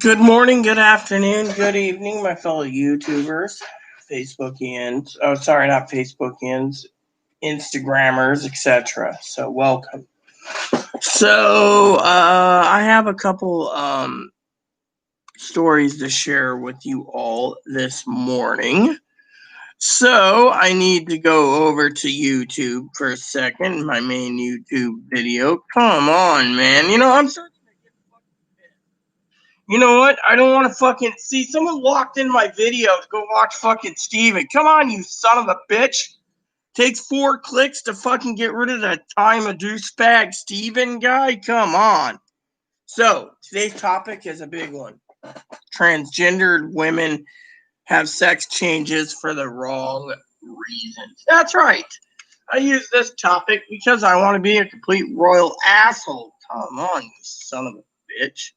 Good morning, good afternoon, good evening, my fellow YouTubers, Facebookians. Oh, sorry, not Facebookians, Instagrammers, etc. So, welcome. I have a couple stories to share with you all this morning. So, I need to go over to YouTube for a second, my main YouTube video. Come on, man. I'm starting. You know what? I don't want to fucking see someone walked in my video to go watch fucking Steven. Come on, you son of a bitch. Takes 4 clicks to fucking get rid of that time a douchebag Steven guy. Come on. So, today's topic is a big one. Transgendered women have sex changes for the wrong reasons. That's right. I use this topic because I want to be a complete royal asshole. Come on, you son of a bitch.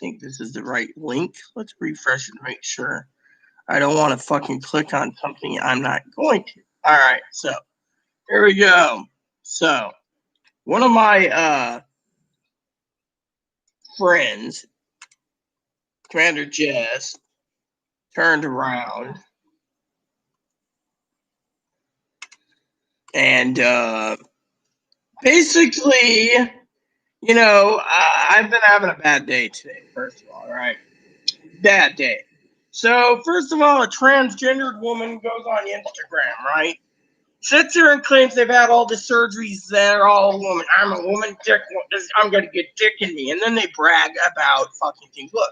Think this is the right link. Let's refresh and make sure. I don't want to fucking click on something I'm not going to. All right, so here we go. So one of my friends, Commander Jess, turned around and basically, I've been having a bad day today. First of all right, bad day. So first of all, a transgendered woman goes on Instagram, right? Sits there and claims they've had all the surgeries. They're all a woman. I'm a woman. Dick. I'm gonna get dick in me, and then they brag about fucking things. Look,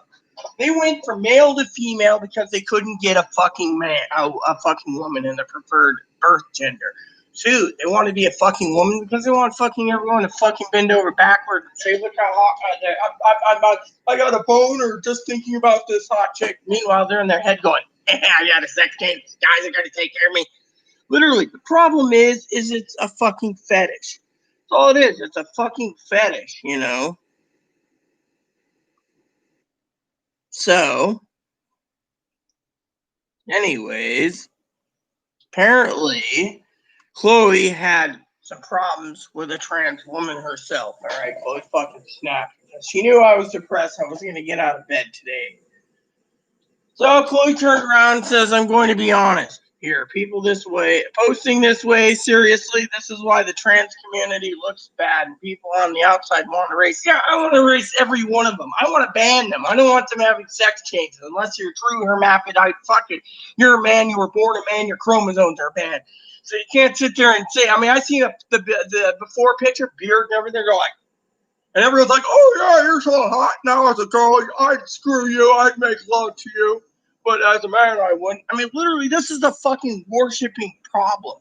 they went from male to female because they couldn't get a fucking man, a fucking woman in the preferred birth gender. Dude, they want to be a fucking woman because they want fucking everyone to fucking bend over backward and say, "Look how hot I got a boner just thinking about this hot chick." Meanwhile, they're in their head going, "I got a sex change. Guys are gonna take care of me." Literally, the problem is it's a fucking fetish. That's all it is. It's a fucking fetish. So, anyways, apparently, Chloe had some problems with a trans woman herself. All right, Chloe fucking snapped. She knew I was depressed. I wasn't gonna get out of bed today. So Chloe turned around and says, "I'm going to be honest here. People this way, posting this way, seriously, this is why the trans community looks bad and people on the outside want to erase. Yeah, I want to erase every one of them. I want to ban them. I don't want them having sex changes unless you're true hermaphrodite. Fuck it. You're a man. You were born a man. Your chromosomes are bad. So you can't sit there and say, I mean, I see the before picture, beard and everything. They're like, and everyone's like, "Oh yeah, you're so hot now as a girl. I'd screw you. I'd make love to you, but as a man, I wouldn't." I mean, literally, this is the fucking worshiping problem.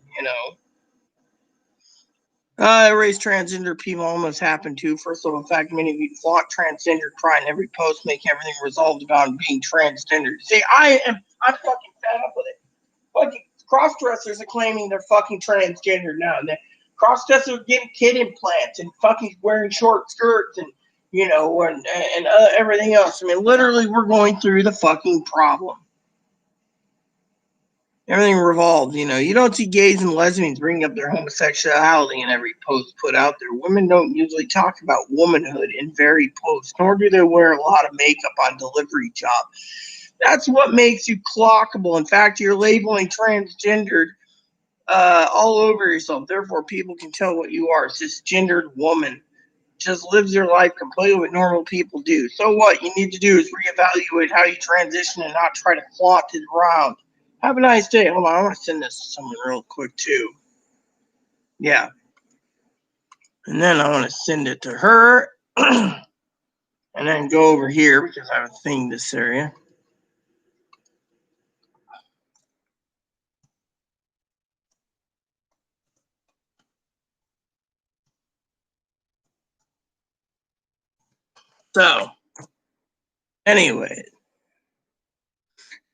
Race transgender people almost happen too. First of all, in fact, many of you flaunt transgender, cry in every post, make everything resolved about being transgender. See, I'm fucking fed up with it. Fucking cross-dressers are claiming they're fucking transgender now. And cross-dressers are getting kid implants and fucking wearing short skirts and everything else. I mean, literally, we're going through the fucking problem. Everything revolves. You don't see gays and lesbians bringing up their homosexuality in every post put out there. Women don't usually talk about womanhood in very posts, nor do they wear a lot of makeup on delivery jobs. That's what makes you clockable. In fact, you're labeling transgendered all over yourself. Therefore, people can tell what you are. It's cisgendered woman. Just lives your life completely what normal people do. So what you need to do is reevaluate how you transition and not try to flaunt it around. Have a nice day. Hold on, I want to send this to someone real quick too. Yeah. And then I want to send it to her. And then go over here because I have a thing this area. So, anyway,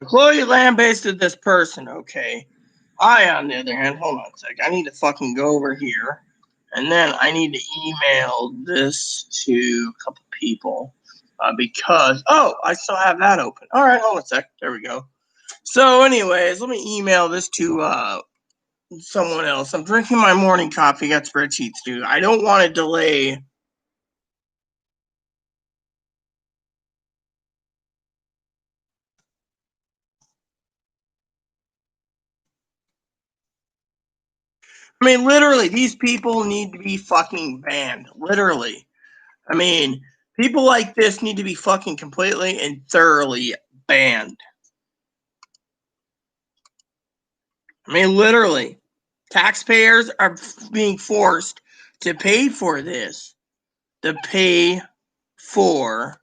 Chloe lambasted this person, okay? I, on the other hand, hold on a sec. I need to fucking go over here. And then I need to email this to a couple people because, oh, I still have that open. All right, hold on a sec. There we go. So, anyways, let me email this to someone else. I'm drinking my morning coffee. Got spreadsheets, dude. I don't want to delay I mean, literally, these people need to be fucking banned. Literally. I mean, people like this need to be fucking completely and thoroughly banned. I mean, literally. Taxpayers are being forced to pay for this. To pay for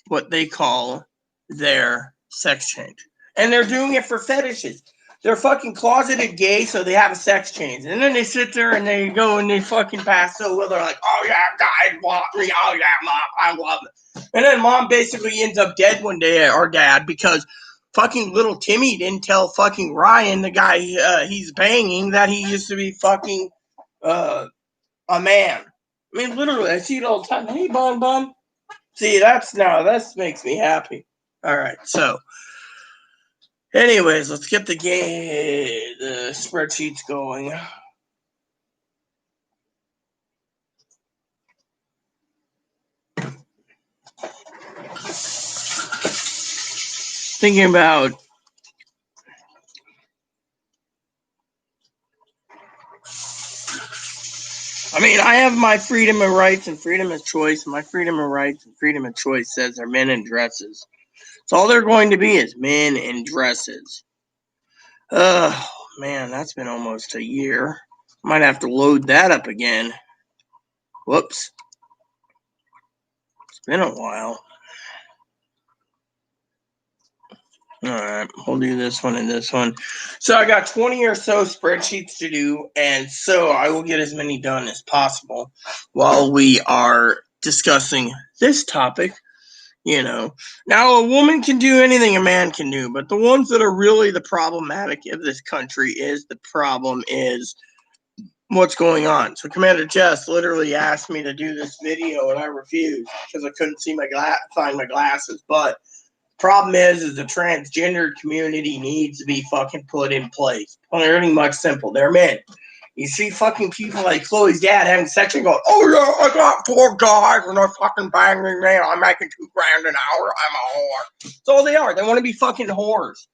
what they call their sex change. And they're doing it for fetishes. They're fucking closeted gay, so they have a sex change. And then they sit there and they go and they fucking pass so well. They're like, oh yeah, guys want me. Oh yeah, mom, I love it. And then mom basically ends up dead one day, or dad, because fucking little Timmy didn't tell fucking Ryan, the guy he's banging, that he used to be fucking a man. I mean, literally, I see it all the time. Hey, Bon Bon. See, that makes me happy. All right, so anyways, let's get the spreadsheets going. Thinking about I mean, I have my freedom of rights and freedom of choice. My freedom of rights and freedom of choice says they're men in dresses. So all they're going to be is men in dresses. Oh, man, that's been almost a year. Might have to load that up again. Whoops. It's been a while. All right, we'll do this one and this one. So I got 20 or so spreadsheets to do, and so I will get as many done as possible while we are discussing this topic. Now a woman can do anything a man can do, but the ones that are really the problematic of this country is what's going on. So Commander Jess literally asked me to do this video, and I refused because I couldn't see find my glasses. But problem is the transgender community needs to be fucking put in place. Everything much simple. They're men. You see fucking people like Chloe's dad having sex and going, oh yeah, I got 4 guys and they're fucking banging me. I'm making $2,000 an hour. I'm a whore. That's all they are. They want to be fucking whores.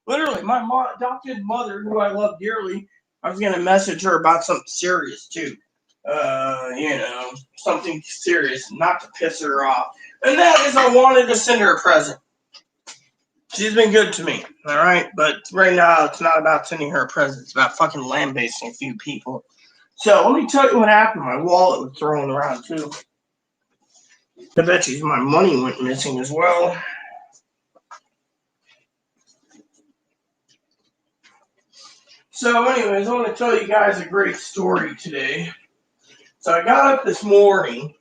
Literally, my adopted mother, who I love dearly, I was gonna message her about something serious too. Something serious, not to piss her off. And that is, I wanted to send her a present. She's been good to me, all right? But right now, it's not about sending her a present. It's about fucking lambasting a few people. So let me tell you what happened. My wallet was thrown around, too. I bet you my money went missing as well. So anyways, I want to tell you guys a great story today. So I got up this morning,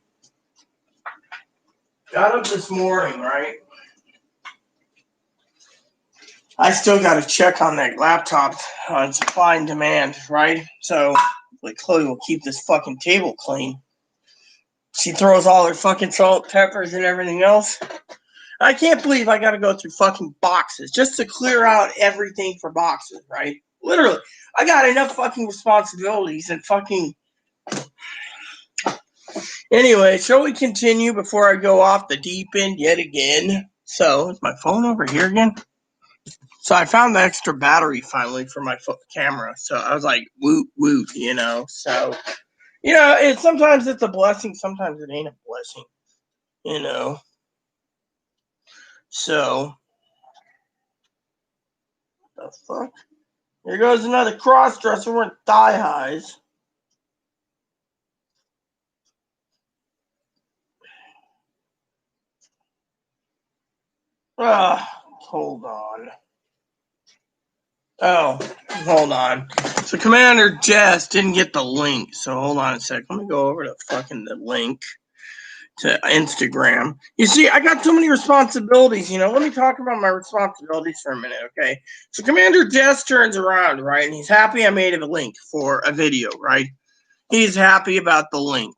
right? I still got to check on that laptop on supply and demand, right? So, like, Chloe will keep this fucking table clean. She throws all her fucking salt, peppers, and everything else. I can't believe I got to go through fucking boxes just to clear out everything for boxes, right? Literally. I got enough fucking responsibilities and fucking... Anyway, shall we continue before I go off the deep end yet again? So, is my phone over here again? So I found the extra battery finally for my camera. So I was like, woot, woot, So, sometimes it's a blessing. Sometimes it ain't a blessing, So, the fuck? Here goes another cross-dresser wearing thigh highs. Hold on. Oh, hold on. So Commander Jess didn't get the link. So hold on a sec. Let me go over to the link to Instagram. You see, I got so many responsibilities, Let me talk about my responsibilities for a minute, okay? So Commander Jess turns around, right? And he's happy I made a link for a video, right? He's happy about the link.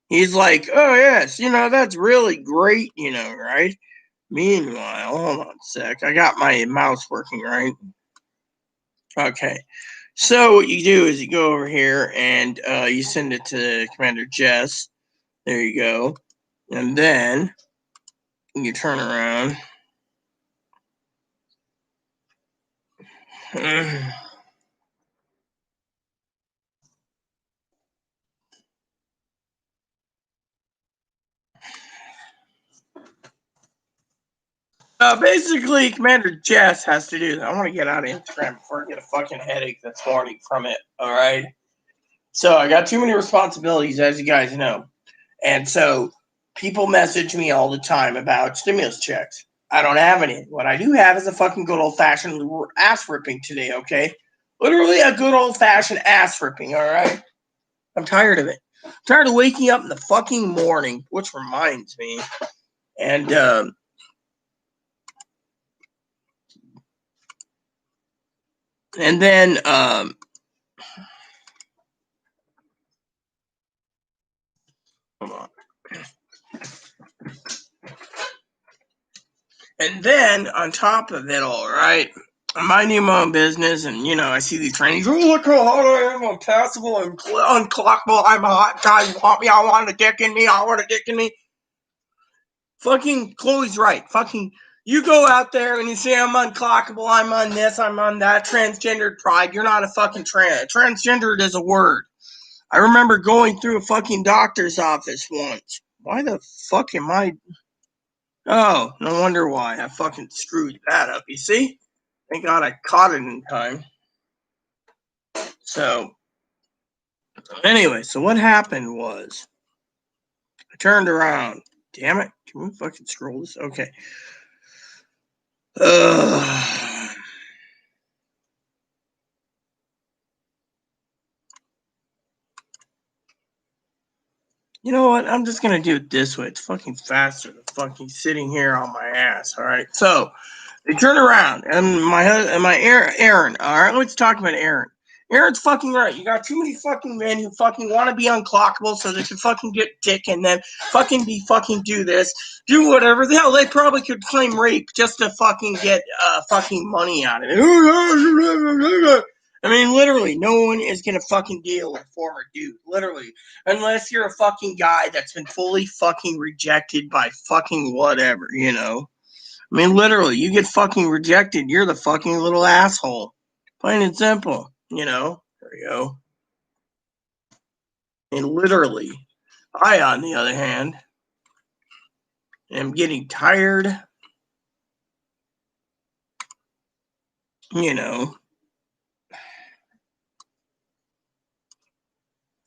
He's like, oh, yes, that's really great, right? Meanwhile, hold on a sec. I got my mouse working, right? Okay. So what you do is you go over here and you send it to Commander Jess. There you go. And then you turn around. Basically, Commander Jess has to do that. I want to get out of Instagram before I get a fucking headache this morning from it. All right. So I got too many responsibilities, as you guys know. And so people message me all the time about stimulus checks. I don't have any. What I do have is a fucking good old fashioned ass ripping today, okay? Literally a good old fashioned ass ripping, all right? I'm tired of it. I'm tired of waking up in the fucking morning, which reminds me. And then hold on. And then on top of it all, right? I'm minding my own business, and I see these trainees. Oh, look how hot I am! I'm passable, I'm unclockable. I'm a hot guy. You want me? I want a dick in me. I want a dick in me. Fucking Chloe's right. Fucking you go out there and you say I'm unclockable. I'm on this. I'm on that. Transgendered pride. You're not a fucking transgendered is a word. I remember going through a fucking doctor's office once. Why the fuck am I? Oh, no wonder why. I fucking screwed that up. You see? Thank God I caught it in time. So, anyway, so what happened was I turned around. Damn it. Can we fucking scroll this? Okay. You know what? I'm just going to do it this way. It's fucking faster than fucking sitting here on my ass. All right. So, they turn around, and my Aaron. All right, let's talk about Aaron. Aaron's fucking right. You got too many fucking men who fucking want to be unclockable so they can fucking get dick and then fucking do this, do whatever the hell. They probably could claim rape just to fucking get fucking money out of it. I mean, literally, no one is gonna fucking deal with a former dude, literally, unless you're a fucking guy that's been fully fucking rejected by fucking whatever. I mean, literally, you get fucking rejected, you're the fucking little asshole. Plain and simple, There you go. And literally, I, on the other hand, am getting tired, you know.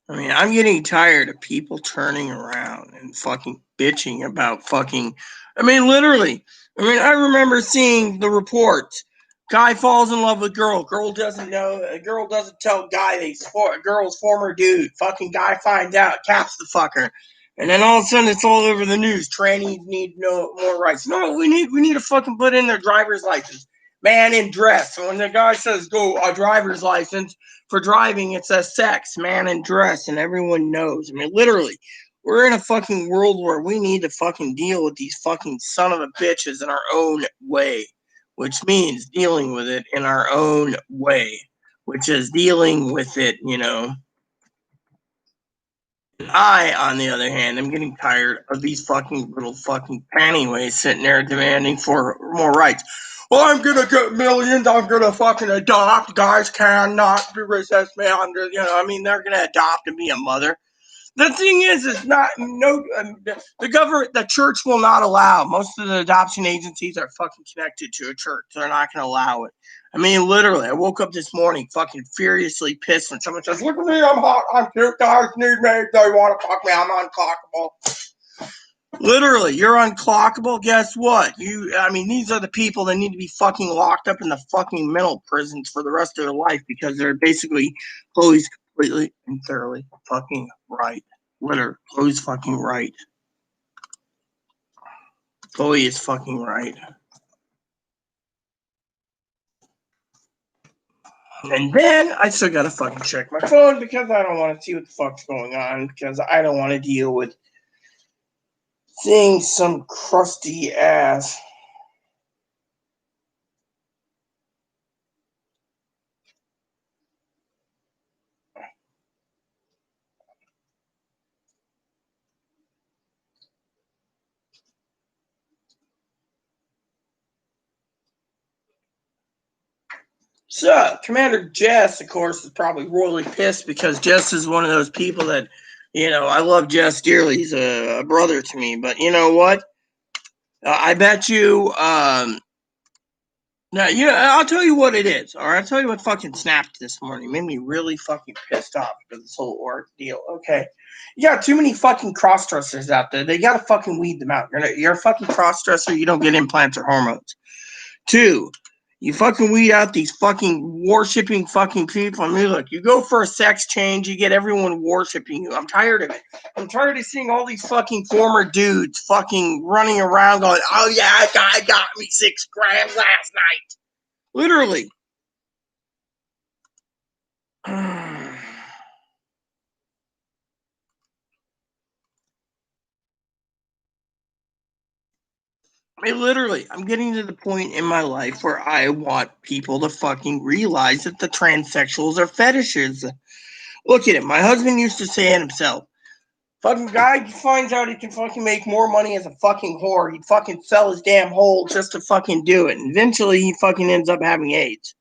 I mean, I'm getting tired of people turning around and fucking bitching about fucking. I mean, literally. I mean, I remember seeing the reports. Guy falls in love with girl. Girl doesn't know. A girl doesn't tell guy he's girl's former dude. Fucking guy finds out, caps the fucker, and then all of a sudden it's all over the news. Trannies need no more rights. No, we need to fucking put in their driver's license. Man in dress. So when the guy says go a driver's license for driving, it says sex, man in dress, and everyone knows. I mean, literally, we're in a fucking world where we need to fucking deal with these fucking son of a bitches in our own way, which means dealing with it in our own way, which is dealing with it. I, on the other hand, am getting tired of these fucking little fucking pantyways sitting there demanding for more rights. Well, I'm gonna get millions. I'm gonna fucking adopt. Guys cannot resist me. I mean, they're gonna adopt and be a mother. The thing is not the government, the church will not allow. Most of the adoption agencies are fucking connected to a church. They're not going to allow it. I mean, literally, I woke up this morning fucking furiously pissed when someone says, "Look at me, I'm hot, I'm cute, guys need me, they want to fuck me, I'm unclockable." Literally, you're unclockable. Guess what? I mean, these are the people that need to be fucking locked up in the fucking mental prisons for the rest of their life because they're basically Chloe's completely and thoroughly fucking right. Literally, Chloe's fucking right. Chloe is fucking right. And then I still gotta fucking check my phone because I don't want to see what the fuck's going on because I don't want to deal with seeing some crusty ass. So, Commander Jess, of course, is probably royally pissed because Jess is one of those people that, I love Jess dearly. He's a brother to me. But you know what? I bet you. No, I'll tell you what it is. All right, I'll tell you what fucking snapped this morning. Made me really fucking pissed off because this whole ordeal. Okay, you got too many fucking cross dressers out there. They gotta fucking weed them out. You're a fucking cross dresser. You don't get implants or hormones. Two, you fucking weed out these fucking worshipping fucking people. I mean, look, you go for a sex change, you get everyone worshipping you. I'm tired of it. I'm tired of seeing all these fucking former dudes fucking running around going, oh yeah, I got me 6 grand last night. Literally. I mean, literally, I'm getting to the point in my life where I want people to fucking realize that the transsexuals are fetishes. Look at it. My husband used to say it himself. Fucking guy finds out he can fucking make more money as a fucking whore. He'd fucking sell his damn hole just to fucking do it. And eventually he fucking ends up having AIDS.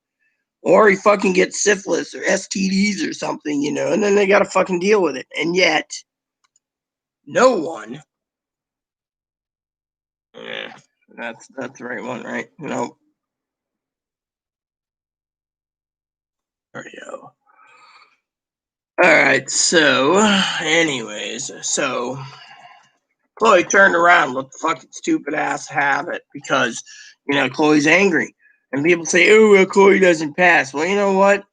Or he fucking gets syphilis or STDs or something, and then they gotta fucking deal with it. And yet, no one. Yeah, that's the right one, right? There you go. Alright, so anyways, Chloe turned around, let the fucking stupid ass have it because, Chloe's angry. And people say, oh, well, Chloe doesn't pass. Well, you know what?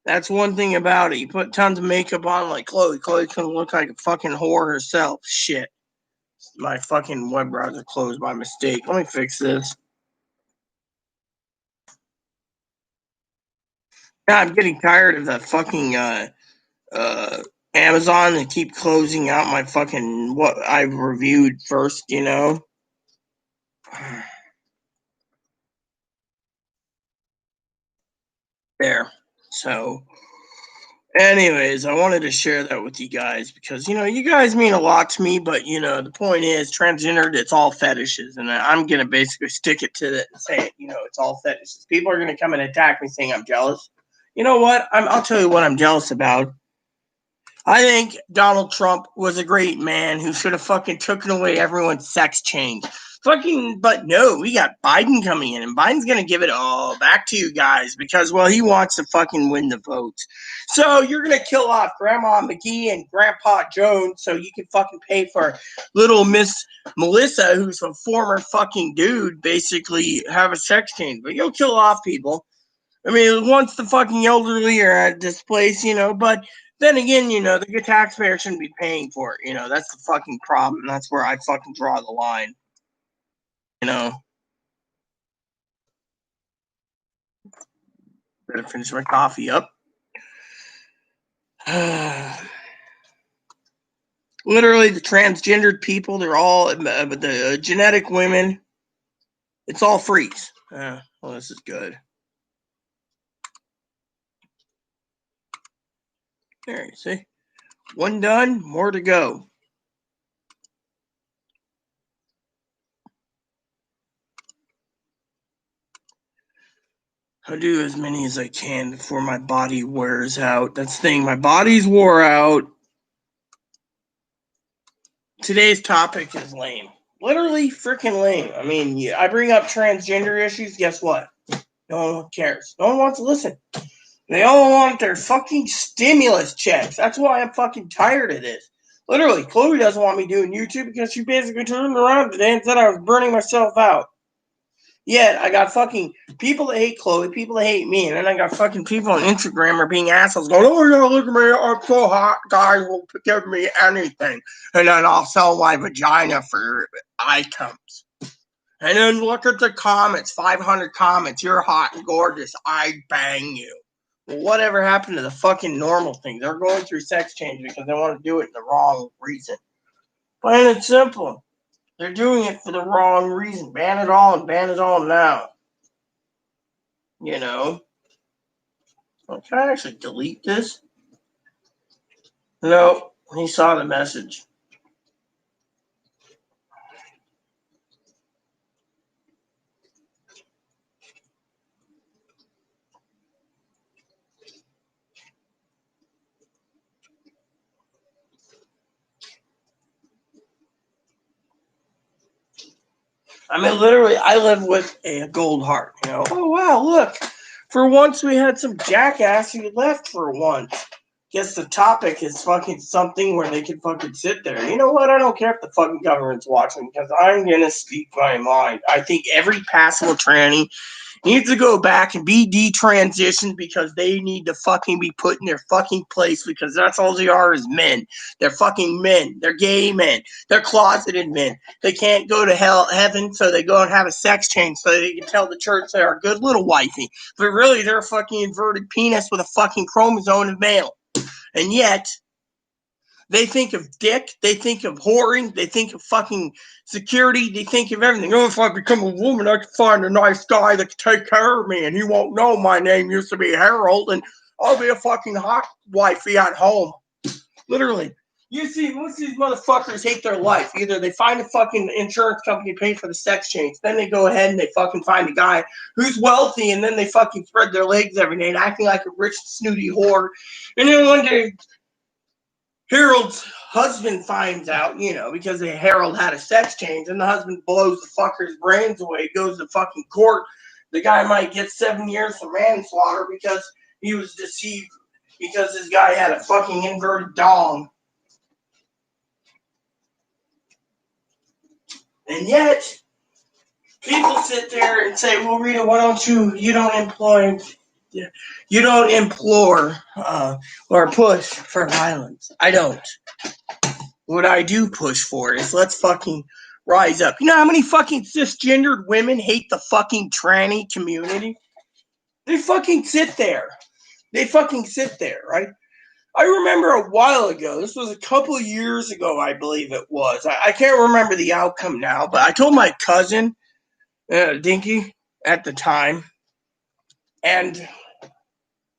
That's one thing about it. You put tons of makeup on like Chloe. Chloe's gonna look like a fucking whore herself. Shit. My fucking web browser closed by mistake. Let me fix this. Yeah, I'm getting tired of that fucking uh, Amazon and keep closing out my fucking what I've reviewed first. There. So, anyways, I wanted to share that with you guys because you guys mean a lot to me, but the point is transgendered, it's all fetishes, and I'm gonna basically stick it to it and say it, it's all fetishes. People are gonna come and attack me saying I'm jealous. You know what? I'll tell you what I'm jealous about. I think Donald Trump was a great man who should have fucking taken away everyone's sex change. But no, we got Biden coming in, and Biden's gonna give it all back to you guys because, well, he wants to fucking win the votes. So you're gonna kill off Grandma McGee and Grandpa Jones so you can fucking pay for little Miss Melissa, who's a former fucking dude, basically have a sex change. But you'll kill off people. I mean, once the fucking elderly are at this place, but then again, the taxpayer shouldn't be paying for it. That's the fucking problem. That's where I fucking draw the line. You know, better finish my coffee up. Literally, the transgendered people, they're all the genetic women. It's all freaks. Well, this is good. There, you see? One done, more to go. I'll do as many as I can before my body wears out. That's the thing. My body's wore out. Today's topic is lame. Literally freaking lame. I mean, I bring up transgender issues. Guess what? No one cares. No one wants to listen. They all want their fucking stimulus checks. That's why I'm fucking tired of this. Literally, Chloe doesn't want me doing YouTube because she basically turned around today and said I was burning myself out. Yet I got fucking people that hate Chloe, people that hate me, and then I got fucking people on Instagram are being assholes going, oh yeah, look at me, I'm so hot, guys will give me anything. And then I'll sell my vagina for items. And then look at the comments, 500 comments, you're hot and gorgeous, I bang you. Well, whatever happened to the fucking normal thing? They're going through sex change because they want to do it in the wrong reason. Plain and simple. They're doing it for the wrong reason. Ban it all and ban it all now. You know. Well, can I actually delete this? No, he saw the message. I mean, literally, I live with a gold heart. You know, oh wow, look. For once, we had some jackass who left for once. Guess the topic is fucking something where they can fucking sit there. You know what? I don't care if the fucking government's watching because I'm gonna speak my mind. I think every passable tranny needs to go back and be detransitioned because they need to fucking be put in their fucking place because that's all they are is men. They're fucking men. They're gay men. They're closeted men. They can't go to heaven, so they go and have a sex change so they can tell the church they're a good little wifey. But really, they're a fucking inverted penis with a fucking chromosome of male. And yet, they think of dick, they think of whoring, they think of fucking security, they think of everything. Oh, if I become a woman, I can find a nice guy that can take care of me, and he won't know my name used to be Harold, and I'll be a fucking hot wifey at home. Literally. You see, most of these motherfuckers hate their life. Either they find a fucking insurance company to pay for the sex change, then they go ahead and they fucking find a guy who's wealthy, and then they fucking spread their legs every day, acting like a rich, snooty whore. And then one day, Harold's husband finds out, you know, because Harold had a sex change, and the husband blows the fucker's brains away, goes to fucking court. The guy might get 7 years for manslaughter because he was deceived because this guy had a fucking inverted dong. And yet, people sit there and say, well, Rita, why don't you don't implore or push for violence. I don't. What I do push for is let's fucking rise up. You know how many fucking cisgendered women hate the fucking tranny community? They fucking sit there. Right? I remember a while ago, this was a couple of years ago, I believe it was. I can't remember the outcome now, but I told my cousin, Dinky, at the time, and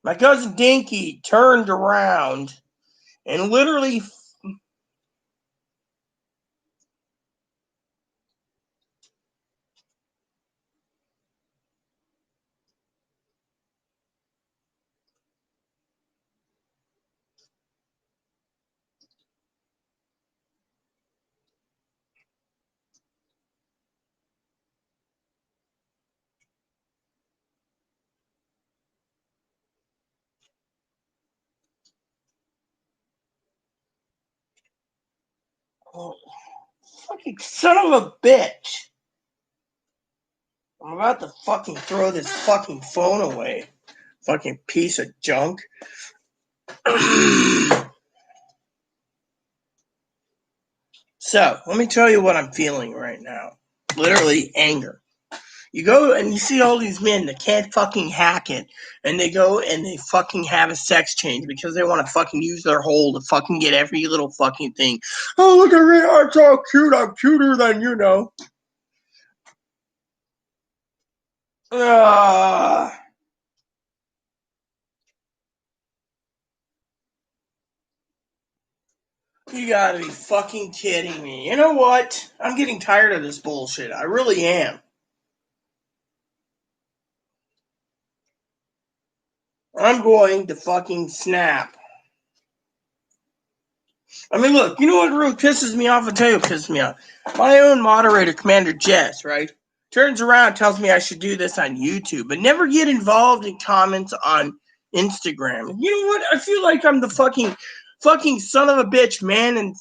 my cousin Dinky turned around and literally fucking son of a bitch. I'm about to fucking throw this fucking phone away. Fucking piece of junk. So, let me tell you what I'm feeling right now. Literally anger. You go and you see all these men that can't fucking hack it, and they go and they fucking have a sex change because they want to fucking use their hole to fucking get every little fucking thing. Oh, look at me, I'm so cute, I'm cuter than you know. You gotta be fucking kidding me. You know what? I'm getting tired of this bullshit. I really am. I'm going to fucking snap. I mean, look, you know what really pisses me off? I'll tell you what pisses me off. My own moderator, Commander Jess, right? Turns around and tells me I should do this on YouTube, but never get involved in comments on Instagram. You know what? I feel like I'm the fucking son of a bitch man and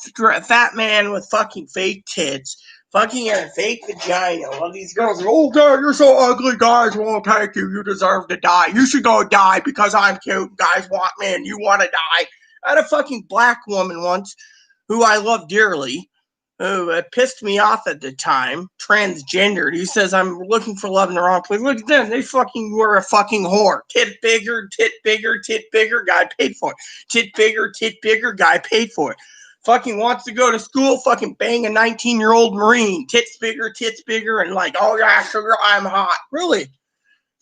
fat man with fucking fake tits, fucking a fake vagina. All these girls are, oh god, you're so ugly, guys won't take you, you deserve to die. You should go die because I'm cute, guys want me and you want to die. I had a fucking black woman once who I love dearly, who pissed me off at the time, transgendered. He says, I'm looking for love in the wrong place. Look at them. They fucking were a fucking whore. Tit bigger, guy paid for it. Tit bigger, guy paid for it. Fucking wants to go to school, fucking bang a 19-year-old Marine. Tits bigger, and like, oh yeah, sugar, I'm hot. Really?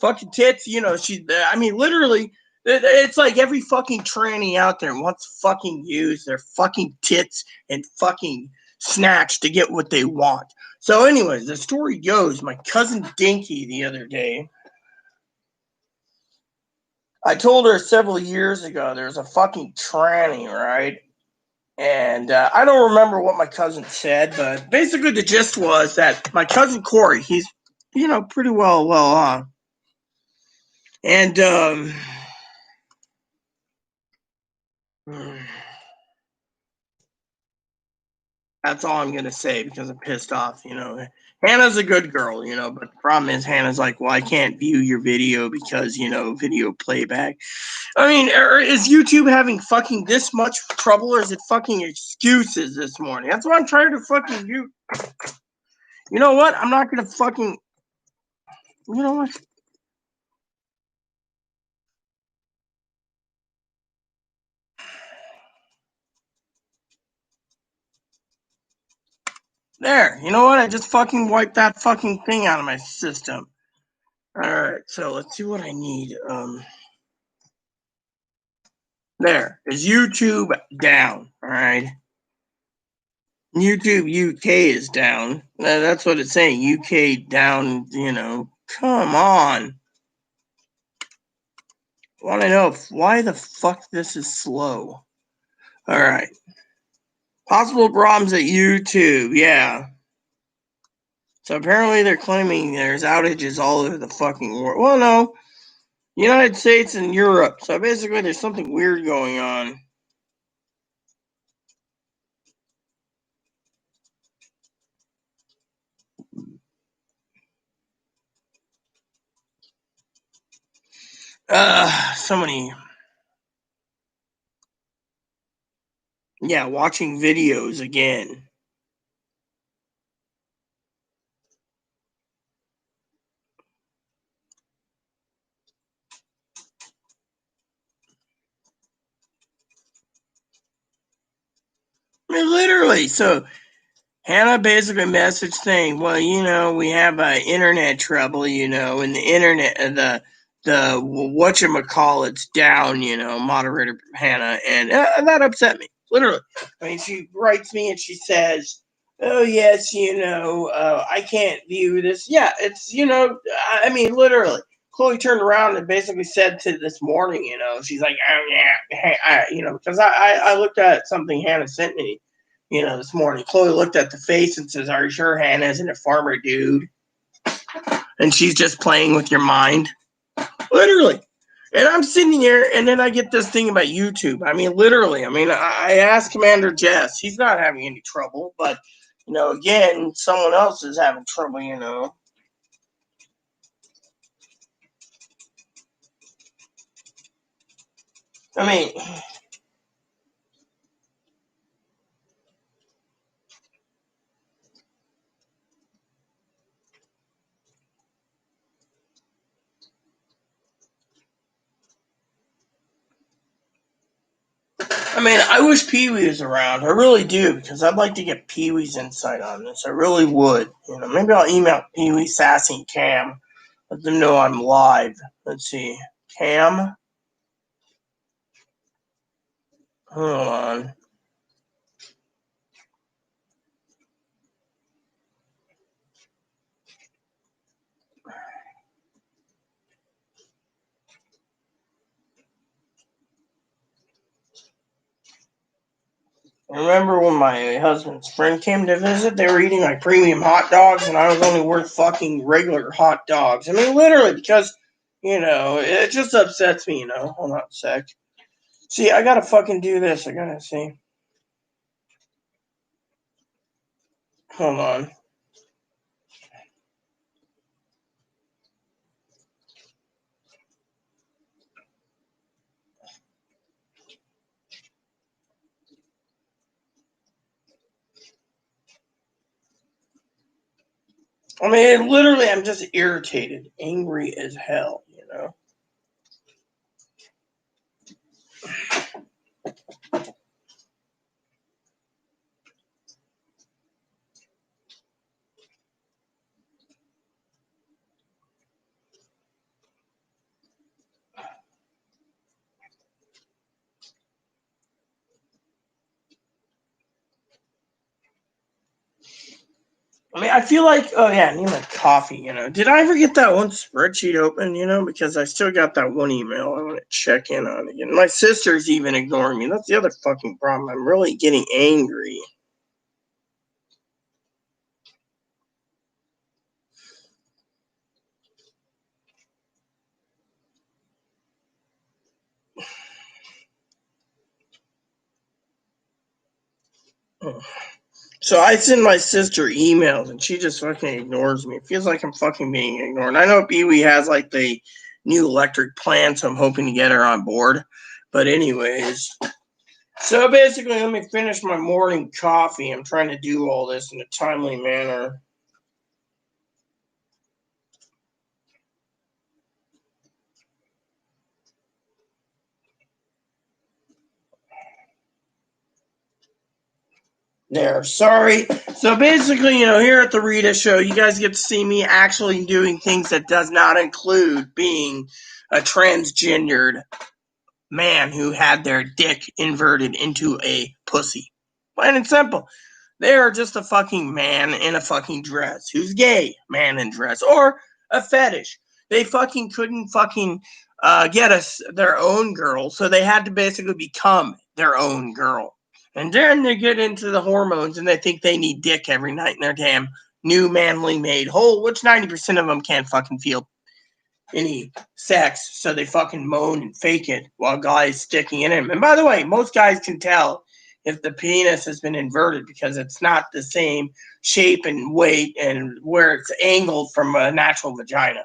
Fucking tits, you know, I mean, literally, it's like every fucking tranny out there wants to fucking use their fucking tits and fucking snatch to get what they want. So anyways, the story goes, my cousin Dinky the other day, I told her several years ago there's a fucking tranny, right? And I don't remember what my cousin said, but basically the gist was that my cousin Corey, he's, pretty well off. And that's all I'm going to say because I'm pissed off. Hannah's a good girl, but the problem is Hannah's like, well, I can't view your video because, video playback. I mean, is YouTube having fucking this much trouble, or is it fucking excuses this morning? That's what I'm trying to fucking do. You know what? I'm not going to fucking, you know what? There, you know what? I just fucking wiped that fucking thing out of my system. Alright, so let's see what I need. There. Is YouTube down? Alright. YouTube UK is down. That's what it's saying. UK down, Come on. I want to know why the fuck this is slow. Alright. Possible problems at YouTube, yeah. So apparently they're claiming there's outages all over the fucking world. Well, no. United States and Europe. So basically there's something weird going on. So many. Yeah, watching videos again. I mean, literally. So Hannah basically messaged saying, well, we have internet trouble, and the internet, the whatchamacallit's down, moderator Hannah, and that upset me, literally. I mean, she writes me and she says, oh, yes, I can't view this. Yeah, it's, I mean, literally. Chloe turned around and basically said to this morning, she's like, oh, yeah, hey, because I looked at something Hannah sent me, this morning. Chloe looked at the face and says, are you sure Hannah isn't a farmer, dude? And she's just playing with your mind. Literally. And I'm sitting here, and then I get this thing about YouTube. I mean, literally. I mean, I asked Commander Jess. He's not having any trouble. But, again, someone else is having trouble. I mean, I wish Pee Wee was around. I really do, because I'd like to get Pee Wee's insight on this. I really would. Maybe I'll email Pee Wee, Sassy, and Cam. Let them know I'm live. Let's see. Cam? Hold on. I remember when my husband's friend came to visit, they were eating like premium hot dogs, and I was only worth fucking regular hot dogs. I mean, literally, because, it just upsets me, Hold on a sec. See, I gotta fucking do this. I gotta see. Hold on. I mean, literally, I'm just irritated, angry as hell. I mean, I feel like, oh yeah, I need my coffee, Did I ever get that one spreadsheet open, because I still got that one email I want to check in on again. My sister's even ignoring me. That's the other fucking problem. I'm really getting angry. So I send my sister emails and she just fucking ignores me. It feels like I'm fucking being ignored. I know Pee Wee has like the new electric plan, so I'm hoping to get her on board. But anyways, so basically, let me finish my morning coffee. I'm trying to do all this in a timely manner. There, sorry. So basically, here at the Rita Show, you guys get to see me actually doing things that does not include being a transgendered man who had their dick inverted into a pussy. Plain and simple. They are just a fucking man in a fucking dress who's gay, man in dress, or a fetish. They fucking couldn't fucking get us their own girl, so they had to basically become their own girl. And then they get into the hormones and they think they need dick every night in their damn new manly made hole, which 90% of them can't fucking feel any sex, so they fucking moan and fake it while guys sticking in him. And by the way, most guys can tell if the penis has been inverted because it's not the same shape and weight and where it's angled from a natural vagina.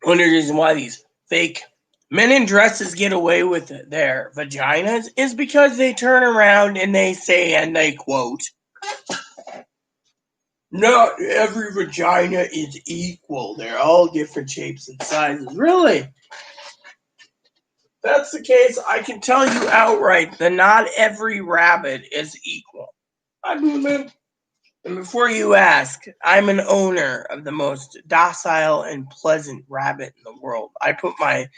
One of the reasons why these fake men in dresses get away with their vaginas is because they turn around and they say, and they quote, "Not every vagina is equal. They're all different shapes and sizes." Really? If that's the case, I can tell you outright that not every rabbit is equal. I believe. And before you ask, I'm an owner of the most docile and pleasant rabbit in the world. I protect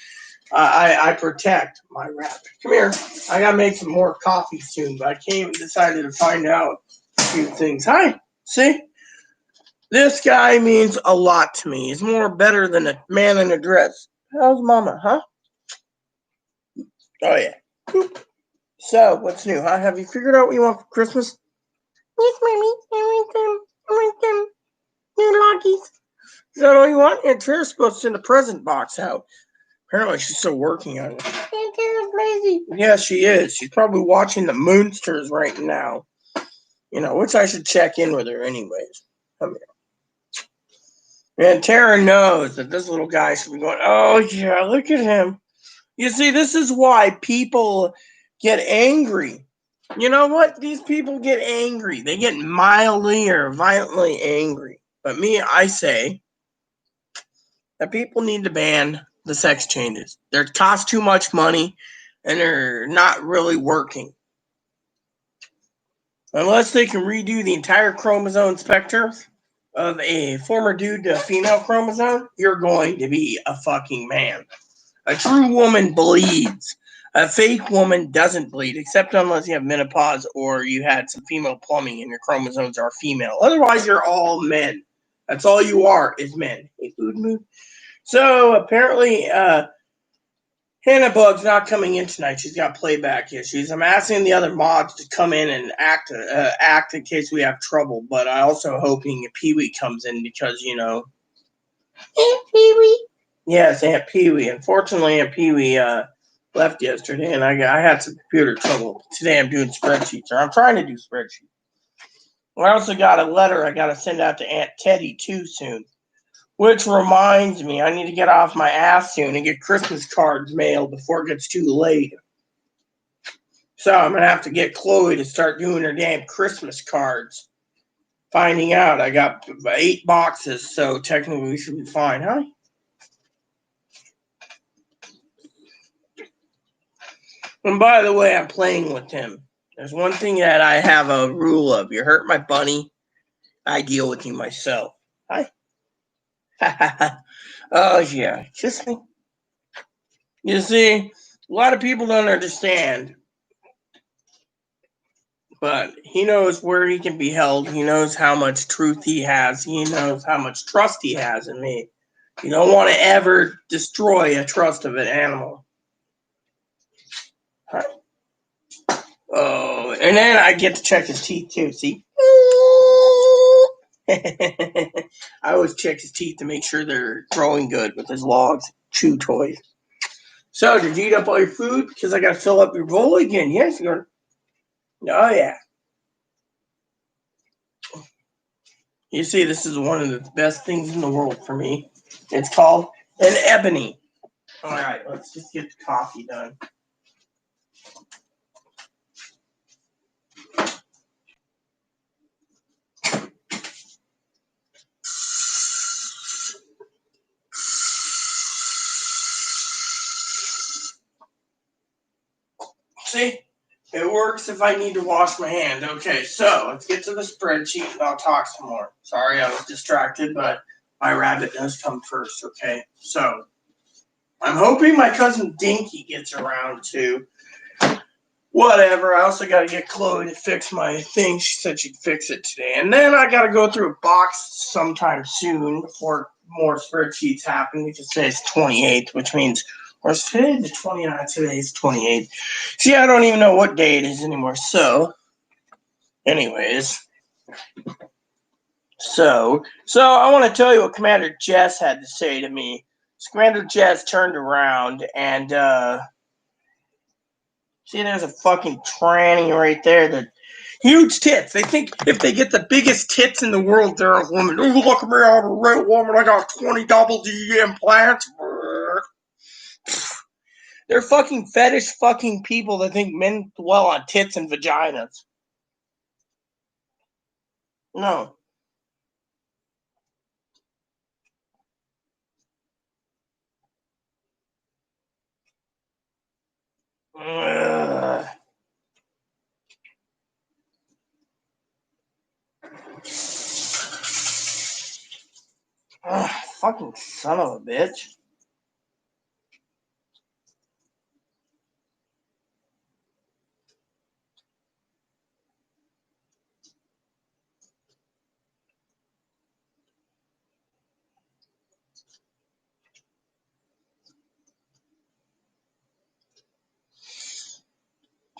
my rabbit. Come here. I gotta make some more coffee soon, but I came and decided to find out a few things. Hi. See? This guy means a lot to me. He's more better than a man in a dress. How's mama, huh? Oh, yeah. So, what's new, huh? Have you figured out what you want for Christmas? Yes, mommy. I want them new loggies. Is that all you want? And Tara's supposed to send a present box out. Apparently, she's still working on it. And Tara's lazy. Yeah, she is. She's probably watching the Moonsters right now. Which I should check in with her anyways. Come here. And Tara knows that this little guy should be going, oh, yeah, look at him. You see, this is why people get angry. You know what? These people get angry. They get mildly or violently angry. But me, I say that people need to ban the sex changes. They cost too much money and they're not really working. Unless they can redo the entire chromosome spectrum of a former dude to a female chromosome, you're going to be a fucking man. A true woman bleeds. A fake woman doesn't bleed, except unless you have menopause or you had some female plumbing and your chromosomes are female. Otherwise, you're all men. That's all you are, is men. Hey, food mood. So apparently, Hannah Bug's not coming in tonight. She's got playback issues. I'm asking the other mods to come in and act in case we have trouble. But I also hoping Pee Wee comes in because Aunt Pee Wee. Yes, Aunt Pee Wee. Unfortunately, Aunt Pee Wee left yesterday, and I had some computer trouble. Today I'm doing spreadsheets, or I'm trying to do spreadsheets. I also got a letter I got to send out to Aunt Teddy too soon. Which reminds me, I need to get off my ass soon and get Christmas cards mailed before it gets too late. So I'm going to have to get Chloe to start doing her damn Christmas cards. Finding out I got 8 boxes, so technically we should be fine, huh? And by the way, I'm playing with him. There's one thing that I have a rule of. You hurt my bunny, I deal with you myself. Hi. Oh, yeah. Kiss me. You see, a lot of people don't understand But he knows where he can be held. He knows how much truth he has. He knows how much trust he has in me. You don't want to ever destroy a trust of an animal. Oh, and then I get to check his teeth too. See? I always check his teeth to make sure they're growing good with his logs, chew toys. So, did you eat up all your food? Because I got to fill up your bowl again. Yes, you're. Oh, yeah. You see, this is one of the best things in the world for me. It's called an ebony. All right, let's just get the coffee done. See, it works if I need to wash my hand. Okay, so let's get to the spreadsheet and I'll talk some more. Sorry, I was distracted, but my rabbit does come first. Okay, so I'm hoping my cousin Dinky gets around to whatever. I also got to get Chloe to fix my thing. She said she'd fix it today. And then I got to go through a box sometime soon before more spreadsheets happen because today's 28th, which means, or is today the 29th? Today's 28th. See, I don't even know what day it is anymore. So, anyways. So I want to tell you what Commander Jess had to say to me. Commander Jess turned around and, see, there's a fucking tranny right there that huge tits. They think if they get the biggest tits in the world, they're a woman. Oh, look at me, I'm a real woman. I got 20 double D implants. They're fucking fetish fucking people that think men dwell on tits and vaginas. No. Fucking son of a bitch.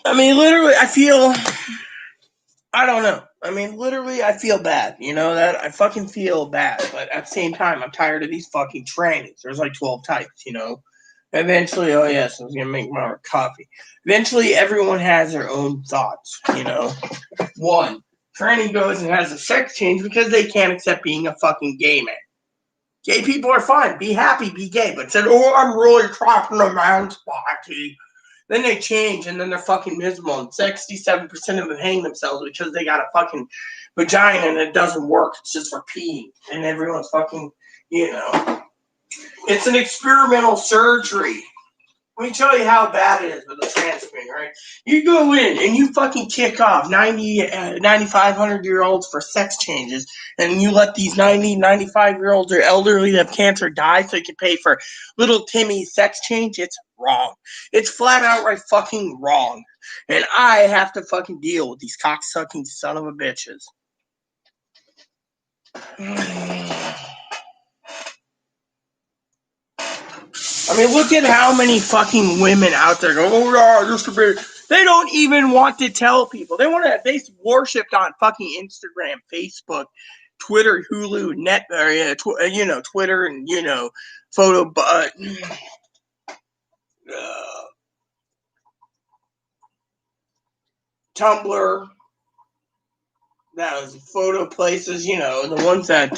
I mean, literally, I don't know. I mean, literally, I feel bad. You know that? I fucking feel bad. But at the same time, I'm tired of these fucking trainings. There's like 12 types, you know? Eventually, oh yes, I was going to make more coffee. Eventually, everyone has their own thoughts, you know? One, tranny goes and has a sex change because they can't accept being a fucking gay man. Gay people are fine. Be happy, be gay. But said, oh, I'm really trapped in a man's body. Then they change, and then they're fucking miserable. And 67% of them hang themselves because they got a fucking vagina and it doesn't work. It's just for peeing. And everyone's fucking, you know. It's an experimental surgery. Let me tell you how bad it is with a trans thing, right? You go in and you fucking kick off 9,500-year-olds for sex changes, and you let these 90, 95-year-olds or elderly that have cancer die so you can pay for little Timmy's sex change. It's wrong. It's flat out right fucking wrong. And I have to fucking deal with these cocksucking son of a bitches. I mean, look at how many fucking women out there go, oh, yeah, just a bit. They don't even want to tell people. They worshipped on fucking Instagram, Facebook, Twitter, Hulu, Twitter, and, photo, Tumblr. That was photo places, the ones that,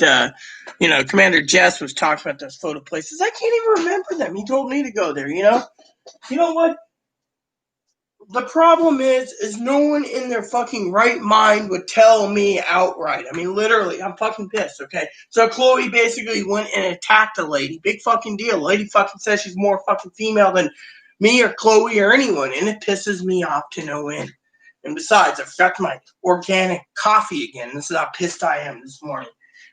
Commander Jess was talking about those photo places. I can't even remember them. He told me to go there, You know what? The problem is no one in their fucking right mind would tell me outright. I mean, literally, I'm fucking pissed, okay? So Chloe basically went and attacked a lady. Big fucking deal. Lady fucking says she's more fucking female than me or Chloe or anyone, and it pisses me off to no end. And besides, I forgot my organic coffee again. This is how pissed I am this morning.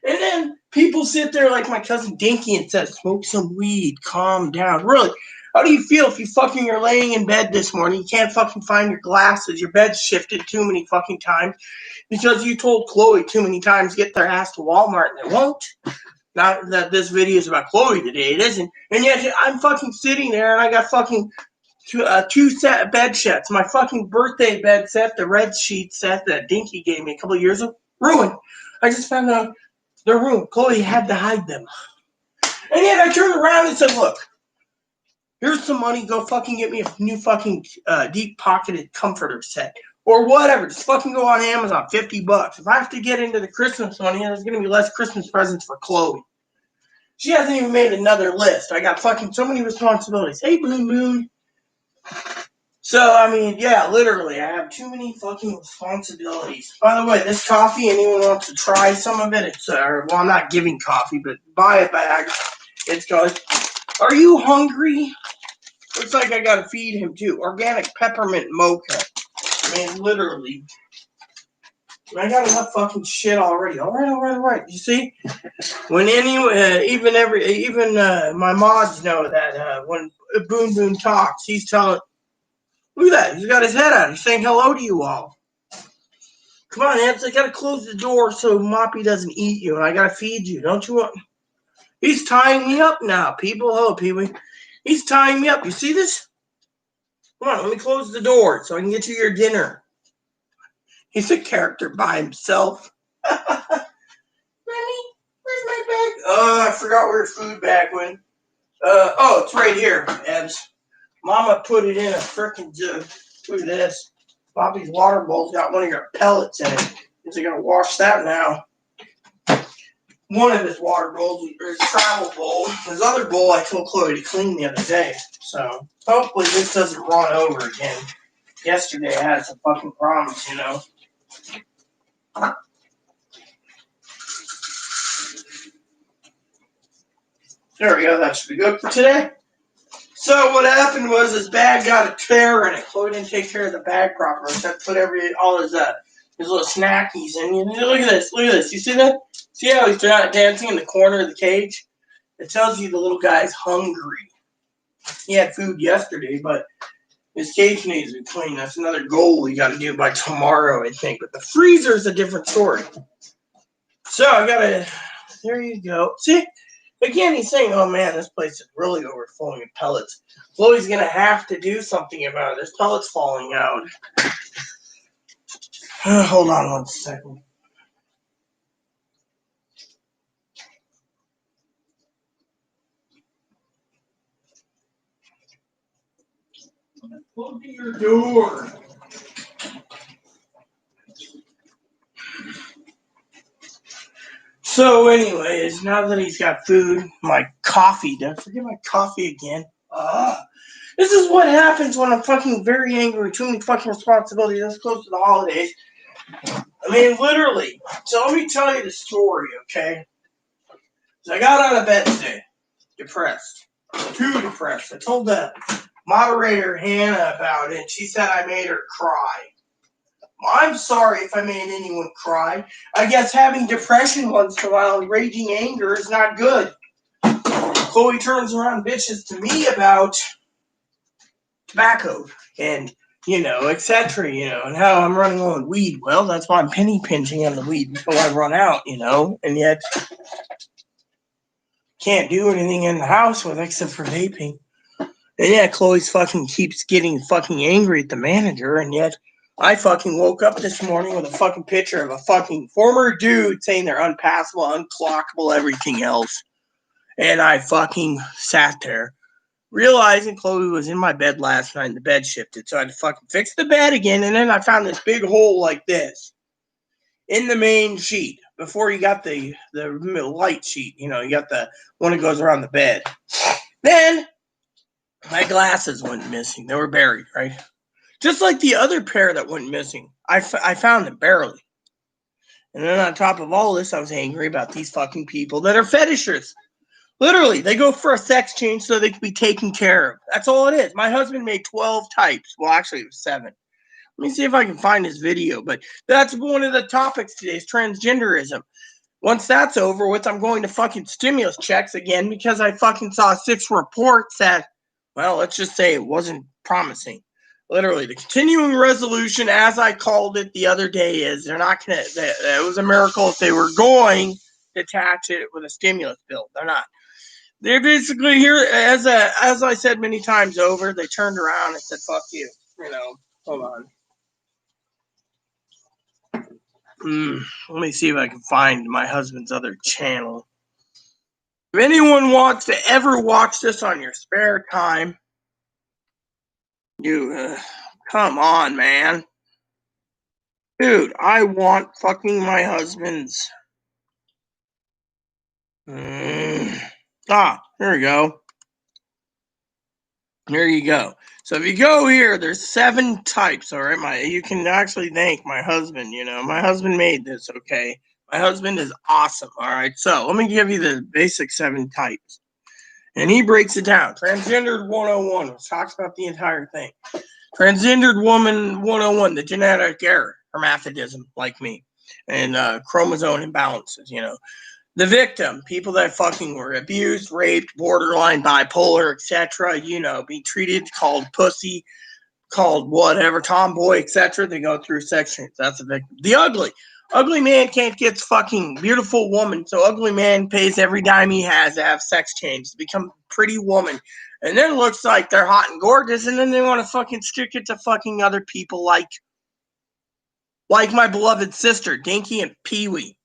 And then people sit there like my cousin Dinky and says, smoke some weed, calm down. Really, How do you feel if you fucking are laying in bed this morning, you can't fucking find your glasses, your bed's shifted too many fucking times because you told Chloe too many times get their ass to Walmart and they won't? Not that this video is about Chloe today, it isn't. And yet I'm fucking sitting there and I got fucking two set bed sheets. My fucking birthday bed set, the red sheet set that Dinky gave me a couple of years ago, ruined. I just found out they're ruined. Chloe had to hide them. And yet I turned around and said, look, here's some money. Go fucking get me a new fucking deep-pocketed comforter set. Or whatever. Just fucking go on Amazon. $50. If I have to get into the Christmas money, there's going to be less Christmas presents for Chloe. She hasn't even made another list. I got fucking so many responsibilities. Hey, Boon Boon. So, I mean, yeah, literally, I have too many fucking responsibilities. By the way, this coffee, anyone wants to try some of it? It's, well, I'm not giving coffee, but buy a bag. It's going, are you hungry? Looks like I gotta feed him, too. Organic peppermint mocha. I mean, literally. I got enough fucking shit already. All right. You see? When even my mods know that when Boon Boon talks, he's telling, look at that. He's got his head out. He's saying hello to you all. Come on, Ants. I gotta close the door so Moppy doesn't eat you, and I gotta feed you. Don't you want? He's tying me up now, people. Hello, Pee-wee. He's tying me up. You see this? Come on, let me close the door so I can get you your dinner. He's a character by himself. Mommy, where's my bag? Oh, I forgot where your food bag went. Oh, it's right here, Ebs. Mama put it in a frickin' jug. Look at this. Bobby's water bowl's got one of your pellets in it. Is he gonna wash that now? One of his water bowls, or his travel bowl. His other bowl I told Chloe to clean the other day. So hopefully this doesn't run over again. Yesterday I had some fucking problems, you know. There we go, that should be good for today. So what happened was his bag got a tear in it. Chloe didn't take care of the bag properly. So I put all his little snackies in. Look at this. You see that? See how he's dancing in the corner of the cage? It tells you the little guy's hungry. He had food yesterday, but his cage needs to be clean. That's another goal we got to do by tomorrow, I think. But the freezer's a different story. So I gotta. There you go. See? Again, he's saying, oh man, this place is really overflowing with pellets. Chloe's going to have to do something about it. There's pellets falling out. Hold on 1 second. Open your door. So anyways, now that he's got food, my coffee, did I forget my coffee again? This is what happens when I'm fucking very angry, too many fucking responsibilities, this close to the holidays. I mean, literally. So let me tell you the story, okay? So I got out of bed today, depressed, too depressed. I told the moderator, Hannah, about it, and she said I made her cry. I'm sorry if I made anyone cry. I guess having depression once in a while and raging anger is not good. Chloe turns around and bitches to me about tobacco and, etc., and how I'm running low on weed. Well, that's why I'm penny pinching on the weed until I run out, and yet can't do anything in the house with except for vaping. And yeah, Chloe's fucking keeps getting fucking angry at the manager, and yet I fucking woke up this morning with a fucking picture of a fucking former dude saying they're unpassable, unclockable, everything else. And I fucking sat there, realizing Chloe was in my bed last night and the bed shifted. So I had to fucking fix the bed again. And then I found this big hole like this in the main sheet before you got the light sheet. You got the one that goes around the bed. Then my glasses went missing. They were buried, right? Just like the other pair that went missing. I found them barely. And then on top of all this, I was angry about these fucking people that are fetishers. Literally, they go for a sex change so they can be taken care of. That's all it is. My husband made 12 types. Well, actually, it was 7. Let me see if I can find this video. But that's one of the topics today is transgenderism. Once that's over with, I'm going to fucking stimulus checks again because I fucking saw 6 reports that, well, let's just say it wasn't promising. Literally, the continuing resolution, as I called it the other day, is they're not going to, it was a miracle if they were going to attach it with a stimulus bill. They're not. They're basically here, as I said many times over, they turned around and said, fuck you. Hold on. Let me see if I can find my husband's other channel. If anyone wants to ever watch this on your spare time, you, come on, man. Dude, I want fucking my husband's. Here we go. There you go. So if you go here, there's 7 types, all right? You can actually thank my husband, My husband made this, okay? My husband is awesome, all right? So let me give you the basic 7 types. And he breaks it down. Transgendered 101, which talks about the entire thing. Transgendered woman 101, the genetic error, hermaphrodism, like me, and chromosome imbalances, The victim, people that fucking were abused, raped, borderline bipolar, etc., be treated, called pussy, called whatever, tomboy, etc. They go through sex change. That's a victim. The ugly man can't get fucking beautiful woman, so ugly man pays every dime he has to have sex change to become pretty woman. And then it looks like they're hot and gorgeous, and then they want to fucking stick it to fucking other people like my beloved sister, Dinky and Pee-wee.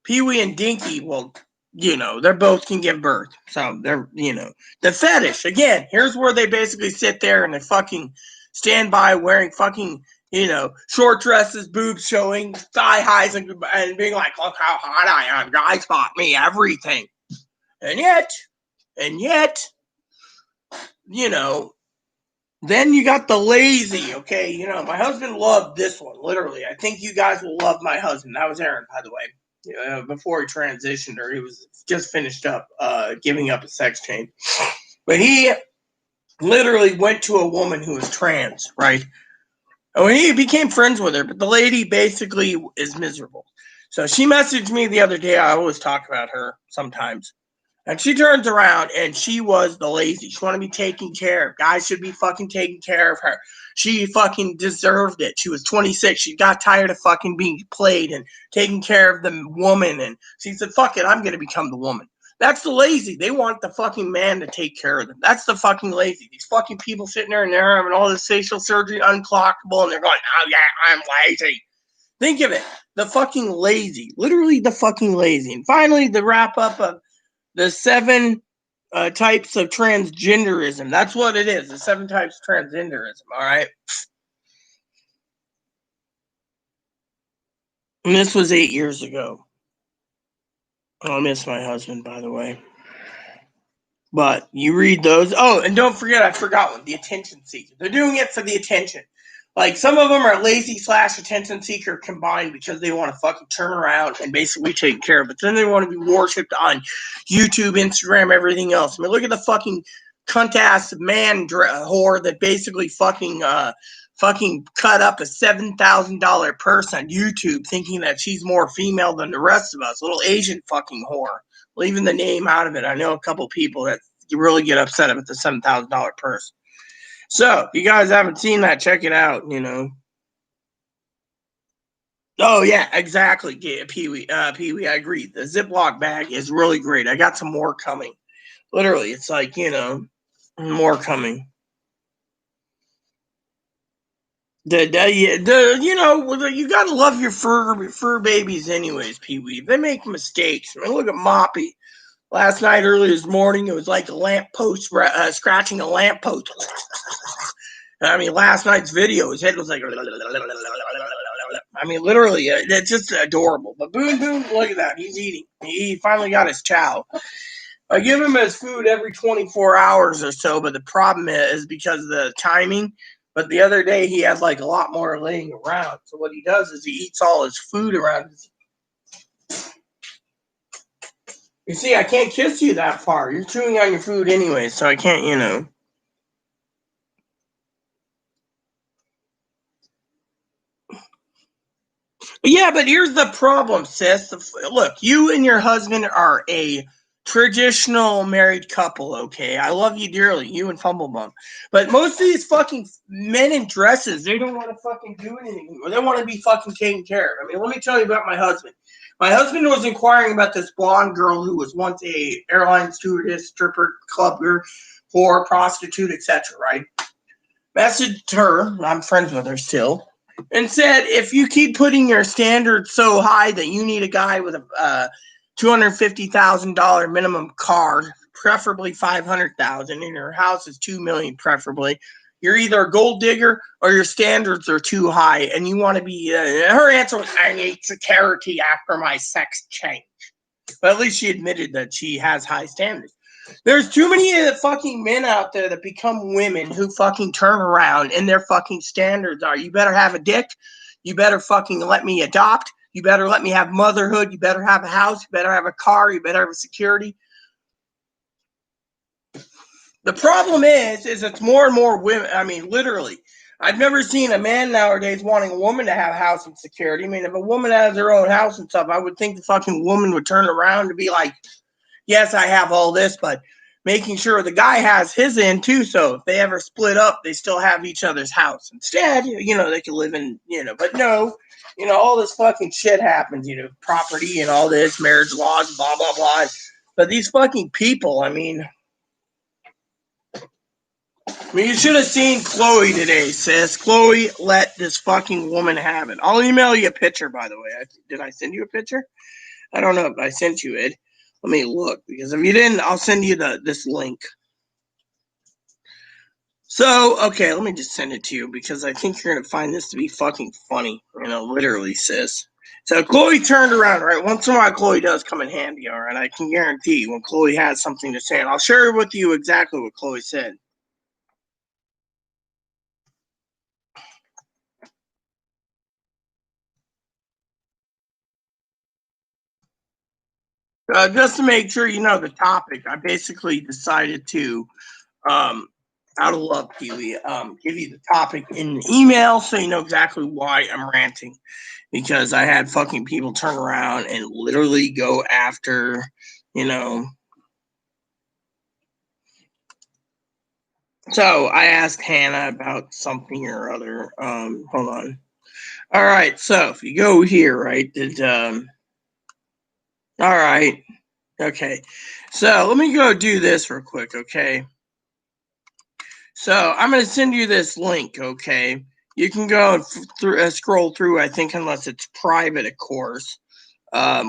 Pee-wee and Dinky, well, they both can give birth. So they're, the fetish, again, here's where they basically sit there and they fucking stand by wearing fucking, short dresses, boobs showing, thigh highs, and being like, look how hot I am. Guys spot me, everything. And yet, then you got the lazy, okay? My husband loved this one, literally. I think you guys will love my husband. That was Aaron, by the way. Before he transitioned, or he was just finished up giving up a sex change. But he literally went to a woman who was trans, right? And he became friends with her, but the lady basically is miserable. So she messaged me the other day. I always talk about her sometimes. And she turns around and she was the lazy. She wanted to be taken care of. Guys should be fucking taking care of her. She fucking deserved it. She was 26. She got tired of fucking being played and taking care of the woman. And she said, fuck it, I'm going to become the woman. That's the lazy. They want the fucking man to take care of them. That's the fucking lazy. These fucking people sitting there and they're having all this facial surgery, unclockable, and they're going, oh yeah, I'm lazy. Think of it. The fucking lazy. Literally the fucking lazy. And finally, the wrap up of the 7 types of transgenderism. That's what it is. The 7 types of transgenderism. All right. And this was 8 years ago. I miss my husband, by the way. But you read those. Oh, and don't forget, I forgot one. The attention seeker. They're doing it for the attention. Like, some of them are lazy / attention seeker combined because they want to fucking turn around and basically take care of it. Then they want to be worshipped on YouTube, Instagram, everything else. I mean, look at the fucking cunt-ass man whore that basically fucking cut up a $7,000 purse on YouTube thinking that she's more female than the rest of us. Little Asian fucking whore. Leaving the name out of it. I know a couple people that really get upset about the $7,000 purse. So, if you guys haven't seen that, check it out, Oh, yeah, exactly. Yeah, Pee-wee, I agree. The Ziploc bag is really great. I got some more coming. Literally, it's like, more coming. You gotta love your fur babies anyways, Pee-wee. They make mistakes. I mean, look at Moppy. Last night, early this morning, it was like a lamppost scratching a lamppost. I mean, last night's video, his head was like, I mean, literally, it's just adorable. But Boon, look at that. He's eating. He finally got his chow. I give him his food every 24 hours or so, but the problem is because of the timing. But the other day, he had like a lot more laying around. So what he does is he eats all his food around. You see, I can't kiss you that far. You're chewing on your food anyway, so I can't, Yeah, but here's the problem, sis. Look, you and your husband are a traditional married couple, okay? I love you dearly, you and Fumblebum. But most of these fucking men in dresses, they don't want to fucking do anything anymore. They want to be fucking taken care of. I mean, let me tell you about my husband. My husband was inquiring about this blonde girl who was once a airline stewardess, stripper, clubber, whore, prostitute, etc., right? Messaged her, I'm friends with her still, and said, if you keep putting your standards so high that you need a guy with a $250,000 minimum car, preferably $500,000, and your house is $2 million, preferably, you're either a gold digger or your standards are too high, and you want to be. Her answer was, "I need security after my sex change." But at least she admitted that she has high standards. There's too many fucking men out there that become women who fucking turn around and their fucking standards are, you better have a dick, you better fucking let me adopt, you better let me have motherhood, you better have a house, you better have a car, you better have a security. The problem is it's more and more women. I mean, literally, I've never seen a man nowadays wanting a woman to have house and security. I mean, if a woman has her own house and stuff, I would think the fucking woman would turn around to be like, yes, I have all this, but making sure the guy has his end too. So if they ever split up, they still have each other's house. Instead, they can live in, but no, all this fucking shit happens, property and all this, marriage laws, blah, blah, blah. But these fucking people, I mean, you should have seen Chloe today, sis. Chloe let this fucking woman have it. I'll email you a picture, by the way. Did I send you a picture? I don't know if I sent you it. Let me look, because if you didn't, I'll send you this link. So, okay, let me just send it to you, because I think you're going to find this to be fucking funny. Literally, sis. So Chloe turned around, right? Once in a while, Chloe does come in handy, all right? I can guarantee you when Chloe has something to say. And I'll share with you exactly what Chloe said. Just to make sure you know the topic, I basically decided to, out of love, Kiwi, give you the topic in the email so you know exactly why I'm ranting. Because I had fucking people turn around and literally go after, So I asked Hannah about something or other. Hold on. All right, so if you go here, right, all right, okay. So let me go do this real quick, okay? So I'm going to send you this link, okay? You can go scroll through, I think, unless it's private, of course,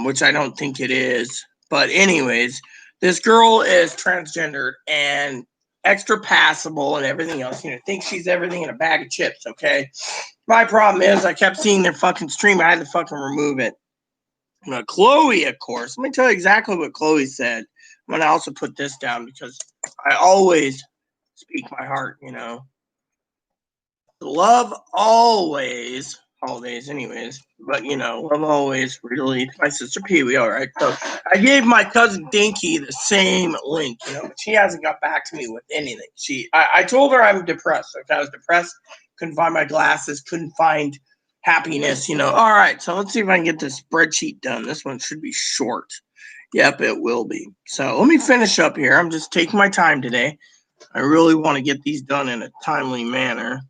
which I don't think it is. But anyways, this girl is transgendered and extra passable and everything else. Thinks she's everything in a bag of chips, okay? My problem is I kept seeing their fucking stream. I had to fucking remove it. Chloe, of course. Let me tell you exactly what Chloe said. I'm going to also put this down because I always speak my heart, Love always, holidays anyways, but love always, really. My sister Pee Wee, all right. So I gave my cousin Dinky the same link, but she hasn't got back to me with anything. I told her I'm depressed. Okay, I was depressed, couldn't find my glasses, couldn't find happiness, All right, so let's see if I can get this spreadsheet done. This one should be short. Yep, it will be. So let me finish up here. I'm just taking my time today. I really want to get these done in a timely manner.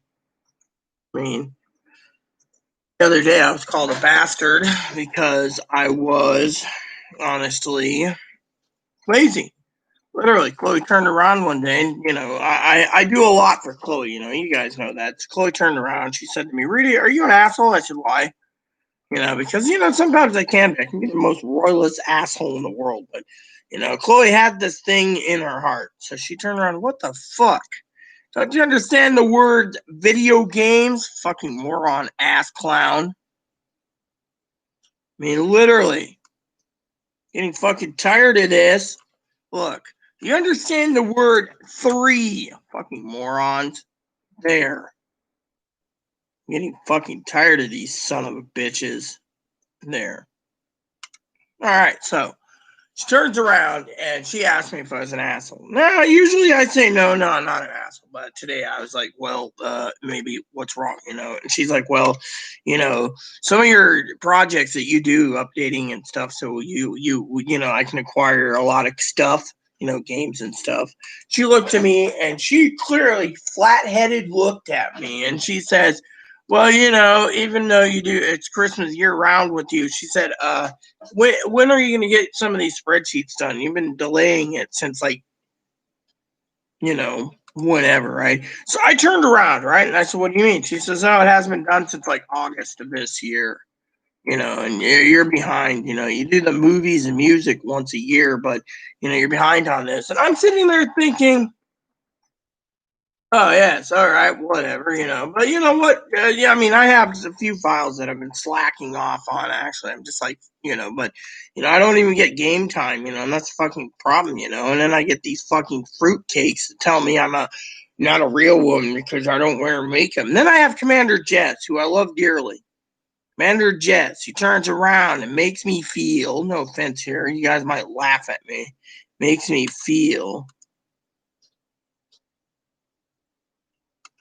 I mean, the other day I was called a bastard because I was honestly lazy. Literally, Chloe turned around one day, and I do a lot for Chloe. You guys know that. So Chloe turned around. She said to me, "Rudy, are you an asshole?" I said, "Why?" Because sometimes I can be. I can be the most royalist asshole in the world, but Chloe had this thing in her heart, so she turned around. What the fuck? Don't you understand the word video games? Fucking moron, ass clown. I mean, literally, getting fucking tired of this. Look, you understand the word three, fucking morons? There. I'm getting fucking tired of these son of a bitches. There. All right, so She turns around and she asks me if I was an asshole. Now, usually I say no, I'm not an asshole. But today I was like, well, maybe what's wrong, And she's like, well, some of your projects that you do, updating and stuff, so I can acquire a lot of stuff, games and stuff. She looked at me and she clearly flat-headed looked at me and she says, well, even though you do, it's Christmas year round with you. She said, when are you going to get some of these spreadsheets done? You've been delaying it since whenever, right? So I turned around, right? And I said, what do you mean? She says, oh, it hasn't been done since August of this year, and you're behind, you do the movies and music once a year, but, you're behind on this. And I'm sitting there thinking, oh, yes, all right, whatever, But you know what? Yeah, I mean, I have a few files that I've been slacking off on, actually. I'm just like, but, I don't even get game time, and that's a fucking problem, And then I get these fucking fruitcakes that tell me I'm not a real woman because I don't wear makeup. And then I have Commander Jess, who I love dearly. Commander Jess, he turns around and makes me feel, no offense here, you guys might laugh at me, makes me feel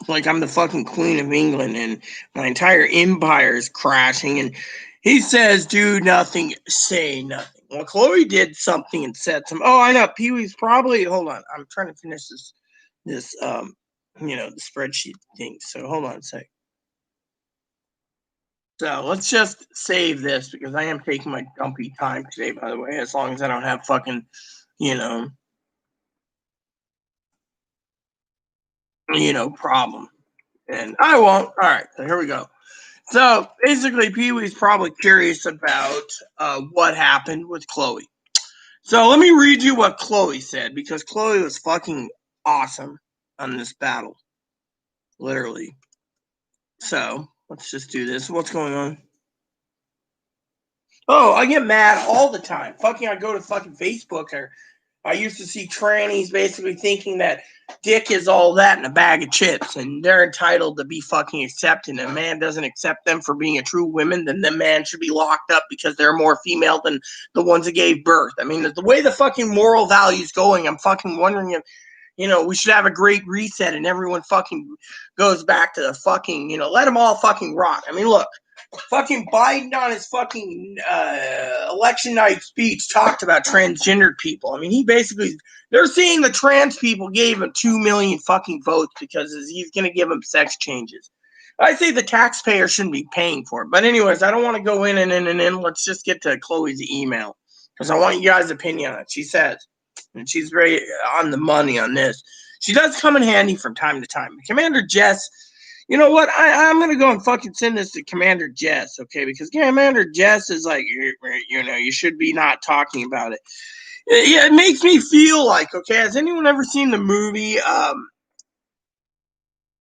like I'm the fucking Queen of England and my entire empire is crashing. And he says, do nothing, say nothing. Well, Chloe did something and said something. Oh, I know. Pee Wee's probably, hold on. I'm trying to finish this, the spreadsheet thing. So hold on a sec. So let's just save this because I am taking my dumpy time today, by the way, as long as I don't have fucking, problem. And I won't. All right. So here we go. So basically, Pee Wee's probably curious about what happened with Chloe. So let me read you what Chloe said because Chloe was fucking awesome on this battle. Literally. So let's just do this. What's going on? Oh, I get mad all the time. I go to fucking Facebook or I used to see trannies basically thinking that dick is all that in a bag of chips and they're entitled to be fucking accepted. And a man doesn't accept them for being a true woman, then the man should be locked up because they're more female than the ones that gave birth. I mean, the way the fucking moral value's going, I'm fucking wondering if, we should have a great reset and everyone fucking goes back to the fucking, let them all fucking rot. I mean, look, fucking Biden on his fucking election night speech talked about transgendered people. I mean, they're saying the trans people gave him 2 million fucking votes because he's going to give them sex changes. I say the taxpayer shouldn't be paying for it. But anyways, I don't want to go in and let's just get to Chloe's email because I want you guys' opinion on it. She says, and she's very on the money on this. She does come in handy from time to time. Commander Jess, you know what? I'm going to go and fucking send this to Commander Jess, okay? Because Commander Jess is like, you should be not talking about it. Yeah, it makes me feel like, okay, has anyone ever seen the movie,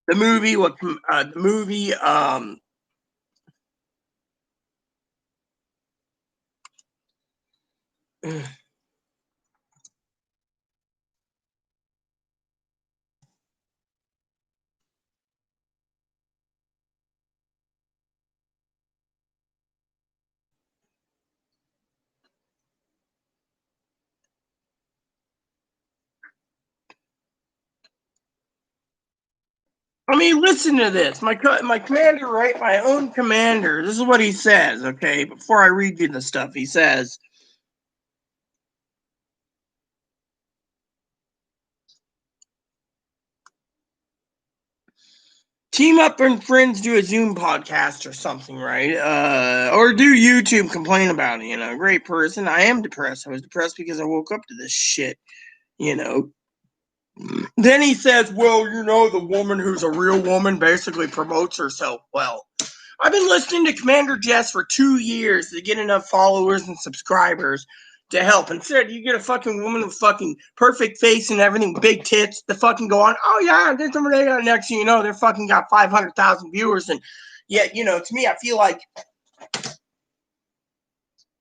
the movie, I mean, listen to this. My commander, right? My own commander. This is what he says, okay? Before I read you the stuff, he says, team up and friends do a Zoom podcast or something, right? Or do YouTube, complain about it, great person. I am depressed. I was depressed because I woke up to this shit, Then he says, well, the woman who's a real woman basically promotes herself well. I've been listening to Commander Jess for 2 years to get enough followers and subscribers to help. Instead, you get a fucking woman with fucking perfect face and everything, big tits, to fucking go on, oh yeah, there's somebody next thing you know, they're fucking got 500,000 viewers. And yet, to me, I feel like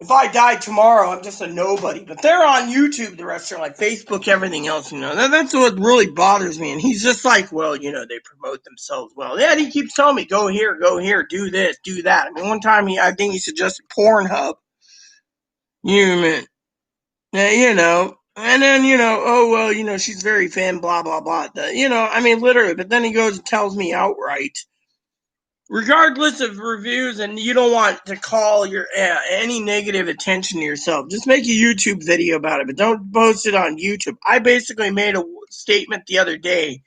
if I died tomorrow, I'm just a nobody. But they're on YouTube, the rest are like Facebook, everything else, That's what really bothers me. And he's just like, well, they promote themselves well. Yeah, and he keeps telling me, go here, do this, do that. I mean, one time I think he suggested Pornhub. You mean, You know, and then, oh, well, she's very thin, blah, blah, blah. I mean, literally, but then he goes and tells me outright, regardless of reviews, and you don't want to call your any negative attention to yourself, just make a YouTube video about it, but don't post it on YouTube. I basically made a statement the other day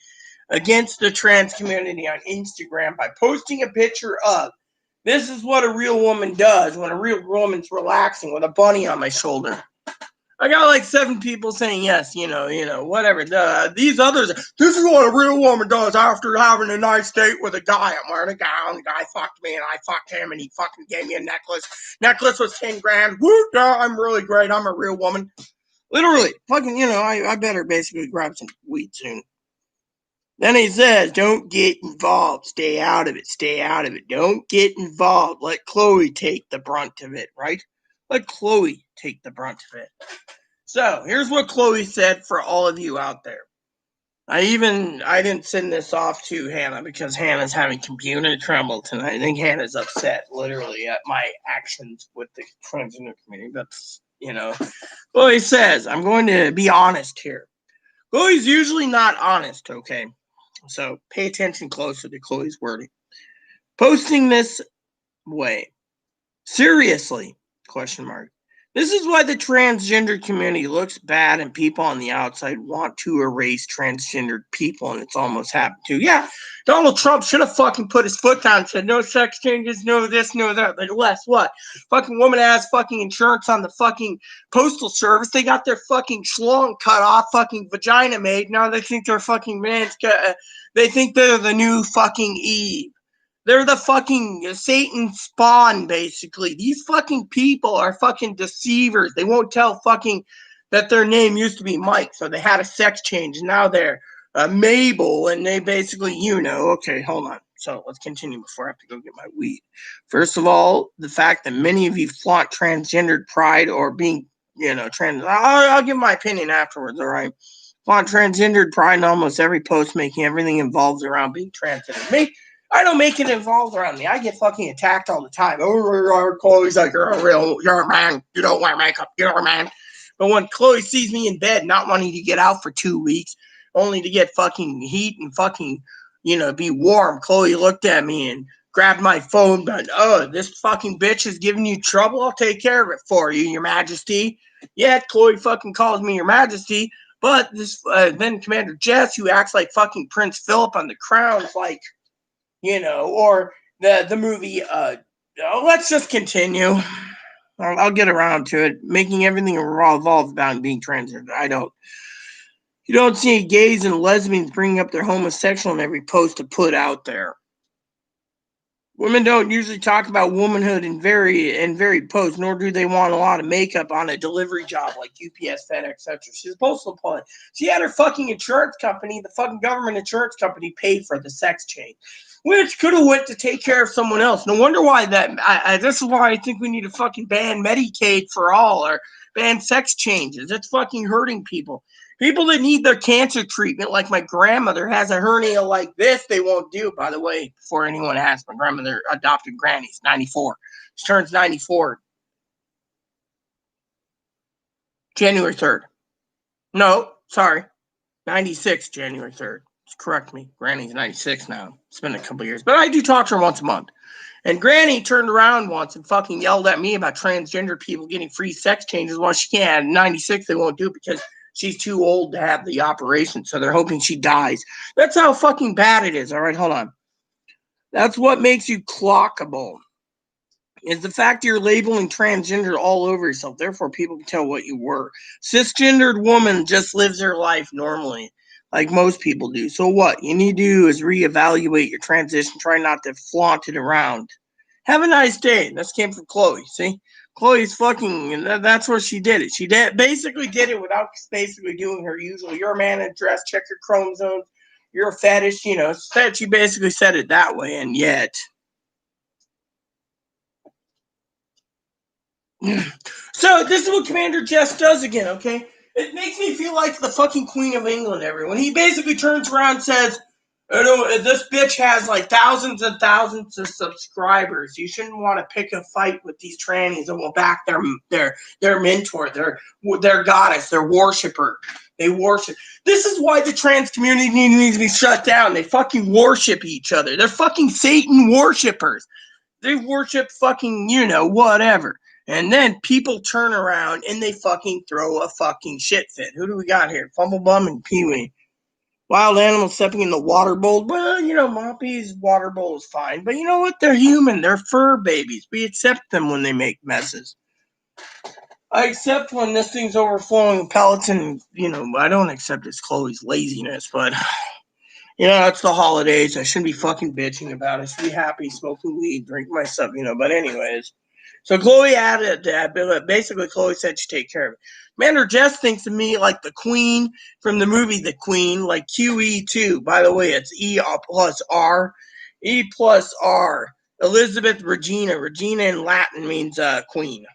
against the trans community on Instagram by posting a picture of, this is what a real woman does when a real woman's relaxing with a bunny on my shoulder. I got like 7 people saying yes, whatever. These others, this is what a real woman does after having a nice date with a guy. I'm wearing a gown, the guy fucked me and I fucked him and he fucking gave me a necklace. Necklace was 10 grand. Woo, yeah, I'm really great. I'm a real woman. Literally, fucking, I better basically grab some weed soon. Then he says, don't get involved. Stay out of it. Stay out of it. Don't get involved. Let Chloe take the brunt of it, right? Let Chloe take the brunt of it. So here's what Chloe said for all of you out there. I didn't send this off to Hannah because Hannah's having computer trouble tonight. I think Hannah's upset literally at my actions with the transgender community. That's, Chloe says, I'm going to be honest here. Chloe's usually not honest, okay? So pay attention closer to Chloe's wording. Posting this way. Seriously, ? This is why the transgender community looks bad and people on the outside want to erase transgendered people, and it's almost happened to. Yeah, Donald Trump should have fucking put his foot down and said, no sex changes, no this, no that. But less what? Fucking woman has fucking insurance on the fucking postal service. They got their fucking schlong cut off, fucking vagina made. Now they think they're fucking they think they're the new fucking Eve. They're the fucking Satan spawn, basically. These fucking people are fucking deceivers. They won't tell fucking that their name used to be Mike, so they had a sex change. Now they're Mabel, and they basically, Okay, hold on. So let's continue before I have to go get my weed. First of all, the fact that many of you flaunt transgendered pride or being, trans. I'll give my opinion afterwards, all right? Flaunt transgendered pride in almost every post, making everything involves around being transgender. Me, I don't make it involved around me. I get fucking attacked all the time. Oh, Chloe's like, you're a man. You don't wear makeup. You're a man. But when Chloe sees me in bed not wanting to get out for 2 weeks, only to get fucking heat and fucking, be warm, Chloe looked at me and grabbed my phone. But, this fucking bitch is giving you trouble. I'll take care of it for you, Your Majesty. Yeah, Chloe fucking calls me Your Majesty. But this then Commander Jess, who acts like fucking Prince Philip on The Crown, is like, or the movie. Let's just continue. I'll get around to it. Making everything revolve about being transgender. You don't see gays and lesbians bringing up their homosexual in every post to put out there. Women don't usually talk about womanhood in very posts, nor do they want a lot of makeup on a delivery job like UPS, FedEx, etc. She's a postal employee. She had her fucking insurance company, the fucking government insurance company, paid for the sex change, which could have went to take care of someone else. No wonder why this is why I think we need to fucking ban Medicaid for all or ban sex changes. It's fucking hurting people. People that need their cancer treatment, like my grandmother has a hernia like this, they won't do. By the way, before anyone asks, my grandmother adopted granny's 94. She turns 94 January 3rd. No, sorry, 96 January 3rd. Correct me. Granny's 96 now. It's been a couple years. But I do talk to her once a month. And Granny turned around once and fucking yelled at me about transgender people getting free sex changes. Well, she can't. At 96, they won't do it because she's too old to have the operation, so they're hoping she dies. That's how fucking bad it is. All right, hold on. That's what makes you clockable. Is the fact you're labeling transgender all over yourself. Therefore, people can tell what you were. Cisgendered woman just lives her life normally, like most people do. So what you need to do is reevaluate your transition. Try not to flaunt it around. Have a nice day. This came from Chloe. See? Chloe's fucking, that's where she did it. She basically did it without basically doing her usual, you're a man in a dress, check your chromosomes, you're a fetish, she basically said it that way, and yet. So this is what Commander Jess does again, okay? It makes me feel like the fucking Queen of England, everyone. He basically turns around and says, This bitch has like thousands and thousands of subscribers. You shouldn't want to pick a fight with these trannies that will back their mentor, their goddess, their worshiper. They worship. This is why the trans community needs to be shut down. They fucking worship each other. They're fucking Satan worshipers. They worship fucking, whatever. And then people turn around and they fucking throw a fucking shit fit. Who do we got here? Fumblebum and Pee-wee. Wild animals stepping in the water bowl. Well, Moppy's water bowl is fine. But you know what? They're human. They're fur babies. We accept them when they make messes. I accept when this thing's overflowing with pellets and, I don't accept it's Chloe's laziness, but, it's the holidays. I shouldn't be fucking bitching about it. I should be happy smoking weed, drinking my stuff, but anyways. So Chloe added that, but basically Chloe said she'd take care of it. Commander Jess thinks of me like the Queen from the movie The Queen, like QE2. By the way, it's E plus R. E plus R. Elizabeth Regina. Regina in Latin means queen.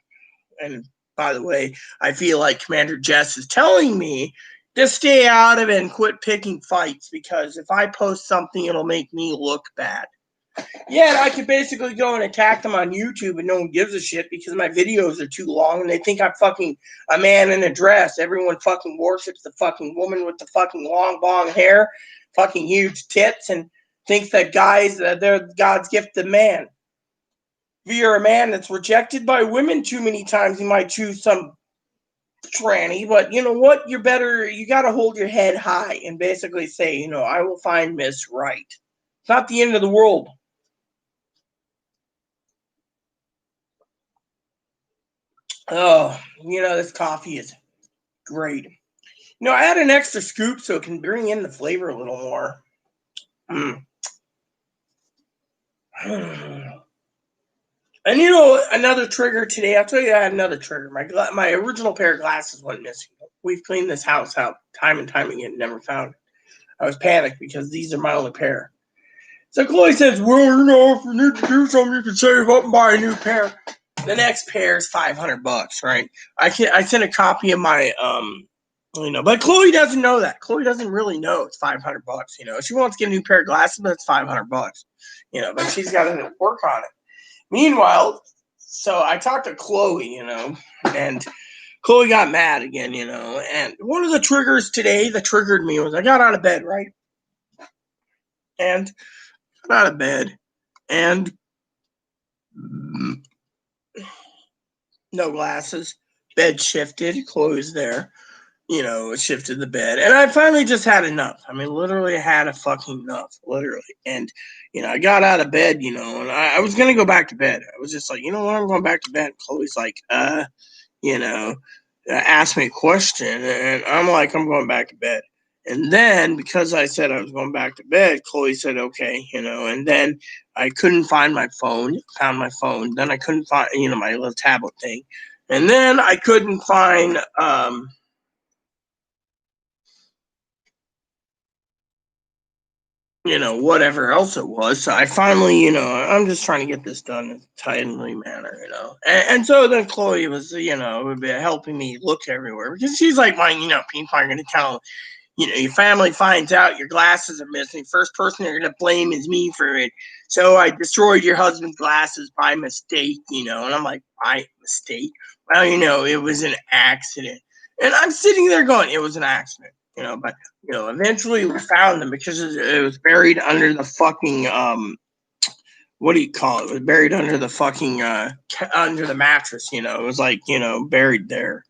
And by the way, I feel like Commander Jess is telling me to stay out of it and quit picking fights, because if I post something, it'll make me look bad. Yeah, and I could basically go and attack them on YouTube and no one gives a shit because my videos are too long and they think I'm fucking a man in a dress. Everyone fucking worships the fucking woman with the fucking long hair, fucking huge tits, and thinks that they're God's gift to man. If you're a man that's rejected by women too many times, you might choose some tranny, but you know what? You got to hold your head high and basically say, I will find Miss Right. It's not the end of the world. Oh, this coffee is great. I add an extra scoop so it can bring in the flavor a little more. And another trigger today. I'll tell you, I had another trigger. My original pair of glasses went missing. We've cleaned this house out time and time again, never found it. I was panicked because these are my only pair. So Chloe says, well, if you need to do something, you can save up and buy a new pair. The next pair is $500, right? I sent a copy of my but Chloe doesn't know that. Chloe doesn't really know it's $500. She wants to get a new pair of glasses, but it's $500. But she's got to work on it. Meanwhile, so I talked to Chloe, and Chloe got mad again, and one of the triggers today that triggered me was I got out of bed, right? And got out of bed and no glasses, bed shifted, Chloe's there, shifted the bed. And I finally just had enough. I mean, literally had a fucking enough, literally. And, I got out of bed, and I was going to go back to bed. I was just like, you know what, I'm going back to bed. Chloe's like, asked me a question. And I'm like, I'm going back to bed. And then because I said I was going back to bed, Chloe said, okay, and then I couldn't find my phone, found my phone. Then I couldn't find, my little tablet thing. And then I couldn't find, whatever else it was. So I finally, I'm just trying to get this done in a timely manner, And so then Chloe was, helping me look everywhere because she's like, people are going to tell, your family finds out your glasses are missing. First person you're going to blame is me for it. So I destroyed your husband's glasses by mistake, and I'm like, by mistake? Well, it was an accident. And I'm sitting there going, it was an accident, but, eventually we found them because it was buried under the fucking, what do you call it? It was buried under the fucking, under the mattress, it was like, buried there.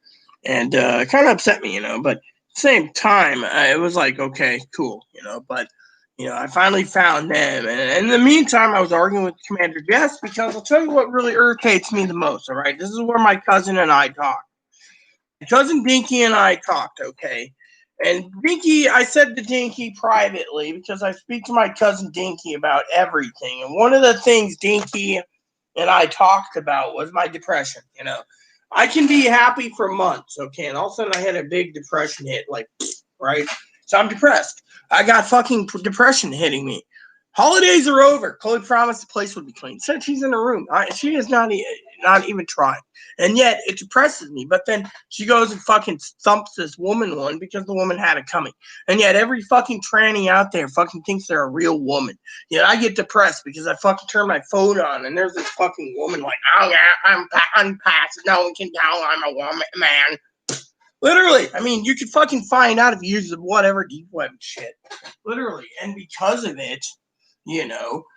And it kind of upset me, but same time, it was like, okay, cool, but, I finally found them. And in the meantime, I was arguing with Commander Jess because I'll tell you what really irritates me the most, all right? This is where my cousin and I talk. My cousin Dinky and I talked, okay? And Dinky, I said to Dinky privately because I speak to my cousin Dinky about everything. And one of the things Dinky and I talked about was my depression, I can be happy for months, okay? And all of a sudden I had a big depression hit, like, right? So I'm depressed. I got fucking depression hitting me. Holidays are over. Chloe promised the place would be clean. Said she's in her room. She is not. not even trying. And yet it depresses me. But then she goes and fucking thumps this woman one because the woman had it coming. And yet every fucking tranny out there fucking thinks they're a real woman. Yet I get depressed because I fucking turn my phone on and there's this fucking woman like, oh yeah, I'm past. No one can tell I'm a woman, man. Literally, I mean, you could fucking find out if you use whatever deep web shit. Literally, and because of it,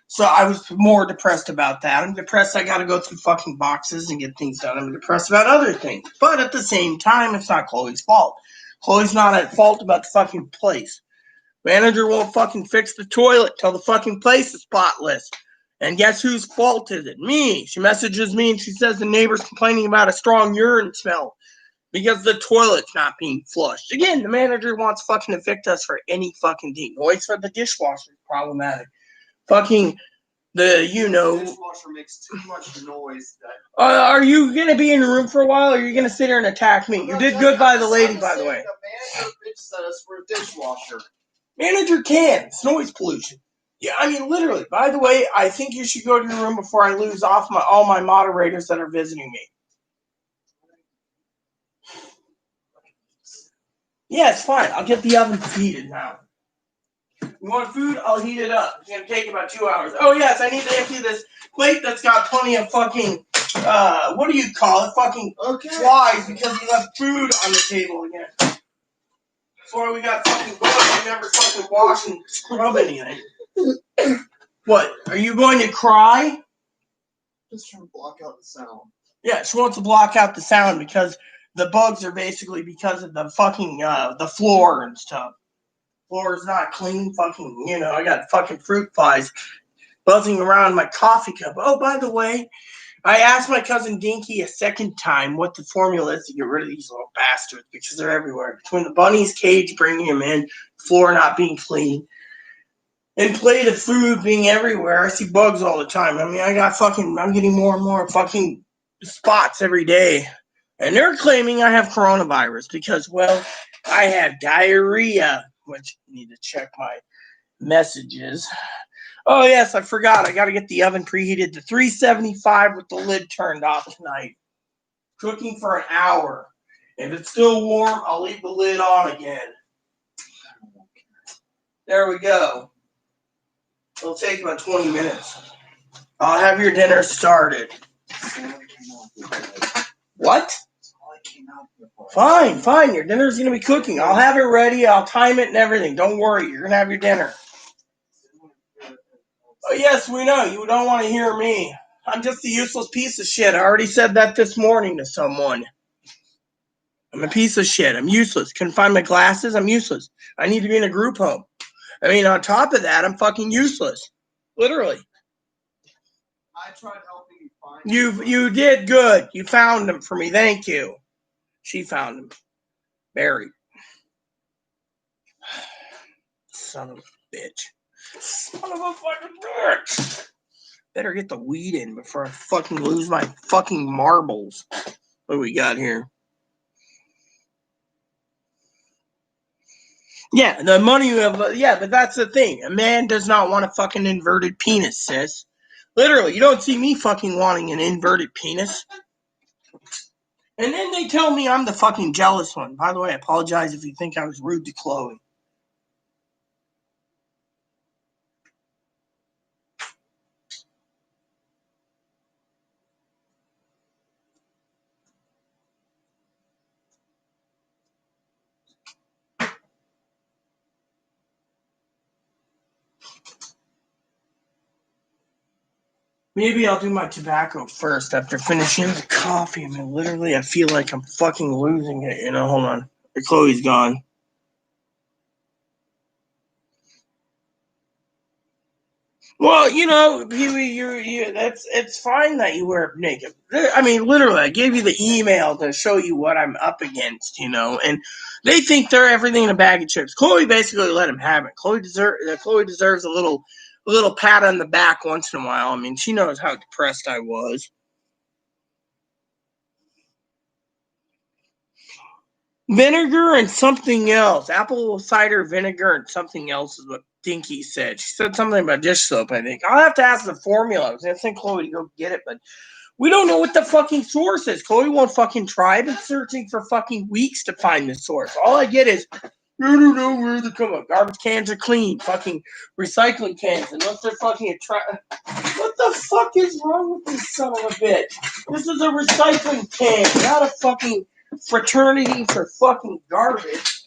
so I was more depressed about that. I'm depressed I gotta go through fucking boxes and get things done. I'm depressed about other things. But at the same time, it's not Chloe's fault. Chloe's not at fault about the fucking place. Manager won't fucking fix the toilet till the fucking place is spotless. And guess whose fault is it? Me. She messages me and she says the neighbor's complaining about a strong urine smell because the toilet's not being flushed. Again, the manager wants to fucking evict us for any fucking thing. Noise for the dishwasher is problematic. Fucking the dishwasher makes too much noise. Are you gonna be in the room for a while, or are you gonna sit here and attack me? You did good by the lady, by the way. The manager bitches at us for a dishwasher. Manager can. It's noise pollution. Yeah, I mean, literally. By the way, I think you should go to your room before I lose off all my moderators that are visiting me. Yeah, it's fine. I'll get the oven heated now. You want food? I'll heat it up. It's going to take about 2 hours. Oh, yes, I need to empty this plate that's got plenty of fucking, what do you call it? Fucking flies because we left food on the table again. That's why we got fucking bugs. We never fucking wash and scrub anything. What? Are you going to cry? Just trying to block out the sound. Yeah, she wants to block out the sound because the bugs are basically because of the fucking, the floor and stuff. Floor is not clean. Fucking, I got fucking fruit flies buzzing around my coffee cup. Oh, by the way, I asked my cousin Dinky a second time what the formula is to get rid of these little bastards because they're everywhere. Between the bunny's cage bringing them in, floor not being clean, and plate of food being everywhere. I see bugs all the time. I mean, I'm getting more and more fucking spots every day. And they're claiming I have coronavirus because, well, I have diarrhea, which I need to check my messages. Oh, yes, I forgot. I got to get the oven preheated to 375 with the lid turned off tonight. Cooking for an hour. If it's still warm, I'll leave the lid on again. There we go. It'll take about 20 minutes. I'll have your dinner started. What? Fine. Your dinner's going to be cooking. I'll have it ready. I'll time it and everything. Don't worry. You're going to have your dinner. Oh, yes, we know. You don't want to hear me. I'm just a useless piece of shit. I already said that this morning to someone. I'm a piece of shit. I'm useless. Couldn't find my glasses. I'm useless. I need to be in a group home. I mean, on top of that, I'm fucking useless. Literally. I tried helping you find You did good. You found them for me. Thank you. She found them. Buried. Son of a bitch. Son of a fucking bitch. Better get the weed in before I fucking lose my fucking marbles. What do we got here? Yeah, the money you have. Yeah, but that's the thing. A man does not want a fucking inverted penis, sis. Literally, you don't see me fucking wanting an inverted penis. And then they tell me I'm the fucking jealous one. By the way, I apologize if you think I was rude to Chloe. Maybe I'll do my tobacco first after finishing the coffee. I mean, literally, I feel like I'm fucking losing it. Hold on. Chloe's gone. Well, it's fine that you wear naked. I mean, literally, I gave you the email to show you what I'm up against, and they think they're everything in a bag of chips. Chloe basically let him have it. Chloe deserves a little pat on the back once in a while. I mean, she knows how depressed I was. Vinegar and something else. Apple cider vinegar and something else is what Dinky said. She said something about dish soap, I think. I'll have to ask the formula. I was going to send Chloe to go get it, but We don't know what the fucking source is. Chloe won't fucking try. I've been searching for fucking weeks to find the source. All I get is, I don't know where they come up. Garbage cans are clean. Fucking recycling cans. Unless they're fucking what the fuck is wrong with this son of a bitch? This is a recycling can, not a fucking fraternity for fucking garbage.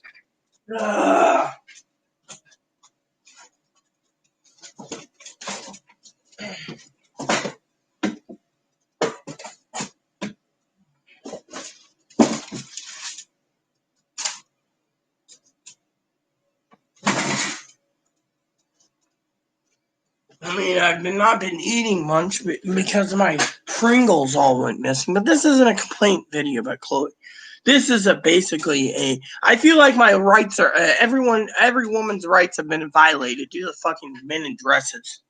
Ugh. I mean, I've not been eating much because my Pringles all went missing. But this isn't a complaint video about Chloe. This is basically a. I feel like my rights are every woman's rights have been violated due to fucking men in dresses.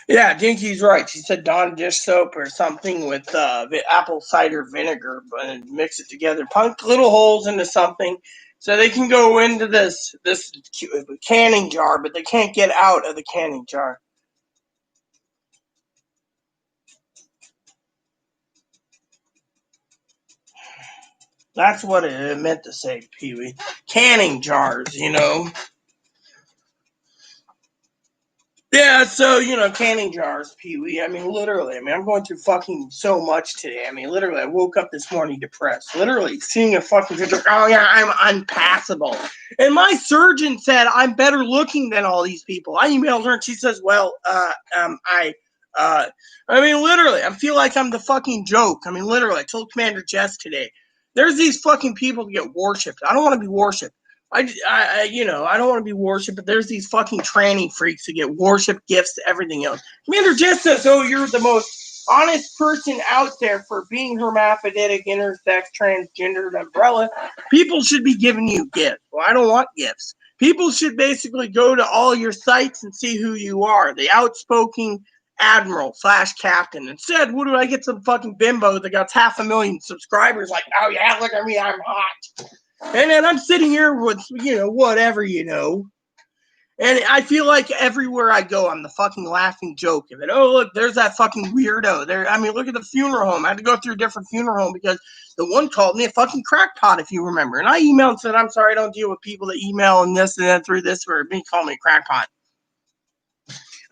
Yeah, Dinky's right. She said Dawn dish soap or something with apple cider vinegar, and mix it together. Punk little holes into something. So they can go into this canning jar, but they can't get out of the canning jar. That's what it meant to say, Pee-wee. Canning jars, you know. Yeah, so, canning jars, Pee-wee. I mean, literally. I mean, I'm going through fucking so much today. I mean, literally, I woke up this morning depressed. Literally, seeing a fucking picture. Oh, yeah, I'm unpassable. And my surgeon said I'm better looking than all these people. I emailed her, and she says, well, I mean, literally, I feel like I'm the fucking joke. I mean, literally, I told Commander Jess today, there's these fucking people that get worshipped. I don't want to be worshipped. I don't want to be worshipped, but there's these fucking tranny freaks that get worship gifts, everything else. Commander Jess says, oh, you're the most honest person out there for being hermaphroditic, intersex, transgendered umbrella. People should be giving you gifts. Well, I don't want gifts. People should basically go to all your sites and see who you are. The outspoken admiral / captain. Instead, what do I get? Some fucking bimbo that got 500,000 subscribers like, oh yeah, look at me, I'm hot. And then I'm sitting here with, whatever, And I feel like everywhere I go, I'm the fucking laughing joke of it. Oh, look, there's that fucking weirdo. Look at the funeral home. I had to go through a different funeral home because the one called me a fucking crackpot, if you remember. And I emailed and said, I'm sorry, I don't deal with people that email and this and that through this, or me calling me a crackpot.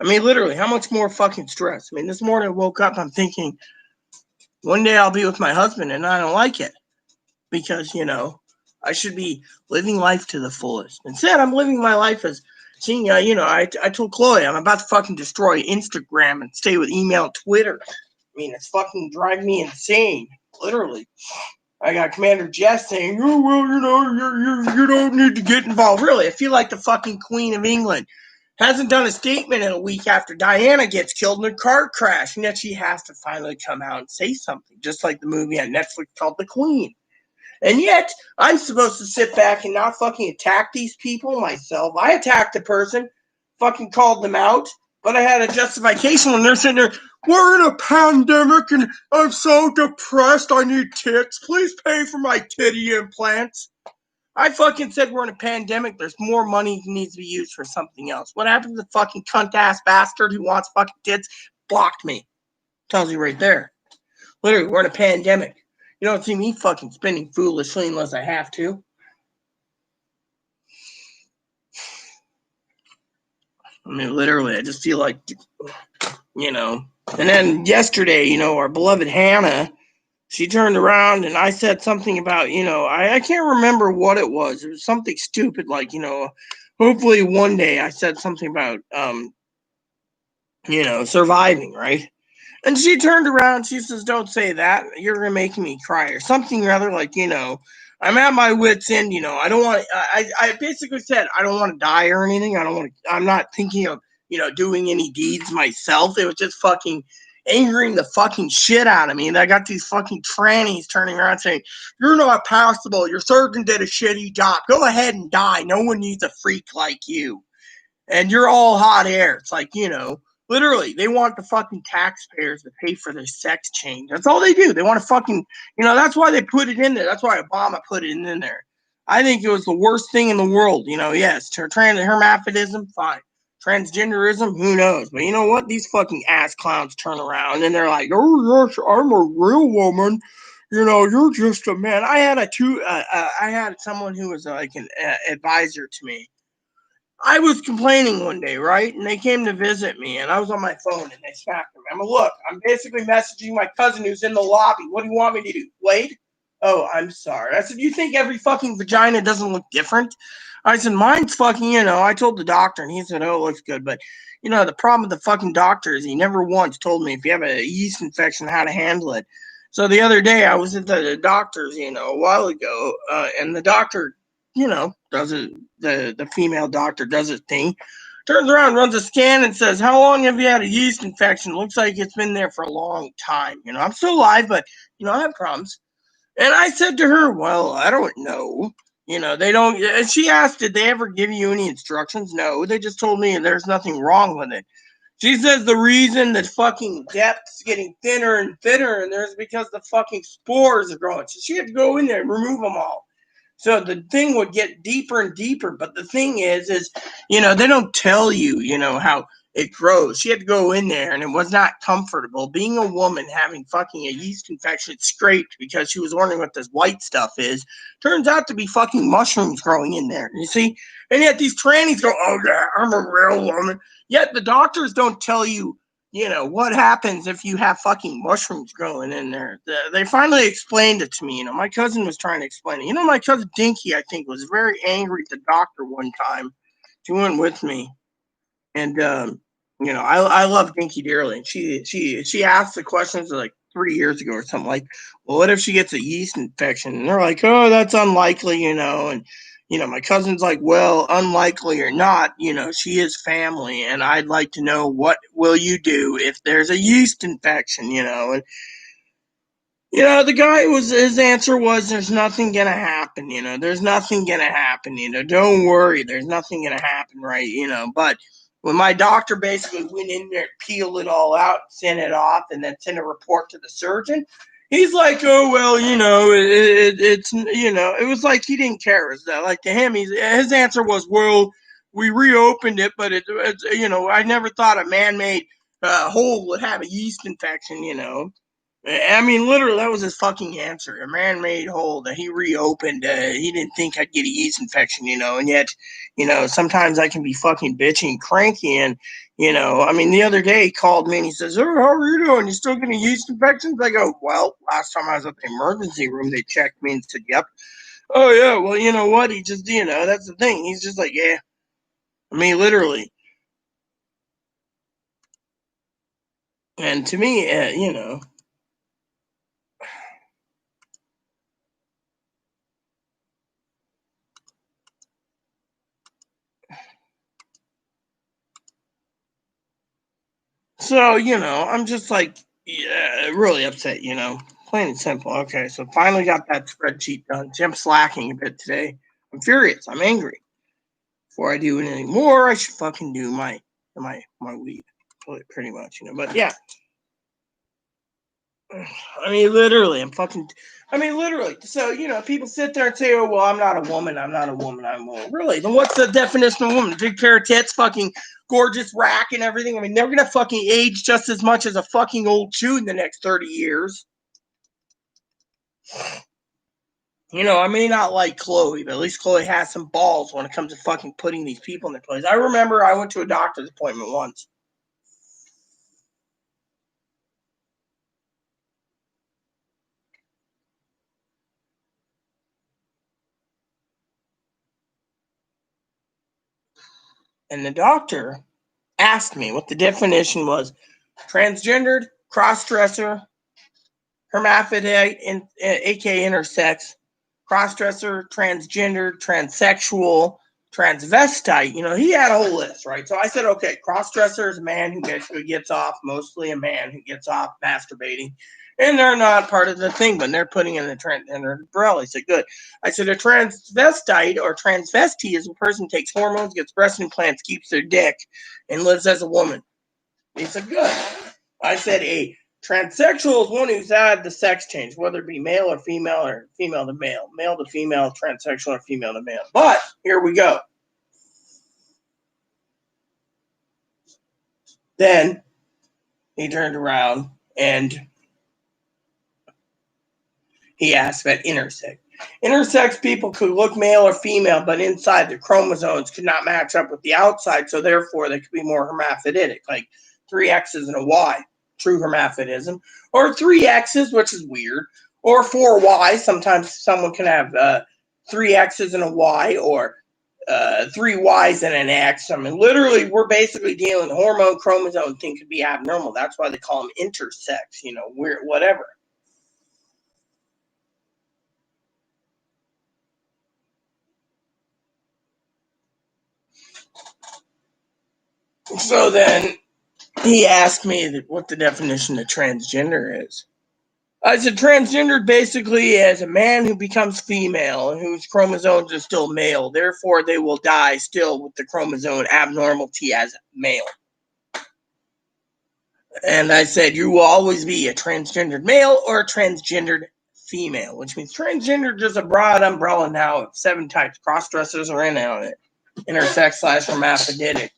I mean, literally, how much more fucking stress? I mean, this morning I woke up, I'm thinking, one day I'll be with my husband, and I don't like it. Because, I should be living life to the fullest. Instead, I'm living my life as seeing, I told Chloe I'm about to fucking destroy Instagram and stay with email and Twitter. I mean, it's fucking driving me insane. Literally. I got Commander Jess saying, oh, well, you don't need to get involved. Really, I feel like the fucking Queen of England hasn't done a statement in a week after Diana gets killed in a car crash. And yet she has to finally come out and say something. Just like the movie on Netflix called The Queen. And yet, I'm supposed to sit back and not fucking attack these people myself. I attacked the person, fucking called them out, but I had a justification when they're sitting there, we're in a pandemic and I'm so depressed, I need tits. Please pay for my titty implants. I fucking said we're in a pandemic, there's more money that needs to be used for something else. What happened to the fucking cunt-ass bastard who wants fucking tits? Blocked me. Tells you right there. Literally, we're in a pandemic. You don't see me fucking spending foolishly unless I have to. I mean, literally, I just feel like, And then yesterday, our beloved Hannah, she turned around and I said something about, I can't remember what it was. It was something stupid like, hopefully one day I said something about, surviving, right? And she turned around, she says, don't say that. You're going to make me cry. Or something rather like, I'm at my wit's end, I don't want to, I basically said, I don't want to die or anything. I'm not thinking of, doing any deeds myself. It was just fucking angering the fucking shit out of me. And I got these fucking trannies turning around saying, you're not passable. Your surgeon did a shitty job. Go ahead and die. No one needs a freak like you. And you're all hot air. It's like, literally, they want the fucking taxpayers to pay for their sex change. That's all they do. They want to fucking, that's why they put it in there. That's why Obama put it in there. I think it was the worst thing in the world. Yes, hermaphroditism, fine. Transgenderism, who knows? But you know what? These fucking ass clowns turn around and they're like, "Oh yes, I'm a real woman. You know, you're just a man." I had someone who was like an advisor to me. I was complaining one day, right? And they came to visit me, and I was on my phone, and they smacked me. I'm like, "Look, I'm basically messaging my cousin who's in the lobby. What do you want me to do? Wait?" "Oh, I'm sorry." I said, "You think every fucking vagina doesn't look different?" I said, "Mine's fucking, I told the doctor, and he said, oh, it looks good. But, the problem with the fucking doctor is he never once told me if you have a yeast infection, how to handle it." So the other day, I was at the doctor's, a while ago, and the doctor, does it, the female doctor does his thing, turns around, runs a scan, and says, "How long have you had a yeast infection? Looks like it's been there for a long time. I'm still alive, but, I have problems." And I said to her, "Well, I don't know. They don't." And she asked, "Did they ever give you any instructions?" "No, they just told me there's nothing wrong with it." She says the reason that fucking depth's getting thinner and thinner and there's because the fucking spores are growing. So she had to go in there and remove them all. So the thing would get deeper and deeper. But the thing is, they don't tell you, how it grows. She had to go in there and it was not comfortable. Being a woman having fucking a yeast infection scraped because she was wondering what this white stuff is, turns out to be fucking mushrooms growing in there. You see? And yet these trannies go, "Oh yeah, I'm a real woman." Yet the doctors don't tell you, what happens if you have fucking mushrooms growing in there. They finally explained it to me. My cousin was trying to explain it. My cousin Dinky, I think, was very angry at the doctor one time. She went with me. And, I love Dinky dearly. And she asked the questions like 3 years ago or something like, "Well, what if she gets a yeast infection?" And they're like, "Oh, that's unlikely, And, my cousin's like, "Well, unlikely or not, she is family. And I'd like to know, what will you do if there's a yeast infection, And, the guy his answer was, "There's nothing going to happen, there's nothing going to happen, don't worry, there's nothing going to happen, right, But when my doctor basically went in there and peeled it all out, sent it off, and then sent a report to the surgeon, he's like, "Oh, well, it's, it was like he didn't care." It's like to him, his answer was, "Well, we reopened it, but it's, I never thought a man-made hole would have a yeast infection, I mean, literally, that was his fucking answer. A man-made hole that he reopened. He didn't think I'd get a yeast infection, And yet, sometimes I can be fucking bitchy and cranky. And, I mean, the other day he called me and he says, "Oh, how are you doing? You still getting yeast infections?" I go, "Well, last time I was at the emergency room, they checked me and said, yep." "Oh, yeah, well, you know what? He just, that's the thing." He's just like, "Yeah." I mean, literally. And to me, so, I'm just like, yeah, really upset, plain and simple. Okay, so finally got that spreadsheet done. See, I'm slacking a bit today. I'm furious. I'm angry. Before I do anything more, I should fucking do my weed, pretty much, But yeah, I mean, literally, literally. So, people sit there and say, "Oh, well, I'm not a woman. I'm not a woman. I'm a woman." Really? Then what's the definition of a woman? Big pair of tits, fucking gorgeous rack and everything. I mean, they're going to fucking age just as much as a fucking old shoe in the next 30 years. I may not like Chloe, but at least Chloe has some balls when it comes to fucking putting these people in their place. I remember I went to a doctor's appointment once. And the doctor asked me what the definition was: transgendered, cross-dresser, hermaphrodite, aka intersex, cross-dresser, transgender, transsexual, transvestite. He had a whole list, right? So I said, okay, cross-dresser is a man who basically gets off, mostly a man who gets off masturbating. And they're not part of the thing, but they're putting in the transgender umbrella. He said, good. I said, a transvestite or transvestite is a person who takes hormones, gets breast implants, keeps their dick, and lives as a woman. He said, good. I said, a transsexual is one who's had the sex change, whether it be male or female to male to female, transsexual or female to male. But here we go. Then he turned around and he asked about intersex. Intersex people could look male or female, but inside the chromosomes could not match up with the outside, so therefore they could be more hermaphroditic, like 3 X's and a Y, true hermaphrodism, or 3 X's, which is weird, or 4 Y's. Sometimes someone can have 3 X's and a Y, or 3 Y's and an X. I mean, literally, we're basically dealing with the hormone chromosome thing could be abnormal. That's why they call them intersex, weird, whatever. So then he asked me what the definition of transgender is. I said transgender basically is a man who becomes female and whose chromosomes are still male. Therefore, they will die still with the chromosome abnormality as male. And I said, you will always be a transgendered male or a transgendered female, which means transgender is just a broad umbrella now of 7 types. Cross-dressers are in on it. Intersex / hermaphroditic.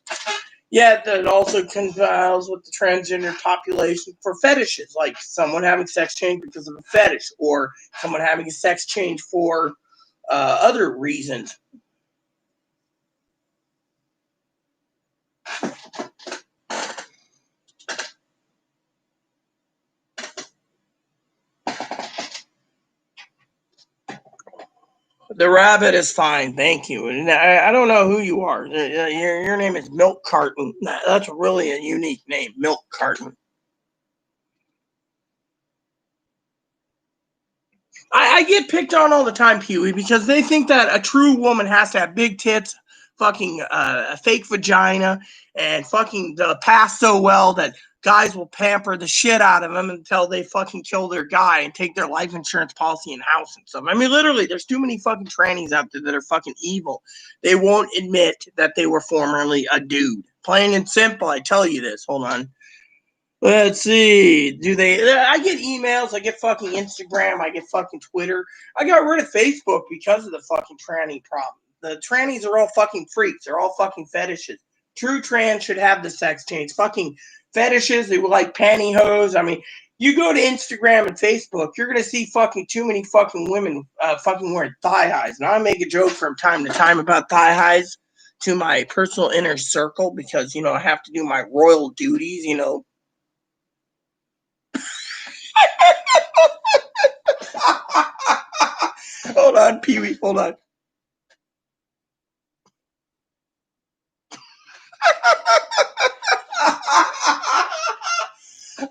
Yet that also confiles with the transgender population for fetishes, like someone having sex change because of a fetish, or someone having a sex change for other reasons. The rabbit is fine, thank you. And I don't know who you are. Your name is Milk Carton. That's really a unique name, Milk Carton. I get picked on all the time, Pee-wee, because they think that a true woman has to have big tits, fucking a fake vagina, and fucking pass so well that guys will pamper the shit out of them until they fucking kill their guy and take their life insurance policy and house and stuff. I mean, literally, there's too many fucking trannies out there that are fucking evil. They won't admit that they were formerly a dude. Plain and simple, I tell you this. Hold on. Let's see. I get emails, I get fucking Instagram, I get fucking Twitter. I got rid of Facebook because of the fucking tranny problem. The trannies are all fucking freaks. They're all fucking fetishes. True trans should have the sex change. Fucking fetishes, they were like pantyhose. I mean, you go to Instagram and Facebook, you're going to see fucking too many fucking women fucking wearing thigh highs. And I make a joke from time to time about thigh highs to my personal inner circle because, I have to do my royal duties, Hold on, Pee-wee, hold on.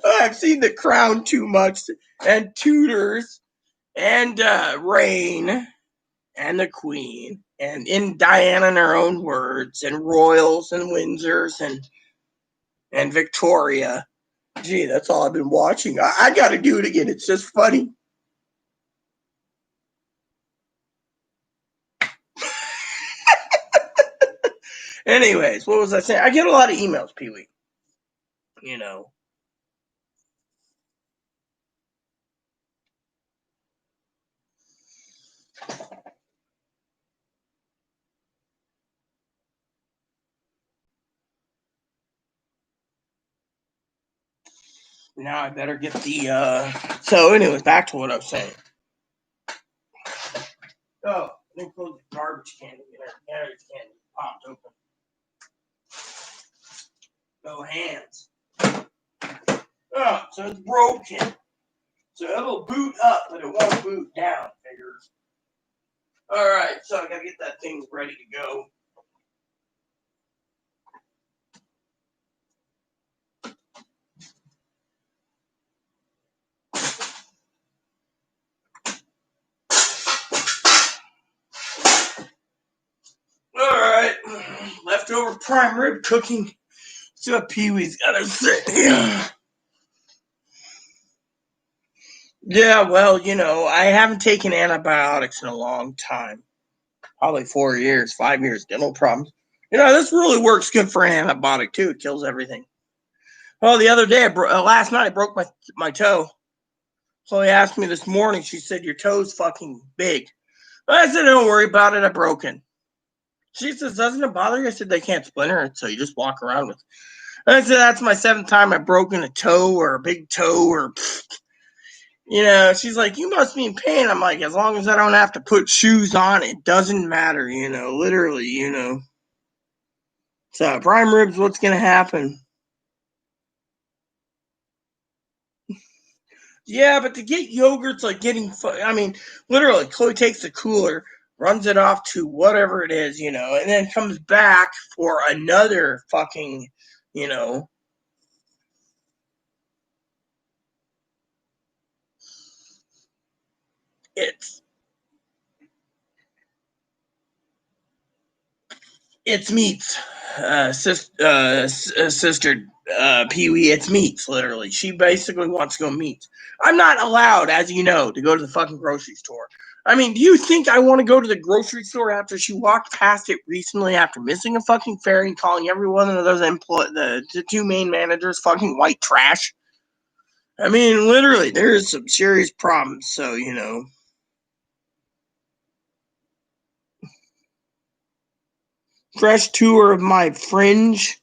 I've seen The Crown too much, and Tudors, and Reign, and the Queen, and in Diana in her own words, and Royals, and Windsors, and Victoria. Gee, that's all I've been watching. I got to do it again. It's just funny. Anyways, what was I saying? I get a lot of emails, Pee-wee. Now I better get the, so anyways, back to what I was saying. Oh, I didn't close the garbage can again. Garbage can popped open. No hands. Oh, so it's broken. So it'll boot up, but it won't boot down, figures. Alright, so I gotta get that thing ready to go. Alright, leftover prime rib cooking. See what Pee-wee's gotta say. Yeah, well, I haven't taken antibiotics in a long time. Probably 4 years, 5 years, dental problems. This really works good for an antibiotic, too. It kills everything. Well, the other day, last night, I broke my toe. So they asked me this morning, she said, your toe's fucking big. I said, don't worry about it, I broke it. She says, doesn't it bother you? I said, they can't splinter it, so you just walk around with it. I said that's my 7th time I've broken a toe or a big toe or, she's like, you must be in pain. I'm like, as long as I don't have to put shoes on, it doesn't matter, literally. So prime ribs, what's going to happen? Yeah, but to get yogurt's like getting, literally, Chloe takes the cooler, runs it off to whatever it is, and then comes back for another fucking, it's meats, sister Pee-wee. It's meats, literally. She basically wants to go meats. I'm not allowed, as you know, to go to the fucking grocery store. I mean, do you think I want to go to the grocery store after she walked past it recently after missing a fucking ferry and calling every one of those the 2 main managers fucking white trash? I mean, literally, there is some serious problems, so, Fresh tour of my fringe?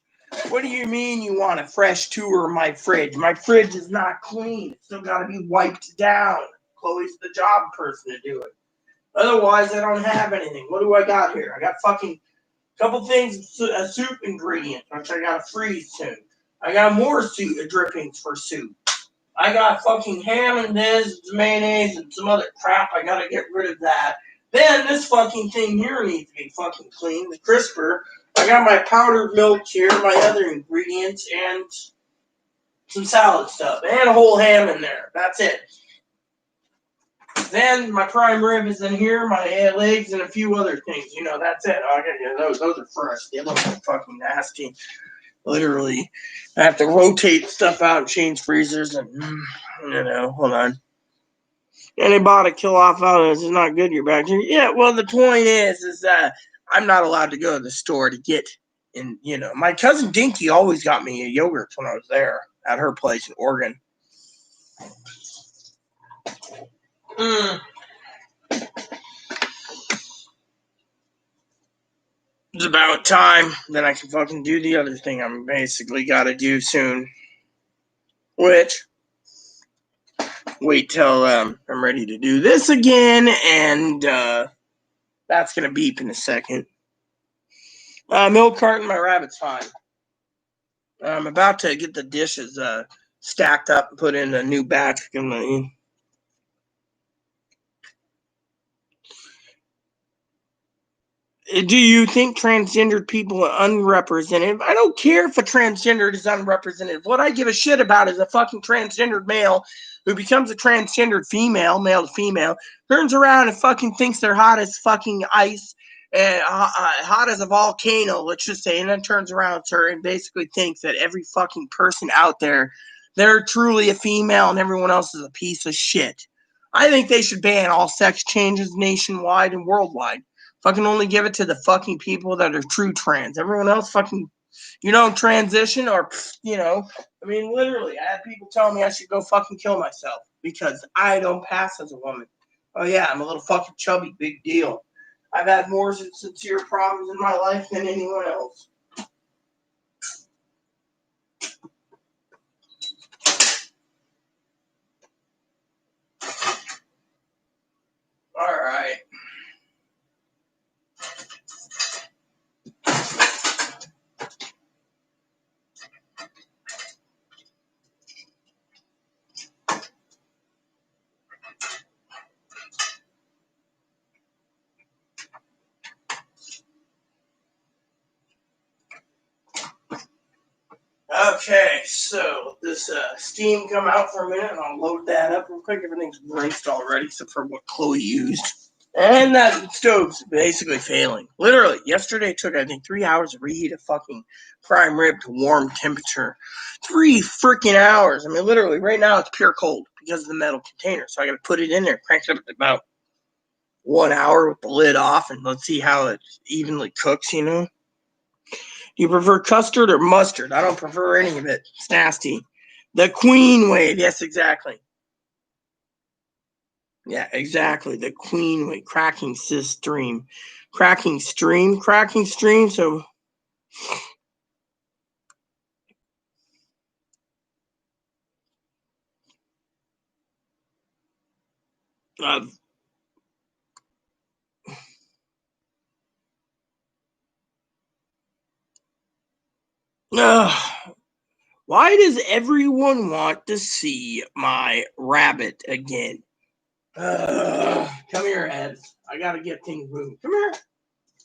What do you mean you want a fresh tour of my fridge? My fridge is not clean. It's still got to be wiped down. Chloe's the job person to do it. Otherwise, I don't have anything. What do I got here? I got fucking couple things, a soup ingredient, which I gotta freeze soon. I got more soup drippings for soup. I got fucking ham and this, mayonnaise, and some other crap. I gotta get rid of that. Then this fucking thing here needs to be fucking clean. The crisper. I got my powdered milk here, my other ingredients, and some salad stuff, and a whole ham in there. That's it. Then my prime rib is in here, my legs, and a few other things. That's it. I got those. Those are fresh. They look fucking nasty. Literally, I have to rotate stuff out and change freezers, and hold on. Antibiotic kill off out. This is not good. Your bacteria. Yeah. Well, the point is that I'm not allowed to go to the store to get. And my cousin Dinky always got me a yogurt when I was there at her place in Oregon. It's about time that I can fucking do the other thing I'm basically got to do soon. Which, wait till I'm ready to do this again, and that's going to beep in a second. Milk carton, my rabbit's fine. I'm about to get the dishes stacked up and put in a new batch. Do you think transgendered people are unrepresented? I don't care if a transgender is unrepresented. What I give a shit about is a fucking transgendered male who becomes a transgendered female, male to female, turns around and fucking thinks they're hot as fucking ice and hot as a volcano, let's just say, and then turns around to her and basically thinks that every fucking person out there, they're truly a female and everyone else is a piece of shit. I think they should ban all sex changes nationwide and worldwide. Fucking only give it to the fucking people that are true trans. Everyone else fucking, transition or, literally, I had people telling me I should go fucking kill myself because I don't pass as a woman. Oh, yeah, I'm a little fucking chubby, big deal. I've had more sincere problems in my life than anyone else. All right. Okay, so this steam come out for a minute, and I'll load that up real quick. Everything's rinsed already, except for what Chloe used. And that stove's basically failing. Literally, yesterday it took, I think, 3 hours to reheat a fucking prime rib to warm temperature. 3 freaking hours. I mean, literally, right now it's pure cold because of the metal container. So I got to put it in there, crank it up to about 1 hour with the lid off, and let's see how it evenly cooks, Do you prefer custard or mustard? I don't prefer any of it. It's nasty. The queen wave. Yes, exactly. Yeah, exactly. The queen wave. Cracking stream. Cracking stream. So Why does everyone want to see my rabbit again? Come here, Ed. I gotta get things moving. Come here.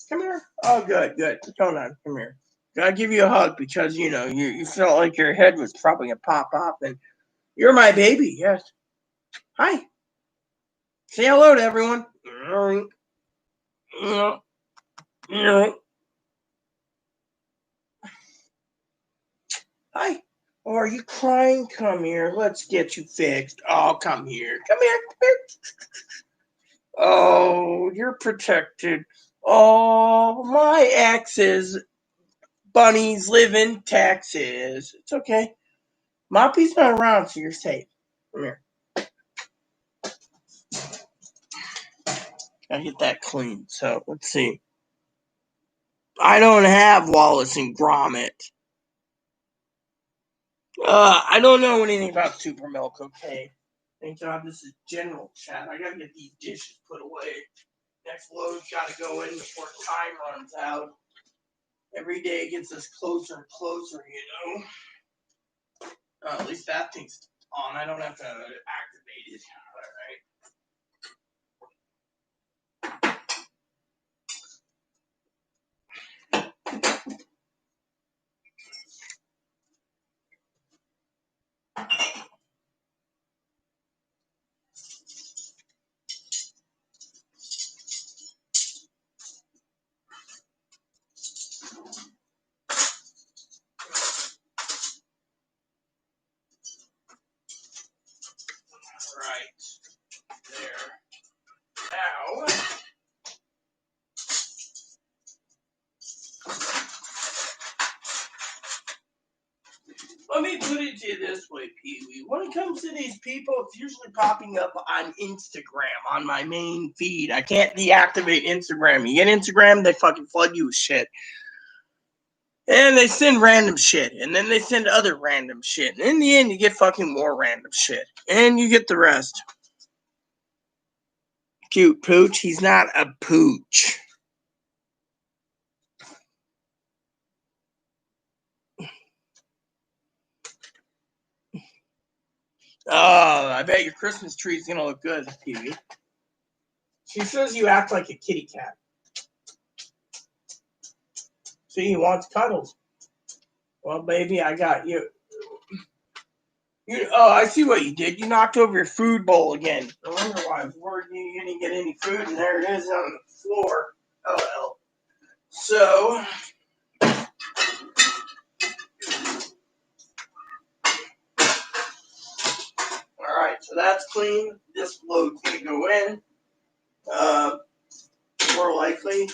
Come here. Oh, good, good. What's going on? Come here. Gotta give you a hug because you felt like your head was probably gonna pop off, and you're my baby. Yes. Hi. Say hello to everyone. Hi. Oh, are you crying? Come here. Let's get you fixed. Oh, come here. Come here. Come here. Oh, you're protected. Oh, my ex's bunnies live in Texas. It's okay. Moppy's not around, so you're safe. Come here. Gotta get that clean. So let's see. I don't have Wallace and Gromit. I don't know anything about Super Milk, okay? Thank God this is general chat. I gotta get these dishes put away. Next load's gotta go in before time runs out. Every day gets us closer and closer, at least that thing's on. I don't have to activate it. All right. There. Now, let me put it to you this way, Pee-wee. When it comes to these people, it's usually popping up on Instagram, on my main feed. I can't deactivate Instagram. You get Instagram, they fucking flood you with shit. And they send random shit. And then they send other random shit. And in the end, you get fucking more random shit. And you get the rest. Cute pooch. He's not a pooch. Oh, I bet your Christmas tree is going to look good, Pee-wee. She says you act like a kitty cat. See, he wants cuddles. Well, baby, I got you. Oh, I see what you did. You knocked over your food bowl again. I wonder why. I was worried you didn't get any food, and there it is on the floor. Oh, well. So, all right, so that's clean. This load's going to go in. More likely.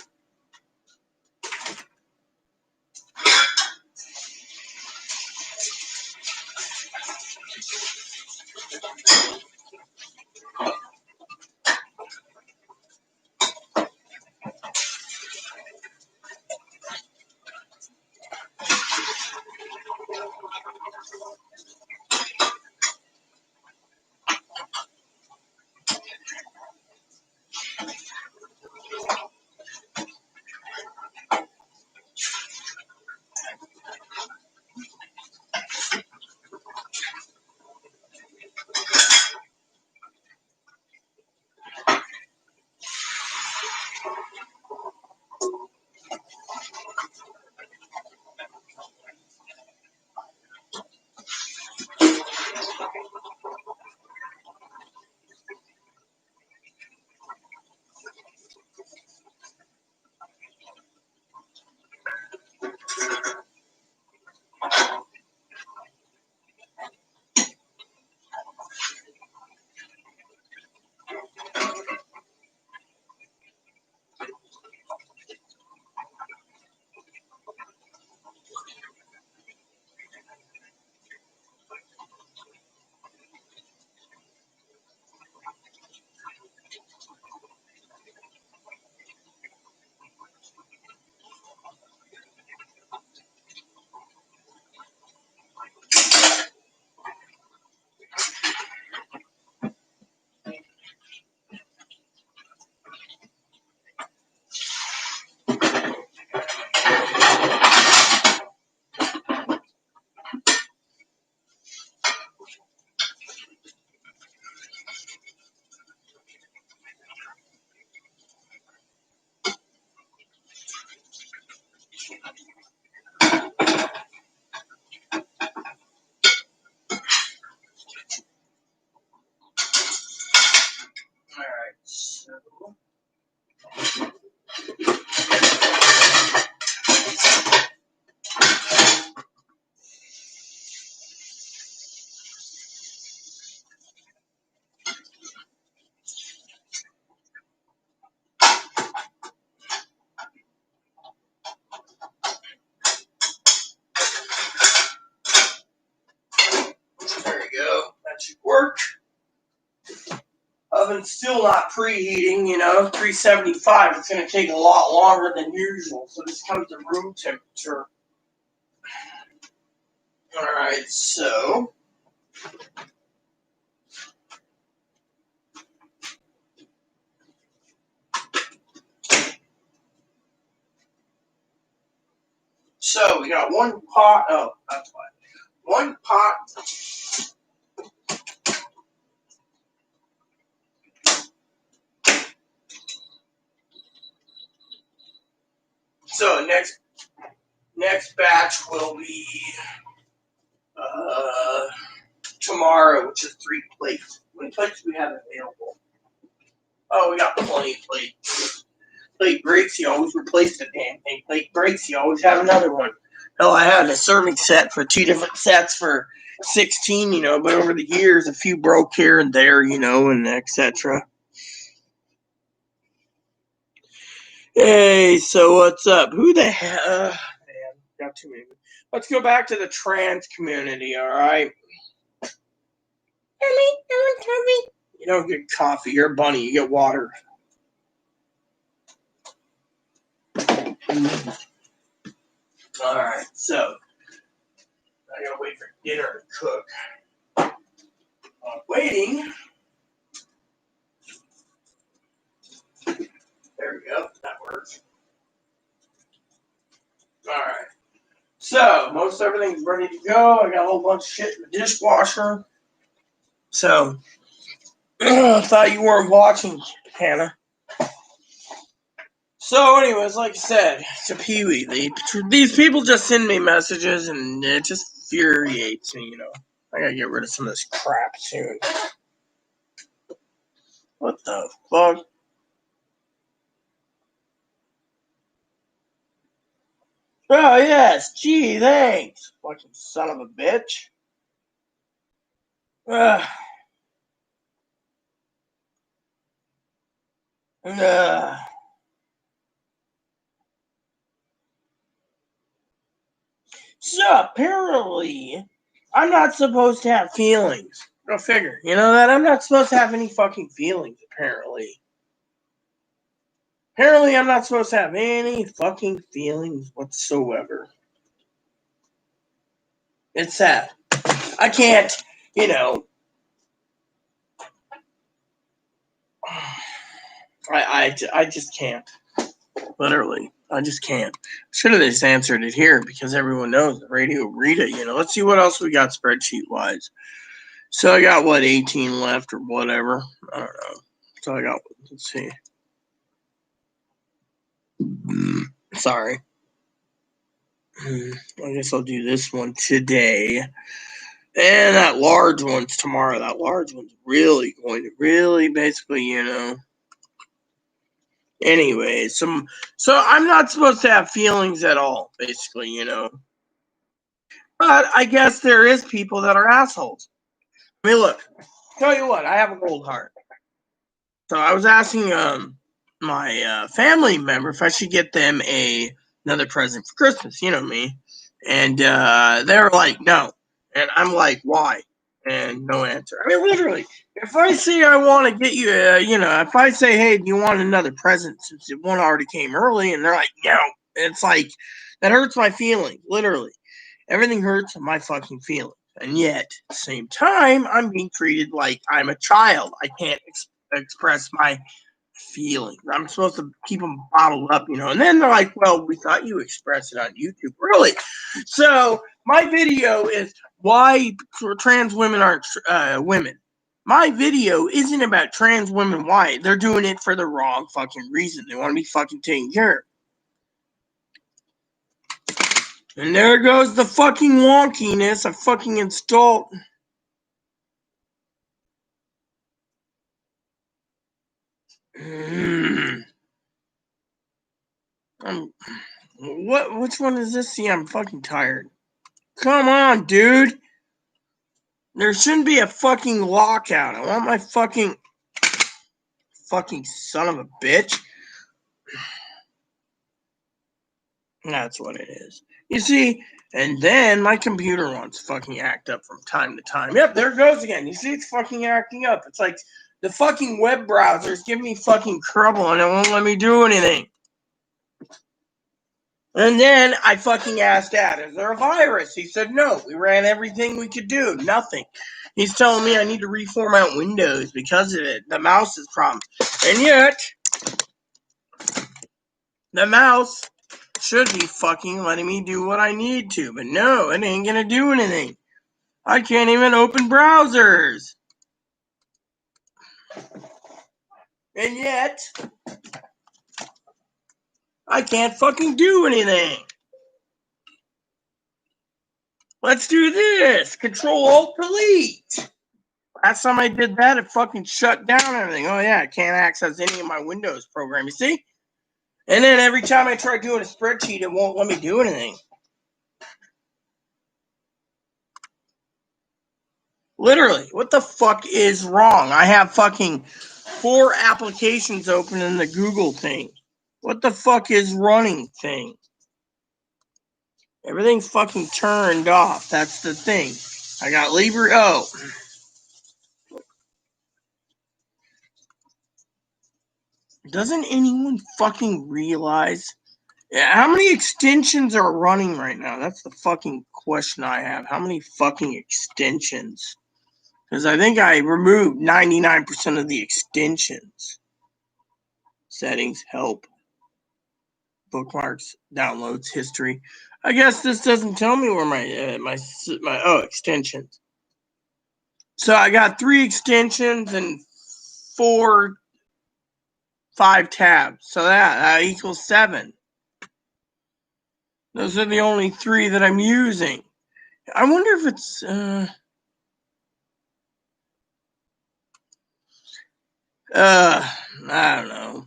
work. Oven's still not preheating, 375. It's going to take a lot longer than usual, so this comes to room temperature. Alright, so we got one pot. Oh, that's why. One pot. So next batch will be tomorrow, which is 3 plates. How many plates do we have available? Oh, we got plenty of plates. Plate breaks, you always replace the damn thing. Plate breaks, you always have another one. Hell, I had a serving set for 2 different sets for 16, but over the years, a few broke here and there, and etc. Hey, so what's up? Who the hell? Man, got too many. Let's go back to the trans community, all right? You don't get coffee. You're a bunny. You get water. All right, so I gotta wait for dinner to cook. Waiting. There we go. That works. All right. So most everything's ready to go. I got a whole bunch of shit in the dishwasher. So thought you weren't watching, Hannah. So, anyways, like I said, it's a Pee-wee. These people just send me messages, and it just infuriates me, I gotta get rid of some of this crap soon. What the fuck? Oh, yes. Gee, thanks. Fucking son of a bitch. Ugh. Ugh. So, apparently, I'm not supposed to have feelings. Go figure. You know that? I'm not supposed to have any fucking feelings, apparently. Apparently, I'm not supposed to have any fucking feelings whatsoever. It's sad. I can't, I just can't. Literally. I just can't. Should have just answered it here because everyone knows the radio read it, Let's see what else we got spreadsheet wise. So I got 18 left or whatever. I don't know. So I got, let's see. Sorry. I guess I'll do this one today. And that large one's tomorrow. That large one's really going to basically, Anyway, so I'm not supposed to have feelings at all, basically, But I guess there is people that are assholes. I mean, look, tell you what, I have a gold heart. So I was asking my family member if I should get them another present for Christmas, me. And they were like, no. And I'm like, why? And no answer. I mean, literally, if I say I want to get you, if I say, hey, do you want another present since one already came early? And they're like, no. It's like, that hurts my feelings, literally. Everything hurts my fucking feelings. And yet, at the same time, I'm being treated like I'm a child. I can't express my feelings. I'm supposed to keep them bottled up, And then they're like, well, we thought you expressed it on YouTube. Really? So my video is why trans women aren't women. My video isn't about trans women. Why? They're doing it for the wrong fucking reason. They want to be fucking taken care of. And there goes the fucking wonkiness I fucking installed. Which one is this? See, I'm fucking tired. Come on, dude. There shouldn't be a fucking lockout. I want my fucking son of a bitch. That's what it is. You see, and then my computer wants to fucking act up from time to time. Yep, there it goes again. You see, it's fucking acting up. It's like the fucking web browser's giving me fucking trouble and it won't let me do anything. And then I fucking asked Dad, is there a virus? He said, no, we ran everything we could do. Nothing. He's telling me I need to reformat Windows because of it. The mouse is problem. And yet, the mouse should be fucking letting me do what I need to. But no, it ain't gonna do anything. I can't even open browsers. And yet, I can't fucking do anything. Let's do this. Control-Alt-Delete. Last time I did that, it fucking shut down everything. Oh yeah, I can't access any of my Windows program, you see? And then every time I try doing a spreadsheet, it won't let me do anything. Literally, what the fuck is wrong? I have fucking 4 applications open in the Google thing. What the fuck is running thing? Everything's fucking turned off. That's the thing. I got Libre. Oh. Doesn't anyone fucking realize? How many extensions are running right now? That's the fucking question I have. How many fucking extensions? Because I think I removed 99% of the extensions. Settings, help, bookmarks, downloads, history. I guess this doesn't tell me where my extensions. So I got 3 extensions and 5 tabs. So that equals 7. Those are the only 3 that I'm using. I wonder if it's I don't know.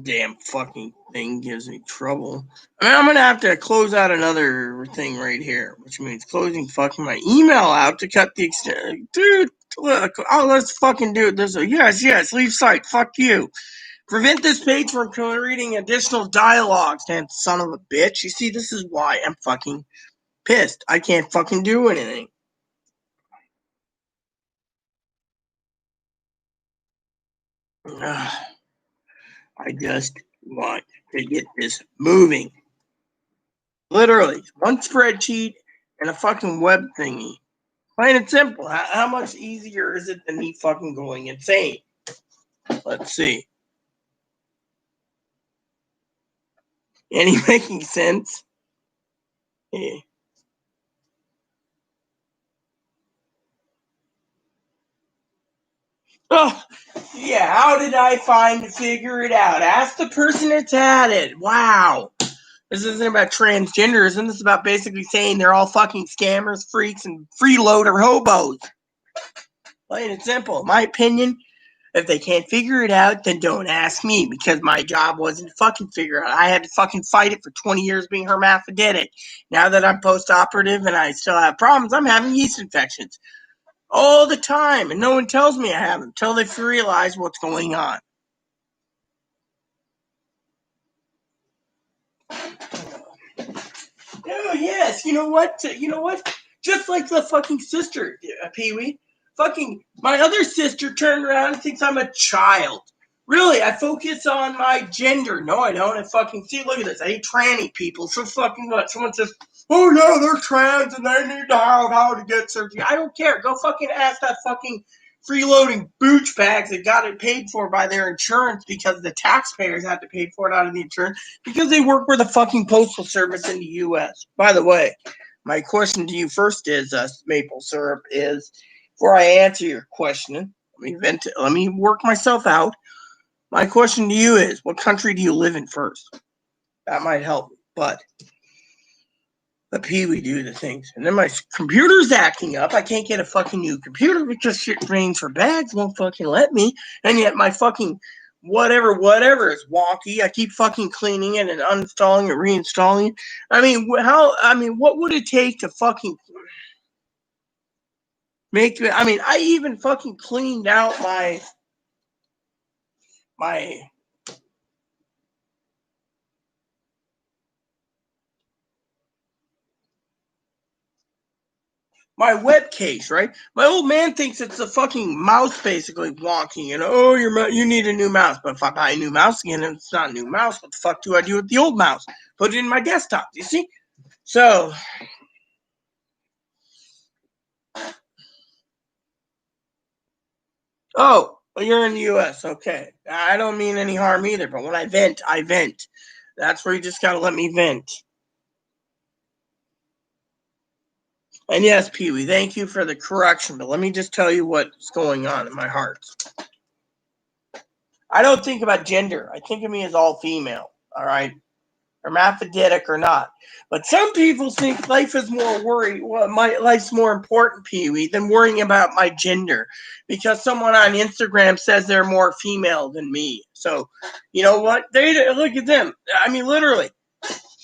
Damn fucking thing gives me trouble. I mean, I'm gonna have to close out another thing right here, which means closing fucking my email out to cut the extent. Dude, look, let's fucking do it this way. Yes, leave site. Fuck you. Prevent this page from reading additional dialogues. Damn son of a bitch. You see, this is why I'm fucking pissed. I can't fucking do anything. I just want to get this moving. Literally, one spreadsheet and a fucking web thingy. Plain and simple. How much easier is it than me fucking going insane? Let's see. Any making sense? Yeah. Oh, yeah. How did I figure it out? Ask the person that's at it. Wow. This isn't about transgender. Isn't this about basically saying they're all fucking scammers, freaks, and freeloader hobos? Plain and simple. In my opinion, if they can't figure it out, then don't ask me, because my job wasn't to fucking figure it out. I had to fucking fight it for 20 years being hermaphroditic. Now that I'm post-operative and I still have problems, I'm having yeast infections all the time, and no one tells me I have them until they realize what's going on. Oh, yes, you know what? Just like the fucking sister, Pee-wee. Fucking, my other sister turned around and thinks I'm a child. Really, I focus on my gender. No, I don't. I fucking see, look at this. I hate tranny people. So fucking what? Someone says, oh no, they're trans and they need to have how to get surgery. I don't care. Go fucking ask that fucking freeloading booch bags that got it paid for by their insurance because the taxpayers had to pay for it out of the insurance because they work for the fucking postal service in the U.S. By the way, my question to you first is, maple syrup, is before I answer your question, let me work myself out. My question to you is, what country do you live in first? That might help me, but the Pee-wee do the things. And then my computer's acting up. I can't get a fucking new computer because shit rains for bags won't fucking let me. And yet my fucking whatever is wonky. I keep fucking cleaning it and uninstalling it, reinstalling it. What would it take to fucking make it? I even fucking cleaned out my my web case, right? My old man thinks it's a fucking mouse basically wonky, and oh, you need a new mouse. But if I buy a new mouse again and it's not a new mouse, what the fuck do I do with the old mouse? Put it in my desktop, you see? So, oh, well, you're in the U.S., okay. I don't mean any harm either, but when I vent, I vent. That's where you just gotta let me vent. And yes, Pee-wee, thank you for the correction, but let me just tell you what's going on in my heart. I don't think about gender. I think of me as all female, all right? Hermaphroditic or not. But some people think life is more worry. Well, my life's more important, Pee-wee, than worrying about my gender. Because someone on Instagram says they're more female than me. So, you know what? They look at them. I mean, literally.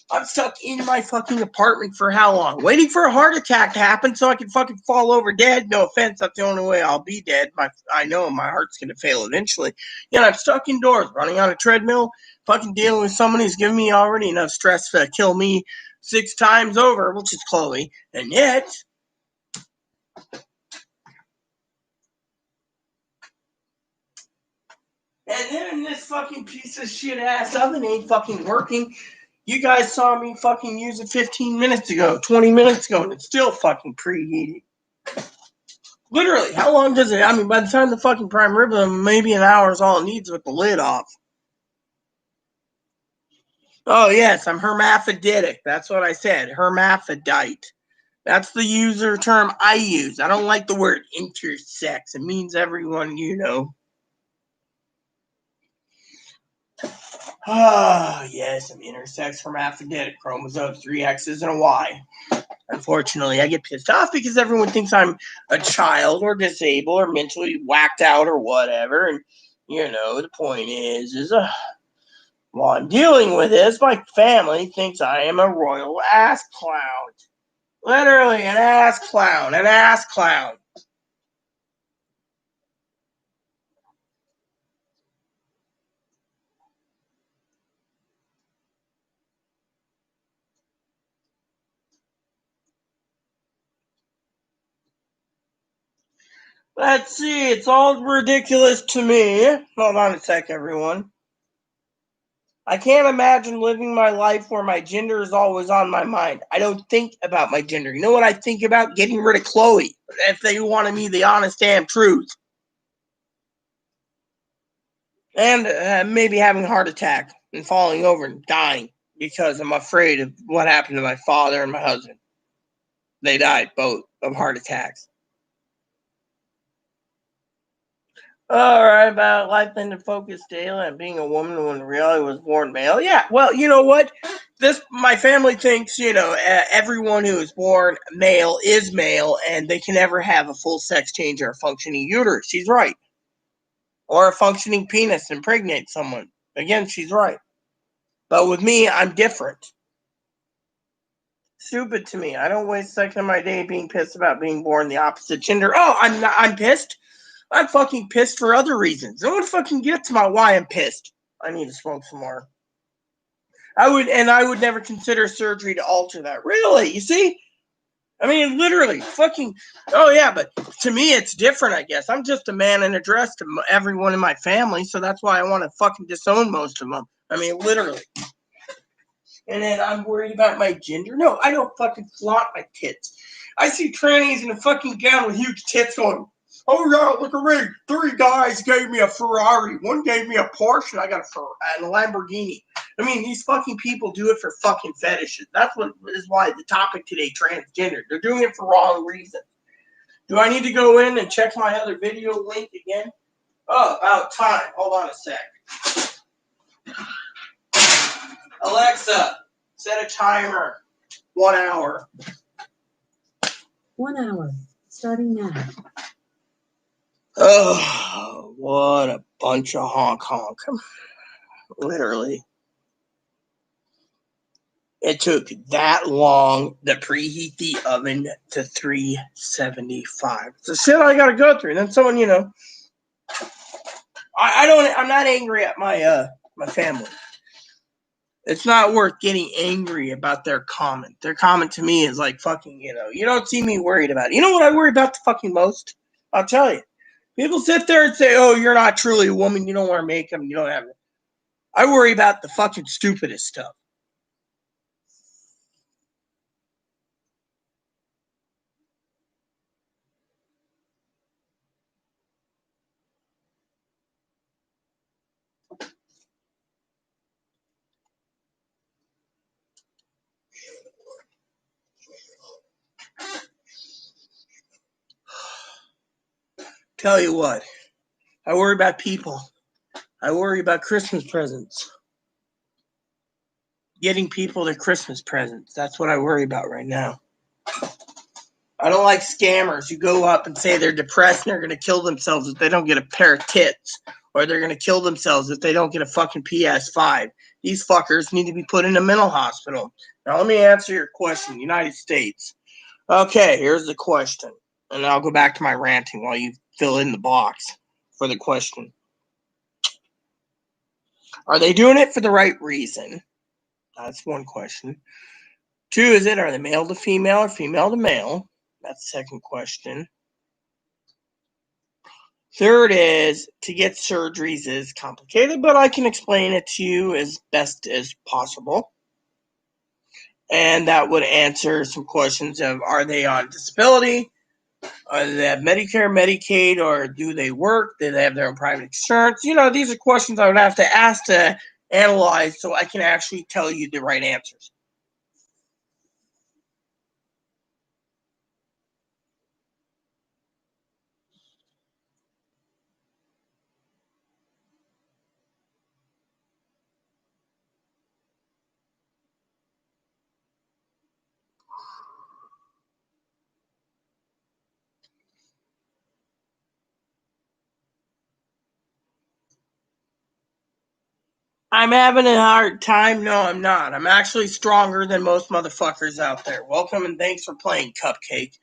I'm stuck in my fucking apartment for how long? Waiting for a heart attack to happen so I can fucking fall over dead. No offense, that's the only way I'll be dead. I know my heart's gonna fail eventually. Yeah, I'm stuck indoors, running on a treadmill, fucking dealing with someone who's giving me already enough stress to kill me 6 times over, which is Chloe. And yet, and then this fucking piece of shit ass oven ain't fucking working. You guys saw me fucking use it 15 minutes ago, 20 minutes ago, and it's still fucking preheated. Literally, how long does it? I mean, by the time the fucking prime rib, maybe an hour is all it needs with the lid off. Oh, yes, I'm hermaphroditic. That's what I said. Hermaphrodite. That's the user term I use. I don't like the word intersex. It means everyone, you know. Ah, yes, I'm intersex, hermaphroditic, chromosomes, 3 X's and a Y. Unfortunately, I get pissed off because everyone thinks I'm a child or disabled or mentally whacked out or whatever. And, you know, the point is while I'm dealing with this, my family thinks I am a royal ass clown. Literally, an ass clown, an ass clown. Let's see, it's all ridiculous to me. Hold on a sec, everyone. I can't imagine living my life where my gender is always on my mind. I don't think about my gender. You know what I think about? Getting rid of Chloe. If they wanted me the honest damn truth. And maybe having a heart attack and falling over and dying because I'm afraid of what happened to my father and my husband. They died both of heart attacks. All right, about life in the focus daily and being a woman when reality was born male. Yeah, well, you know what? My family thinks, you know, everyone who is born male is male and they can never have a full sex change or a functioning uterus. She's right. Or a functioning penis impregnate someone. Again, she's right. But with me, I'm different. Stupid to me. I don't waste a second of my day being pissed about being born the opposite gender. Oh, I'm pissed. I'm fucking pissed for other reasons. No one fucking gets my why I'm pissed. I need to smoke some more. I would never consider surgery to alter that. Really? You see? I mean, literally, fucking. Oh yeah, but to me, it's different. I guess I'm just a man in a dress to everyone in my family, so that's why I want to fucking disown most of them. I mean, literally. And then I'm worried about my gender. No, I don't fucking flaunt my tits. I see trannies in a fucking gown with huge tits going, oh yeah, look at me. 3 guys gave me a Ferrari. 1 gave me a Porsche and I got a Lamborghini. I mean, these fucking people do it for fucking fetishes. That's what is why the topic today, transgender. They're doing it for wrong reasons. Do I need to go in and check my other video link again? Oh, about time. Hold on a sec. Alexa, set a timer. 1 hour. 1 hour, starting now. Oh, what a bunch of honk. Literally. It took that long to preheat the oven to 375. It's the shit I gotta go through. And then someone, you know, I'm not angry at my family. It's not worth getting angry about their comment. Their comment to me is like fucking, you don't see me worried about it. You know what I worry about the fucking most? I'll tell you. People sit there and say, oh, you're not truly a woman. You don't wear makeup. You don't have it. I worry about the fucking stupidest stuff. Tell you what, I worry about people. I worry about Christmas presents. Getting people their Christmas presents. That's what I worry about right now. I don't like scammers who go up and say they're depressed and they're going to kill themselves if they don't get a pair of tits. Or they're going to kill themselves if they don't get a fucking PS5. These fuckers need to be put in a mental hospital. Now, let me answer your question, United States. Okay, here's the question. And I'll go back to my ranting while you fill in the box for the question. Are they doing it for the right reason? That's one question. Two, are they male to female or female to male? That's the second question. Third is, to get surgeries is complicated, but I can explain it to you as best as possible. And that would answer some questions of, are they on disability? Do they have Medicare, Medicaid, or do they work? Do they have their own private insurance? These are questions I would have to ask to analyze so I can actually tell you the right answers. I'm having a hard time. No, I'm not. I'm actually stronger than most motherfuckers out there. Welcome and thanks for playing, Cupcake.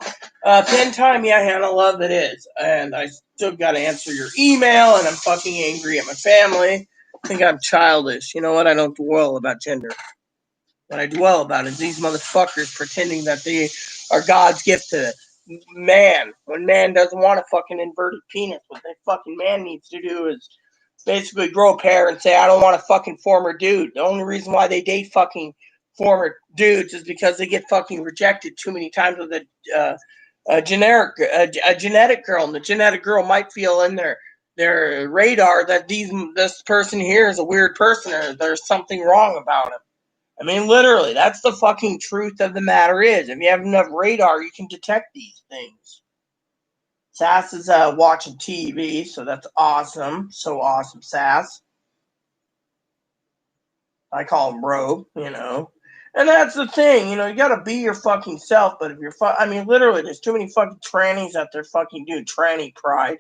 Pen time, yeah, Hannah, love it is. And I still got to answer your email, and I'm fucking angry at my family. I think I'm childish. You know what? I don't dwell about gender. What I dwell about is these motherfuckers pretending that they are God's gift to man, when man doesn't want a fucking inverted penis. What that fucking man needs to do is basically grow a pair and say, I don't want a fucking former dude. The only reason why they date fucking former dudes is because they get fucking rejected too many times with a genetic girl, and the genetic girl might feel in their radar that this person here is a weird person or there's something wrong about him. I mean, literally, that's the fucking truth of the matter is. If you have enough radar, you can detect these things. Sass is watching TV, so that's awesome. So awesome, Sass. I call him Robe, And that's the thing, you gotta be your fucking self, but if you're I mean, literally, there's too many fucking trannies out there fucking doing tranny pride.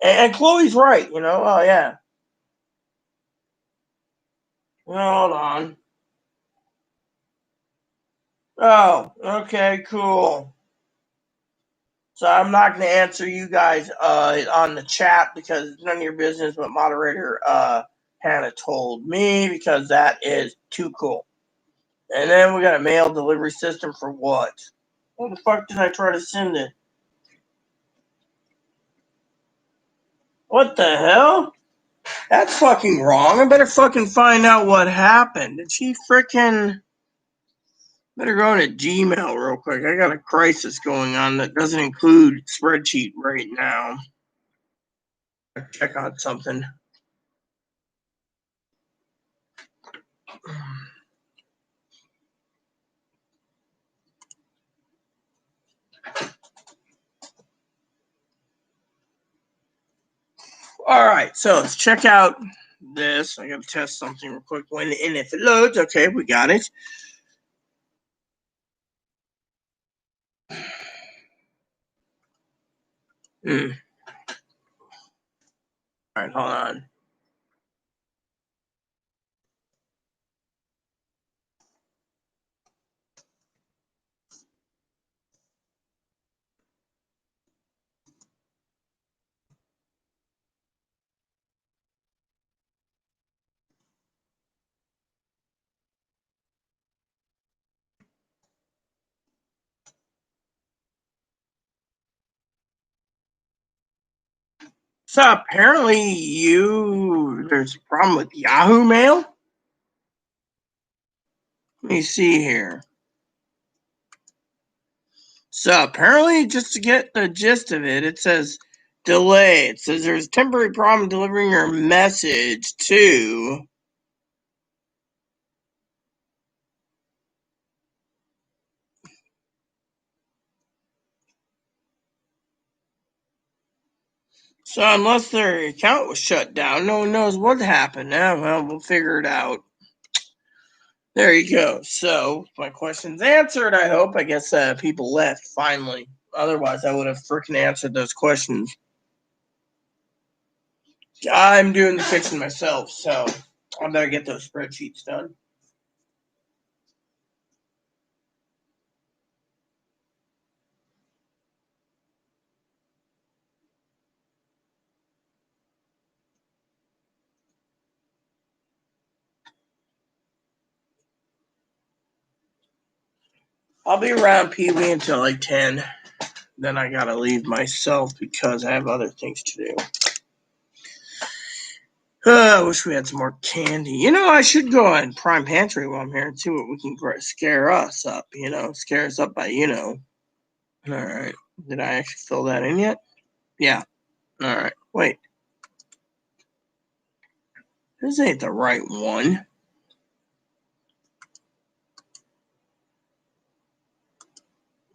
And Chloe's right, oh yeah. Hold on. Oh, okay, cool. So I'm not going to answer you guys on the chat because it's none of your business what moderator Hannah told me, because that is too cool. And then we got a mail delivery system for what? What the fuck did I try to send it? What the hell? That's fucking wrong. I better fucking find out what happened. Did she freaking... Better go into Gmail real quick. I got a crisis going on that doesn't include spreadsheet right now. Check out something. All right, so let's check out this. I got to test something real quick. And if it loads, okay, we got it. All right, hold on. So apparently there's a problem with Yahoo Mail. Let me see here. So apparently, just to get the gist of it, it says delay. It says there's a temporary problem delivering your message to. So unless their account was shut down, no one knows what happened. Now, well, we'll figure it out. There you go. So my question's answered. I hope. I guess people left finally. Otherwise, I would have freaking answered those questions. I'm doing the kitchen myself, so I better get those spreadsheets done. I'll be around Pee Wee until like 10. Then I gotta leave myself because I have other things to do. I wish we had some more candy. You know, I should go on Prime Pantry while I'm here and see what we can scare us up. Scare us up by. All right. Did I actually fill that in yet? Yeah. All right. Wait. This ain't the right one.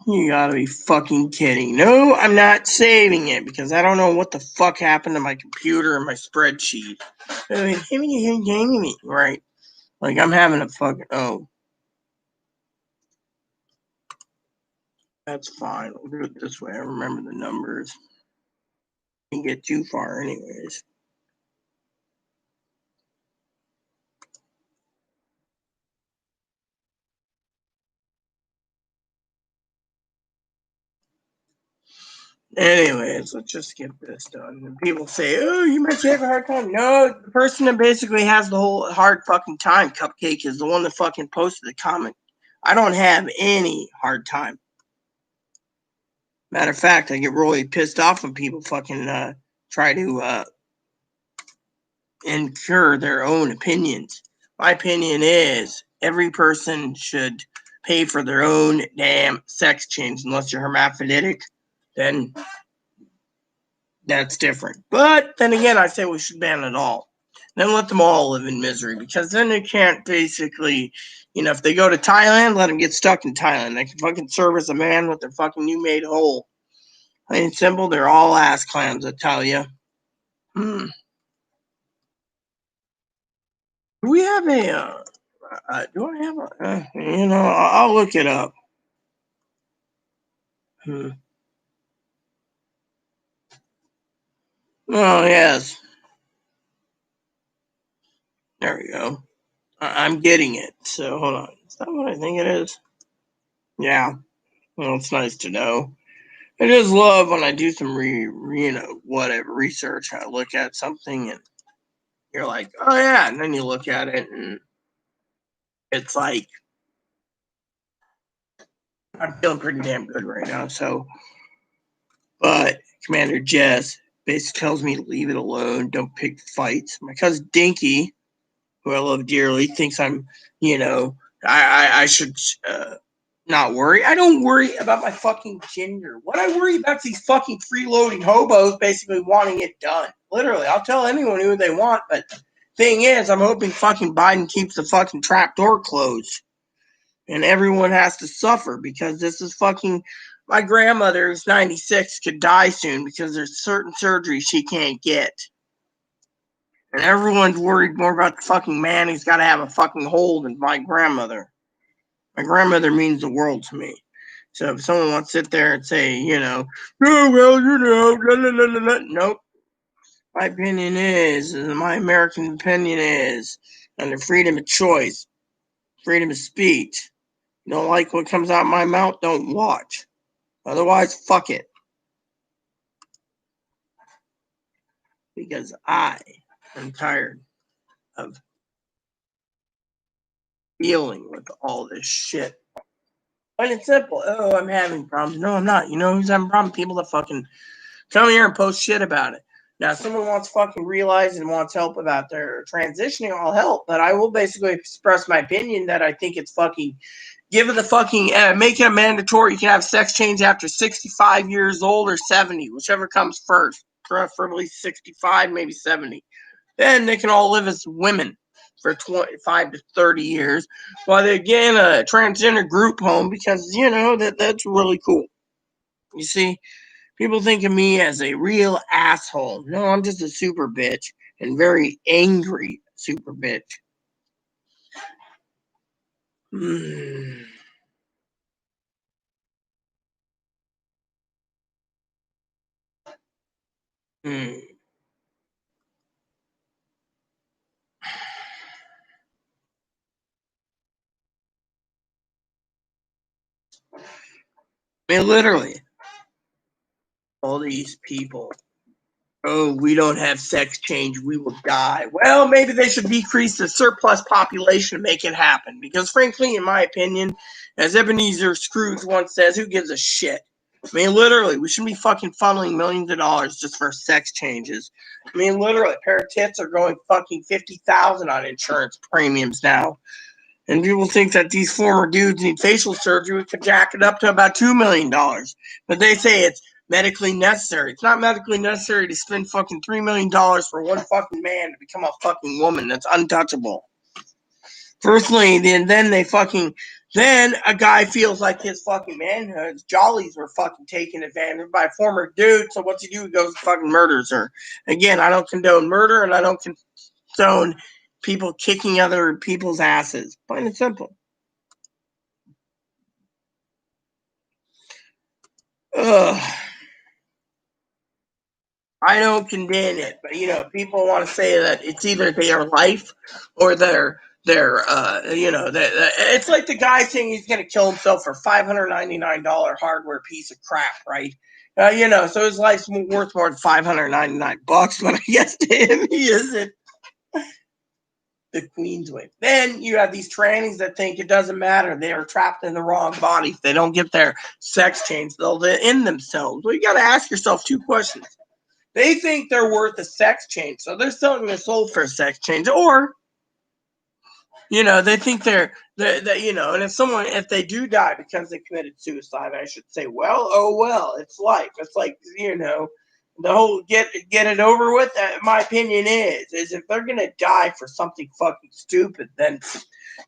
You gotta be fucking kidding. No, I'm not saving it because I don't know what the fuck happened to my computer and my spreadsheet. Right. Like, I'm having a fucking. Oh. That's fine. We'll do it this way. I remember the numbers. Didn't get too far, anyways. Anyways, let's just get this done. And people say, "Oh, you might have a hard time." No, the person that basically has the whole hard fucking time, Cupcake, is the one that fucking posted the comment. I don't have any hard time. Matter of fact, I get really pissed off when people fucking try to incur their own opinions. My opinion is every person should pay for their own damn sex change, unless you're hermaphroditic. Then that's different. But then again, I say we should ban it all. Then let them all live in misery, because then they can't basically, if they go to Thailand, let them get stuck in Thailand. They can fucking service a man with their fucking new made hole. Plain and simple, they're all ass clams, I tell you. Do we have do I have I'll look it up. Oh, yes. There we go. I'm getting it. So hold on. Is that what I think it is? Yeah. Well, it's nice to know. I just love when I do some research. I look at something and you're like, oh yeah, and then you look at it and it's like I'm feeling pretty damn good right now. So, but Commander Jess basically tells me to leave it alone. Don't pick fights. My cousin Dinky, who I love dearly, thinks I'm, I should not worry. I don't worry about my fucking gender. What I worry about is these fucking freeloading hobos basically wanting it done. Literally, I'll tell anyone who they want, but thing is, I'm hoping fucking Biden keeps the fucking trap door closed. And everyone has to suffer because this is fucking. My grandmother, who's 96, could die soon because there's certain surgeries she can't get. And everyone's worried more about the fucking man who's got to have a fucking hole than my grandmother. My grandmother means the world to me. So if someone wants to sit there and say, oh, well, blah, blah, blah, blah, nope. My opinion is, my American opinion is, under freedom of choice, freedom of speech. You don't like what comes out of my mouth, don't watch. Otherwise, fuck it. Because I am tired of dealing with all this shit. Plain and simple. Oh, I'm having problems. No, I'm not. You know who's having problems? People that fucking come here and post shit about it. Now, if someone wants to fucking realize and wants help about their transitioning, I'll help. But I will basically express my opinion that I think it's fucking, given the fucking, make it a mandatory, you can have sex change after 65 years old or 70, whichever comes first. Preferably 65, maybe 70. Then they can all live as women for 25 to 30 years while they get a transgender group home because, that's really cool. You see? People think of me as a real asshole. No, I'm just a super bitch and very angry super bitch. Mm. Mm. I mean, literally, all these people. Oh, we don't have sex change, we will die. Well, maybe they should decrease the surplus population to make it happen. Because, frankly, in my opinion, as Ebenezer Scrooge once says, who gives a shit? I mean, literally, we shouldn't be fucking funneling millions of dollars just for sex changes. I mean, literally, a pair of tits are going fucking 50,000 on insurance premiums now. And people think that these former dudes need facial surgery, we could jack it up to about $2 million. But they say it's medically necessary. It's not medically necessary to spend fucking $3 million for one fucking man to become a fucking woman. That's untouchable. Personally, then a guy feels like his fucking manhood's jollies were fucking taken advantage of by a former dude. So what's he do? He goes and fucking murders her. Again, I don't condone murder and I don't condone people kicking other people's asses. Plain and simple. Ugh. I don't condemn it, but people want to say that it's either their life or it's like the guy saying he's going to kill himself for $599 hardware piece of crap, right? So his life's worth more than $599, but I guess to him he isn't the queen's way. Then you have these trannies that think it doesn't matter; they are trapped in the wrong body. If they don't get their sex change, they'll end themselves. Well, you got to ask yourself two questions. They think they're worth a sex change, so they're selling their soul for a sex change. Or, they think and if they do die because they committed suicide, I should say, well, oh well, it's life. It's like, the whole get it over with. My opinion is if they're gonna die for something fucking stupid, then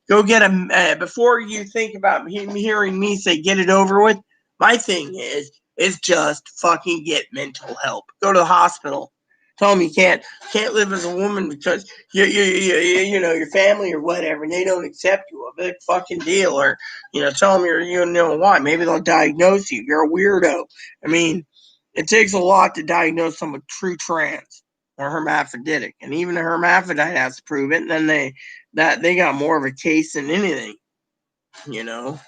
go get them before you think about hearing me say get it over with. My thing is just fucking get mental help. Go to the hospital. Tell them you can't live as a woman because your family or whatever, and they don't accept you. A big fucking deal. Or tell them why. Maybe they'll diagnose you. You're a weirdo. I mean, it takes a lot to diagnose someone true trans or hermaphroditic, and even a hermaphrodite has to prove it. And then they got more of a case than anything, you know.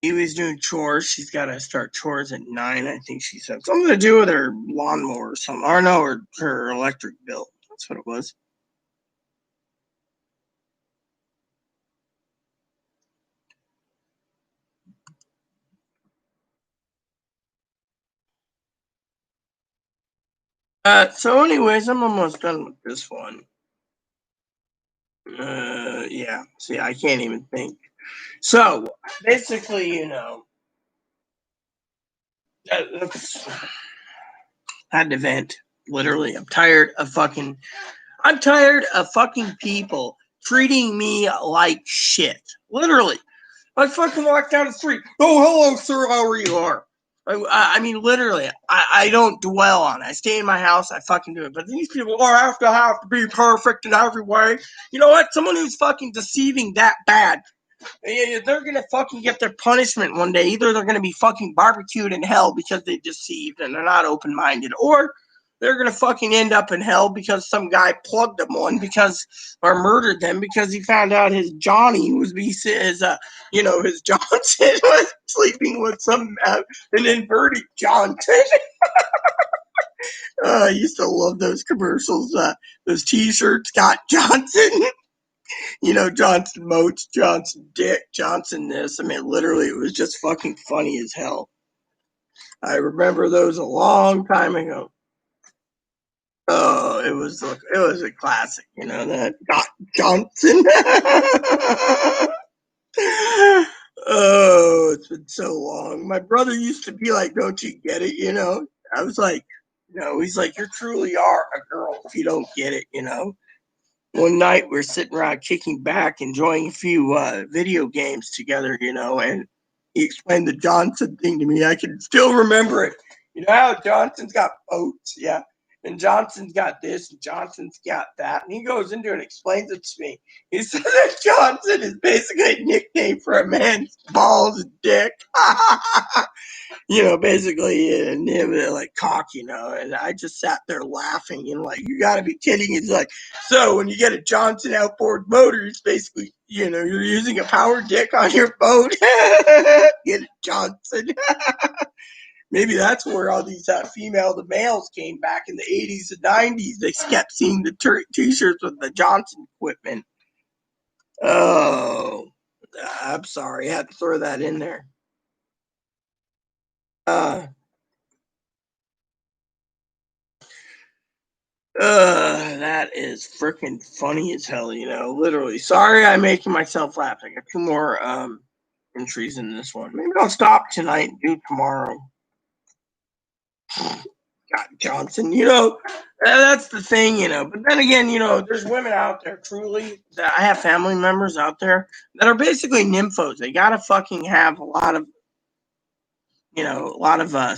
He was doing chores. She's got to start chores at 9. I think she said something to do with her lawnmower or something. Or no, her electric bill. That's what it was. So, anyways, I'm almost done with this one. Yeah. See, I can't even think. So, basically, that's had to vent. Literally, I'm tired of fucking people treating me like shit. Literally. I fucking walk down the street. Oh, hello, sir. How are you? I mean, literally, I don't dwell on it. I stay in my house. I fucking do it. But these people have to be perfect in every way. You know what? Someone who's fucking deceiving that bad They're gonna fucking get their punishment one day. Either they're gonna be fucking barbecued in hell because they deceived and they're not open-minded, or they're gonna fucking end up in hell because some guy plugged them one or murdered them because he found out his Johnny was his Johnson was sleeping with an inverted Johnson. I used to love those commercials. Those T-shirts got Johnson. Johnson Moats, Johnson Dick, Johnson this. I mean, literally, it was just fucking funny as hell. I remember those a long time ago. Oh, it was a classic. That got Johnson. Oh, it's been so long. My brother used to be like, "Don't you get it?" I was like, "No." He's like, "You truly are a girl if you don't get it." One night we're sitting around kicking back, enjoying a few video games together, and he explained the Johnson thing to me. I can still remember it. You know how Johnson's got boats? Yeah. And Johnson's got this, and Johnson's got that. And he goes into it and explains it to me. He says that Johnson is basically a nickname for a man's balls and dick. Basically, like cock, and I just sat there laughing, like, you gotta be kidding. It's like, so when you get a Johnson outboard motor, it's basically, you're using a power dick on your boat. Get it, Johnson. Maybe that's where all these female to males came back in the 80s and 90s. They kept seeing the T-shirts with the Johnson equipment. Oh, I'm sorry. I had to throw that in there. That is freaking funny as hell, literally. Sorry I'm making myself laugh. I got two more entries in this one. Maybe I'll stop tonight and do tomorrow. God, Johnson, that's the thing, But then again, there's women out there, truly, that I have family members out there that are basically nymphos. They gotta fucking have a lot of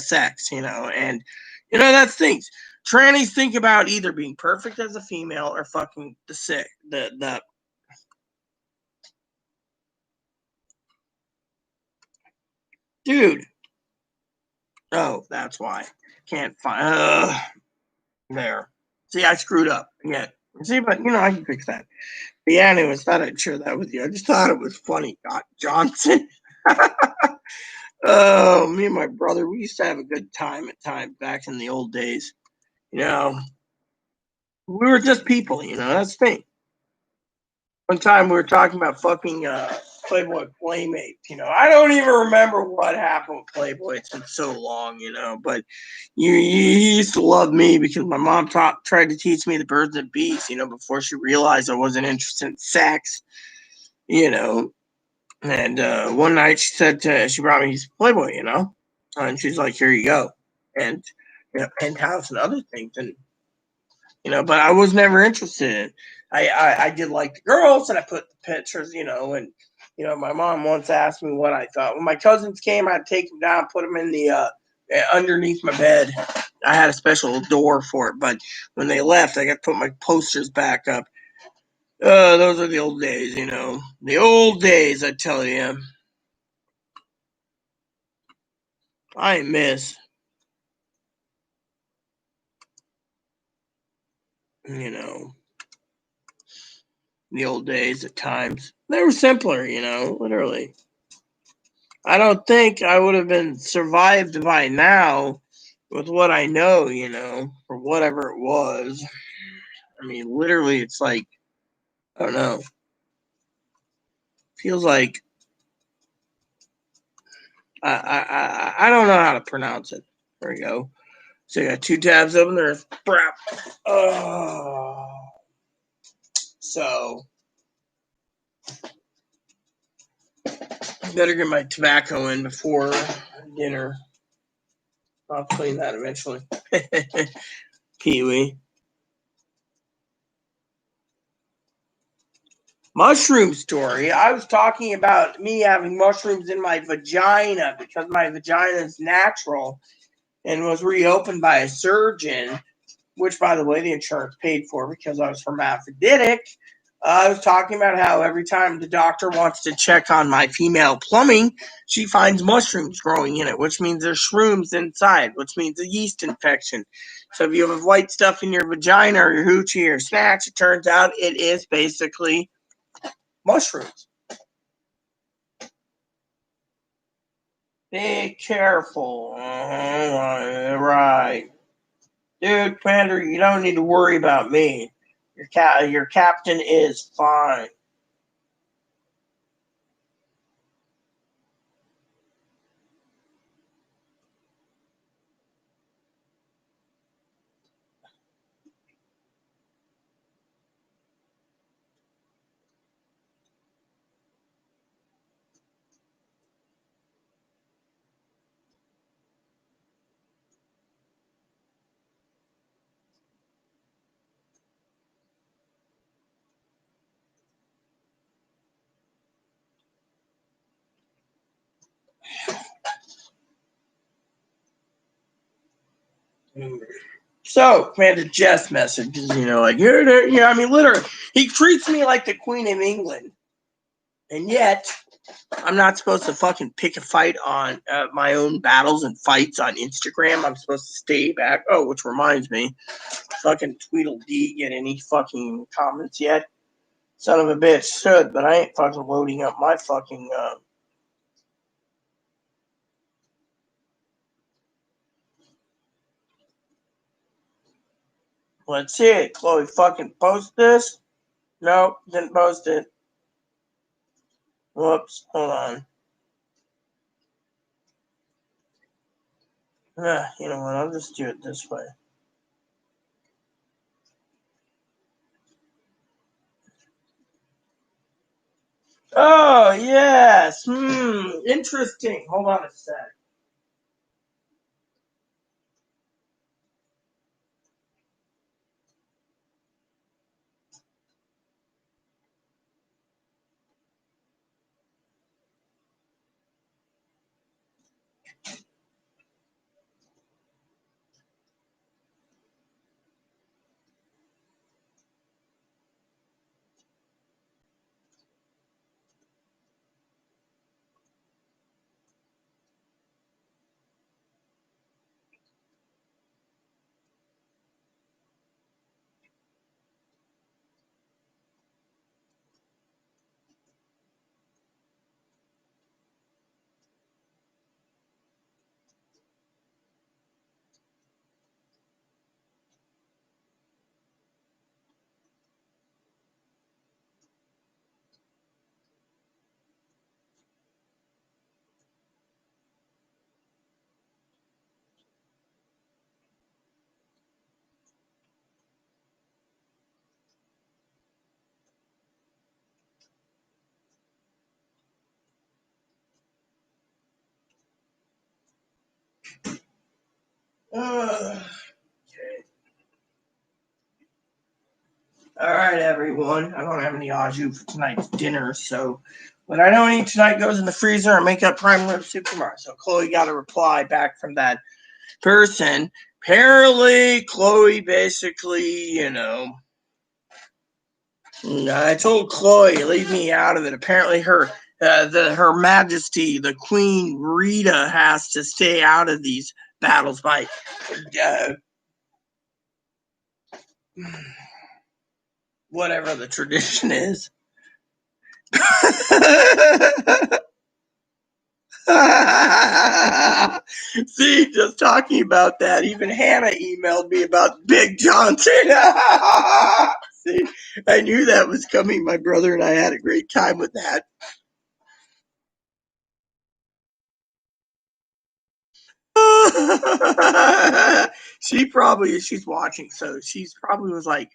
sex, and that's things. Trannies think about either being perfect as a female or fucking the sick, the dude. Oh, that's why. Can't find there. See, I screwed up. Yeah. See, but I can fix that. But yeah, anyways, thought I'd share that with you. I just thought it was funny. God, Johnson. Oh, me and my brother, we used to have a good time at times back in the old days. We were just people, that's the thing. One time we were talking about fucking Playboy Playmates. I don't even remember what happened with Playboy. It's been so long, but he used to love me because my mom tried to teach me the birds and bees, before she realized I wasn't interested in sex, and one night she brought me his Playboy, and she's like, "Here you go," and Penthouse and other things, and but I was never interested. I did like the girls, and I put the pictures, and my mom once asked me what I thought. When my cousins came, I'd take them down, put them in the underneath my bed. I had a special door for it, but when they left, I got to put my posters back up. Those are the old days, the old days. I tell you, I miss, the old days at times. They were simpler, literally. I don't think I would have been survived by now with what I know, for whatever it was. I mean, literally, it's like, I don't know. Feels like I don't know how to pronounce it. There we go. So I got two tabs open there. Oh, so better get my tobacco in before dinner. I'll clean that eventually. Kiwi. Mushroom story. I was talking about me having mushrooms in my vagina because my vagina is natural and was reopened by a surgeon, which, by the way, the insurance paid for because I was hermaphroditic. I was talking about how every time the doctor wants to check on my female plumbing, she finds mushrooms growing in it, which means there's shrooms inside, which means a yeast infection. So if you have white stuff in your vagina or your hoochie or snatch, it turns out it is basically mushrooms. Be careful. Right. Dude, Commander, you don't need to worry about me. Your captain is fine. So, Commander Jess messages, like, you're there, I mean, literally, he treats me like the Queen of England. And yet, I'm not supposed to fucking pick a fight on my own battles and fights on Instagram. I'm supposed to stay back. Oh, which reminds me, fucking Tweedledee get any fucking comments yet? Son of a bitch should, but I ain't fucking loading up my fucking. Let's see it. Chloe fucking post this? Nope, didn't post it. Whoops, hold on. You know what? I'll just do it this way. Oh, yes. Interesting. Hold on a sec. Okay. All right, everyone. I don't have any au jus for tonight's dinner, so what I don't eat tonight goes in the freezer and make up prime rib soup tomorrow. So Chloe got a reply back from that person. Apparently, Chloe basically, I told Chloe, leave me out of it. Apparently, Her Majesty, the Queen Rita, has to stay out of these battles by whatever the tradition is. See, just talking about that, even Hannah emailed me about Big Johnson. See, I knew that was coming. My brother and I had a great time with that. She's watching, so she's probably was like,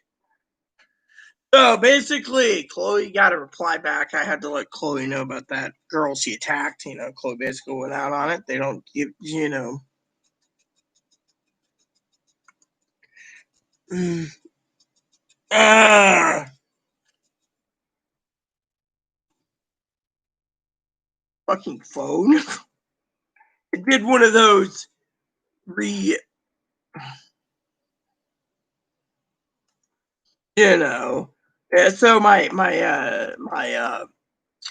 so basically, Chloe got a reply back. I had to let Chloe know about that girl she attacked. Chloe basically went out on it. They don't give, fucking phone. I did one of those re, you know. Yeah, so my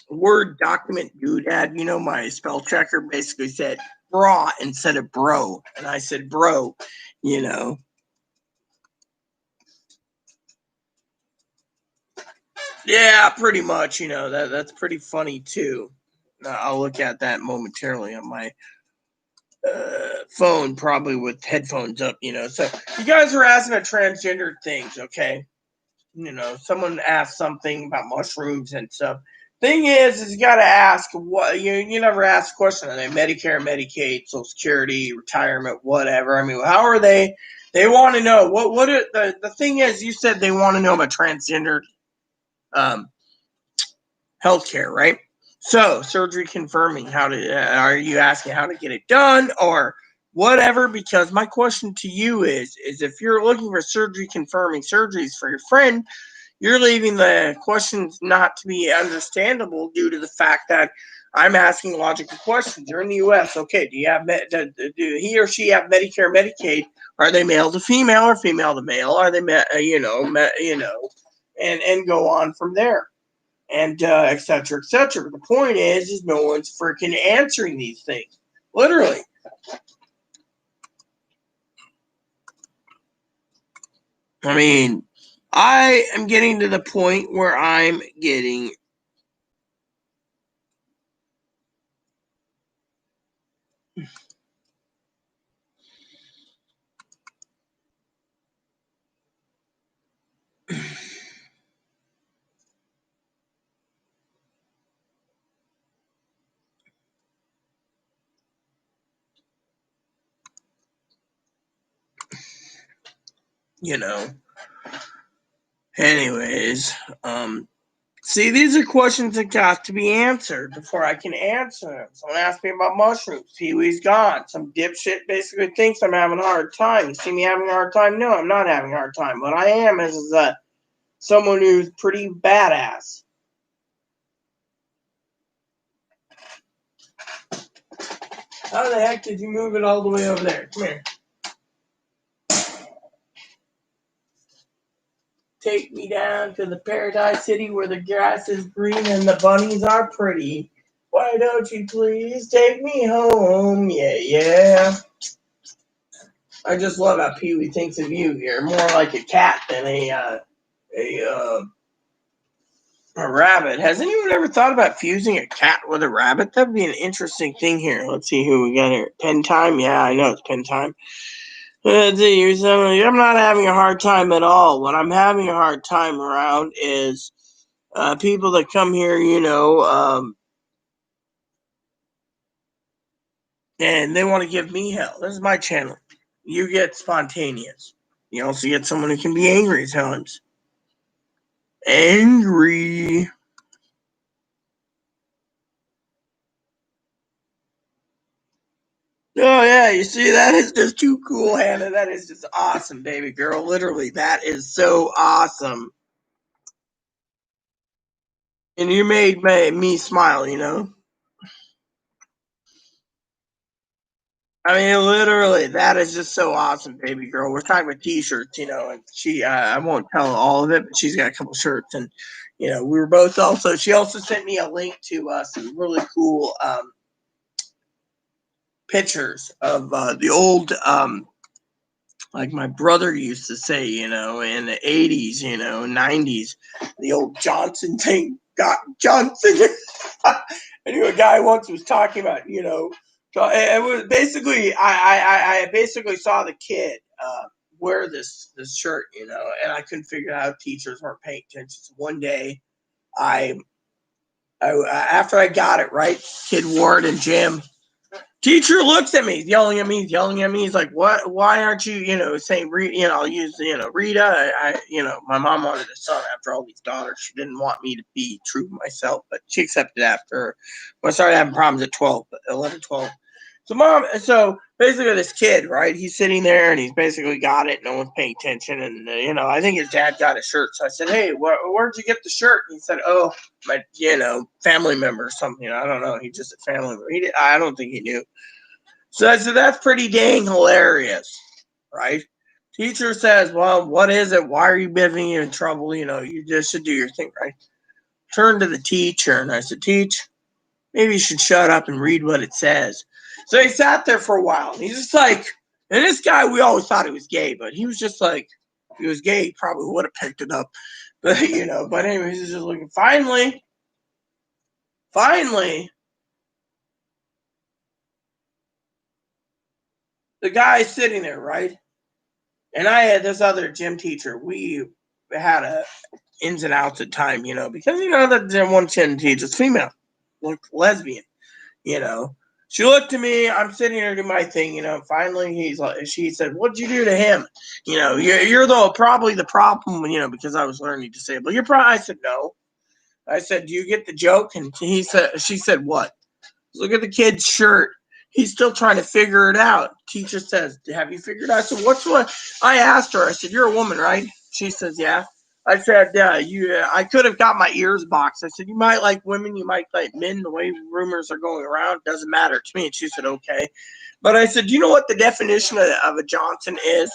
Word document doodad, my spell checker basically said bra instead of bro, and I said bro, you know. Yeah, pretty much. That's pretty funny too. I'll look at that momentarily on my phone, probably with headphones up. So you guys were asking about transgender things, okay? Someone asked something about mushrooms and stuff. Thing is you got to ask what you never ask the question: are they Medicare, Medicaid, Social Security, retirement, whatever? I mean, how are they? They want to know what are, the thing is. You said they want to know about transgender um, healthcare, right? So surgery confirming how to are you asking how to get it done or whatever? Because my question to you is if you're looking for surgery confirming surgeries for your friend, you're leaving the questions not to be understandable due to the fact that I'm asking logical questions. You're in the U.S. Okay, do you have do he or she have Medicare, Medicaid? Are they male to female or female to male? Are they and go on from there, and et cetera, et cetera. But the point is no one's freaking answering these things, literally. I mean, I am getting to the point where I'm getting you know. Anyways, see, these are questions that got to be answered before I can answer them. Someone asked me about mushrooms. Pee-wee's gone. Some dipshit basically thinks I'm having a hard time. You see me having a hard time? No, I'm not having a hard time. What I am is someone who's pretty badass. How the heck did you move it all the way over there? Come here. Take me down to the paradise city where the grass is green and the bunnies are pretty. Why don't you please take me home? Yeah, yeah. I just love how Pee Wee thinks of you. You're more like a cat than a rabbit. Has anyone ever thought about fusing a cat with a rabbit? That'd be an interesting thing here. Let's see who we got here. Pen time? Yeah, I know it's pen time. Let's see, I'm not having a hard time at all. What I'm having a hard time around is people that come here, and they want to give me hell. This is my channel. You get spontaneous. You also get someone who can be angry at times. Angry. Oh yeah, you see that is just too cool, Hannah. That is just awesome, baby girl. Literally, that is so awesome. And you made me smile, I mean, literally, that is just so awesome, baby girl. We're talking about t-shirts, and I won't tell all of it, but she's got a couple shirts, and we were both also. She also sent me a link to some really cool pictures of the old, like my brother used to say, in the 80s, 90s, the old Johnson thing, got Johnson. I knew a guy once was talking about, so it was basically, I basically saw the kid wear this shirt, and I couldn't figure out how teachers weren't paying attention. So one day, I, after I got it right, kid wore it in gym. Teacher looks at me, yelling at me. He's like, "What? Why aren't you, saying, I'll use, Rita. My mom wanted a son after all these daughters. She didn't want me to be true to myself, but she accepted after when I started having problems at 12, 11, 12. So basically this kid, right? He's sitting there and he's basically got it. No one's paying attention. And, I think his dad got a shirt. So I said, "Hey, where'd you get the shirt?" And he said, "Oh, my, family member or something. I don't know. He's just a family member." I don't think he knew. So that's pretty dang hilarious, right? Teacher says, well, what is it? Why are you getting in trouble? You just should do your thing, right? Turn to the teacher and I said, Teach, maybe you should shut up and read what it says. So he sat there for a while. And he's just like, and this guy, we always thought he was gay, but he was just like, if he was gay, he probably would have picked it up. But, but anyway, he's just looking. Finally, the guy's sitting there, right? And I had this other gym teacher. We had a ins and outs at time, because, that one gym teacher's female, like lesbian. She looked at me. I'm sitting here doing my thing. Finally, she said, "What'd you do to him? You're probably the problem. Because I was learning disabled. You're probably." I said, "No." I said, "Do you get the joke?" And she said, "What?" Look at the kid's shirt. He's still trying to figure it out. Teacher says, have you figured out? So what's what? I asked her, I said, you're a woman, right? She says, yeah. I said, I could have got my ears boxed. I said, you might like women, you might like men, the way rumors are going around. Doesn't matter to me. And she said, okay. But I said, do you know what the definition of a Johnson is?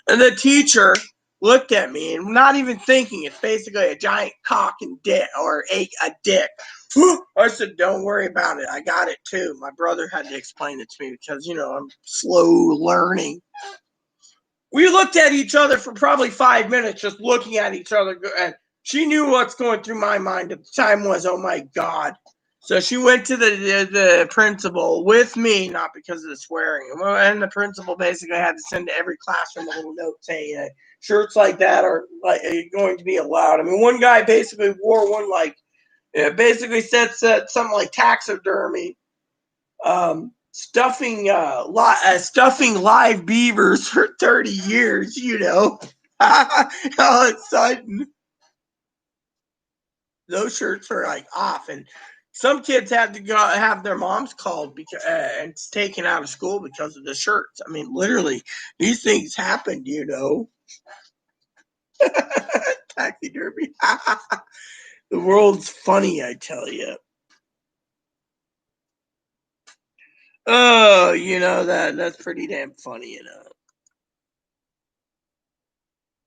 And the teacher looked at me and not even thinking. It's basically a giant cock and dick or a dick. I said, don't worry about it. I got it too. My brother had to explain it to me because, I'm slow learning. We looked at each other for probably 5 minutes, just looking at each other. And she knew what's going through my mind at the time was, oh my God. So she went to the principal with me, not because of the swearing. And the principal basically had to send to every classroom a little note saying shirts like that are like going to be allowed. I mean, one guy basically wore one like, it basically said something like taxidermy, stuffing live beavers for 30 years, All of a sudden, those shirts are like off. And some kids had to go have their moms called because and taken out of school because of the shirts. I mean, literally, these things happened, Taxidermy. The world's funny, I tell you. Oh, that's pretty damn funny.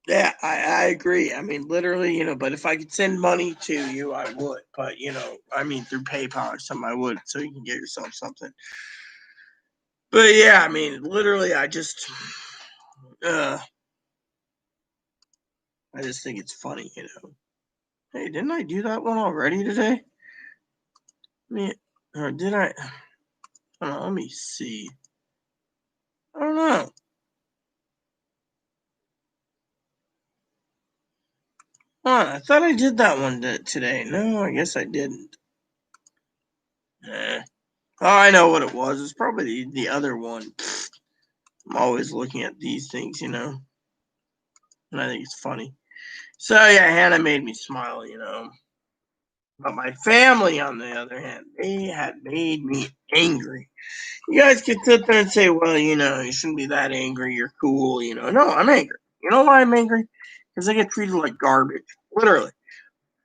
Yeah, I agree. I mean, literally, but if I could send money to you, I would. But, I mean, through PayPal or something, I would, so you can get yourself something. But yeah, I mean, literally, I just think it's funny, Hey, didn't I do that one already today? I mean, or did I? Hold on, let me see. I don't know. I thought I did that one today. No, I guess I didn't. Oh, I know what it was. It's probably the other one. I'm always looking at these things, and I think it's funny. So yeah, Hannah made me smile, But my family, on the other hand, they had made me angry. You guys could sit there and say, well, you shouldn't be that angry. You're cool, No, I'm angry. You know why I'm angry? Because I get treated like garbage. Literally.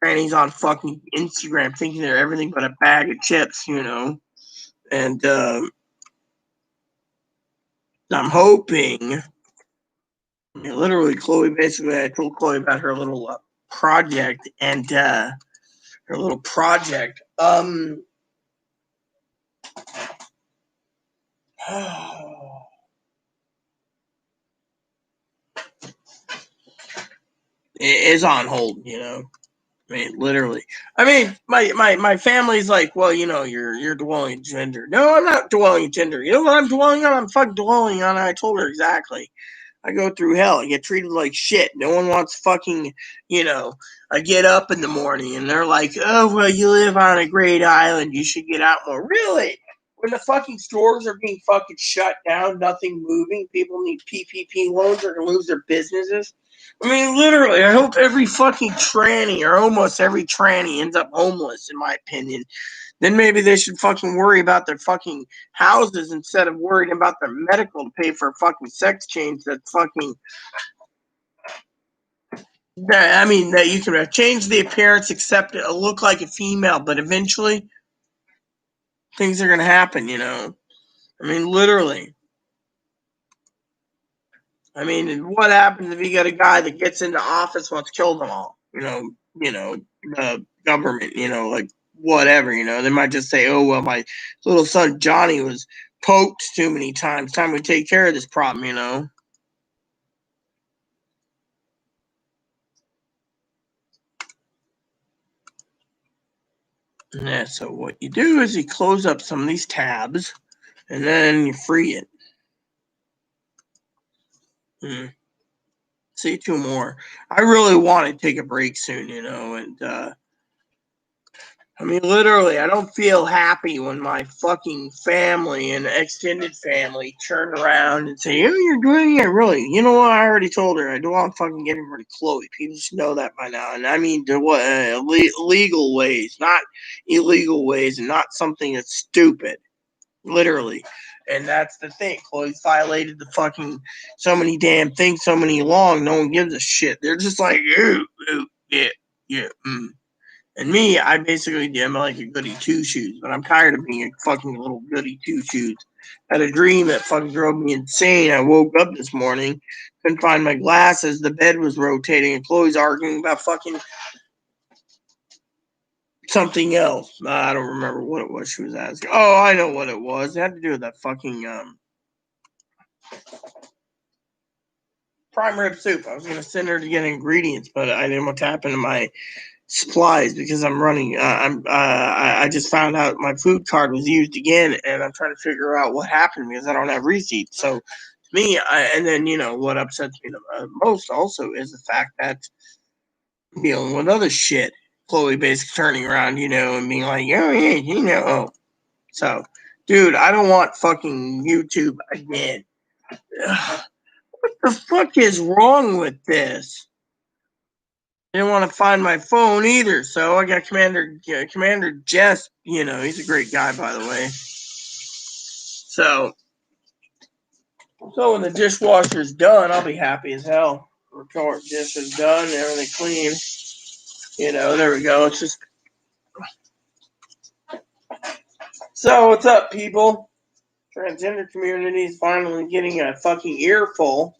Granny's on fucking Instagram thinking they're everything but a bag of chips, And I'm hoping, literally, Chloe, basically, I told Chloe about her little project and her little project. It is on hold, I mean, literally. I mean, my family's like, well, you're dwelling gender. No, I'm not dwelling gender. You know what I'm dwelling on? I'm fucking dwelling on. I told her exactly. I go through hell. I get treated like shit. No one wants fucking, I get up in the morning and they're like, oh, well, you live on a great island. You should get out more. Really? When the fucking stores are being fucking shut down, nothing moving, people need PPP loans or to lose their businesses. I mean, literally, I hope every fucking tranny or almost every tranny ends up homeless, in my opinion. Then maybe they should fucking worry about their fucking houses instead of worrying about their medical to pay for a fucking sex change that's fucking. I mean, that you can change the appearance, accept it, look like a female, but eventually things are going to happen, I mean, literally. I mean, what happens if you got a guy that gets into office wants to kill them all? The government, like whatever, they might just say, oh, well, my little son Johnny was poked too many times. Time we take care of this problem. Yeah, so what you do is you close up some of these tabs and then you free it. See two more. I really want to take a break soon, and I mean, literally, I don't feel happy when my fucking family and extended family turn around and say, oh, you're doing it, really. You know what? I already told her. I don't want fucking getting rid of Chloe. People should know that by now. And I mean, legal ways, not illegal ways, and not something that's stupid. Literally. And that's the thing. Chloe's violated the fucking so many damn things, so many long. No one gives a shit. They're just like, ooh, yeah. And me, I basically am like a goody two shoes, but I'm tired of being a fucking little goody two shoes. I had a dream that fucking drove me insane. I woke up this morning, couldn't find my glasses. The bed was rotating, and Chloe's arguing about fucking something else. I don't remember what it was she was asking. Oh, I know what it was. It had to do with that fucking prime rib soup. I was gonna send her to get ingredients, but I didn't want to tap into my supplies because I'm running. I just found out my food card was used again, and I'm trying to figure out what happened because I don't have receipts. So, to me, and then what upsets me the most also is the fact that I'm dealing with other shit. Chloe basically turning around, and being like, oh yeah. So, dude, I don't want fucking YouTube again. Ugh, what the fuck is wrong with this? I didn't want to find my phone either, so I got Commander Jess. He's a great guy, by the way. So when the dishwasher's done, I'll be happy as hell. Report dish is done, everything clean. There we go. It's just so. What's up, people? Transgender community is finally getting a fucking earful.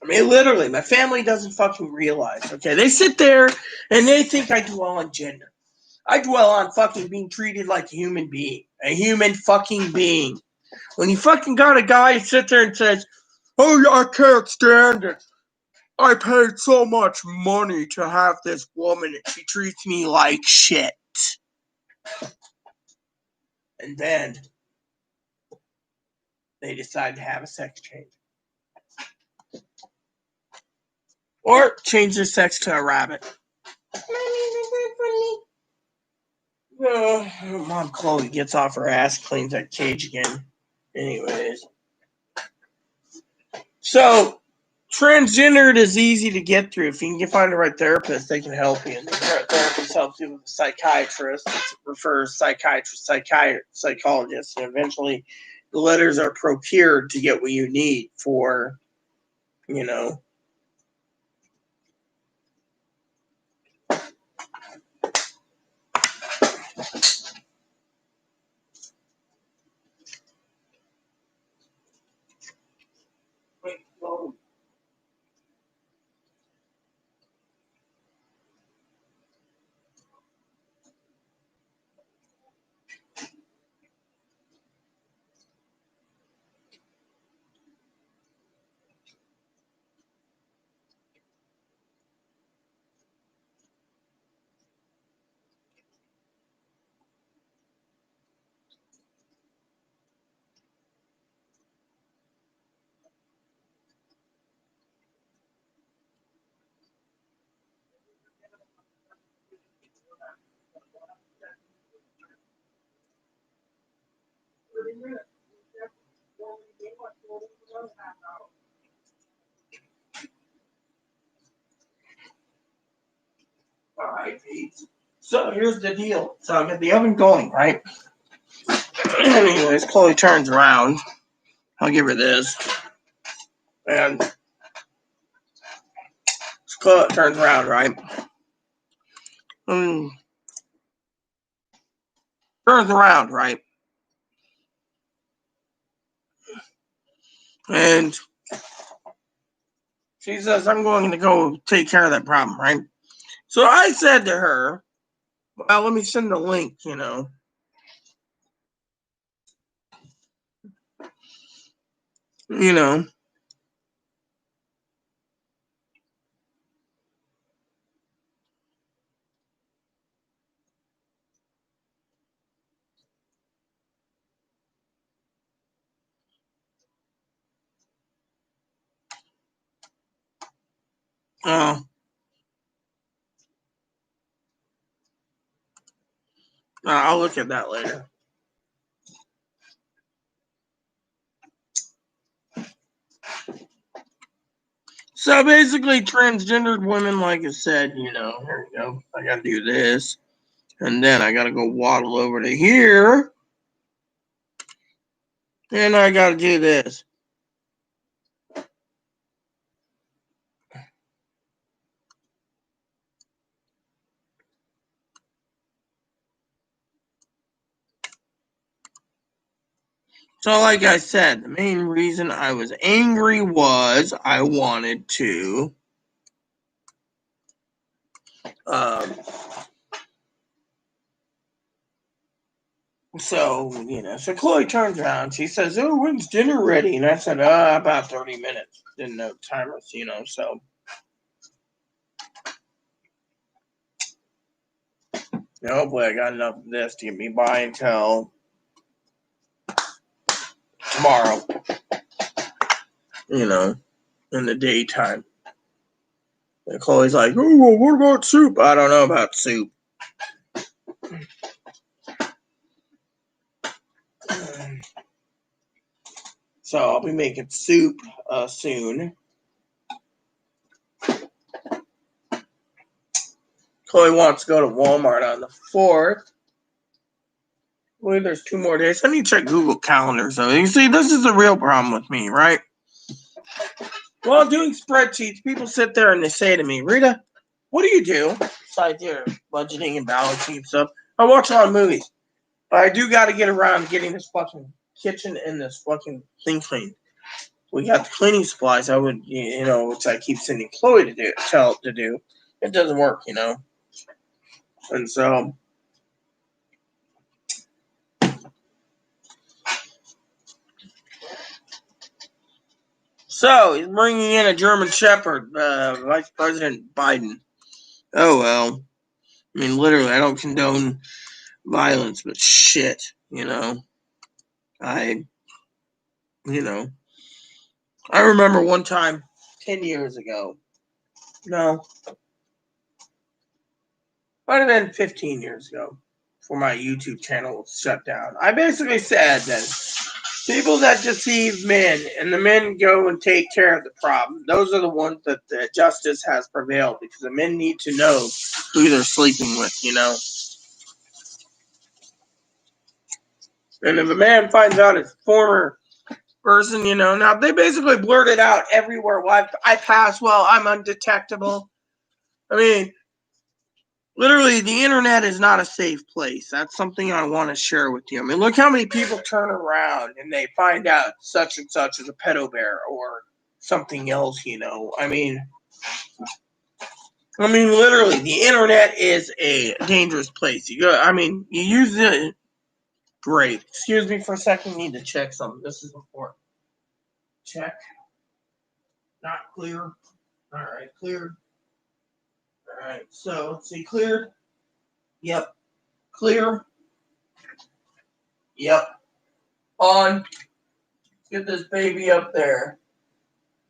I mean, literally, my family doesn't fucking realize, okay? They sit there and they think I dwell on gender. I dwell on fucking being treated like a human being. A human fucking being. When you fucking got a guy who sits there and says, oh, I can't stand it. I paid so much money to have this woman and she treats me like shit. And then they decide to have a sex change. Or change their sex to a rabbit. Mom Chloe gets off her ass, cleans that cage again. Anyways. So, transgendered is easy to get through. If you can find the right therapist, they can help you. And the therapist helps you with a psychiatrist, refers psychiatrist, psychologist, and eventually the letters are procured to get what you need for, all right, so here's the deal. So I got the oven going, right? Anyways, Chloe turns around. I'll give her this. And turns around, right? Turns around, right? And she says, I'm going to go take care of that problem, right? So I said to her, well, let me send the link, you know. You know. I'll look at that later. So basically, transgendered women, like I said, you know, here we go. I gotta do this. And then I gotta go waddle over to here. And I gotta do this. So, like I said, the main reason I was angry was I wanted to so Chloe turns around. She says, oh, when's dinner ready? And I said, about 30 minutes. Didn't know timers, you know, so. Hopefully I got enough of this to get me by until tomorrow, you know, in the daytime. And Chloe's like, oh, well, what about soup? I don't know about soup. So I'll be making soup soon. Chloe wants to go to Walmart on the 4th. Well, there's 2 more days. I need to check Google Calendar. So you see, this is the real problem with me, right? While doing spreadsheets, people sit there and they say to me, Rita, what do you do besides your budgeting and balancing and stuff? I watch a lot of movies. But I do got to get around to getting this fucking kitchen and this fucking thing cleaned. We got the cleaning supplies. I would, you know, which I keep sending Chloe to do. It doesn't work, you know. And so, he's bringing in a German Shepherd, Vice President Biden. Oh well. I mean, literally, I don't condone violence, but shit, you know. You know, I remember one time 10 years ago. No, might have been 15 years ago before my YouTube channel was shut down. I basically said that people that deceive men and the men go and take care of the problem, those are the ones that the justice has prevailed because the men need to know who they're sleeping with, you know. And if a man finds out his former person, you know, now they basically blurted out everywhere. Well, I pass well, I'm undetectable. I mean, literally, the internet is not a safe place. That's something I want to share with you. I mean, look how many people turn around and they find out such and such is a pedo bear or something else, you know. I mean, literally, the internet is a dangerous place. You use it. Great. Excuse me for a second. Need to check something. This is important. Check. Not clear. All right, cleared. All right. So let's see. Cleared. Yep. Clear. Yep. On. Get this baby up there.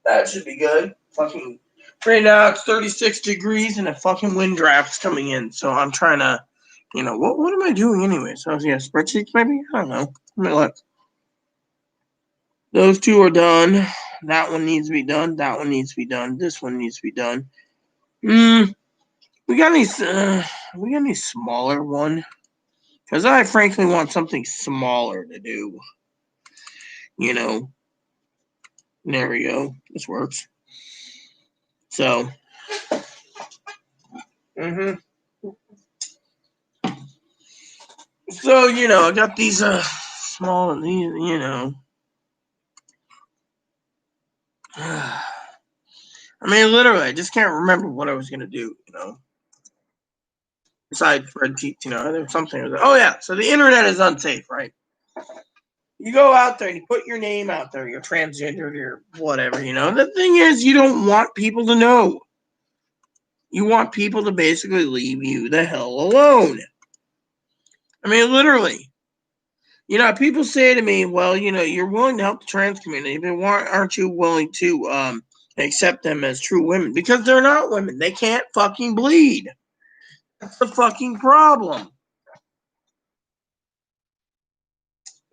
That should be good. Fucking. Right now it's 36 degrees and a fucking wind draft's coming in. So I'm trying to, you know, what am I doing anyway? So yeah, spreadsheets maybe? I don't know. Let me look. Those 2 are done. That one needs to be done. That one needs to be done. This one needs to be done. We got any smaller one? Because I frankly want something smaller to do. You know. There we go. This works. So, Mm-hmm. So, I got these small, I mean, literally, I just can't remember what I was gonna do. Besides spreadsheets, there's something. Oh yeah, so the internet is unsafe, right? You go out there and you put your name out there, you're transgender, you're whatever. The thing is, you don't want people to know. You want people to basically leave you the hell alone. I mean, literally. People say to me, well, you're willing to help the trans community, but why aren't you willing to accept them as true women? Because they're not women. They can't fucking bleed. That's the fucking problem.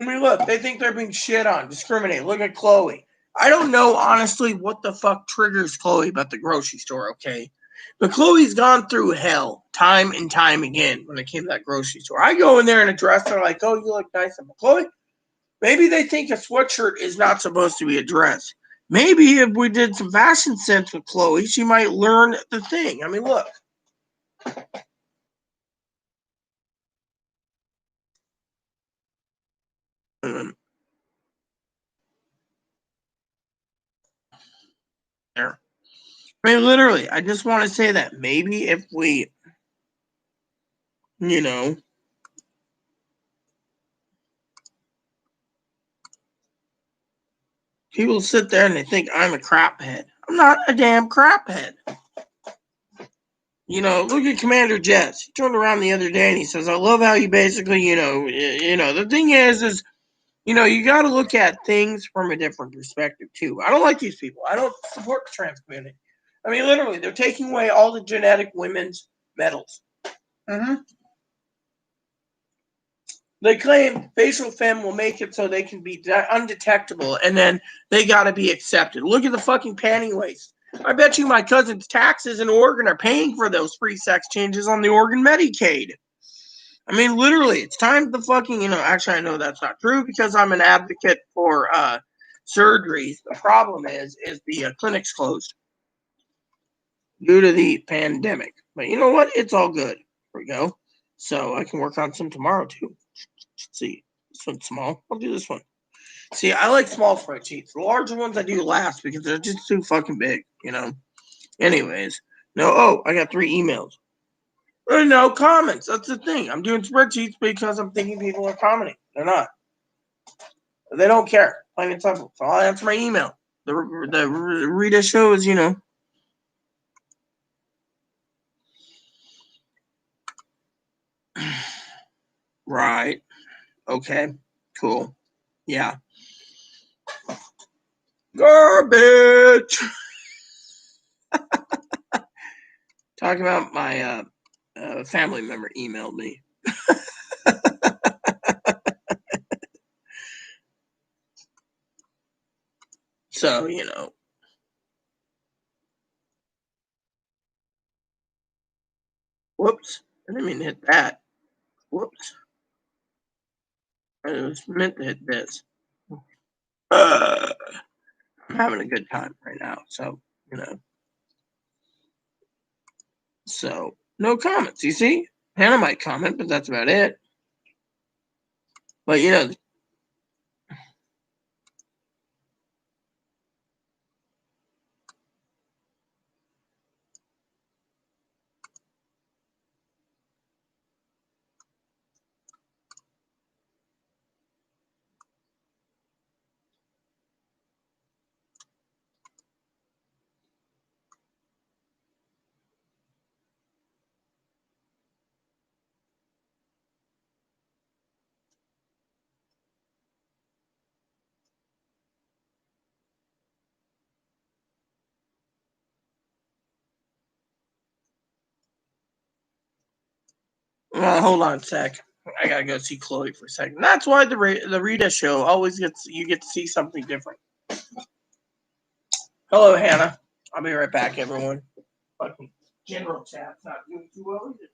I mean, look, they think they're being shit on, discriminated. Look at Chloe. I don't know, honestly, what the fuck triggers Chloe about the grocery store, okay? But Chloe's gone through hell time and time again when it came to that grocery store. I go in there in a dress, they're like, oh, you look nice. I'm like, Chloe, maybe they think a sweatshirt is not supposed to be a dress. Maybe if we did some fashion sense with Chloe, she might learn the thing. I mean, look. There. I mean, literally, I just want to say that maybe if we, you know, people sit there and they think I'm a crap head. I'm not a damn crap head. Look at Commander Jess. He turned around the other day and he says, I love how you basically, the thing is, you got to look at things from a different perspective too. I don't like these people. I don't support the trans community. I mean, literally, they're taking away all the genetic women's medals. Mm-hmm. They claim facial femme will make it so they can be undetectable, and then they got to be accepted. Look at the fucking panty waist. I bet you my cousin's taxes in Oregon are paying for those free sex changes on the Oregon Medicaid. I mean, literally, it's time to fucking, actually, I know that's not true because I'm an advocate for surgeries. The problem is the clinic's closed due to the pandemic. But you know what? It's all good. Here we go. So I can work on some tomorrow, too. Let's see, this one's small. I'll do this one. See, I like small spreadsheets. The larger ones I do last because they're just too fucking big. Anyways, no. Oh, I got 3 emails. No comments. That's the thing. I'm doing spreadsheets because I'm thinking people are commenting. They're not. They don't care. Plain and simple. So I'll answer my email. The Rita show is. Right. Okay. Cool. Yeah. Garbage. Talking about my family member emailed me. So. Whoops. I didn't mean to hit that. Whoops. I was meant to hit this. I'm having a good time right now. You know. So, no comments. You see? Hannah might comment, but that's about it. But. Hold on a sec. I gotta go see Chloe for a second. That's why the Rita show always you get to see something different. Hello, Hannah. I'll be right back, everyone. Fucking general chat's not doing too well either.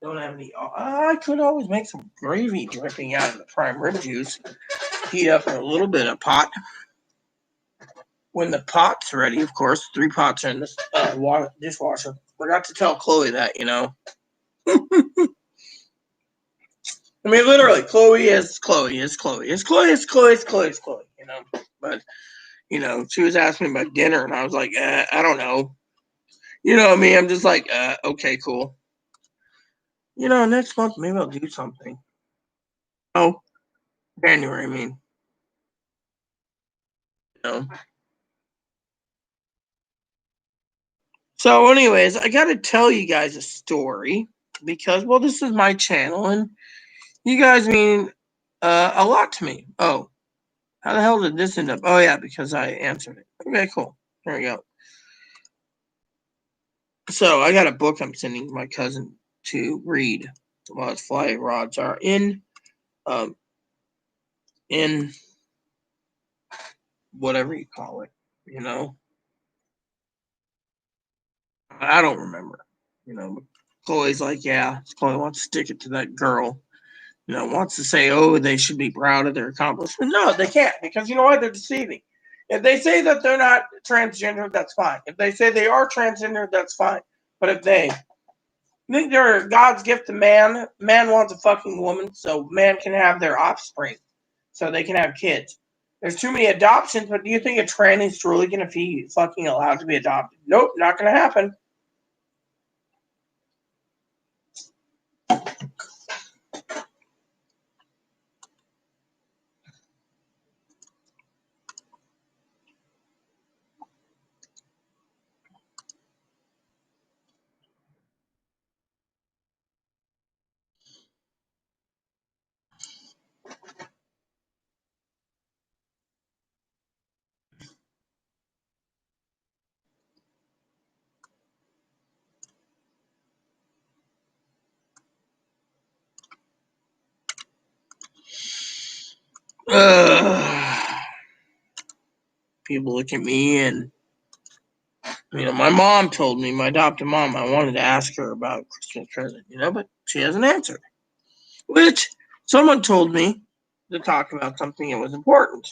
Don't have any. I could always make some gravy dripping out of the prime rib juice. Heat up a little bit of pot. When the pot's ready, of course, 3 pots are in this dishwasher. Forgot to tell Chloe that, I mean, literally, Chloe is Chloe. But, she was asking me about dinner, and I was like, I don't know. You know me, I'm just like, okay, cool. Next month, maybe I'll do something. Oh, January, I mean. So, anyways, I got to tell you guys a story because, well, this is my channel, and you guys mean a lot to me. Oh, how the hell did this end up? Oh, yeah, because I answered it. Okay, cool. There we go. So, I got a book I'm sending my cousin to read while his fly rods are in whatever you call it, I don't remember, Chloe's like, yeah, Chloe wants to stick it to that girl. Wants to say, oh, they should be proud of their accomplishment. No, they can't, because you know what? They're deceiving. If they say that they're not transgender, that's fine. If they say they are transgender, that's fine. But if they think they're God's gift to man, man wants a fucking woman, so man can have their offspring, so they can have kids. There's too many adoptions, but do you think a trans is truly going to be fucking allowed to be adopted? Nope, not going to happen. People look at me and, my mom told me, my adopted mom, I wanted to ask her about Christmas present, but she hasn't answered. Which someone told me to talk about something that was important,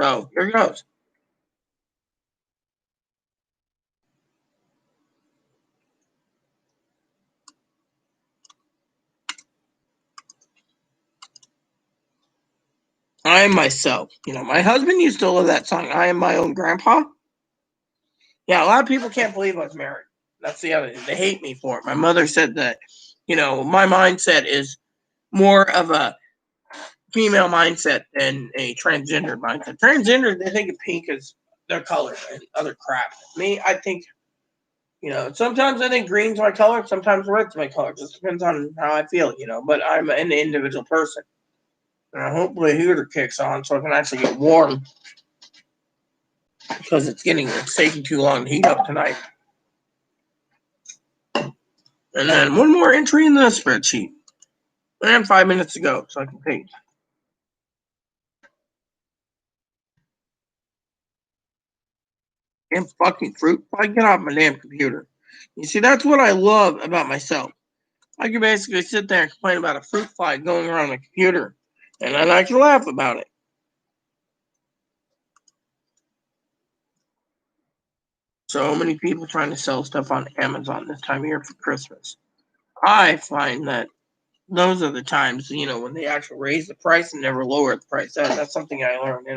So here goes. I am myself. My husband used to love that song, I Am My Own Grandpa. Yeah, a lot of people can't believe I was married. That's the other thing. They hate me for it. My mother said that, my mindset is more of a female mindset than a transgender mindset. Transgender, they think of pink as their color and other crap. Me, I think, sometimes I think green's my color, sometimes red's my color. It just depends on how I feel, but I'm an individual person. And hopefully a heater kicks on so I can actually get warm because it's taking too long to heat up tonight. And then one more entry in the spreadsheet. And 5 minutes to go, so I can paint. Damn fucking fruit fly, get off my damn computer. You see, that's what I love about myself. I can basically sit there and complain about a fruit fly going around my computer, and then I can laugh about it. So many people trying to sell stuff on Amazon this time of year for Christmas. I find that those are the times, when they actually raise the price and never lower the price. That's something I learned,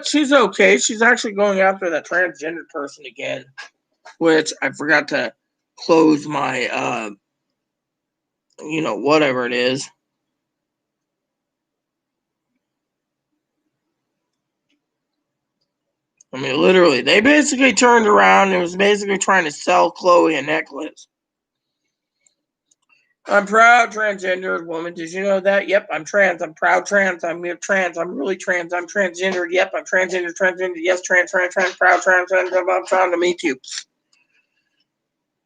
She's okay. She's actually going after that transgender person again, which I forgot to close my, whatever it is. I mean, literally, they basically turned around and was basically trying to sell Chloe a necklace. I'm proud transgender woman. Did you know that? Yep, I'm trans. I'm proud trans. I'm trans. I'm really trans. I'm transgender. Yep, I'm transgender. Yes, trans. Proud trans. I'm trying to meet you.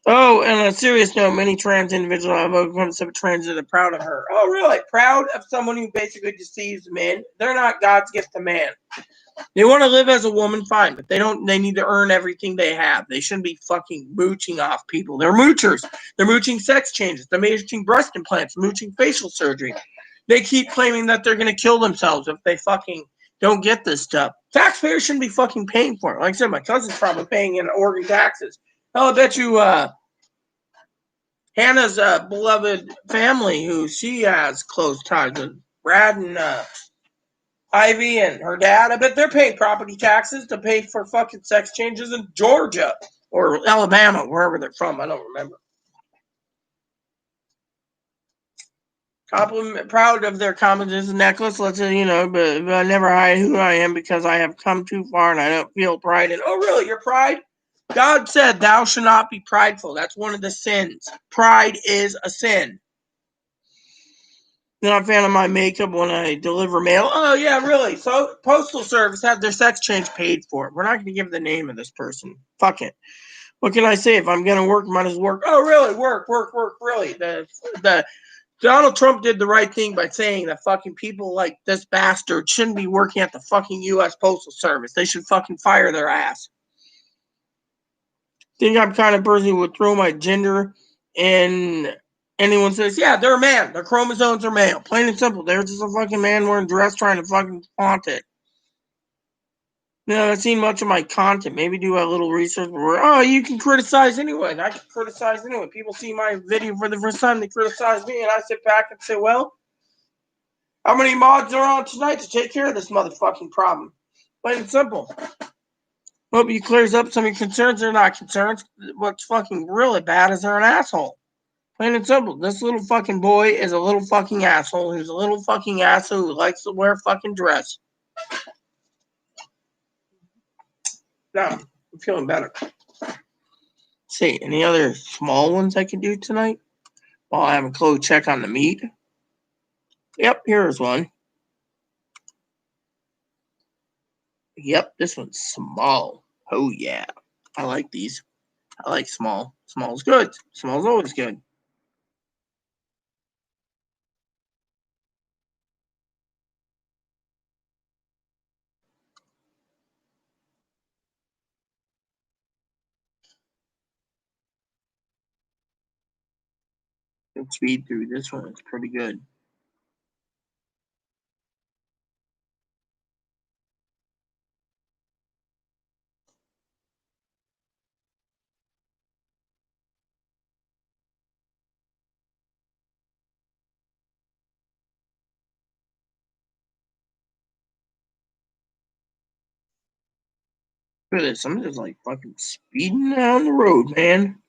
Oh, and on a serious note, many trans individuals have become so trans that are proud of her. Oh, really? Proud of someone who basically deceives men? They're not God's gift to man. They want to live as a woman, fine, but they need to earn everything they have. They shouldn't be fucking mooching off people. They're moochers. They're mooching sex changes. They're mooching breast implants, mooching facial surgery. They keep claiming that they're going to kill themselves if they fucking don't get this stuff. Taxpayers shouldn't be fucking paying for it. Like I said, my cousin's probably paying in Oregon taxes. Hell, I bet you Hannah's beloved family, who she has close ties with, Brad and Ivy and her dad, I bet they're paying property taxes to pay for fucking sex changes in Georgia or Alabama, wherever they're from. I don't remember. Proud of their Commodus necklace. Let's say, but I never hide who I am because I have come too far and I don't feel pride. And oh, really? Your pride? God said, "Thou shalt not be prideful." That's one of the sins. Pride is a sin. You're not a fan of my makeup when I deliver mail? Oh, yeah, really? So, Postal Service have their sex change paid for. We're not going to give the name of this person. Fuck it. What can I say? If I'm going to work, might as well work. Oh, really? Work, really. The Donald Trump did the right thing by saying that fucking people like this bastard shouldn't be working at the fucking U.S. Postal Service. They should fucking fire their ass. Think I'm kind of person who would throw my gender and anyone says, yeah, they're a man. Their chromosomes are male. Plain and simple. They're just a fucking man wearing a dress trying to fucking flaunt it. I've seen much of my content. Maybe do a little research where, you can criticize anyway. I can criticize anyway. People see my video for the first time, they criticize me, and I sit back and say, well, how many mods are on tonight to take care of this motherfucking problem? Plain and simple. Hope he clears up some of your concerns. They're not concerns. What's fucking really bad is they're an asshole. Plain and simple. This little fucking boy is a little fucking asshole. He's a little fucking asshole who likes to wear a fucking dress. Now, I'm feeling better. Let's see, any other small ones I can do tonight? While I have a close check on the meat. Yep, here's one. Yep, this one's small. Oh, yeah. I like these. I like small. Small's good. Small's always good. Good speed through this one. It's pretty good. Look at this. I'm just like fucking speeding down the road, man.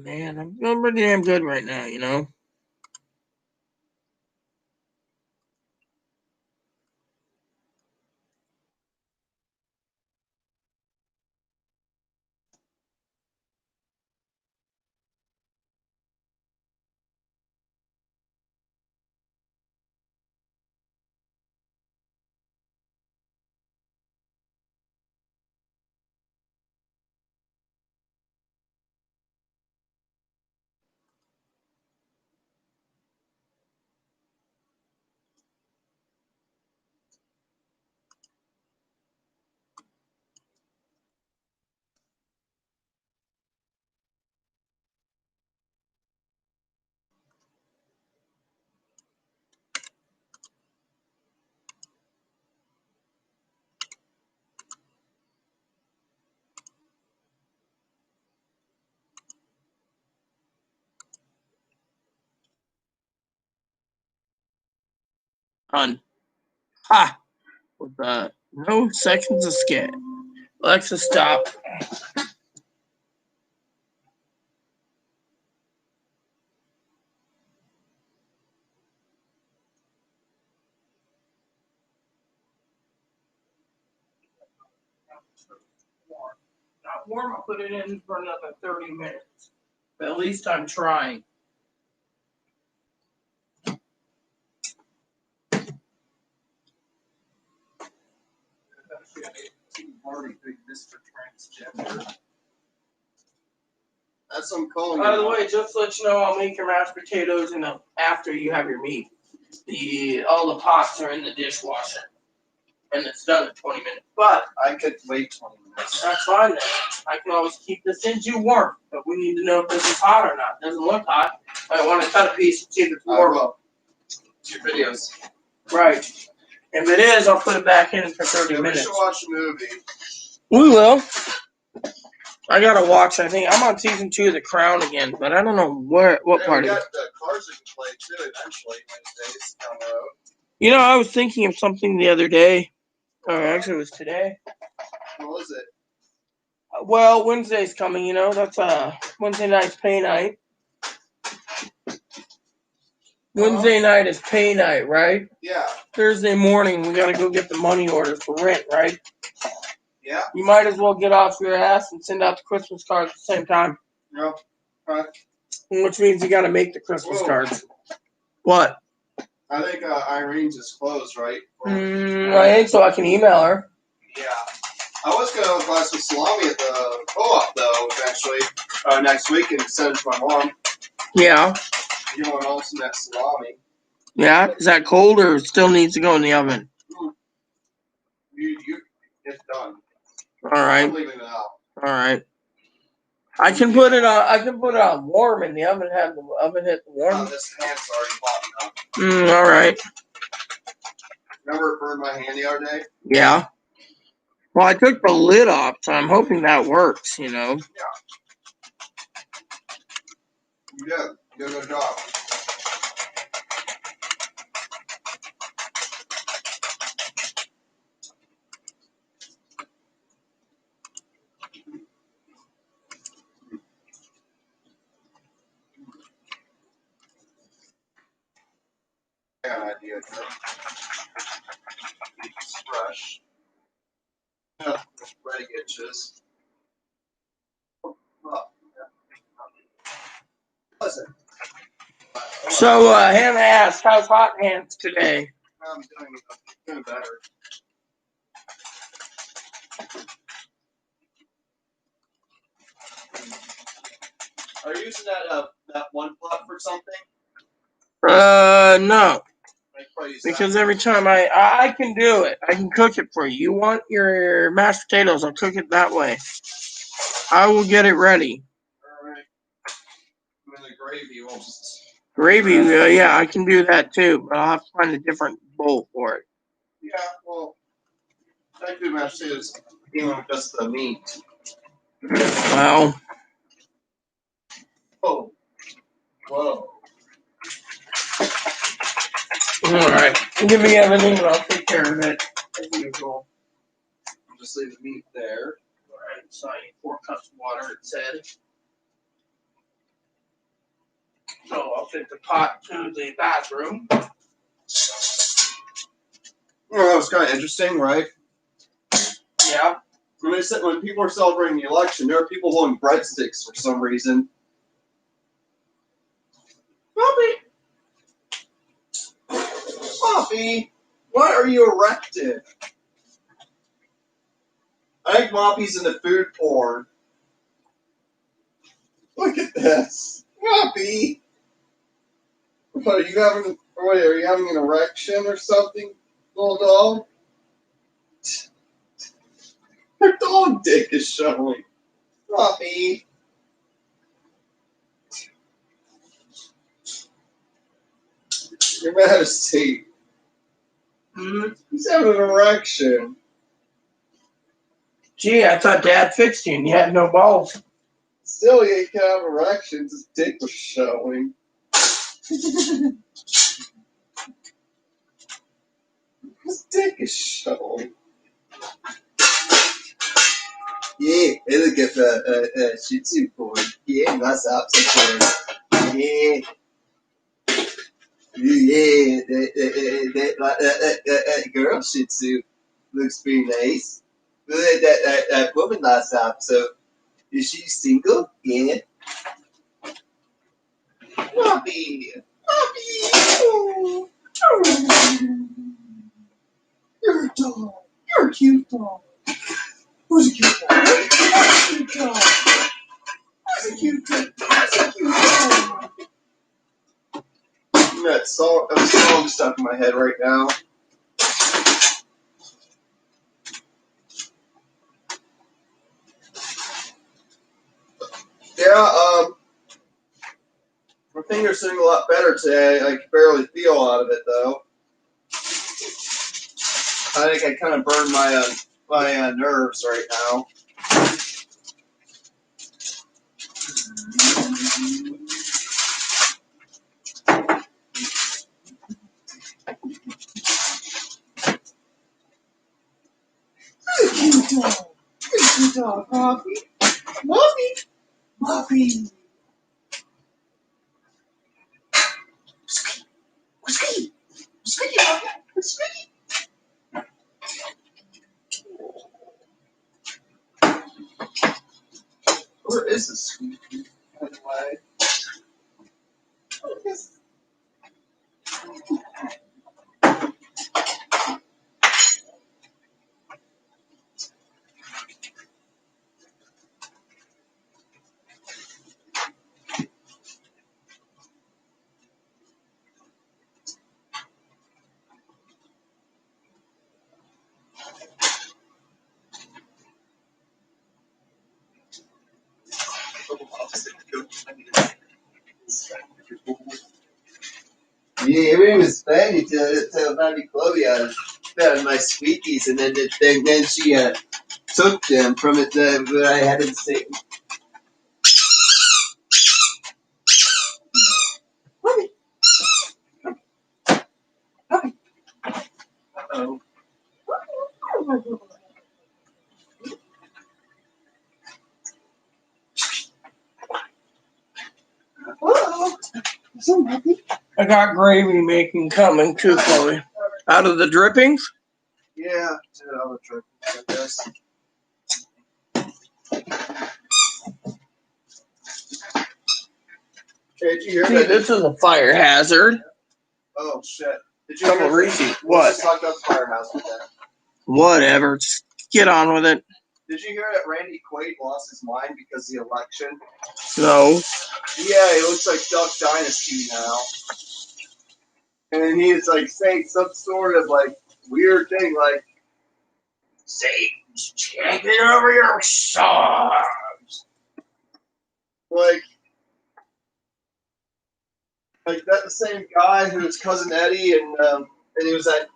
Man, I'm feeling pretty damn good right now, Done. Ha! With no seconds of skip. Alexa, stop. Not warm, I'll put it in for another 30 minutes. But at least I'm trying. Already big Mr. Transgender. That's what I'm calling By you the now. way, just to let you know, I'll make your mashed potatoes after you have your meat. All the pots are in the dishwasher, and it's done in 20 minutes. But I could wait 20 minutes. that's fine then. I can always keep this into warm, but we need to know if this is hot or not. It doesn't look hot. I want to cut a piece and see if it's warm. Well, your videos. Right. If it is, I'll put it back in for 30 We minutes. should watch a movie. We will. I gotta watch. I think I'm on season 2 of The Crown again, but I don't know what part we of it. got the cars we can play too eventually Wednesdays down the road. You know, I was thinking of something the other day. Or actually, it was today. What was it? Well, Wednesday's coming, you know. That's Wednesday night's pay night. Wednesday night is pay night, right? Yeah. Thursday morning, we gotta go get the money order for rent, right? Yeah. You might as well get off your ass and send out the Christmas cards at the same time. Yep. Right. Which means you gotta make the Christmas cards. What? I think Irene's is closed, right? I think so. I can email her. Yeah. I was gonna buy some salami at the co-op though, eventually, next week and send it to my mom. Yeah. You want also that salami? Yeah. Is that cold or still needs to go in the oven? It's done. All right. I'm leaving it out. All right. I can put it on. I can put it on warm in the oven. Have the oven hit the warm. Oh, this hand's already popping up. All right. Remember it burned my hand the other day? Yeah. Well, I took the lid off, so I'm hoping that works. You know. Yeah. You did. You did a good job. I got an idea. It's fresh. Yeah, it's ready itches. Oh, what's it? So Hannah asked, "How's hot hands today?" I'm doing better. Are you using that one pot for something? No. Because that. every time I can do it. I can cook it for you. You want your mashed potatoes? I'll cook it that way. I will get it ready. Alright. And the gravy will just... Gravy, yeah, I can do that too, but I'll have to find a different bowl for it. Yeah, well, I do mashed potatoes even with just the meat. Well. Oh. Whoa. Alright. Give me everything and I'll take care of it as usual. I'll just leave the meat there. Alright, so I need 4 cups of water, it said. So I'll take the pot to the bathroom. Well, that was kind of interesting, right? Yeah. When people are celebrating the election, there are people holding breadsticks for some reason. Moppy, why are you erected? I think Moppy's into food porn. Look at this, Moppy. What are you having? What are you having an erection or something, little dog? Her dog dick is showing. Moppy. Your Majesty. He's having an erection. Gee, I thought Dad fixed you and you had no balls. Still, he can have erections. His dick was showing. His dick is showing. Yeah, look at the Shih Tzu boy. Yeah, that's absolutely. Yeah. Yeah, that girl Shih Tzu looks pretty nice. Look at that woman last episode. Is she single? Yeah. Poppy! Poppy! Oh. You're a dog. You're a cute dog. Who's a cute dog? Who's a cute dog? That song stuck in my head right now. Yeah, my finger's doing a lot better today. I can barely feel out of it though. I think I kind of burned my nerves right now. Good dog, Muffy. Muffy. Muffy. Squeaky. Squeaky. Squeaky. Where is this Squeaky? By the way. Yeah, everything was funny till Mommy Chloe found my squeakies, and then she took them from it. But I had them say, "Mommy, Mommy, uh-oh." So happy. I got gravy making coming too, Chloe. Out of the drippings? Yeah, all the drippings, I guess. Hey, did you hear See, that? this is a fire hazard. Oh shit! Did you Couple hear Reese. that? What? Let's talk about the firehouse with that. Whatever. Just get on with it. Did you hear that Randy Quaid lost his mind because of the election? No. Yeah, he looks like Duck Dynasty now. And he's like saying some sort of like weird thing like Satan's taking over your songs. Like that the same guy who was Cousin Eddie and he was that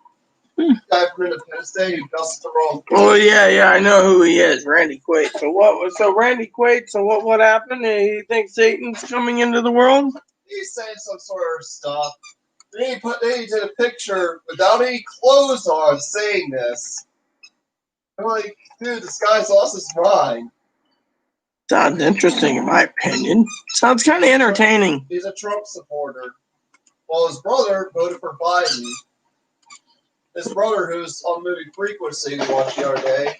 guy from Independence Day who cussed the wrong thing. Oh yeah, I know who he is, Randy Quaid. So Randy Quaid, so what happened? He thinks Satan's coming into the world? He's saying some sort of stuff. Then he did a picture without any clothes on saying this. I'm like, dude, this guy's lost his mind. Sounds interesting in my opinion. Sounds kind of entertaining. He's a Trump supporter. While his brother voted for Biden. His brother, who's on movie Frequency, we watched the other day.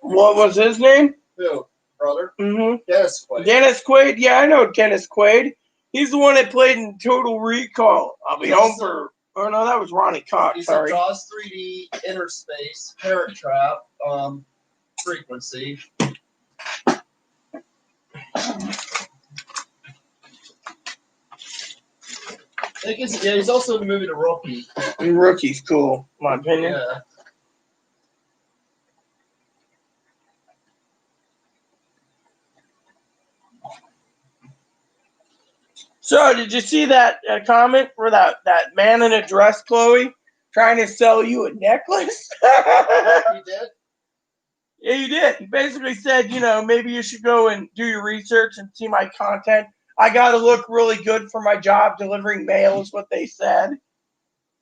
What was his name? Who? Brother? Mm-hmm. Dennis Quaid. Dennis Quaid? Yeah, I know Dennis Quaid. He's the one that played in Total Recall. I'll be home for... Oh, no, that was Ronnie Cox. He's Sorry. in Jaws 3D, Inner Space, Parent Trap, Frequency. He's also in the movie The Rookie. The Rookie's cool, in my opinion. Yeah. So, did you see that comment for that man in a dress, Chloe, trying to sell you a necklace? You did? Yeah, you did. He basically said, maybe you should go and do your research and see my content. I got to look really good for my job delivering mail is what they said.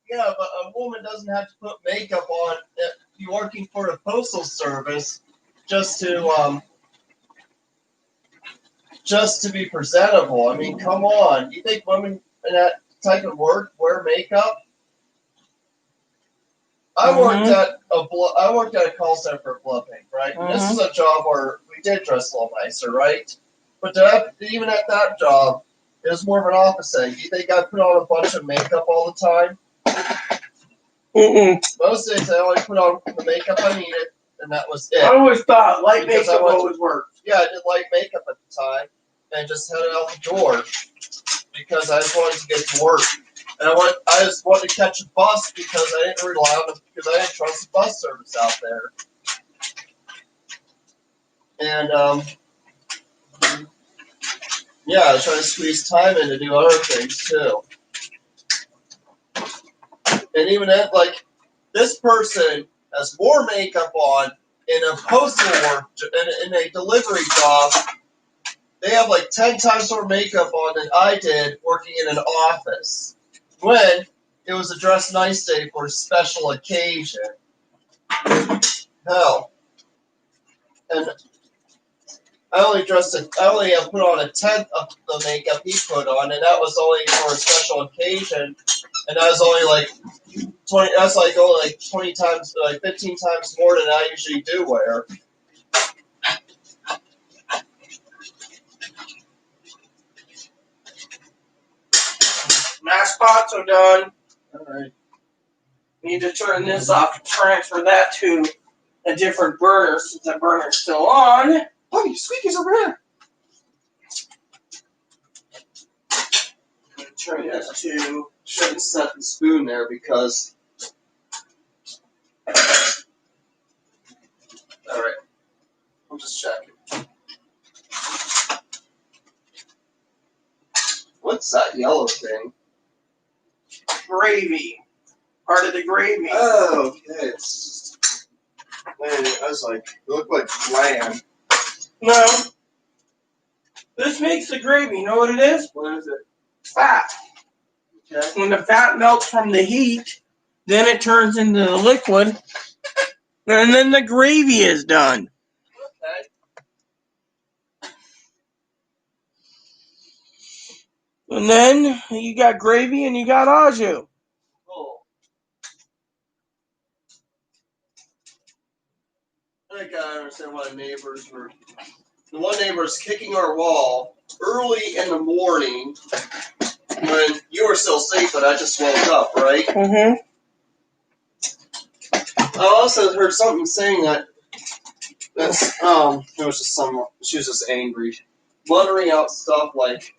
Yeah, but a woman doesn't have to put makeup on if you're working for the postal service just to be presentable. I mean, come on. You think women in that type of work wear makeup? I worked at a call center for a blood bank, right? And this is a job where we did dress a little nicer, right? But even at that job, it was more of an office setting. You think I put on a bunch of makeup all the time? Most days I only put on the makeup I needed, and that was it. I always thought light makeup always worked. Yeah, I did light makeup at the time, and just headed out the door because I just wanted to get to work. And I just wanted to catch a bus because I didn't rely on it because I didn't trust the bus service out there. And yeah, I was trying to squeeze time in to do other things too. And even then, like, this person has more makeup on in a postal work, in a delivery job. They have like 10 times more makeup on than I did working in an office. When it was a dress nice day for a special occasion. Hell. And I only put on a tenth of the makeup he put on, and that was only for a special occasion. And that was only like 20. That's like only like 20 times, like 15 times more than I usually do wear. Mash spots are done. All right. Need to turn this off to transfer that to a different burner since that burner's still on. Oh, your squeakies over here. Turn this to. Shouldn't set the spoon there because. All right. I'm just checking. What's that yellow thing? Gravy. Part of the gravy. Oh, okay. It's just, man, I was like, it looked like lamb. No. This makes the gravy. You know what it is? What is it? Fat. Okay. When the fat melts from the heat, then it turns into the liquid, and then the gravy is done. Okay. And then you got gravy and you got au jus. Cool. I think I understand why the neighbors were. The one neighbor was kicking our wall early in the morning when you were still asleep, but I just woke up, right? Mm-hmm. I also heard something saying that that's it was just some she was just angry, muttering out stuff like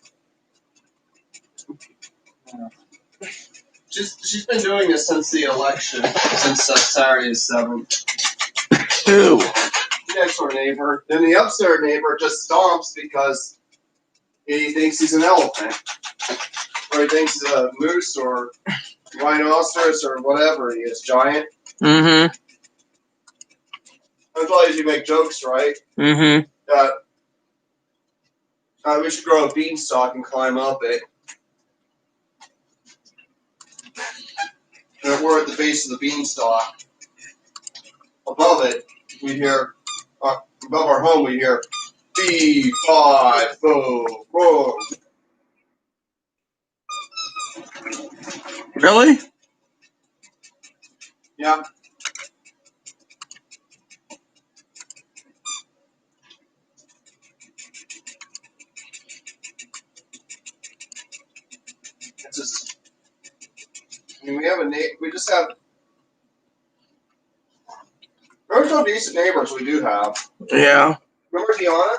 she's been doing this since the election, since Saturday the 7th. Who? Next door neighbor. Then the upstairs neighbor just stomps because he thinks he's an elephant, or he thinks he's a moose or rhinoceros or whatever he is, giant. Mm-hmm. As long as you make jokes, right? Mm-hmm. We should grow a beanstalk and climb up it. And we're at the base of the beanstalk. Above it, we hear, above our home, we hear, B5, boom, boom. Really? Yeah. It's just, I mean, we just have, there's no decent neighbors we do have. Yeah. Remember Deanna?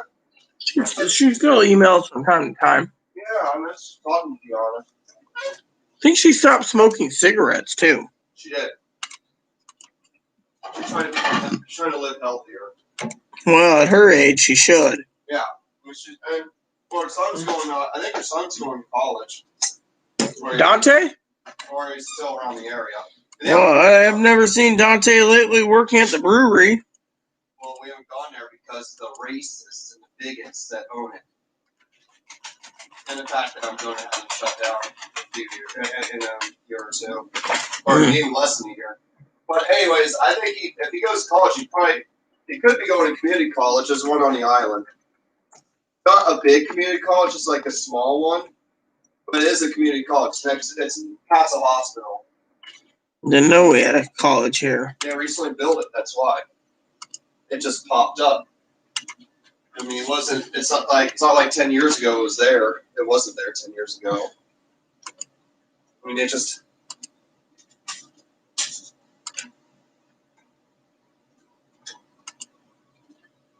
She still emails from time to time. Yeah, I'm just talking to Deanna. I think she stopped smoking cigarettes, too. She did. She's trying to live healthier. Well, at her age, she should. Yeah. And well, her son's going I think her son's going to college. Dante? Or he's still around the area. Well, I've never seen Dante lately working at the brewery. Well, we haven't gone there because the racists and the bigots that own it. And the fact that I'm going to have to shut down in a year or two. Or even less than a year. But anyways, I think if he goes to college, he could be going to community college. There's one on the island. Not a big community college, it's like a small one. But it is a community college. It's past a hospital. Didn't know we had a college here. They recently built it, that's why. It just popped up. I mean, it's not like 10 years ago it was there. It wasn't there 10 years ago. I mean, it just.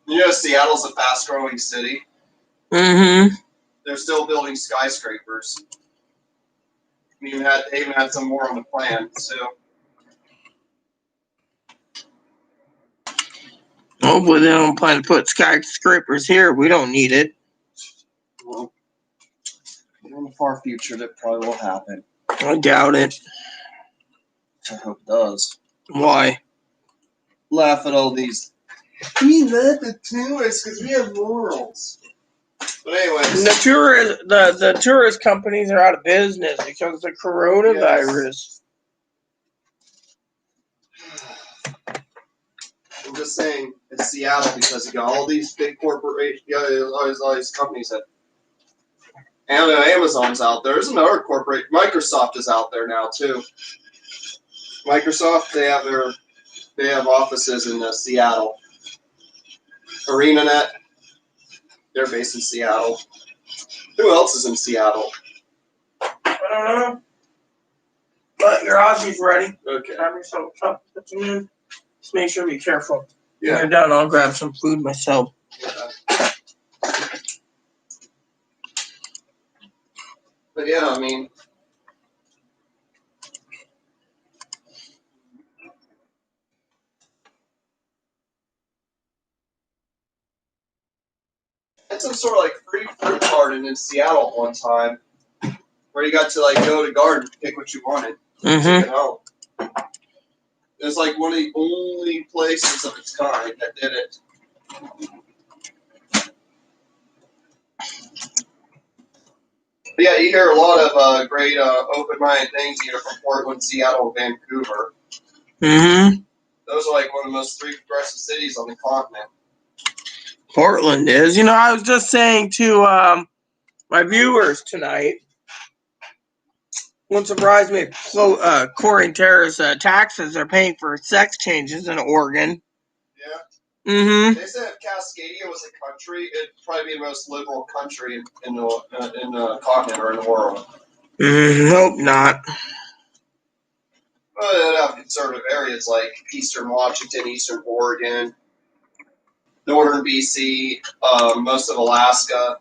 You know, Seattle's a fast growing city. Mm-hmm. they're still building skyscrapers. They even had some more on the plan. So hopefully they don't plan to put skyscrapers here. We don't need it. well, in the far future, that probably will happen. I doubt it. I hope it does. Why? Laugh at all these. We laugh at tourists because we have morals. But anyways, the tourist companies are out of business because of the coronavirus. I'm just saying it's Seattle because you got all these big corporations, you got all these companies that. And Amazon's out there. There's another corporate. Microsoft is out there now too. Microsoft, they have offices in Seattle. ArenaNet, they're based in Seattle. Who else is in Seattle? I don't know. But your Aussie's ready. Okay. Grab yourself up. Put them in. Just make sure to be careful. Yeah. When you're done, I'll grab some food myself. Yeah. But yeah, I mean. Had some sort of like free fruit garden in Seattle one time, where you got to like go to garden, pick what you wanted, take it home. It was like one of the only places of its kind that did it. But yeah, you hear a lot of great open-minded things either from Portland, Seattle, and Vancouver. Those are like one of the most free progressive cities on the continent. Portland is. You know, I was just saying to my viewers tonight, wouldn't surprise me if Corey and Tara's taxes are paying for sex changes in Oregon. Yeah. They said if Cascadia was a country, it'd probably be the most liberal country in the continent or in the world. Nope, not. But it have conservative areas like Eastern Washington, Eastern Oregon, Northern BC, most of Alaska.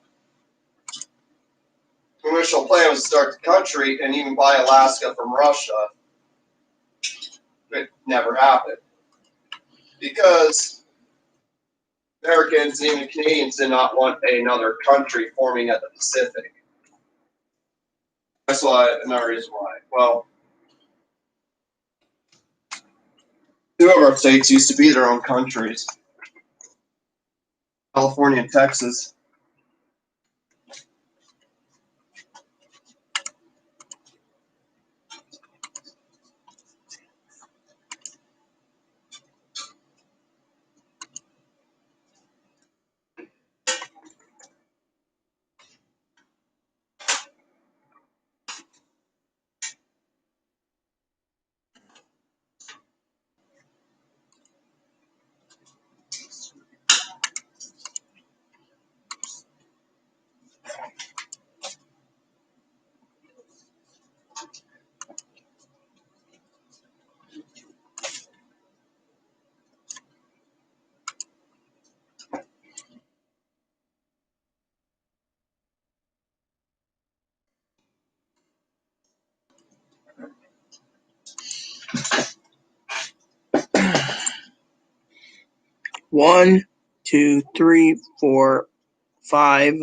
The initial plan was to start the country and even buy Alaska from Russia. It never happened. Because Americans and even Canadians did not want another country forming at the Pacific. That's why, another reason why. Well, two of our states used to be their own countries. California and Texas. One, two, three, 4, 5.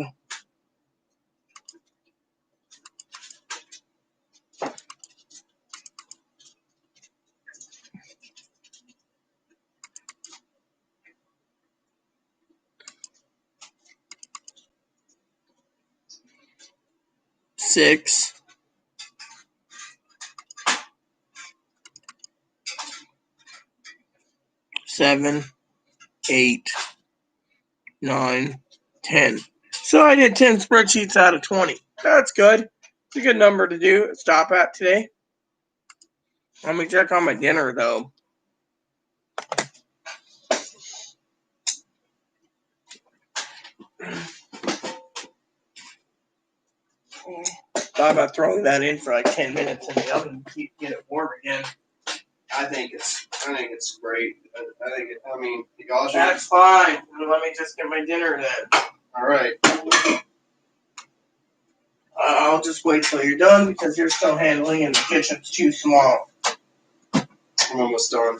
6. 7, 8, 9, 10. So I did 10 spreadsheets out of 20. That's good. It's a good number to do. Stop at today. Let me check on my dinner though. Thought about throwing that in for like 10 minutes in the oven to get it warm again. I think it's great. That's fine. Let me just get my dinner then. All right. I'll just wait till you're done because you're still handling and the kitchen's too small. I'm almost done.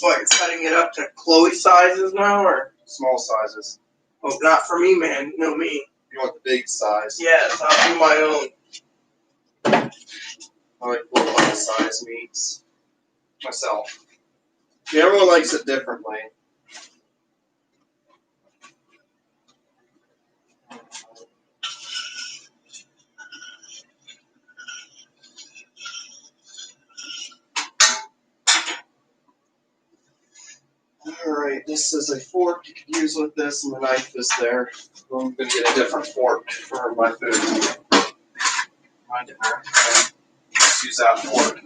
What, you're cutting it up to Chloe sizes now, or? Small sizes. Oh, not for me, man. No, me. You want the big size? Yes, I'll do my own. I like full size meats. Myself. Yeah, everyone likes it differently. Alright, this is a fork you could use with this, and the knife is there. I'm going to get a different fork for my food. My dinner. Okay. Just use that fork.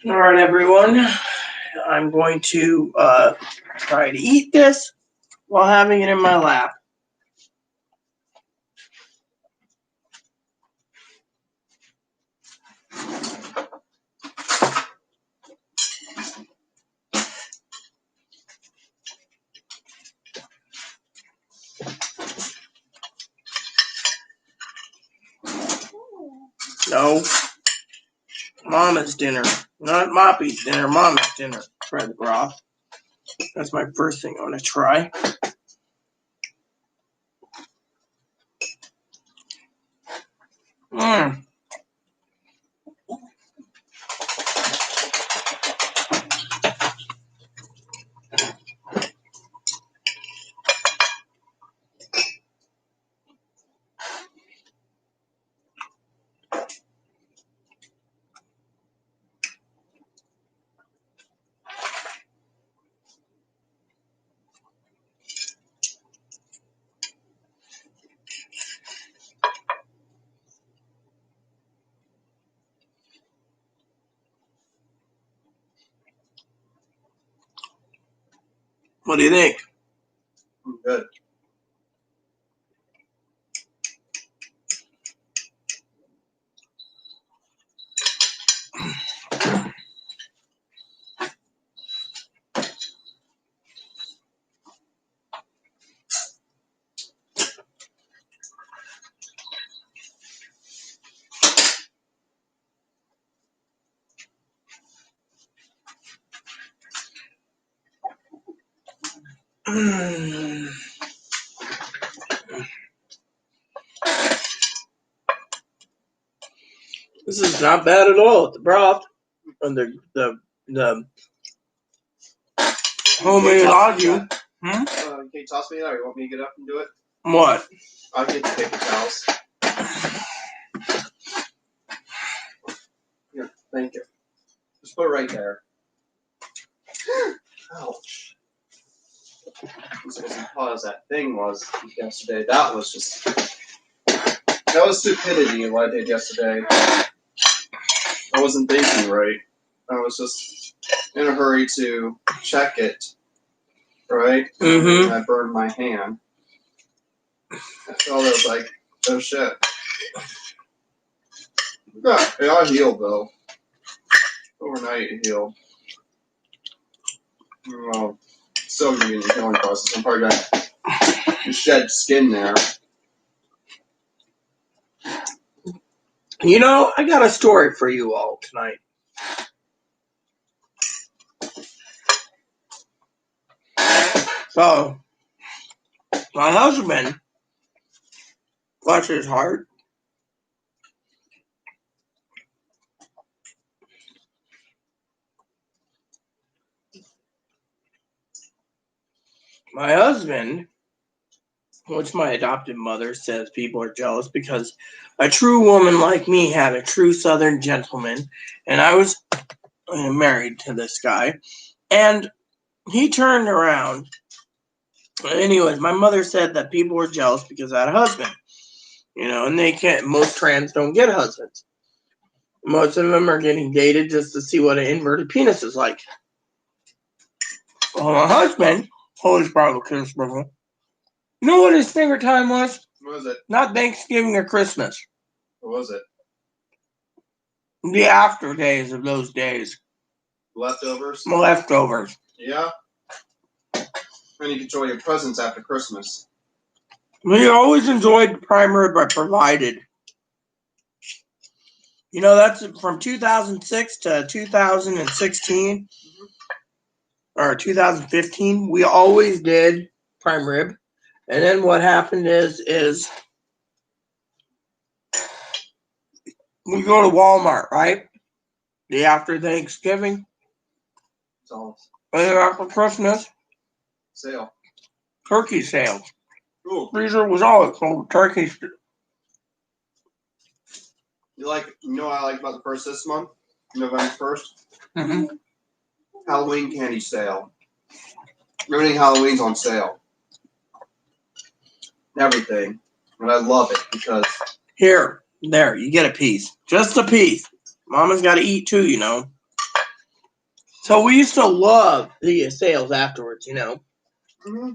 All right, everyone. I'm going to try to eat this while having it in my lap. No. Mama's dinner. Not Moppy's dinner. Mama's dinner. Try the broth. That's my first thing I want to try. Mmm. What do you think? Good. Mm. This is not bad at all. The broth and the homemade laju. Can you toss me that, or you want me to get up and do it? What? I'll get the paper towels. Here, thank you. Just put it right there. Ouch. This wasn't hot as that thing was yesterday. That was just... That was stupidity in what I did yesterday. I wasn't thinking right. I was just in a hurry to check it. Right? Mm-hmm. And I burned my hand. I felt it was like, oh shit. Yeah, I healed though. Overnight it healed. Well, still gonna be in the healing process. I'm probably gonna shed skin there. You know, I got a story for you all tonight. So, my husband, bless his heart, which my adopted mother says people are jealous because a true woman like me had a true Southern gentleman, and I was married to this guy, and he turned around. Anyways, my mother said that people were jealous because I had a husband, and they can't. Most trans don't get husbands. Most of them are getting dated just to see what an inverted penis is like. Well, my husband, holy Bible Christmas. You know what his finger time was? What was it? Not Thanksgiving or Christmas. What was it? The after days of those days. Leftovers? Leftovers. Yeah. And you can enjoy your presents after Christmas. We always enjoyed the prime rib I provided. That's from 2006 to 2016 or 2015. We always did prime rib. And then what happened is we go to Walmart, right? The after Thanksgiving. And after Christmas. Sale. Turkey sales. Ooh. Freezer was always full of turkeys. You know what I like about the first this month? November 1st? Mm-hmm. Halloween candy sale. Everything Halloween's on sale. Everything. And I love it because... There, you get a piece. Just a piece. Mama's got to eat too, So we used to love the sales afterwards, Mm-hmm.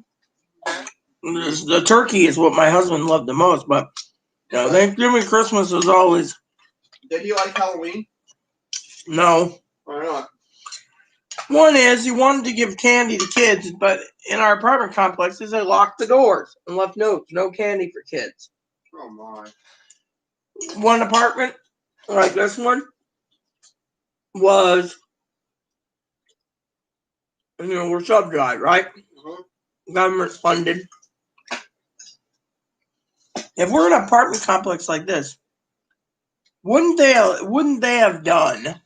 The turkey is what my husband loved the most, but Thanksgiving, Christmas was always... Did you like Halloween? No. Why not? One is, he wanted to give candy to kids, but in our apartment complexes, they locked the doors and left notes. No candy for kids. Oh, my. One apartment, like this one, was, we're subdivided, right? Mm-hmm. Government funded. If we're in an apartment complex like this, wouldn't they have done?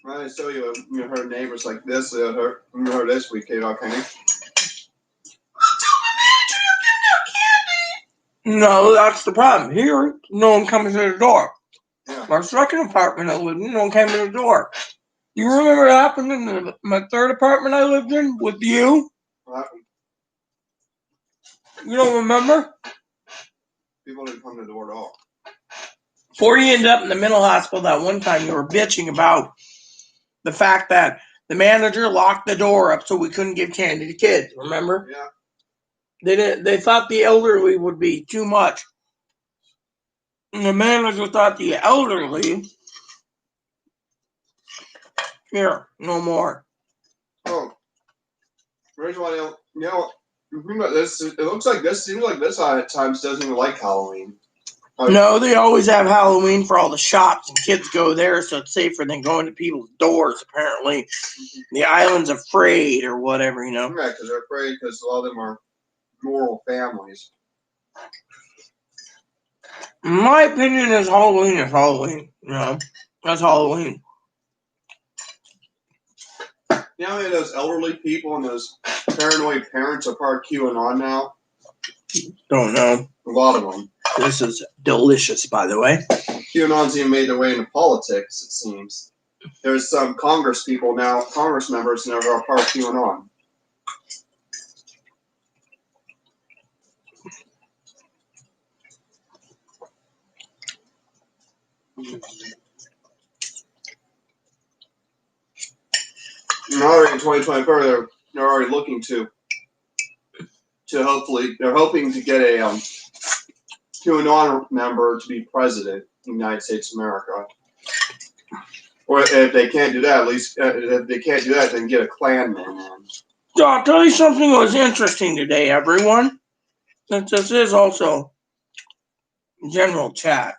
I saw you heard neighbors like this. Heard this week, candy. No, that's the problem. Here, no one comes to the door. Yeah. Our second apartment I lived in, no one came to the door. You remember what happened in my third apartment I lived in with you? What happened? You don't remember? People didn't come to the door at all. Before you ended up in the mental hospital that one time, you were bitching about the fact that the manager locked the door up so we couldn't give candy to kids. Remember? Yeah. They thought the elderly would be too much. And the manager thought the elderly... Here, no more. Oh. Reason why this, it looks like this, seems like this at times doesn't even like Halloween. No, they always have Halloween for all the shops, and kids go there, so it's safer than going to people's doors, apparently. The island's afraid, or whatever, Yeah, because they're afraid, because a lot of them are rural families. My opinion is Halloween. That's Halloween. You know how many of those elderly people and those paranoid parents are part of QAnon now? Don't know. A lot of them. This is delicious, by the way. QAnon's even made their way into politics, it seems. There's some Congress members now who are part of QAnon. And already in 2024, they're already looking to hopefully, they're hoping to get a QAnon member to be president of the United States of America. Or if they can't do that, at least if they can't do that, then get a Klanman in. So I'll tell you something that was interesting today, everyone. Since this is also general chat.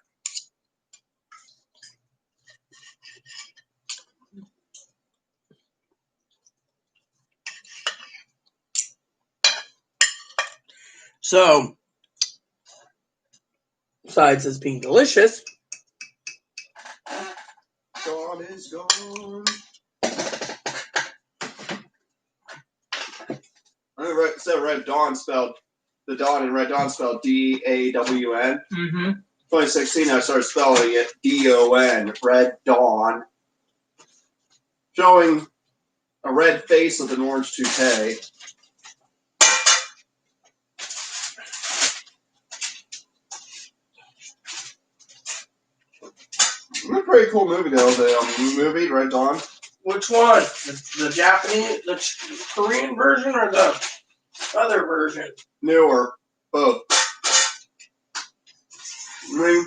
So, besides this being delicious, Dawn is gone. Red Dawn spelled the Dawn in Red Dawn spelled D-A-W-N. 2016, I started spelling it D-O-N, Red Dawn, showing a red face with an orange toupee. It's a pretty cool movie, though. The movie Red Dawn. Which one? The Japanese, the Korean version, or the other version? Newer, both. I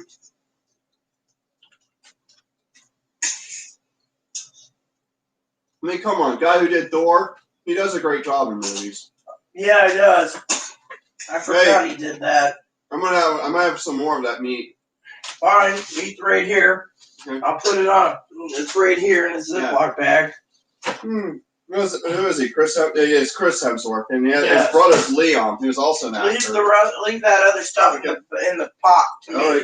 mean, come on, guy who did Thor, he does a great job in movies. Yeah, he does. I forgot he did that. I'm gonna have some more of that meat. Fine, meat's right here. Okay. I'll put it on. It's right here in a Ziploc bag. Who is he? Chris Hemsworth, and his brother's Liam, who's also an actor. Leave that other stuff in the pot to me.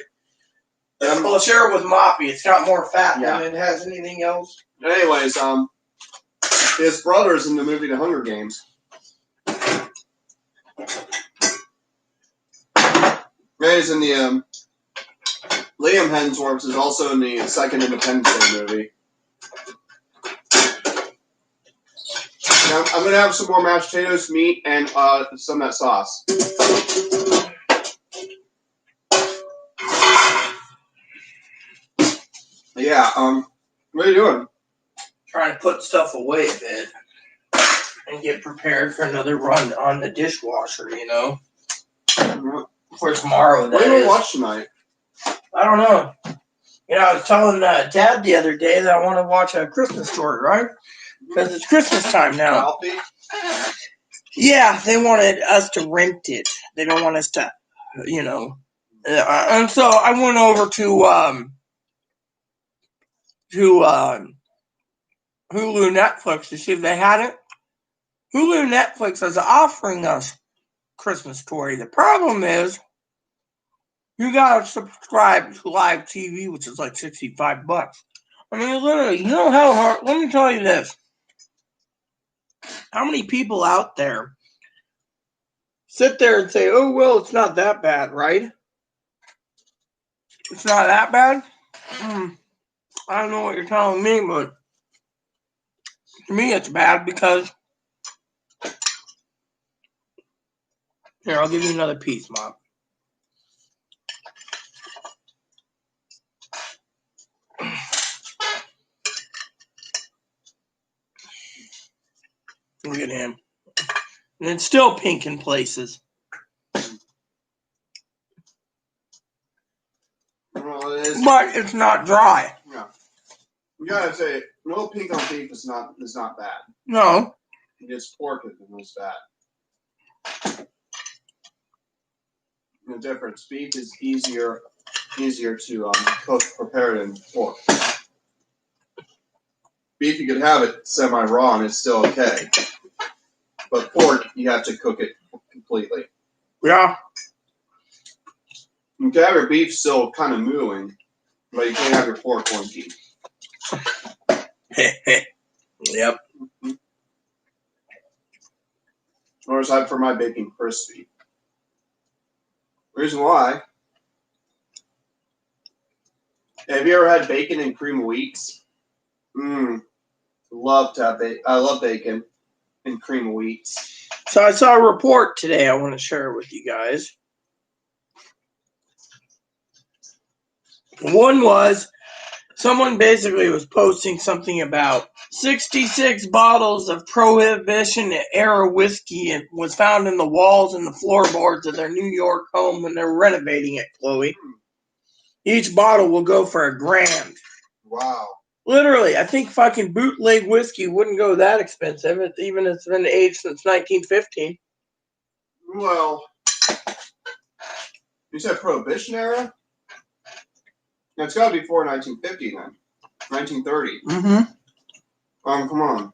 We'll share it with Moppy. It's got more fat than it has anything else. Anyways, his brother's in the movie The Hunger Games. He's in the Liam Hemsworth is also in the second Independence Day movie. Now, I'm going to have some more mashed potatoes, meat, and some of that sauce. Yeah, what are you doing? Trying to put stuff away a bit and get prepared for another run on the dishwasher, you know? For tomorrow, What are you going to watch tonight? I don't know. You know, I was telling Dad the other day that I want to watch A Christmas Story, right? Because it's Christmas time now. Ralphie? Yeah, they wanted us to rent it. They don't want us to, you know. And so I went over to Hulu Netflix to see if they had it. Hulu Netflix is offering us Christmas Story. The problem is, you gotta subscribe to live TV, which is like $65. I mean, literally, you know how hard. Let me tell you this: how many people out there sit there and say, "Oh well, it's not that bad, right? It's not that bad." I don't know what you're telling me, but to me, it's bad because here, I'll give you another piece, Mom. Look at him. And it's still pink in places. Well, it is. But it's not dry. Yeah. You gotta say, no pink on beef is not bad. No. It's pork is the most bad. The difference, beef is easier to prepare than pork. Beef, you can have it semi-raw and it's still okay. But pork, you have to cook it completely. Yeah. You can have your beef still kind of mooing, but you can't have your pork wonky. Yep. Or as I prefer my bacon crispy. Reason why. Have you ever had bacon and cream of wheats? Love to have bacon. I love bacon and cream of wheats. So I saw a report today I want to share with you guys. One was someone basically was posting something about 66 bottles of Prohibition-era whiskey and was found in the walls and the floorboards of their New York home when they're renovating it, Chloe. Each bottle will go for $1,000. Wow. Literally, I think fucking bootleg whiskey wouldn't go that expensive, even if it's been aged since 1915. Well, you said Prohibition era? Yeah, it's got to be before 1950 then. 1930. Come on.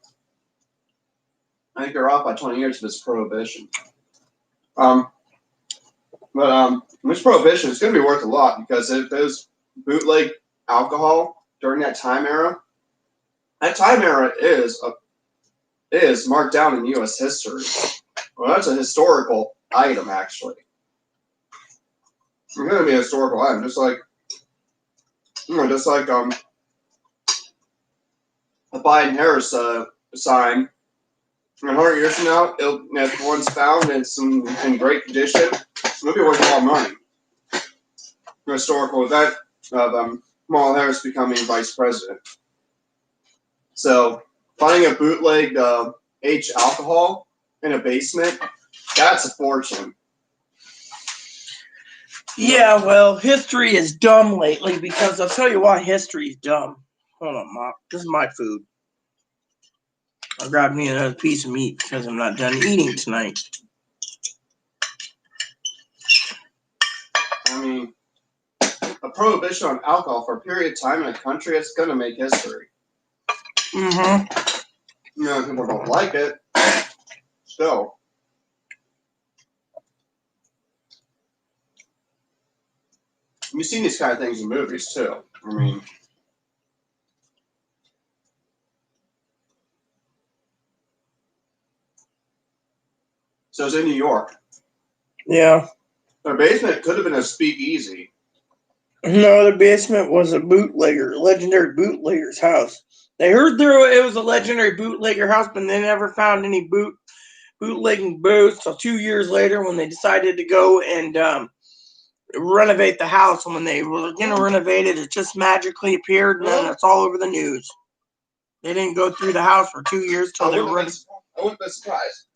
I think they're off by 20 years if it's Prohibition. But this prohibition is going to be worth a lot because if there's bootleg alcohol during that time era is marked down in U.S. history. Well, that's a historical item, actually. It's going to be a historical item, just like a Biden-Harris sign. 100 years from now, if one's found and it's in great condition, it'll be worth a lot of money. The historical event of Kamala Harris becoming vice president. So, finding a bootleg aged alcohol in a basement, that's a fortune. Yeah, well, history is dumb lately because I'll tell you why history is dumb. Hold on, Mom. This is my food. I'll grab me another piece of meat because I'm not done eating tonight. I mean, a prohibition on alcohol for a period of time in a country, it's going to make history. Mm-hmm. You know, people don't like it. Still. You've seen these kind of things in movies, too. I mean... So it's in New York. Yeah. Their basement could have been a speakeasy. No, the basement was a legendary bootlegger's house. They heard it was a legendary bootlegger house, but they never found any bootlegging booths until 2 years later when they decided to go and renovate the house. And when they were going to renovate it, it just magically appeared, and then it's all over the news. They didn't go through the house for 2 years till they were ready. I wouldn't have been surprised.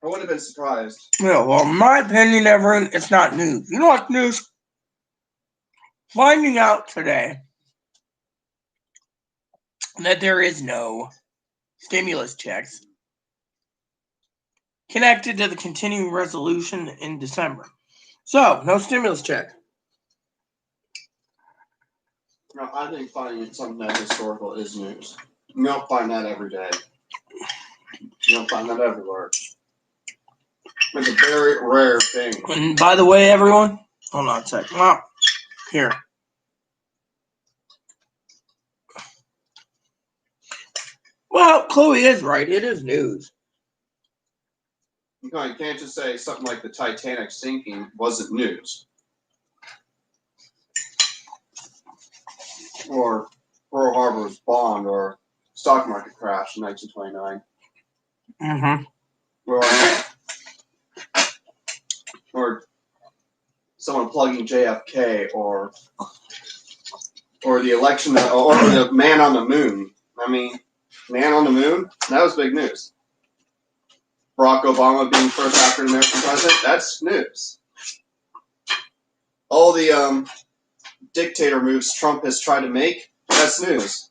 I wouldn't have been surprised. Yeah, well, in my opinion, everyone, it's not news. You know what's news? Finding out today that there is no stimulus checks connected to the continuing resolution in December. So, no stimulus check. No, I think finding something that historical is news. You don't find that every day. You don't find that everywhere. It's a very rare thing. And by the way, everyone, hold on a sec. Well, here. Well, Chloe is right. It is news. You can't just say something like the Titanic sinking wasn't news. Or Pearl Harbor's bombed or stock market crash in 1929. Mm-hmm. Or someone plugging JFK or the election or the man on the moon. I mean, man on the moon, that was big news. Barack Obama being first African American president, that's news. All the dictator moves Trump has tried to make, that's news.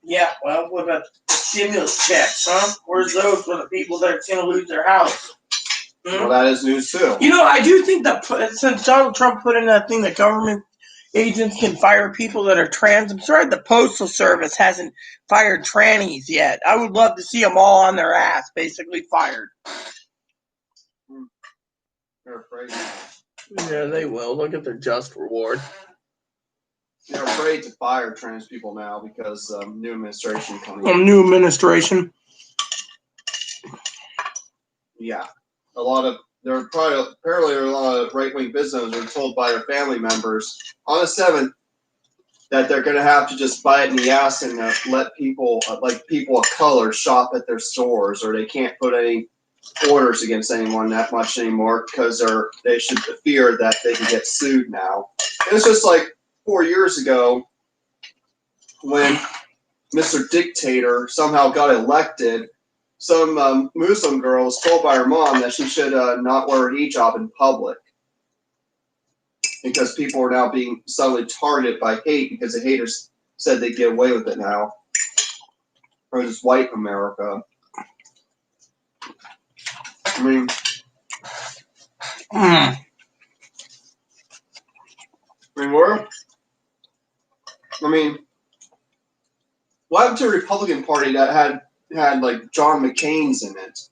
Yeah, well, what about stimulus checks, huh? Where's those for the people that are going to lose their house? Well, that is news too. You know, I do think that since Donald Trump put in that thing that government agents can fire people that are trans, I'm sorry the Postal Service hasn't fired trannies yet. I would love to see them all on their ass, basically fired. They're afraid. Yeah, they will. Look at their just reward. They're afraid to fire trans people now because new administration coming. New administration. Yeah, there are apparently a lot of right-wing businesses are told by their family members on the 7th that they're going to have to just bite in the ass and let people people of color shop at their stores, or they can't put any orders against anyone that much anymore because they should fear that they can get sued now. And it's just like 4 years ago when Mr. Dictator somehow got elected. Some Muslim girl was told by her mom that she should not wear a hijab in public because people are now being suddenly targeted by hate because the haters said they'd get away with it now. Or just white America. I mean, what happened to the Republican Party that had like John McCain's in it?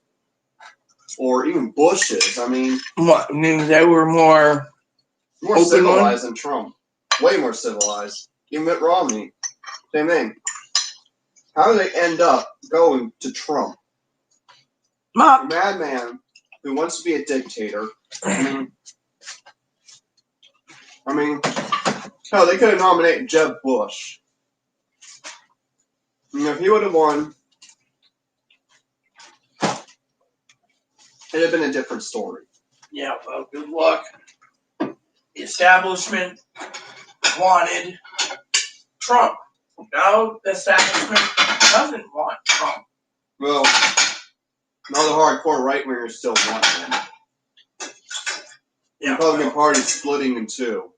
or even Bushes. I mean, what? I mean, they were more civilized than Trump. Way more civilized. Even Mitt Romney, same thing. How do they end up going to Trump? A madman who wants to be a dictator. I mean, hell, they could have nominated Jeb Bush. If he would have won, it'd have been a different story. Yeah, well, good luck. The establishment wanted Trump. No, the establishment doesn't want Trump. Well, now the hardcore right-wingers still want him. The Republican Party splitting in two.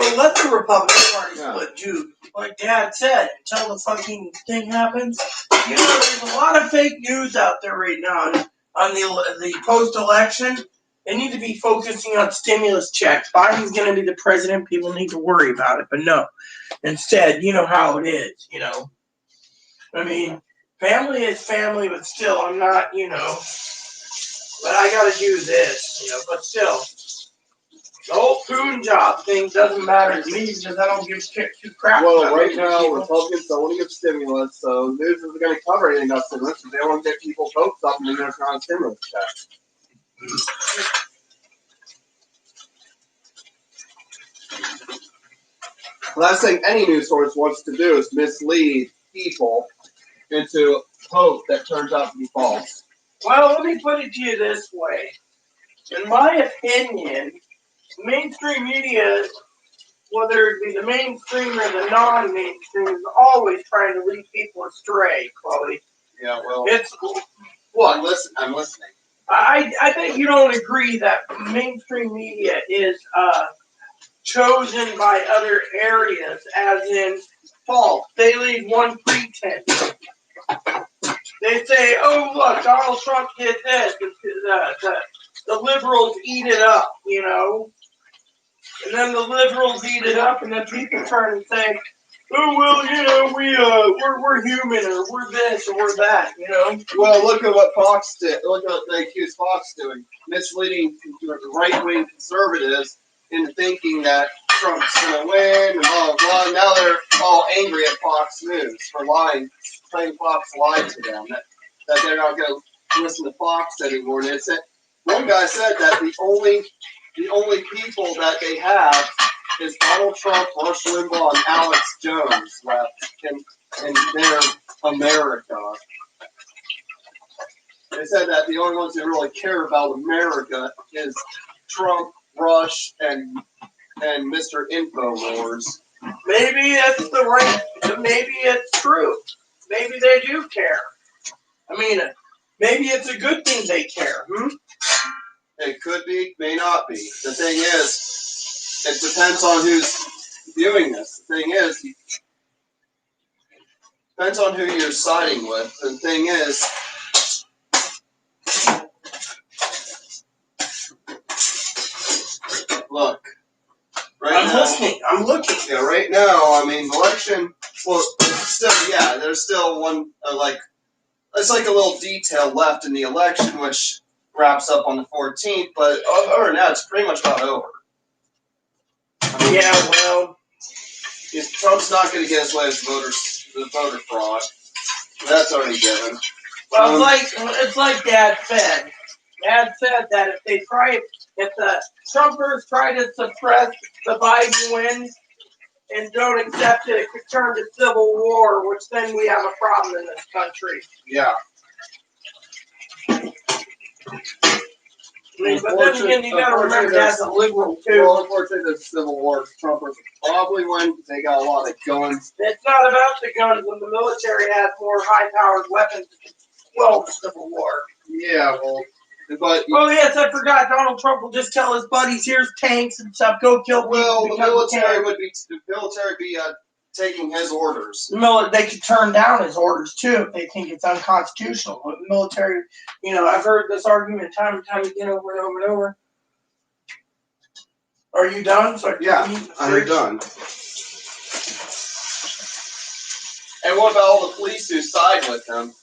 Well, let the Republican Party split, dude. Like Dad said, until the fucking thing happens. You know, there's a lot of fake news out there right now on the post-election. They need to be focusing on stimulus checks. Biden's going to be the president. People need to worry about it. But no. Instead, you know how it is, you know. I mean, family is family, but still, I'm not, you know. But I got to do this, you know. But still, the whole Putin job thing doesn't matter to me because I don't give two crap. Well, right now, Republicans don't want to give stimulus, so news isn't going to cover anything about stimulus. If they want to get people's hopes up, and they're going to turn on stimulus checks. Last thing any news source wants to do is mislead people into hope that turns out to be false. Well, let me put it to you this way. In my opinion, mainstream media, whether it be the mainstream or the non-mainstream, is always trying to lead people astray, Chloe. Yeah, well, it's what? I'm listening. I bet you don't agree that mainstream media is chosen by other areas, as in false. They leave one pretense. They say, "Oh, look, Donald Trump did this." The liberals eat it up, you know. And then the liberals eat it up, and then people turn and say, "Oh well, you know, we're human, or we're this, or we're that," you know. Well, look at what Fox did. Look at what they accused Fox doing, misleading right-wing conservatives into thinking that Trump's going to win, and blah blah blah. Now they're all angry at Fox News for lying, saying Fox lied to them, that they're not going to listen to Fox anymore. And it's one guy said that the only people that they have is Donald Trump, Rush Limbaugh, and Alex Jones left in their America. They said that the only ones who really care about America is Trump, Rush, and Mr. InfoWars. Maybe that's the right. Maybe it's true. Maybe they do care. I mean, maybe it's a good thing they care. It could be, may not be. The thing is, it depends on who's viewing this. The thing is, depends on who you're siding with. The thing is, look. I'm looking. Yeah, right now, I mean, election, well, still, yeah, there's still one, it's like a little detail left in the election, which wraps up on the 14th, but other than that, it's pretty much about over. I mean, well, Trump's not going to get his way with the voter fraud. That's already given. Well, it's like Dad said. Dad said that if the Trumpers try to suppress the Biden win and don't accept it, it could turn to civil war, which then we have a problem in this country. Yeah. I mean, but then again, you got to remember that's a liberal too. Well, unfortunately, the Civil War, Trumpers probably win because they got a lot of guns. It's not about the guns when the military has more high-powered weapons to quell the Civil War. Yeah, well, but oh yes, I forgot. Donald Trump will just tell his buddies, "Here's tanks and stuff. Go kill people." Well, the military would be taking his orders. They could turn down his orders too if they think it's unconstitutional. But the military, you know, I've heard this argument time and time again, over and over and over. Are you done? So yeah, I'm done. And what about all the police who side with him?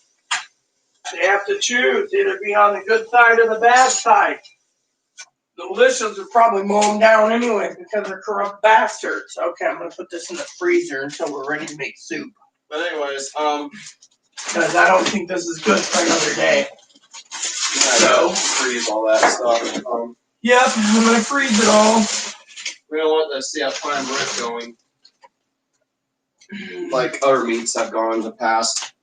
They have to choose, either be on the good side or the bad side. The militias would probably mow them down anyway because they're corrupt bastards. Okay, I'm going to put this in the freezer until we're ready to make soup. But anyways, because I don't think this is good for another day. So freeze all that stuff. Yep, I'm going to freeze it all. We don't want to see a prime rib going like other meats have gone in the past.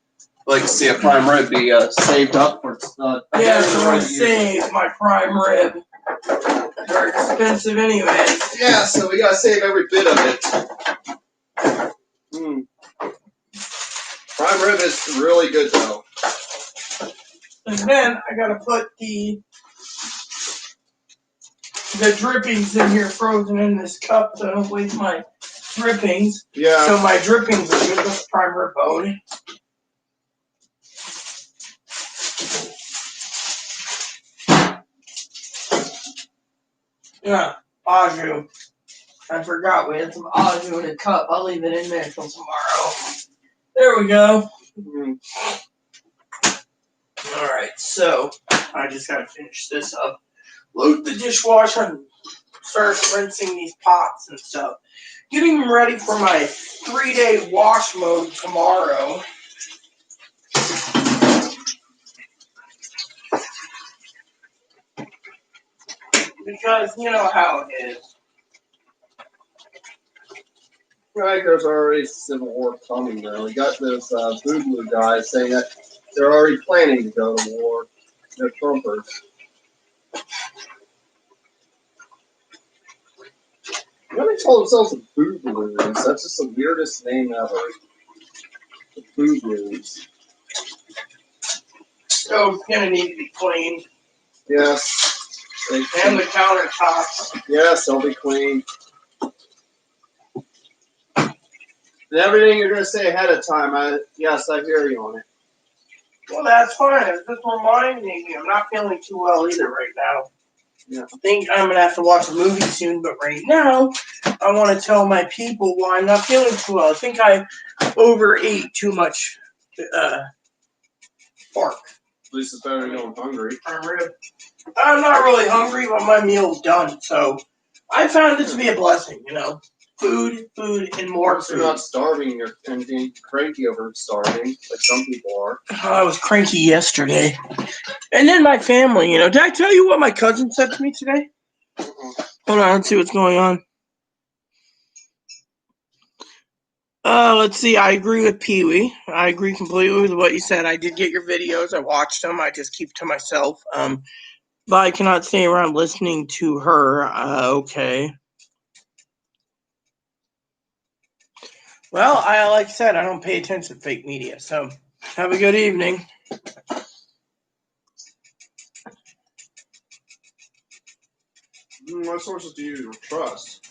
Like to see a prime rib be saved up for. Yeah, so I save my prime rib. They're expensive anyways. Yeah, so we gotta save every bit of it. Prime rib is really good though. And then I gotta put the drippings in here frozen in this cup so I don't waste my drippings. Yeah. So my drippings are good with prime rib bone. Yeah, au jus. I forgot we had some au jus in a cup. I'll leave it in there till tomorrow. There we go. Alright, so I just gotta finish this up. Load the dishwasher and start rinsing these pots and stuff. Getting them ready for my 3-day wash mode tomorrow. Because you know how it is. Right, there's already civil war coming now. We got those boo-boo guys saying that they're already planning to go to war. They're Trumpers. Why do they call themselves the boo-boos? That's just the weirdest name ever. The boo-boos. So it's gonna need to be cleaned. Yes. And the countertops. Yes, they'll be clean. And everything you're going to say ahead of time, yes, I hear you on it. Well, that's fine. It's just reminding me. I'm not feeling too well either right now. Yeah. I think I'm going to have to watch a movie soon, but right now, I want to tell my people why I'm not feeling too well. I think I overate too much pork. At least it's better than going hungry. I'm not really hungry, but my meal's done, so I found it to be a blessing, you know. Food, and more food. You're not starving and being cranky over starving, like some people are. I was cranky yesterday. And then my family, you know. Did I tell you what my cousin said to me today? Hold on, let's see what's going on. Let's see. I agree with Pee-wee. I agree completely with what you said. I did get your videos. I watched them. I just keep to myself. But I cannot stay around listening to her. Okay. Well, like I said, I don't pay attention to fake media. So, have a good evening. What sources do you trust?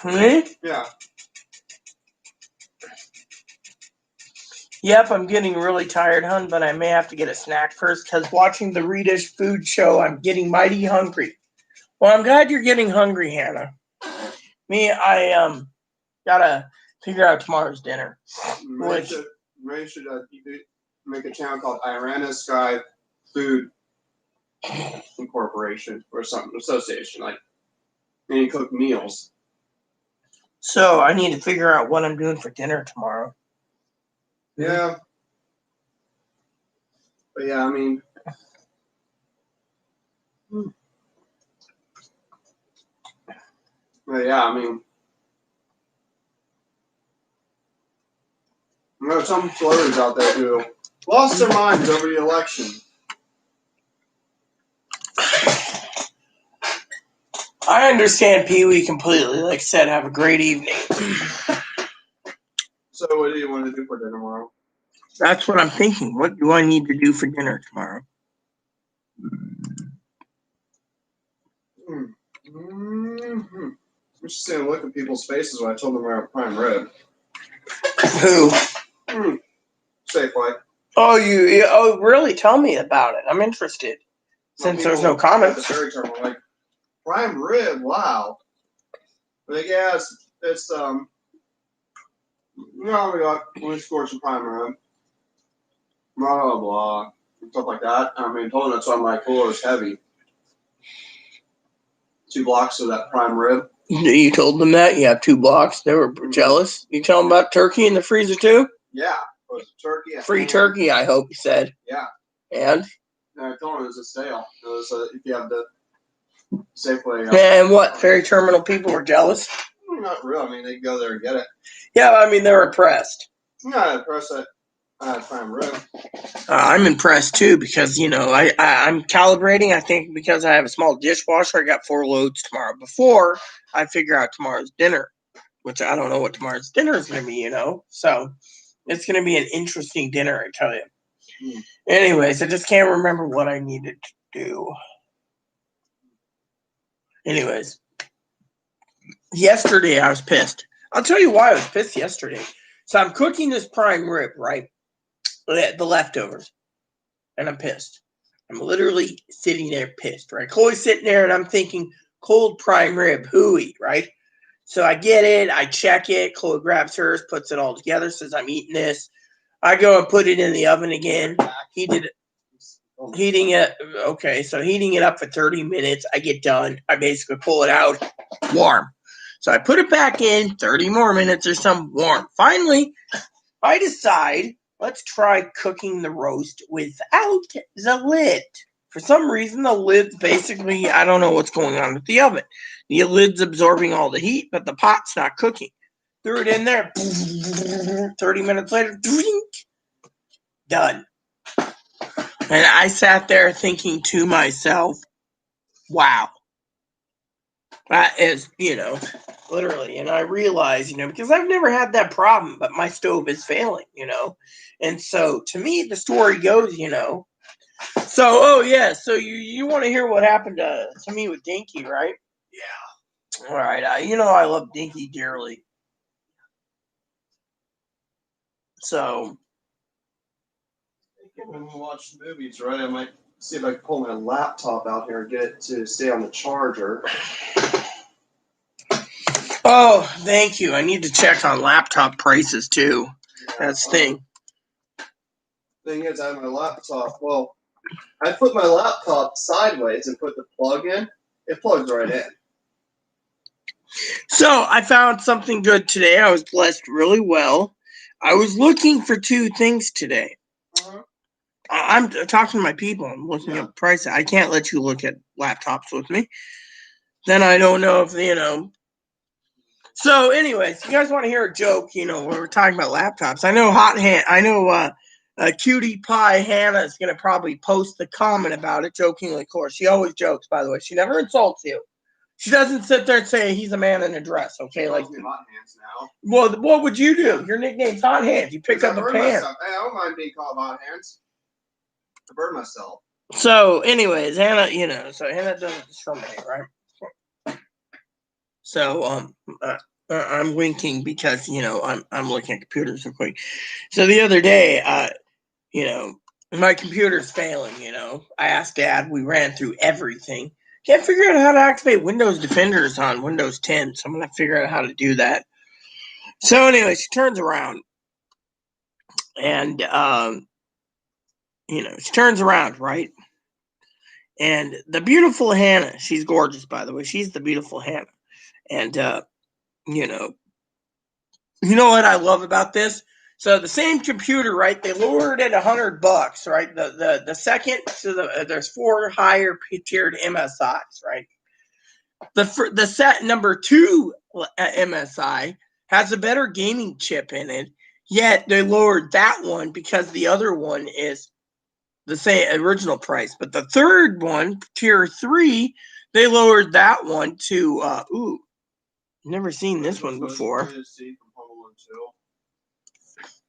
Me? Yeah. Yep, I'm getting really tired, hun, but I may have to get a snack first because watching the Redish food show, I'm getting mighty hungry. Well, I'm glad you're getting hungry, Hannah. Me, I gotta figure out tomorrow's dinner. Ray should make a channel called Irana Sky Food Incorporation or something, association, like, and you cook meals. So I need to figure out what I'm doing for dinner tomorrow. Yeah. But yeah, I mean. But yeah, I mean. There are some celebrities out there who lost their minds over the election. I understand Pee-wee completely. Like I said, have a great evening. So what do you want to do for dinner tomorrow? That's what I'm thinking. What do I need to do for dinner tomorrow? I'm just saying, look at people's faces when I told them we were prime rib. Who? Safeway. Oh, really? Tell me about it. I'm interested. Since there's no comments. The very term, like, prime rib, wow. Like, yeah, it's we scored some prime rib. Blah, blah, blah. and stuff like that. I mean, told them that's why my cooler is heavy. 2 blocks of that prime rib. You told them that? You have 2 blocks. They were jealous. You tell them about turkey in the freezer too? Yeah. It was turkey. Free turkey, I hope you said. Yeah. And? I told them it was a sale. It was if you have the Safeway. And what? Ferry terminal people were jealous? Not real. I mean, they go there and get it. Yeah, I mean, they were impressed. Yeah, impressed that I had prime rib. I'm impressed too because, you know, I'm calibrating. I think because I have a small dishwasher, I got 4 loads tomorrow before I figure out tomorrow's dinner, which I don't know what tomorrow's dinner is going to be, you know. So it's going to be an interesting dinner, I tell you. Anyways, I just can't remember what I needed to do. Anyways, yesterday I was pissed. I'll tell you why I was pissed yesterday. So I'm cooking this prime rib, right? The leftovers. And I'm pissed. I'm literally sitting there pissed, right? Chloe's sitting there and I'm thinking, cold prime rib, hooey, right? So I get it. I check it. Chloe grabs hers, puts it all together, says I'm eating this. I go and put it in the oven again. Heating it. Okay, so heating it up for 30 minutes. I get done. I basically pull it out warm. So I put it back in 30 more minutes or some warm. Finally, I decide, let's try cooking the roast without the lid. For some reason, the lid's basically, I don't know what's going on with the oven. The lid's absorbing all the heat, but the pot's not cooking. Threw it in there. 30 minutes later, done. And I sat there thinking to myself, wow. That is, you know, literally. And I realized, you know, because I've never had that problem, but my stove is failing, you know. And so to me, the story goes, you know. So, oh, yeah. So you want to hear what happened to me with Dinky, right? Yeah. All right. You know, I love Dinky dearly. So. When we watch movies, right, I might see if I can pull my laptop out here and get it to stay on the charger. Oh, thank you. I need to check on laptop prices too. Yeah, that's the thing. Thing is, I have my laptop. Well, I put my laptop sideways and put the plug in. It plugs right in. So I found something good today. I was blessed really well. I was looking for 2 things today. Uh-huh. I'm talking to my people. I'm looking at prices. I can't let you look at laptops with me. Then I don't know if, you know. So anyways, you guys want to hear a joke, you know, when we're talking about laptops. I know Cutie Pie Hannah is going to probably post the comment about it, jokingly, of course. She always jokes, by the way. She never insults you. She doesn't sit there and say he's a man in a dress, okay? Like, hot hands now. Well, what would you do? Your nickname's Hot Hands. You pick up a pan. Hey, I don't mind being called Hot Hands. I burn myself. So, anyways, Hannah, you know, so Hannah doesn't discriminate, right? So, I'm winking because, you know, I'm looking at computers real quick. So the other day, you know, my computer's failing, you know. I asked Dad, we ran through everything. Can't figure out how to activate Windows Defenders on Windows 10, so I'm going to figure out how to do that. So anyway, she turns around, and, you know, she turns around, right? And the beautiful Hannah, she's gorgeous, by the way. She's the beautiful Hannah. And, you know what I love about this? So the same computer, right? They lowered it $100, right? The second, so there's 4 higher tiered MSIs, right? The set number 2 MSI has a better gaming chip in it, yet they lowered that one because the other one is the same original price. But the third one, tier 3, they lowered that one to never seen this one before.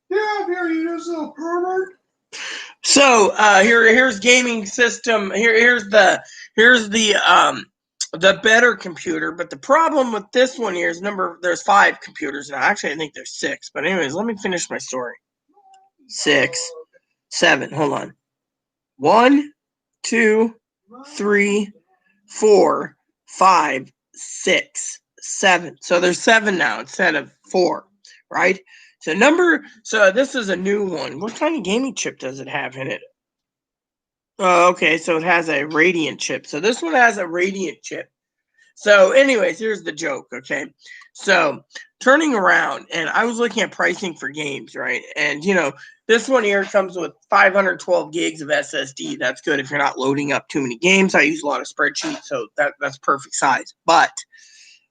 Yeah, here you just little pervert. So here's gaming system. Here's the better computer. But the problem with this one here is there's 5 computers now. Actually, I think there's 6. But anyways, let me finish my story. 6, 7. Hold on. 1, 2, 3, 4, 5, 6, 7. So there's 7 now instead of 4, right? So this is a new one. What kind of gaming chip does it have in it? Oh, okay, so it has a Radiant chip. So this one has a Radiant chip. So, anyways, here's the joke, okay? So, turning around, and I was looking at pricing for games, right? And, this one here comes with 512 gigs of SSD. That's good if you're not loading up too many games. I use a lot of spreadsheets, so that's perfect size. But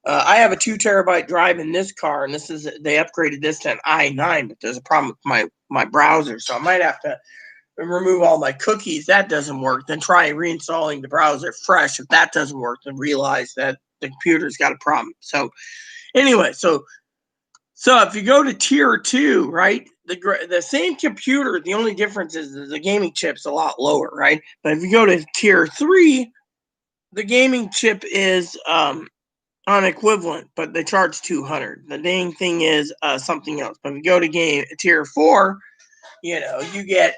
I have a 2 terabyte drive in this car, and they upgraded this to an i9, but there's a problem with my browser, so I might have to remove all my cookies. That doesn't work. Then try reinstalling the browser fresh. If that doesn't work, then realize that the computer's got a problem. So anyway, so if you go to tier 2, right, the same computer, the only difference is the gaming chip's a lot lower, right? But if you go to tier 3, the gaming chip is unequivalent, but they charge $200. The dang thing is something else. But if you go to tier 4, you get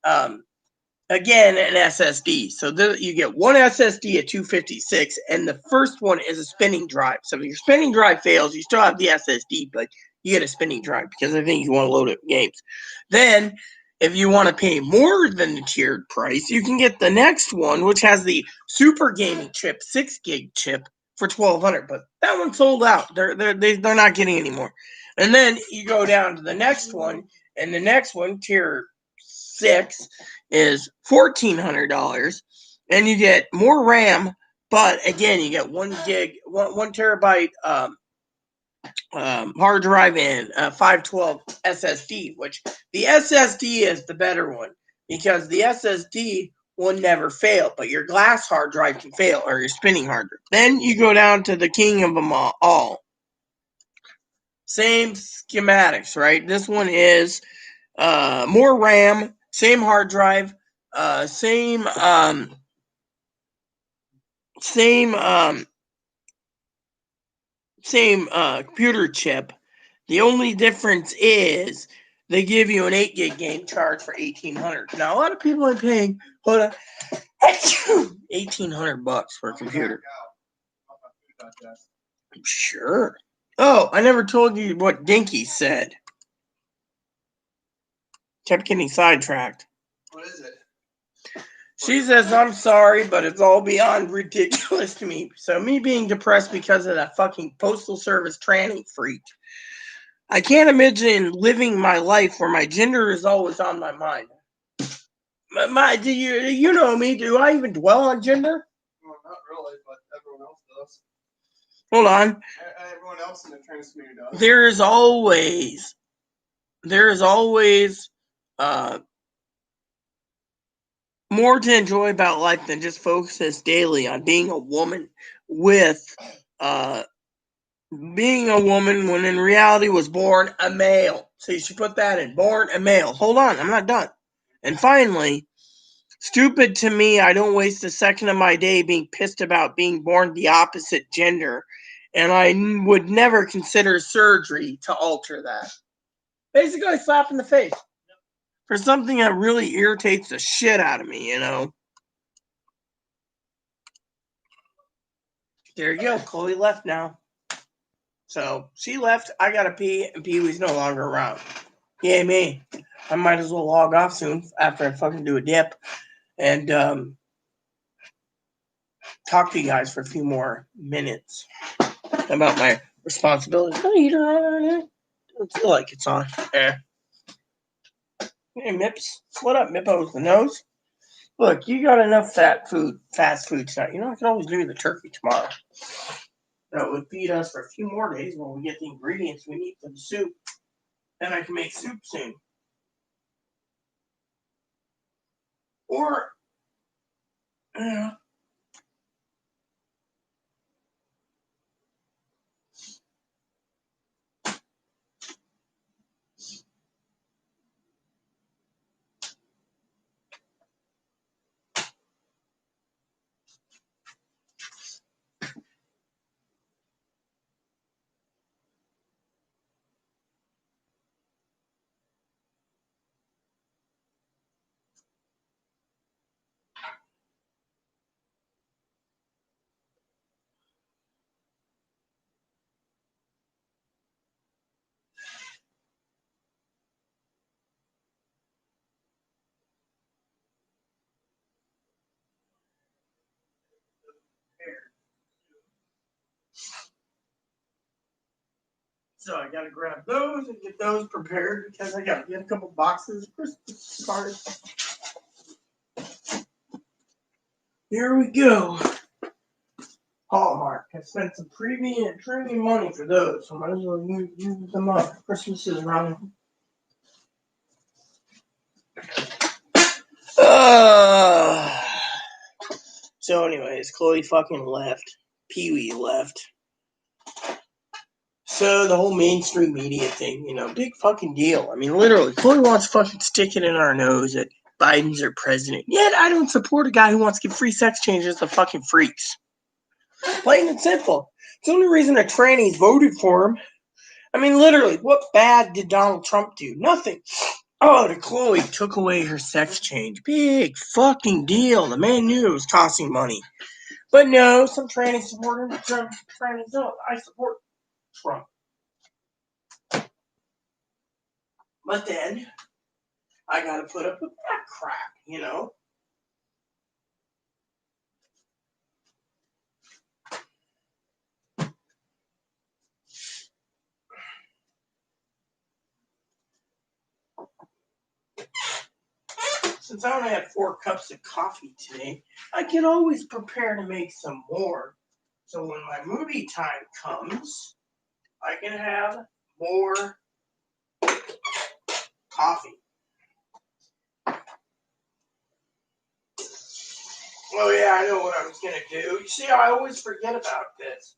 again an SSD. So you get one SSD at 256, and the first one is a spinning drive. So if your spinning drive fails, you still have the SSD, but you get a spinning drive because I think you want to load up games. Then, if you want to pay more than the tiered price, you can get the next one, which has the super gaming chip, 6 gig chip for $1,200. But that one sold out. They're not getting any more. And then you go down to the next one, and the next one, tier 6, is $1,400, and you get more RAM. But again, you get 1 terabyte hard drive and 512 SSD, which the SSD is the better one because the SSD will never fail, but your glass hard drive can fail, or your spinning hard drive. Then you go down to the king of them all. Same schematics, right? This one is more RAM, same hard drive, same computer chip. The only difference is they give you an 8 gig game charge for $1,800. Now a lot of people are paying $1,800 for a computer. Sure. Oh, I never told you what Dinky said. Kept getting sidetracked. What is it? She says, I'm sorry, but it's all beyond ridiculous to me. So me being depressed because of that fucking Postal Service tranny freak. I can't imagine living my life where my gender is always on my mind. Do you know me? Do I even dwell on gender? Well, not really, but everyone else does. Hold on. Everyone else in the trans community does. There is always more to enjoy about life than just focus daily on being a woman being a woman when in reality was born a male. So you should put that in, born a male. Hold on, I'm not done. And finally, stupid to me, I don't waste a second of my day being pissed about being born the opposite gender, and I would never consider surgery to alter that. Basically, a slap in the face for something that really irritates the shit out of me, There you go. Chloe left now. So she left. I gotta pee, and Pee Wee's no longer around. Yay me. I might as well log off soon after I fucking do a dip and talk to you guys for a few more minutes about my responsibilities. Oh, you don't feel like it's on. Hey, Mips. What up, Mippos the nose? Look, you got enough fast food tonight. I can always do the turkey tomorrow. That would feed us for a few more days when we get the ingredients we need for the soup. Then I can make soup soon. Or, So I gotta grab those and get those prepared because I gotta get a couple boxes of Christmas cards. Here we go. Hallmark. I spent some premium money for those, so might as well use them up. Christmas is around. So anyways, Chloe fucking left. Pee-wee left. So the whole mainstream media thing, big fucking deal. I mean, literally, Chloe wants to fucking stick it in our nose that Biden's our president. Yet I don't support a guy who wants to give free sex changes to fucking freaks. Plain and simple. It's the only reason the trannies voted for him. I mean, literally, what bad did Donald Trump do? Nothing. Oh, the Chloe took away her sex change. Big fucking deal. The man knew it was costing money. But no, some trannies support him, some trannies don't. I support Trump. But then, I gotta put up with that crap, Since I only had 4 cups of coffee today, I can always prepare to make some more. So when my movie time comes, I can have more coffee. Oh yeah, I know what I was gonna do. You see, I always forget about this.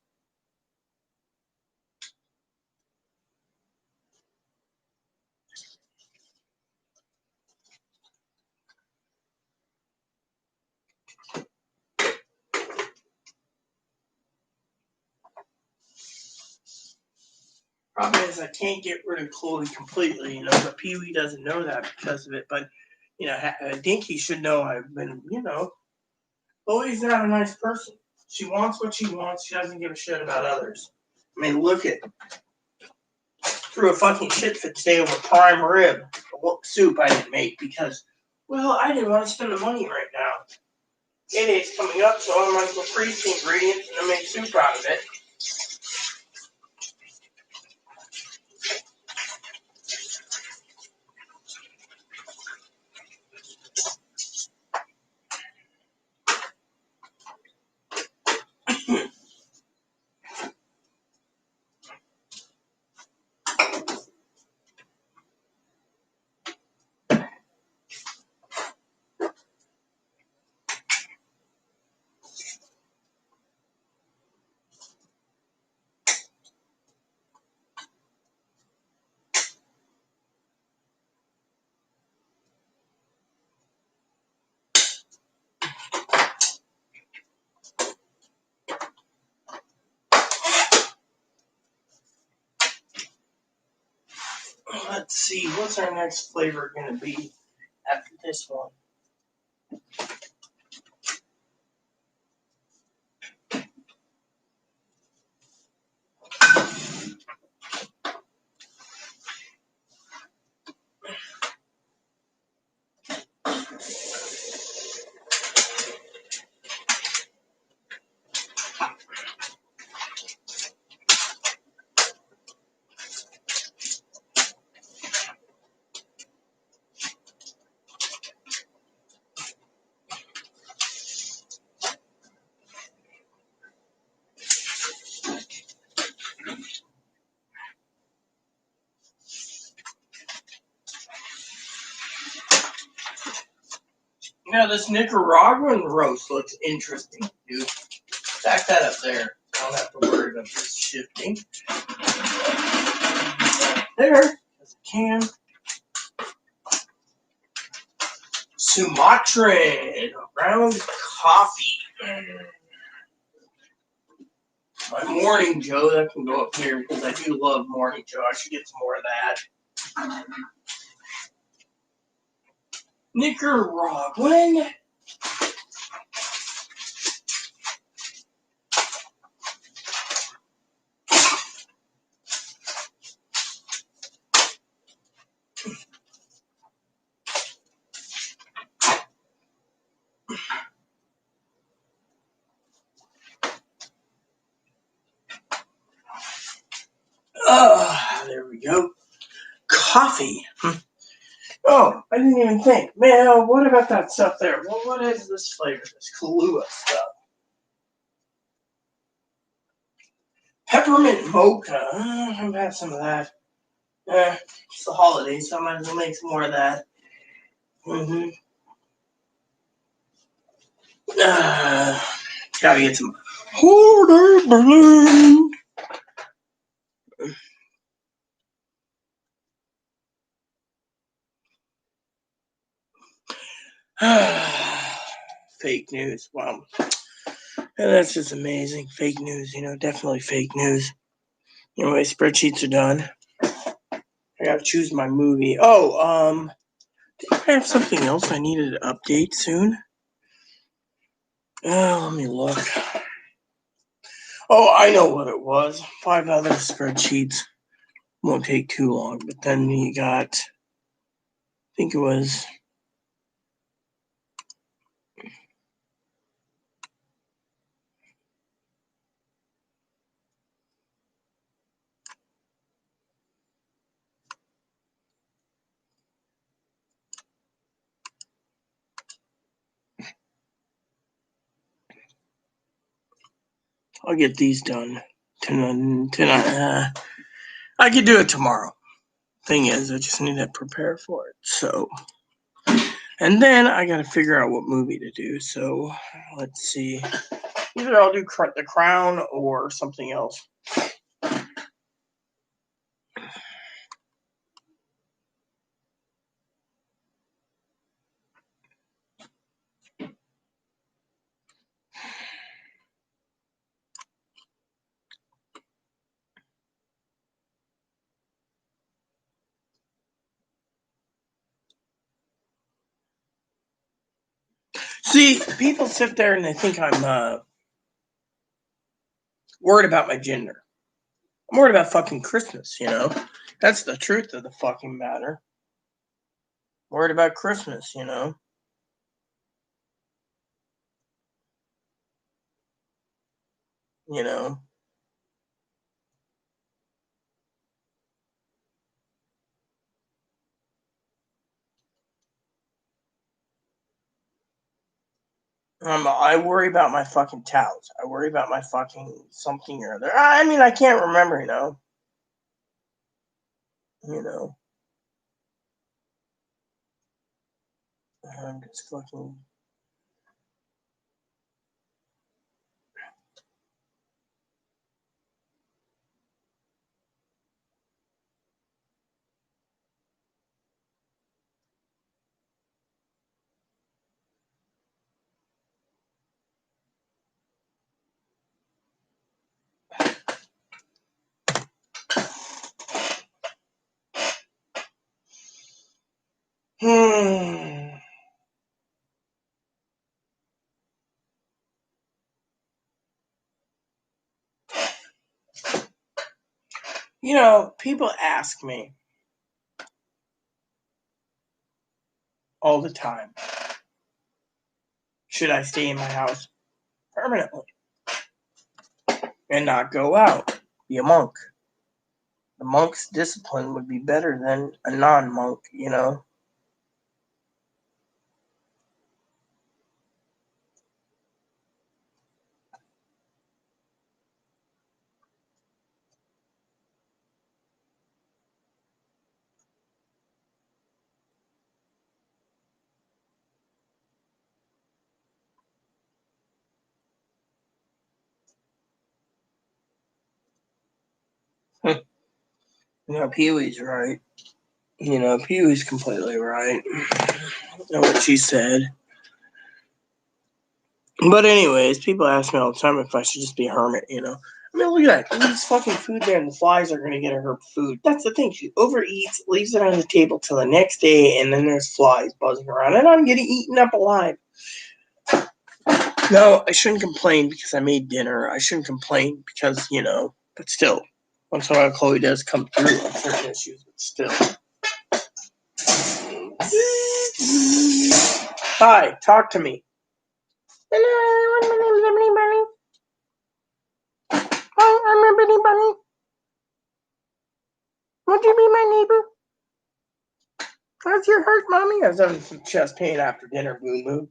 Problem is, I can't get rid of Chloe completely, but Pee-wee doesn't know that because of it. But, Dinky should know I've been, Chloe's not a nice person. She wants what she wants. She doesn't give a shit about others. I mean, look at, threw a fucking shit fit today over prime rib soup I didn't make because, well, I didn't want to spend the money right now. Paydays coming up, so I might as well freeze the ingredients and then make soup out of it. Let's see, what's our next flavor going to be after this one? This Nicaraguan roast looks interesting, dude. Stack that up there. I don't have to worry about this shifting. There, as a can. Sumatran ground coffee. My morning Joe, that can go up here because I do love morning Joe. I should get some more of that. Nicaraguan. There we go. Coffee. Oh, I didn't even think. Man, what about that stuff there? Well, what is this flavor? This Kahlua stuff. Peppermint mocha. I've had some of that. It's the holidays, so I might as well make some more of that. Gotta get some holiday balloon. Fake news. Wow. And that's just amazing. Fake news, definitely fake news. Anyway, spreadsheets are done. I gotta choose my movie. Oh, did I have something else I needed to update soon? Let me look. Oh, I know what it was. 5 other spreadsheets. Won't take too long, but then you got, I think it was, I'll get these done tonight. I could do it tomorrow. Thing is, I just need to prepare for it. So, and then I gotta figure out what movie to do. So, let's see. Either I'll do The Crown or something else. See, people sit there and they think I'm worried about my gender. I'm worried about fucking Christmas, That's the truth of the fucking matter. I'm worried about Christmas, You know. I worry about my fucking towels. I worry about my fucking something or other. I mean, I can't remember, You know. I'm just fucking. People ask me all the time, should I stay in my house permanently and not go out, be a monk? The monk's discipline would be better than a non-monk, Pee-wee's right. Pee-wee's completely right. I don't know what she said. But anyways, people ask me all the time if I should just be a hermit, I mean, look at that. Look at this fucking food there, and the flies are going to get her food. That's the thing. She overeats, leaves it on the table till the next day, and then there's flies buzzing around, and I'm getting eaten up alive. No, I shouldn't complain because I made dinner. I shouldn't complain because, but still. Once in a while, Chloe does come through on certain issues, but still. Hi, talk to me. Hello, my name is Emily Bunny. Hi, I'm Ebony Bunny. with your heart, Mommy? I was having some chest pain after dinner, boom boom.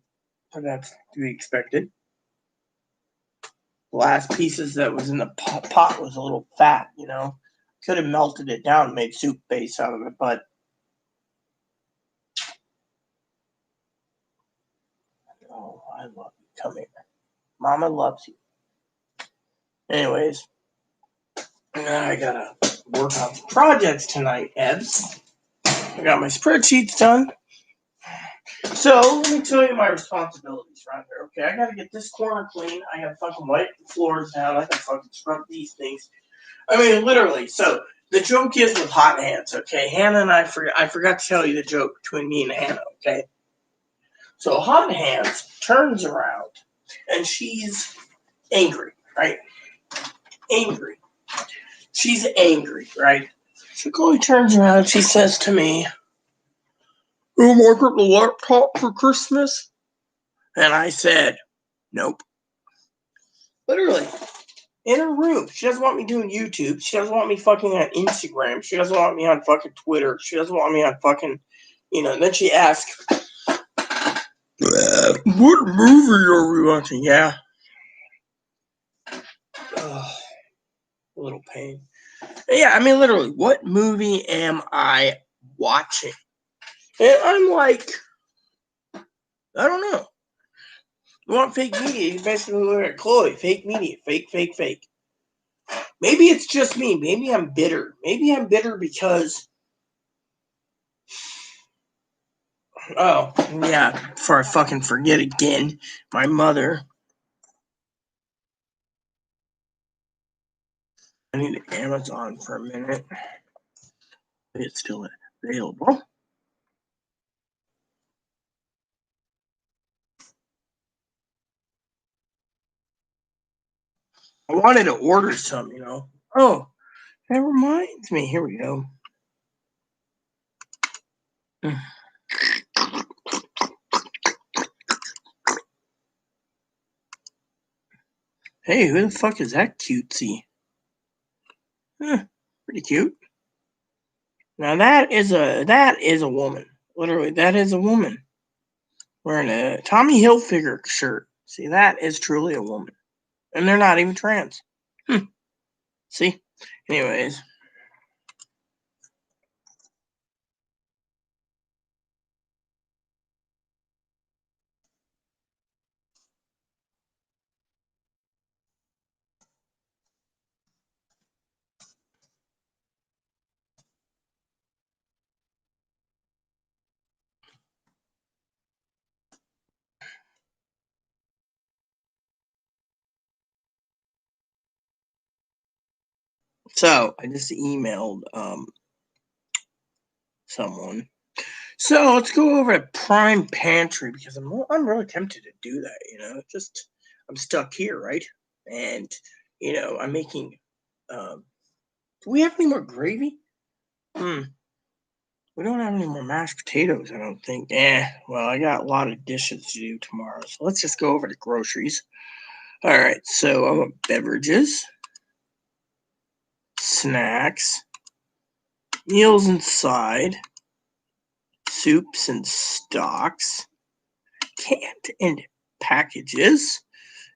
But that's to be expected. The last pieces that was in the pot was a little fat, you know. Could have melted it down and made soup base out of it, but oh, I love you. Come here. Mama loves you. Anyways, I gotta work on some projects tonight, Ebs. I got my spreadsheets done. So let me tell you my responsibilities around here. Okay, I gotta get this corner clean. I gotta fucking wipe the floors down. I gotta fucking scrub these things. I mean, literally. So the joke is with hot hands. Okay, Hannah and I forgot to tell you the joke between me and Hannah. Okay, so hot hands turns around and she's angry, right? Angry. She's angry, right? So Chloe turns around and she says to me, "Oh, Margaret, the laptop for Christmas?" And I said, "Nope." Literally. In her room. She doesn't want me doing YouTube. She doesn't want me fucking on Instagram. She doesn't want me on fucking Twitter. She doesn't want me on fucking, and then she asks, "What movie are we watching?" Yeah. Ugh, a little pain. Yeah, I mean, literally, what movie am I watching? And I'm like, I don't know. You want fake media? You basically look at Chloe. Fake media. Fake, fake, fake. Maybe it's just me. Maybe I'm bitter. Maybe I'm bitter because... Oh, yeah. Before I fucking forget again, my mother... I need Amazon for a minute. It's still available. I wanted to order some, Oh, that reminds me. Here we go. Hey, who the fuck is that cutesy? Pretty cute. Now that is a woman. Literally, that is a woman wearing a Tommy Hilfiger shirt. See, that is truly a woman, and they're not even trans. See, anyways. So I just emailed someone. So let's go over to Prime Pantry because I'm really tempted to do that. Just I'm stuck here, right? And I'm making. Do we have any more gravy? We don't have any more mashed potatoes, I don't think. Well, I got a lot of dishes to do tomorrow, so let's just go over to groceries. All right, so I want beverages, snacks, meals inside, soups and stocks, canned and packages,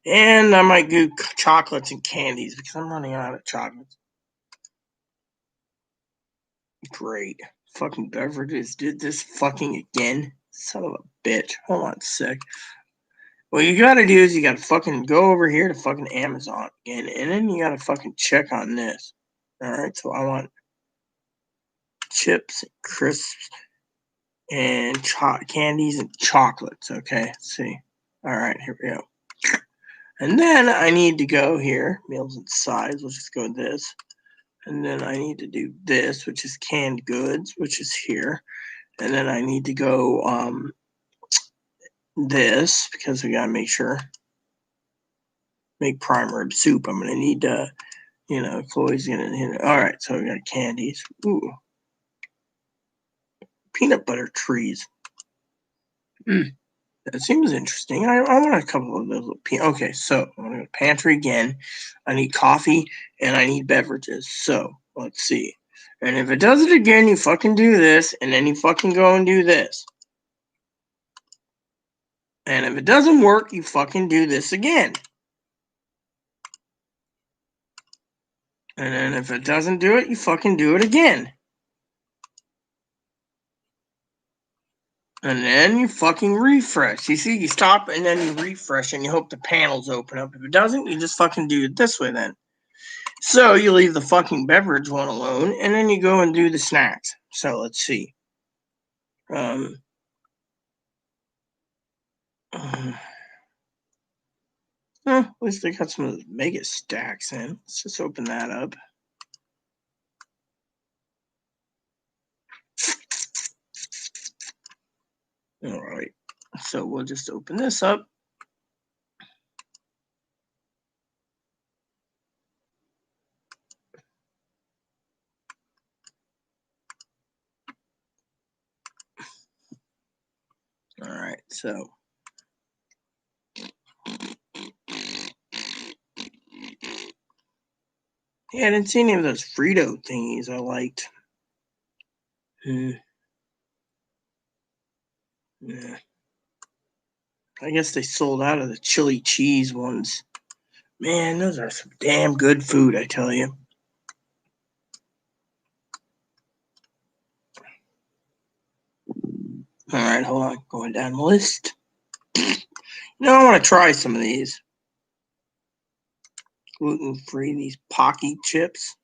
and I might do chocolates and candies because I'm running out of chocolates. Great. Fucking beverages did this fucking again. Son of a bitch. Hold on a sec. What you gotta do is you gotta fucking go over here to fucking Amazon again, and then you gotta fucking check on this. Alright, so I want chips and crisps and candies and chocolates. Okay, let's see. Alright, here we go. And then I need to go here, meals and sides. Let's just go this. And then I need to do this, which is canned goods, which is here. And then I need to go this because we gotta make prime rib soup. I'm gonna need Chloe's gonna. All right, so we got candies. Ooh, peanut butter trees. That seems interesting. I want a couple of those. Okay, so I'm gonna go to pantry again. I need coffee and I need beverages. So let's see. And if it does it again, you fucking do this, and then you fucking go and do this. And if it doesn't work, you fucking do this again. And then if it doesn't do it, you fucking do it again. And then you fucking refresh. You see, you stop and then you refresh and you hope the panels open up. If it doesn't, you just fucking do it this way then. So you leave the fucking beverage one alone and then you go and do the snacks. So let's see. At least they got some of the mega stacks in. Let's just open that up. All right. So we'll just open this up. All right. So. Yeah, I didn't see any of those Frito thingies I liked. Yeah. I guess they sold out of the chili cheese ones. Man, those are some damn good food, I tell you. All right, hold on. Going down the list. I want to try some of these. Gluten-free, these Pocky chips.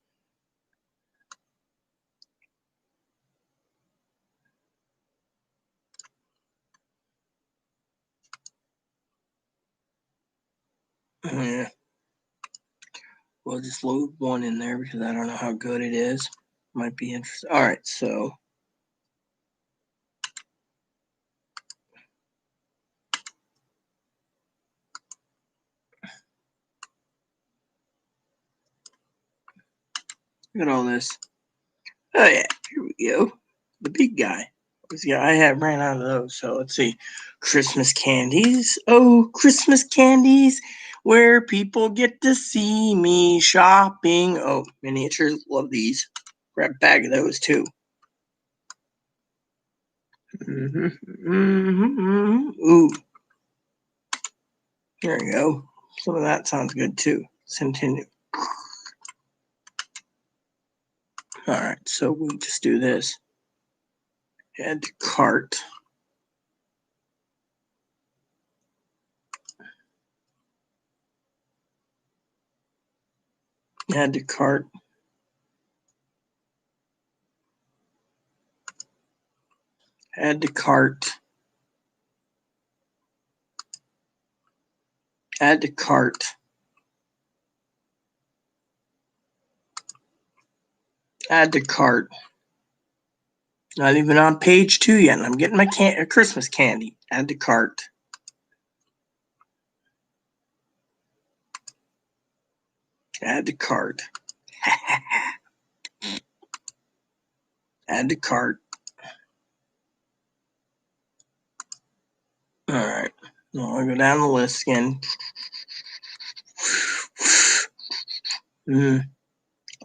Yeah. We'll just load one in there because I don't know how good it is. Might be interesting. All right, so. Look at all this. Oh, yeah, here we go. The big guy. Yeah, I ran out of those, so let's see. Christmas candies. Oh, Christmas candies, where people get to see me shopping. Oh, miniatures. Love these. Grab a bag of those, too. Ooh. There we go. Some of that sounds good, too. Let's continue. All right, so we just do this. Add to cart. Add to cart. Add to cart. Add to cart. Add to cart. Not even on page 2 yet. And I'm getting my Christmas candy. Add to cart. Add to cart. Add to cart. All right. Now I'll go down the list again.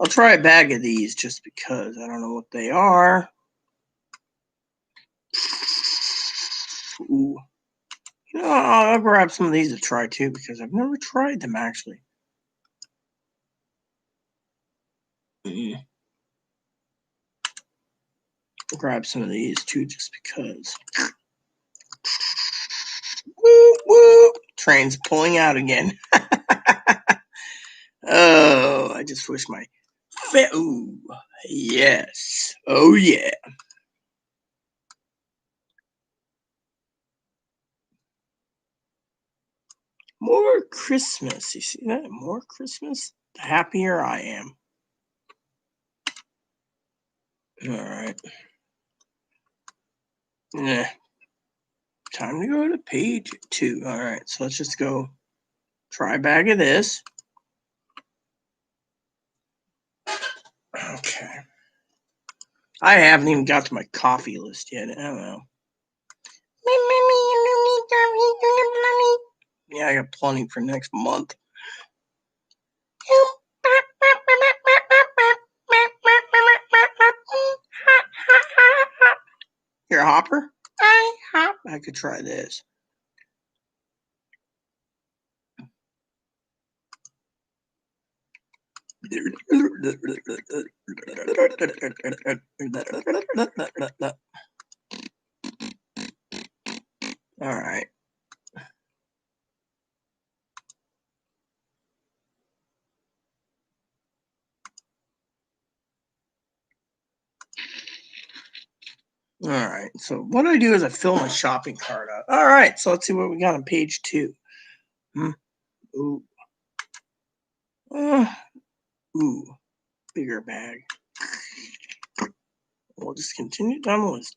I'll try a bag of these just because I don't know what they are. Ooh. I'll grab some of these to try too because I've never tried them actually. I'll grab some of these too just because. Woo, woo. Train's pulling out again. Oh, I just wish my ooh, yes. Oh yeah. More Christmas. You see that? More Christmas? The happier I am. All right. Yeah. Time to go to page 2. All right. So let's just go try a bag of this. Okay. I haven't even got to my coffee list yet. I don't know. Yeah, I got plenty for next month. You're a hopper? I hop. I could try this. All right. All right. So what I do is I fill my shopping cart up. All right. So let's see what we got on page 2. Ooh. Ooh. Bigger bag. We'll just continue down the list.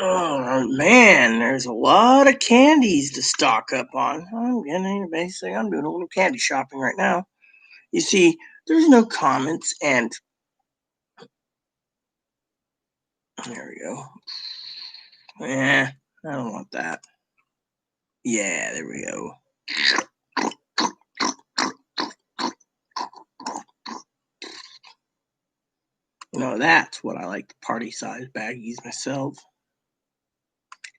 Oh man, there's a lot of candies to stock up on. I'm doing a little candy shopping right now. You see, there's no comments, and there we go. I don't want that. Yeah, there we go. That's what I like, the party size baggies myself.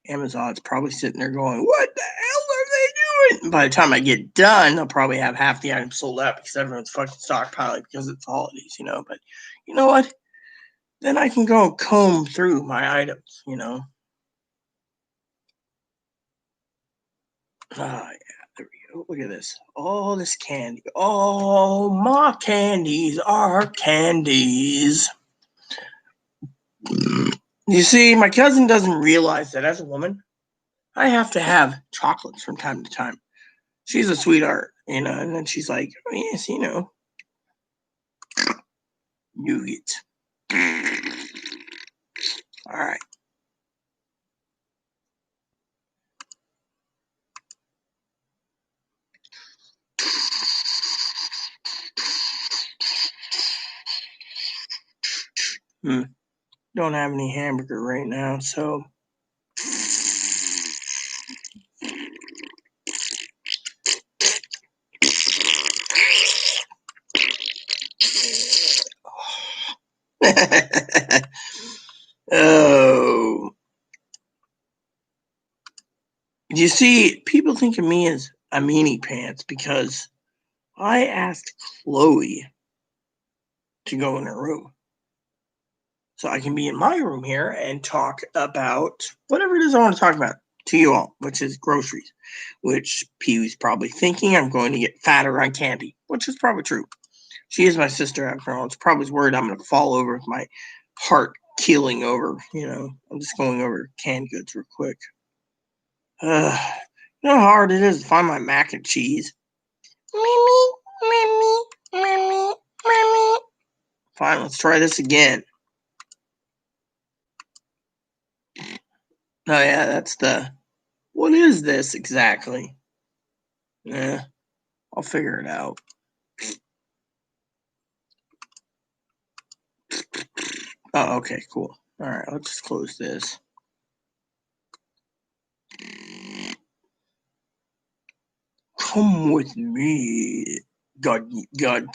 Amazon's probably sitting there going, what the hell are they doing? And by the time I get done, they'll probably have half the items sold out because everyone's fucking stockpiling because it's holidays, But you know what? Then I can go and comb through my items, Oh, yeah, there we go. Look at this. All this candy. All my candies are candies. You see, my cousin doesn't realize that as a woman, I have to have chocolates from time to time. She's a sweetheart, and then she's like, oh, yes, nougat. All right. Don't have any hamburger right now, so. Oh. You see, people think of me as a meanie pants because I asked Chloe to go in her room. So I can be in my room here and talk about whatever it is I want to talk about to you all, which is groceries, which Pee-wee's probably thinking I'm going to get fatter on candy, which is probably true. She is my sister after all. It's probably worried I'm going to fall over with my heart keeling over, I'm just going over canned goods real quick. You know how hard it is to find my mac and cheese? Mimi. Fine, let's try this again. Oh yeah, that's what is this exactly? Yeah, I'll figure it out. Oh, okay, cool. All right, let's just close this. come with me, Gardenia,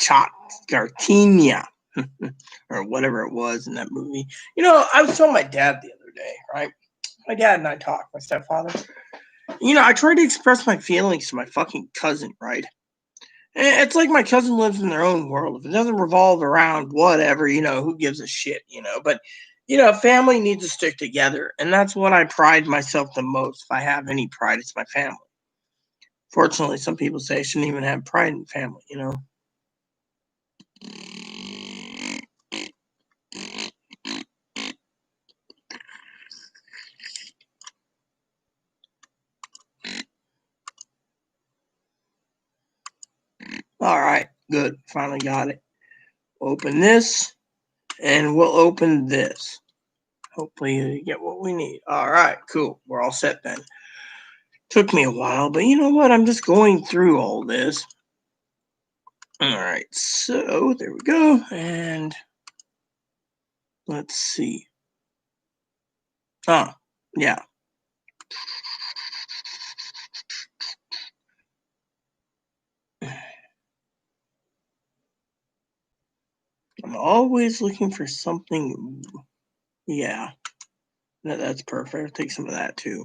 or whatever it was in that movie. You know, I was telling my dad the other day, right? My dad and I talked, my stepfather. You know, I tried to express my feelings to my fucking cousin, right? And it's like my cousin lives in their own world. If it doesn't revolve around whatever, you know, who gives a shit, you know? But, you know, family needs to stick together. And that's what I pride myself the most. If I have any pride, it's my family. Fortunately, some people say I shouldn't even have pride in family, you know? All right, good. Finally got it. Open this, and we'll open this. Hopefully you get what we need. All right, cool. We're all set then. Took me a while, but you know what? I'm just going through all this. All right, so there we go. And let's see. Oh, yeah. I'm always looking for something. Yeah, that's perfect. I'll take some of that too.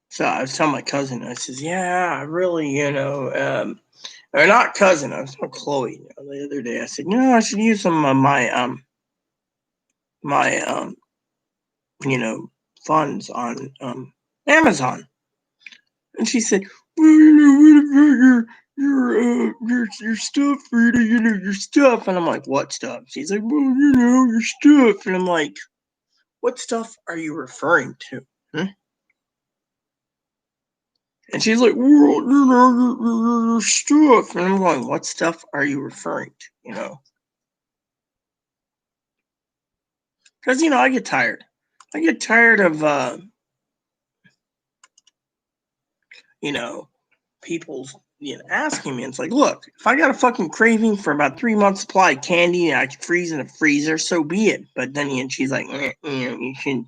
So I was telling my cousin, I says, yeah, I really, you know, or not cousin, I was telling Chloe, you know, the other day. I said, I should use some of my you know, funds on Amazon. And she said, well, you know, what about your stuff, Rita, you know, your stuff. And I'm like, what stuff? She's like, well, you know, your stuff. And I'm like, what stuff are you referring to? And she's like, well, you know, your stuff. And I'm going, what stuff are you referring to? You know? Because, you know, I get tired. I get tired of, you know, people's, you know, asking me. It's like, look, if I got a fucking craving for about 3 months supply of candy and I can freeze in a freezer, so be it. But then and she's like, you know, you should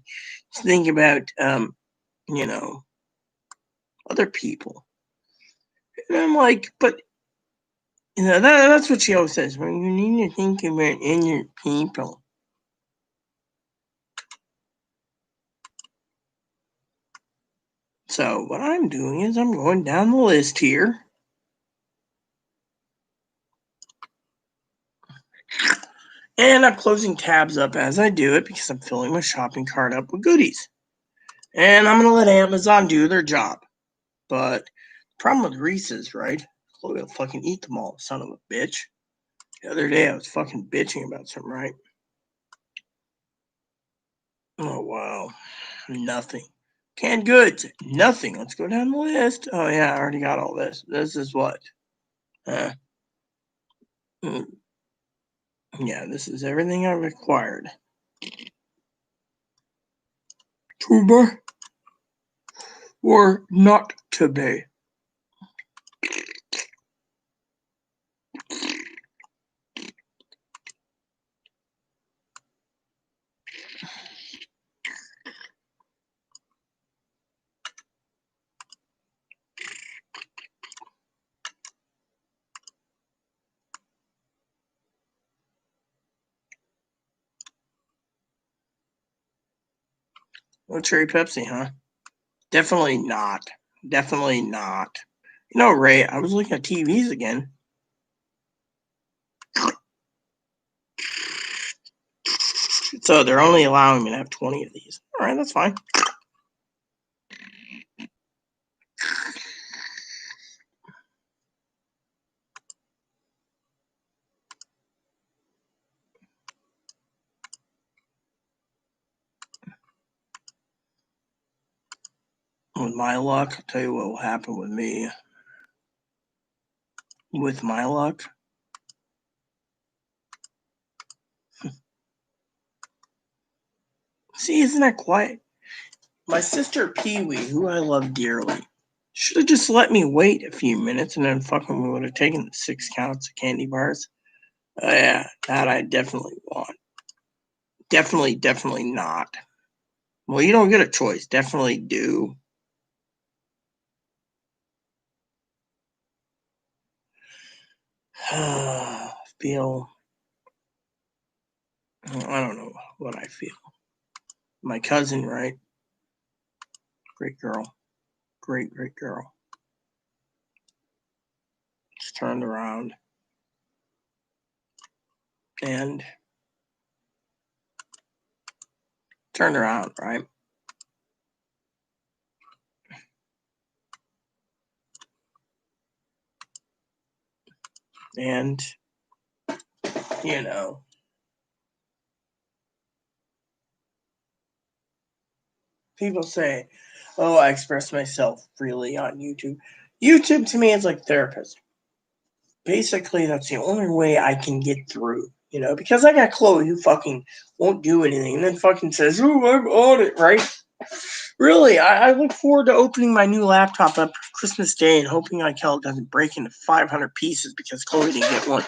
think about, you know, other people. And I'm like, but you know, that's what she always says. Well, you need to think about other people. So what I'm doing is I'm going down the list here. And I'm closing tabs up as I do it because I'm filling my shopping cart up with goodies. And I'm going to let Amazon do their job. But the problem with Reese's, right? Chloe will fucking eat them all, son of a bitch. The other day I was fucking bitching about something, right? Oh, wow. Nothing. Canned goods. Nothing. Let's go down the list. Oh, yeah, I already got all this. This is what? Yeah, this is everything I required. To buy or not to buy. No cherry Pepsi, huh? Definitely not. Definitely not. You know, Ray, I was looking at TVs again. So they're only allowing me to have 20 of these. All right, that's fine. With my luck, I'll tell you what will happen with me. With my luck. See, isn't that quiet? My sister Pee-wee, who I love dearly, should have just let me wait a few minutes and then fucking we would have taken the 6 counts of candy bars. Yeah, that I definitely want. Definitely not. Well, you don't get a choice. Definitely do. feel, I don't know what I feel. My cousin, right? Great girl. Great girl. Just turned around and turned around, right? And, you know, people say, oh, I express myself freely on YouTube. YouTube to me is like therapy. Basically, that's the only way I can get through, you know, because I got Chloe who fucking won't do anything and then fucking says, oh, I'm on it, right? Really, I look forward to opening my new laptop up Christmas Day and hoping it doesn't break into 500 pieces because Chloe didn't get one.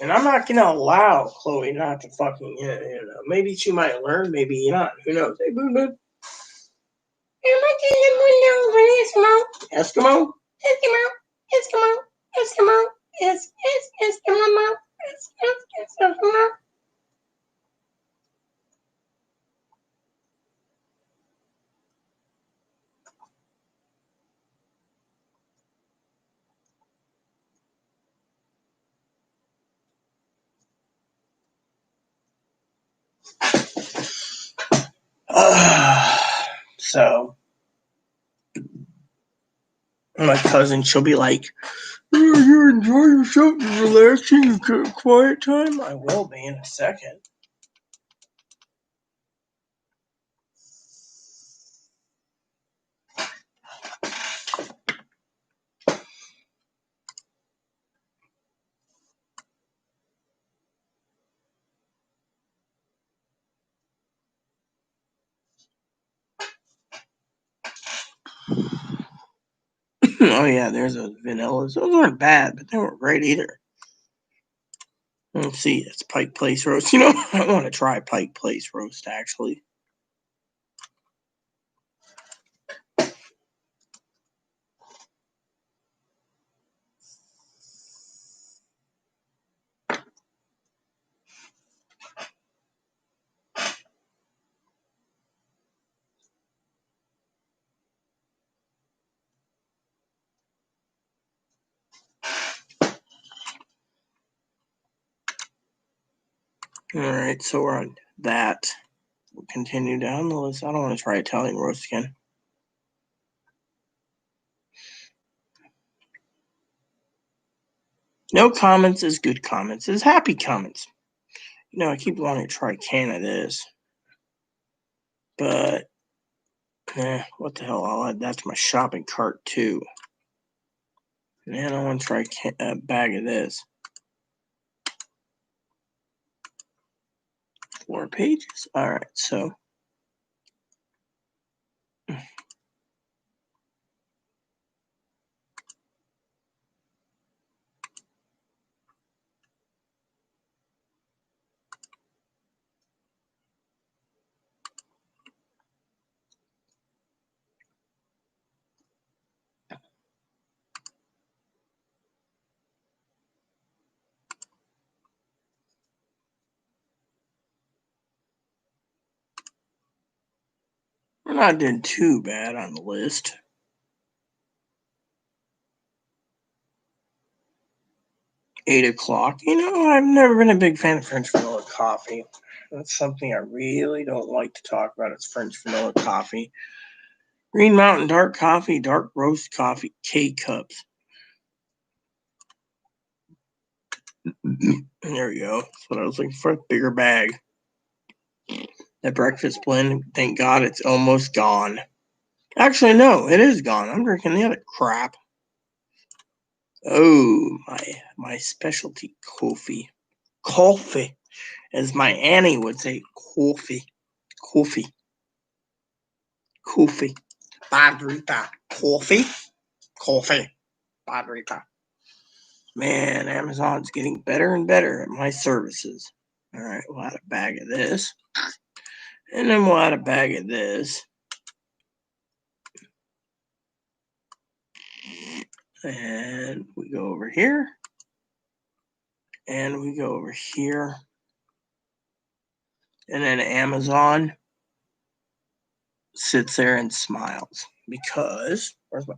And I'm not going to allow Chloe not to fucking, you know, maybe she might learn, maybe not. Who knows? Hey, boo boo. Eskimo. Eskimo. Eskimo. Eskimo. Eskimo. Eskimo. Eskimo. So, my cousin, she'll be like, you enjoy yourself, relaxing, quiet time? I will be in a second. Oh yeah, there's those vanillas. Those aren't bad, but they weren't great either. Let's see, it's Pike Place roast. You know, I want to try Pike Place roast actually. Alright, so we're on that. We'll continue down the list. I don't want to try Italian roast again. No comments is good comments, is happy comments. You know, I keep wanting to try a can of this. But, what the hell? I'll add that to my shopping cart too. Man, I want to try a bag of this. 4 pages? Alright, so. We're not doing too bad on the list. $8:00. You know, I've never been a big fan of French vanilla coffee. That's something I really don't like to talk about. It's French vanilla coffee. Green Mountain dark coffee, dark roast coffee, K-cups. There we go. That's what I was looking for. A bigger bag. That breakfast blend, thank God it's almost gone. Actually, no, it is gone. I'm drinking the other crap. Oh, my specialty coffee. Coffee, as my Annie would say, coffee. Coffee. Coffee. Padrita. Coffee. Coffee. Padrita. Man, Amazon's getting better and better at my services. All right, we'll add a bag of this. And then we'll add a bag of this. And we go over here. And we go over here. And then Amazon sits there and smiles because where's my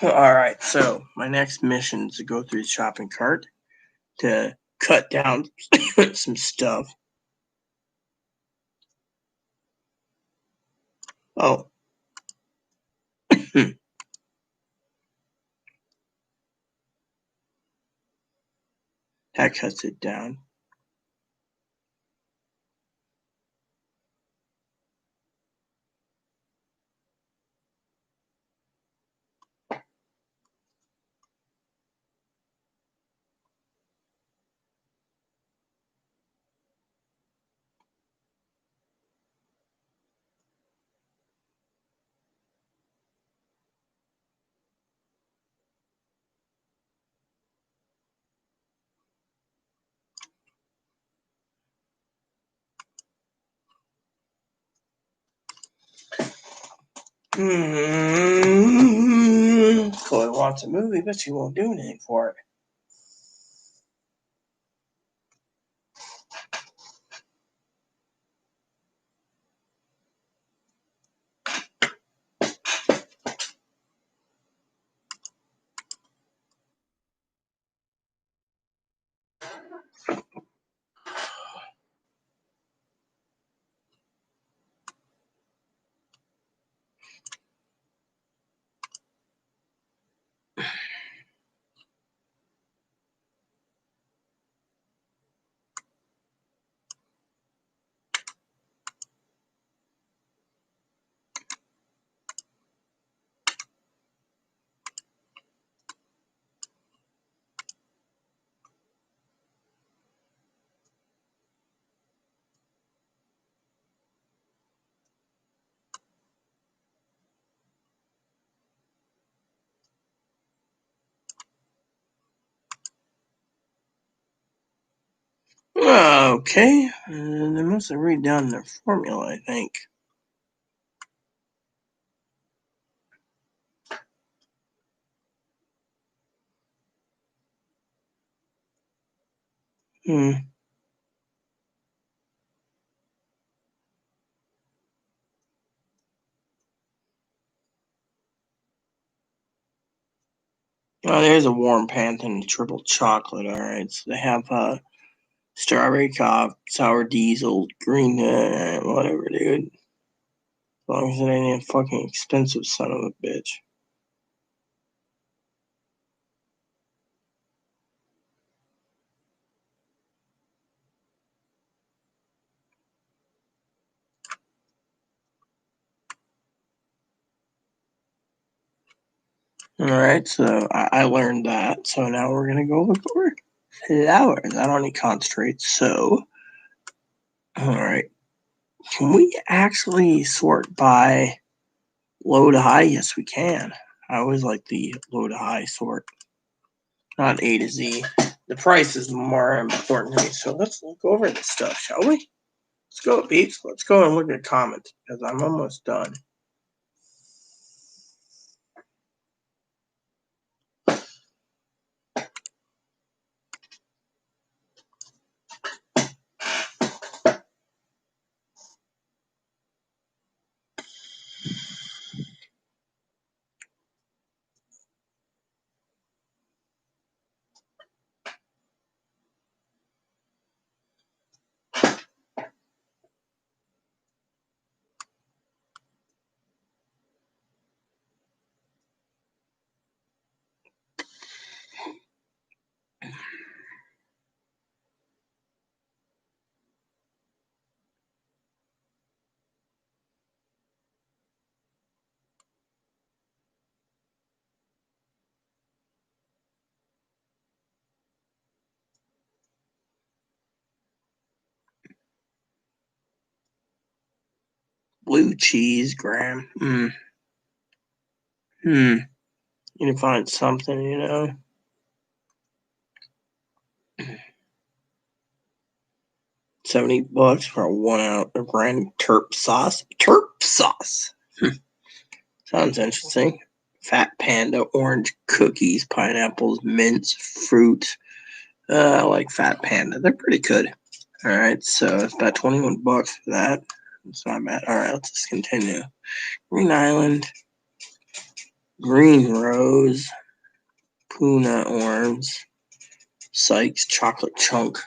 all right, so my next mission is to go through the shopping cart to cut down some stuff. Oh. That cuts it down. Chloe wants a movie, but she won't do anything for it. Okay, they must have redone their formula, I think. Oh, there's a warm panther and triple chocolate. All right, so they have strawberry cob, sour diesel, green, whatever, dude. As long as it ain't a fucking expensive son of a bitch. All right, so I learned that. So now we're gonna go look for flowers. I don't need concentrate. So, all right, can we actually sort by low to high? Yes, we can. I always like the low to high sort, not A to Z. The price is more important to me. So let's look over this stuff, shall we? Let's go, peeps. Let's go and look at comments because I'm almost done. Blue cheese, Graham. You need to find something, you know. $70 for a 1 ounce of brand terp sauce. Terp sauce. Sounds interesting. Fat Panda, orange cookies, pineapples, mints, fruit. I like Fat Panda. They're pretty good. All right, so it's about $21 for that. It's not bad. All right, let's just continue. Green Island, Green Rose, Puna Orange, Sykes Chocolate Chunk.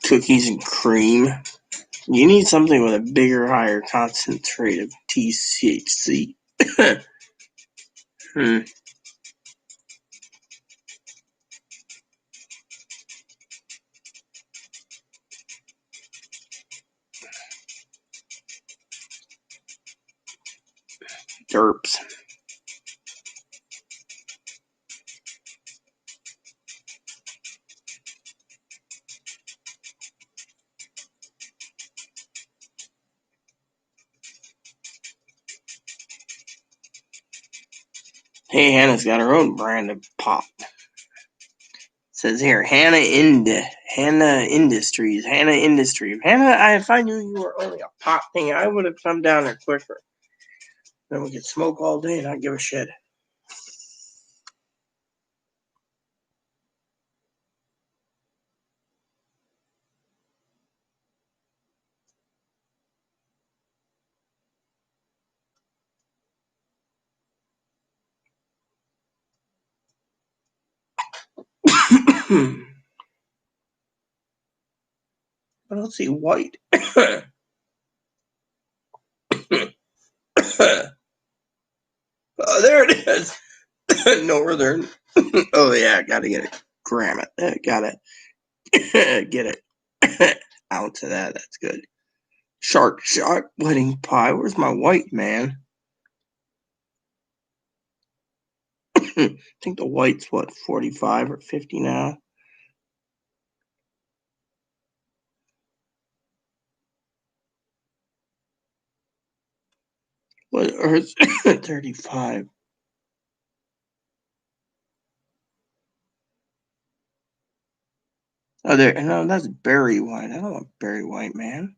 Cookies and cream. You need something with a bigger, higher concentrate of THC. Derps. Hey, Hannah's got her own brand of pop. It says here, Hannah Industries. Hannah, if I knew you were only a pop thing, I would have come down there quicker. Then we could smoke all day and not give a shit. I don't see white. Oh, there it is. Northern. Oh, yeah, gotta get it. Gram it. Gotta get it. Ounce of that. That's good. Shark wedding pie. Where's my white, man? I think the white's, 45 or 50 now? What, or it's 35. Oh, there. No, that's berry white. I don't want berry white, man.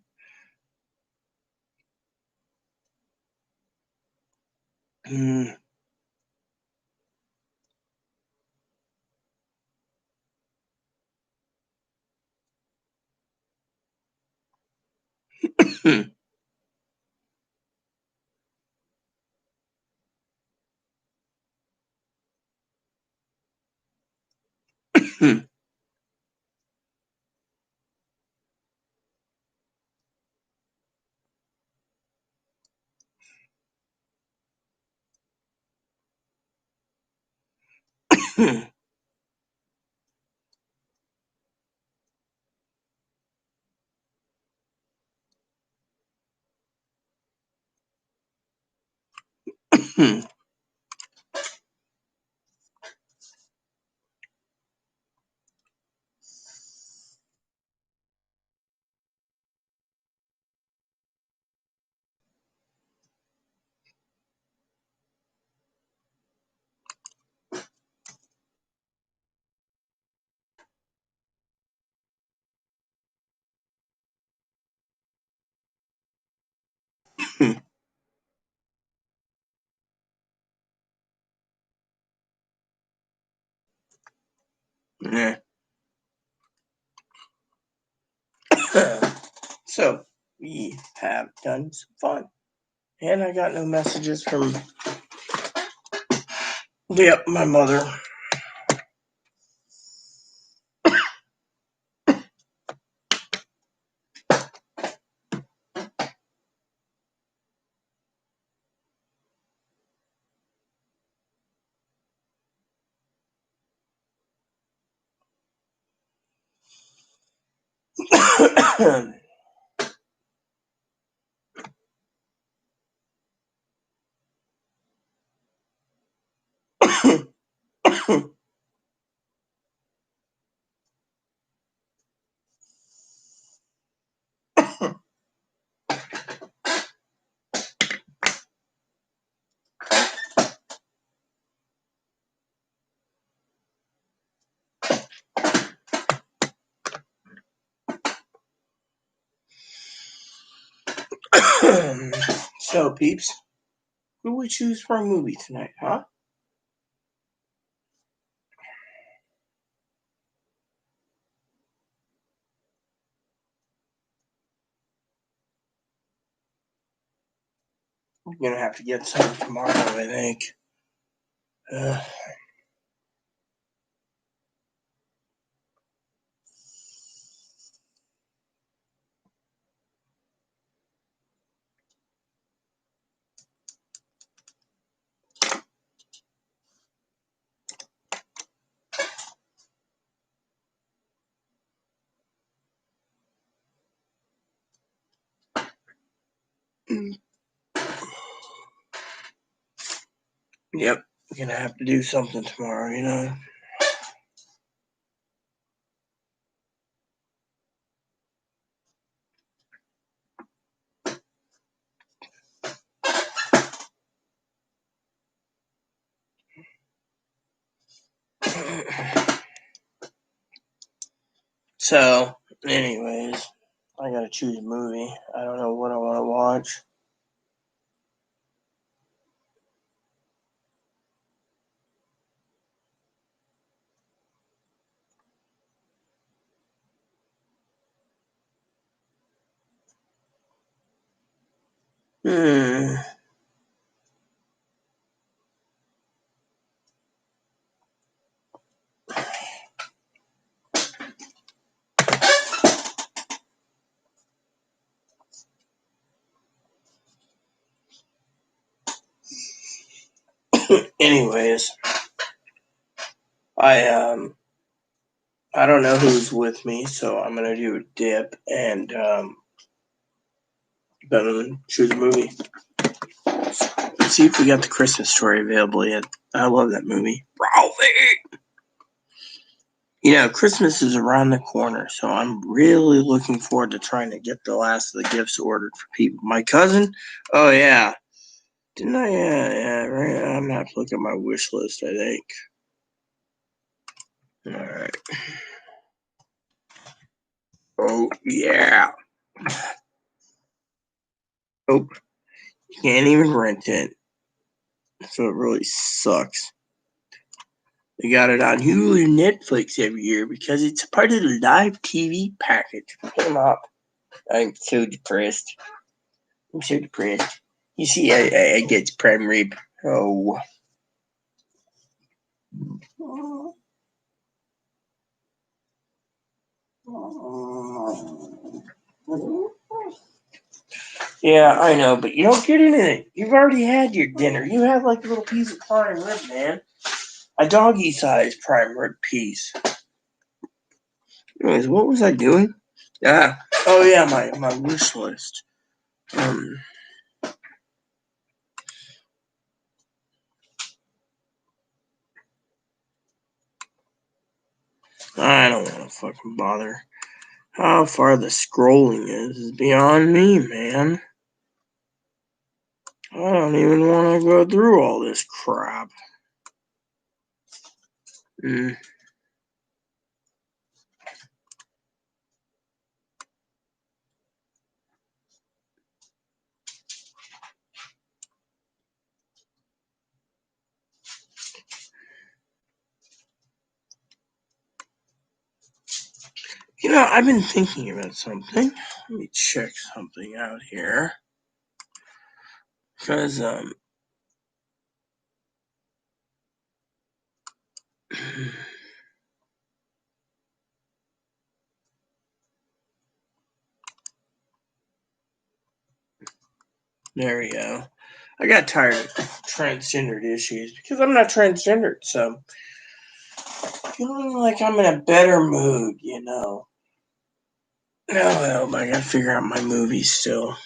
Yeah. So, we have done some fun. And I got no messages from, my mother. So, peeps, who would choose for a movie tonight, huh? I'm gonna have to get some tomorrow, I think. Yep, gonna have to do something tomorrow, you know. So, anyways, I gotta choose a movie. I don't know what I want to watch. Anyways, I don't know who's with me, so I'm gonna do a dip and then choose a movie. Let's see if we got the Christmas Story available yet. I love that movie. Ralphie! You know, Christmas is around the corner, so I'm really looking forward to trying to get the last of the gifts ordered for people. My cousin? Oh, yeah. Didn't I? Yeah, right. I'm gonna have to look at my wish list, I think. Alright. Oh, yeah. Oh, you can't even rent it. So it really sucks. They got it on Hulu and Netflix every year because it's a part of the live TV package. Come up. I'm so depressed. You see, I get prime rib. Oh. Yeah, I know, but you don't get anything. You've already had your dinner. You have like a little piece of prime rib, man. A doggy-sized prime rib piece. Anyways, what was I doing? Oh yeah, my wish list. I don't want to fucking bother. How far the scrolling is beyond me, man. I don't even want to go through all this crap. You know, I've been thinking about something. Let me check something out here. Because, there we go. I got tired of transgendered issues because I'm not transgendered, so feeling like I'm in a better mood, you know. well, I gotta figure out my movies still.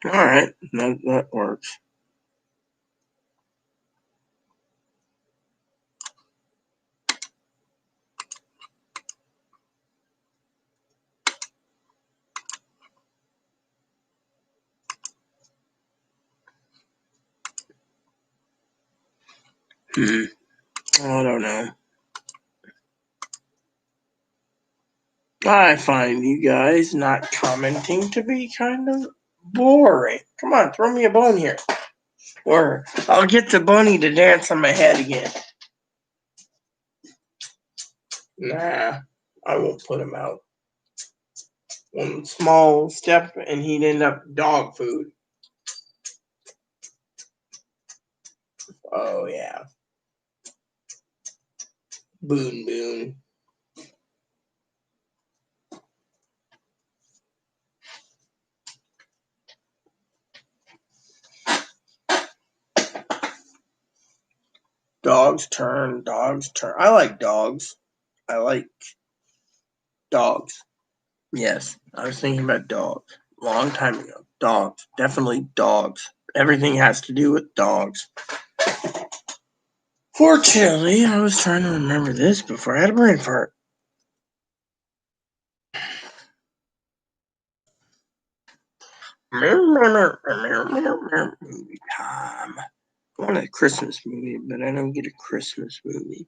All right, that works. I don't know. I find you guys not commenting to be kind of boring. Come on, throw me a bone here. Or I'll get the bunny to dance on my head again. Nah, I won't put him out. One small step and he'd end up dog food. Oh, yeah. Boon. Dog's turn. I like dogs. I like dogs. Yes, I was thinking about dogs. Long time ago. Dogs. Definitely dogs. Everything has to do with dogs. Fortunately, I was trying to remember this before I had a brain fart. Movie time. I want a Christmas movie, but I don't get a Christmas movie.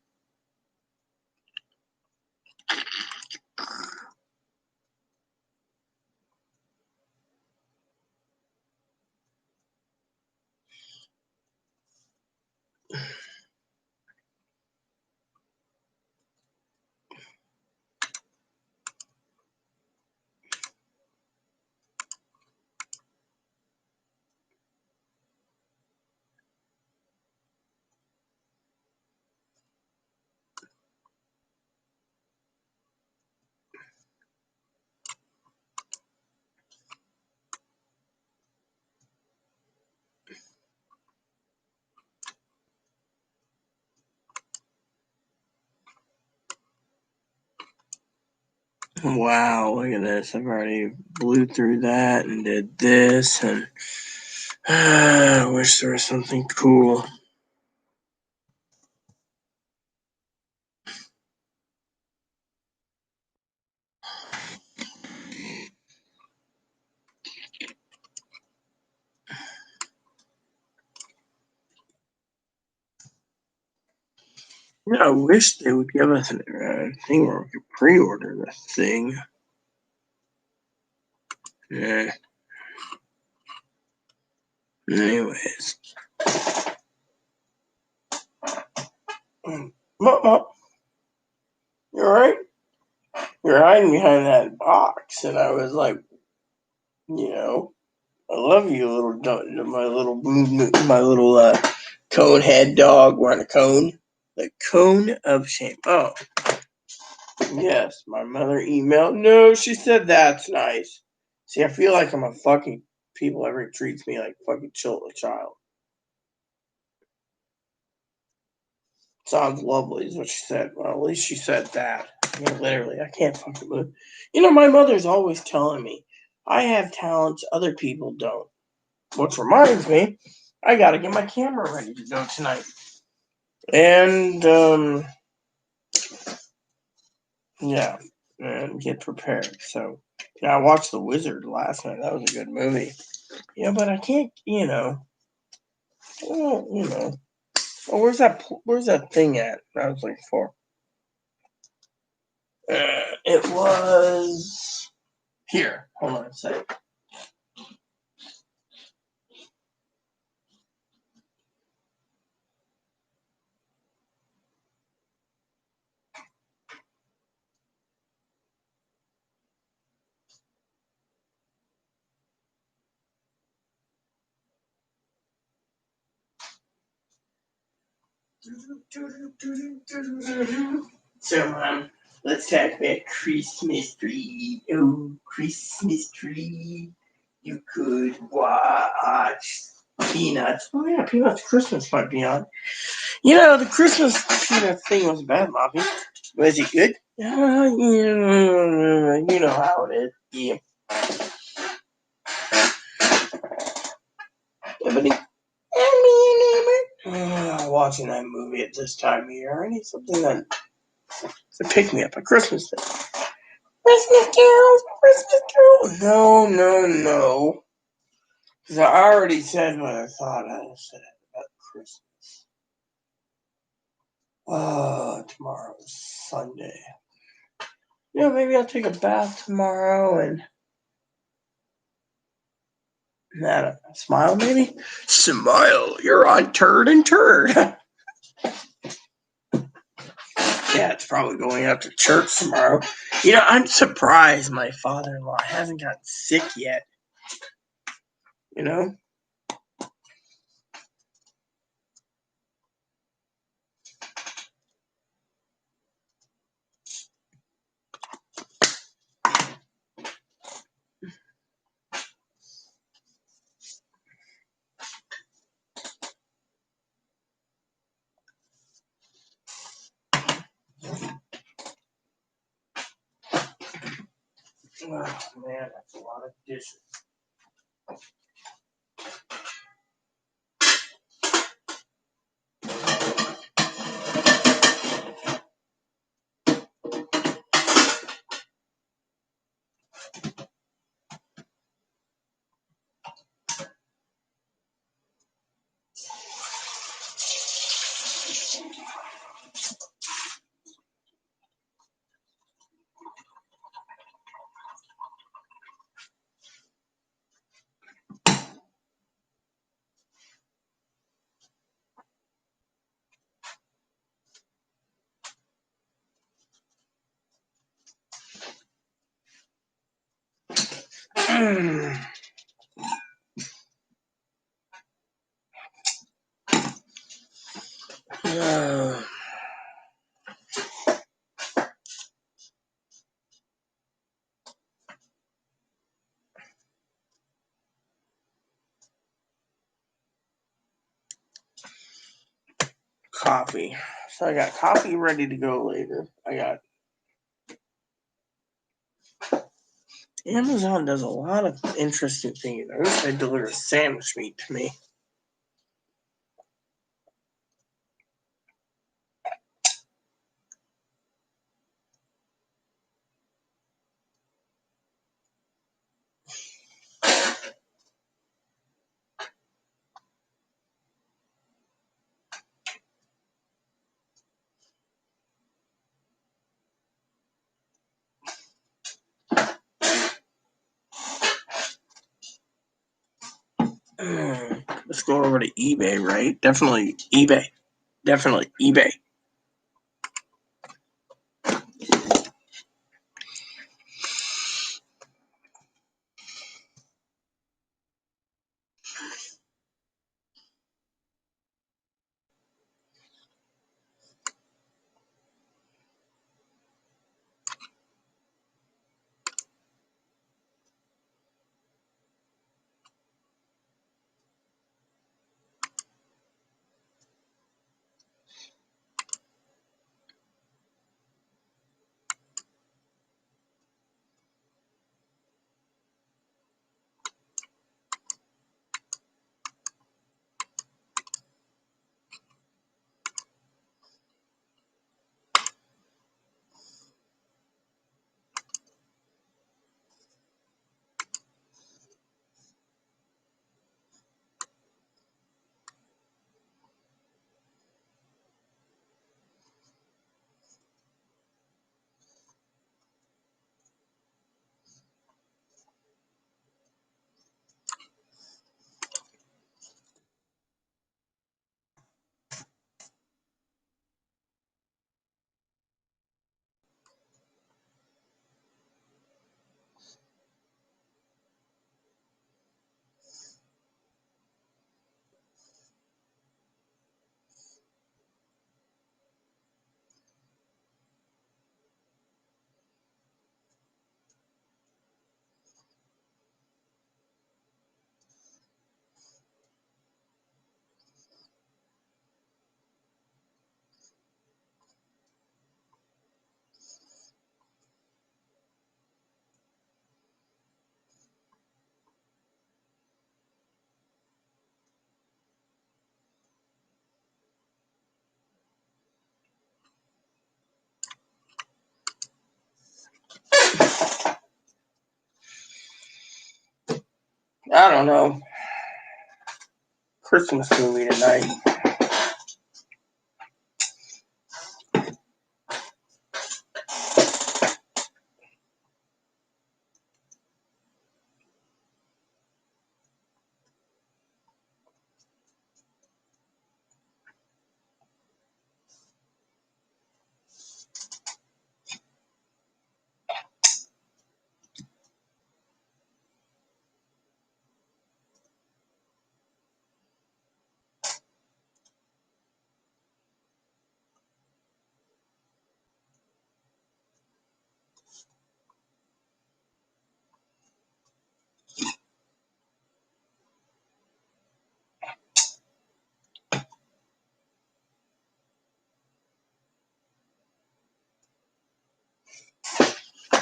Wow, look at this. I've already blew through that and did this, and I wish there was something cool. I wish they would give us a thing where we could pre-order the thing. Yeah. Anyways. Mom, you alright? You're hiding behind that box, and I was like, I love you, little dog, my little cone head dog wearing a cone. The cone of shame. Oh, yes, my mother emailed. No, she said that's nice. See, I feel like I'm a fucking people ever treats me like fucking child. Sounds lovely, is what she said. Well, at least she said that. I mean, literally, I can't fucking move. My mother's always telling me I have talents other people don't. Which reminds me, I gotta get my camera ready to go tonight. And yeah, and get prepared. So yeah, I watched The Wizard last night. That was a good movie. Yeah, but I can't, well, oh, where's that thing at I was looking for? It was here. Hold on a second. So, let's talk about Christmas tree. Oh, Christmas tree. You could watch Peanuts. Oh, yeah, Peanuts Christmas might be on. The Christmas Peanuts thing was bad, Bobby. Was it good? You know how it is. Yeah. Watching that movie at this time of year, I need something to pick me up at Christmas Day. Christmas carols, Christmas carols. No, no, no. Because I already said what I thought I said about Christmas. Oh, tomorrow's Sunday. Maybe I'll take a bath tomorrow and smile, maybe? Smile, you're on Turd and Turd. Yeah, it's probably going out to church tomorrow. I'm surprised my father-in-law hasn't gotten sick yet. You know? Oh, man, that's a lot of dishes. Coffee. So I got coffee ready to go later. Amazon does a lot of interesting things. I wish they'd deliver sandwich meat to me. Let's go over to eBay, right? Definitely eBay. Definitely eBay. I don't know. Christmas movie tonight.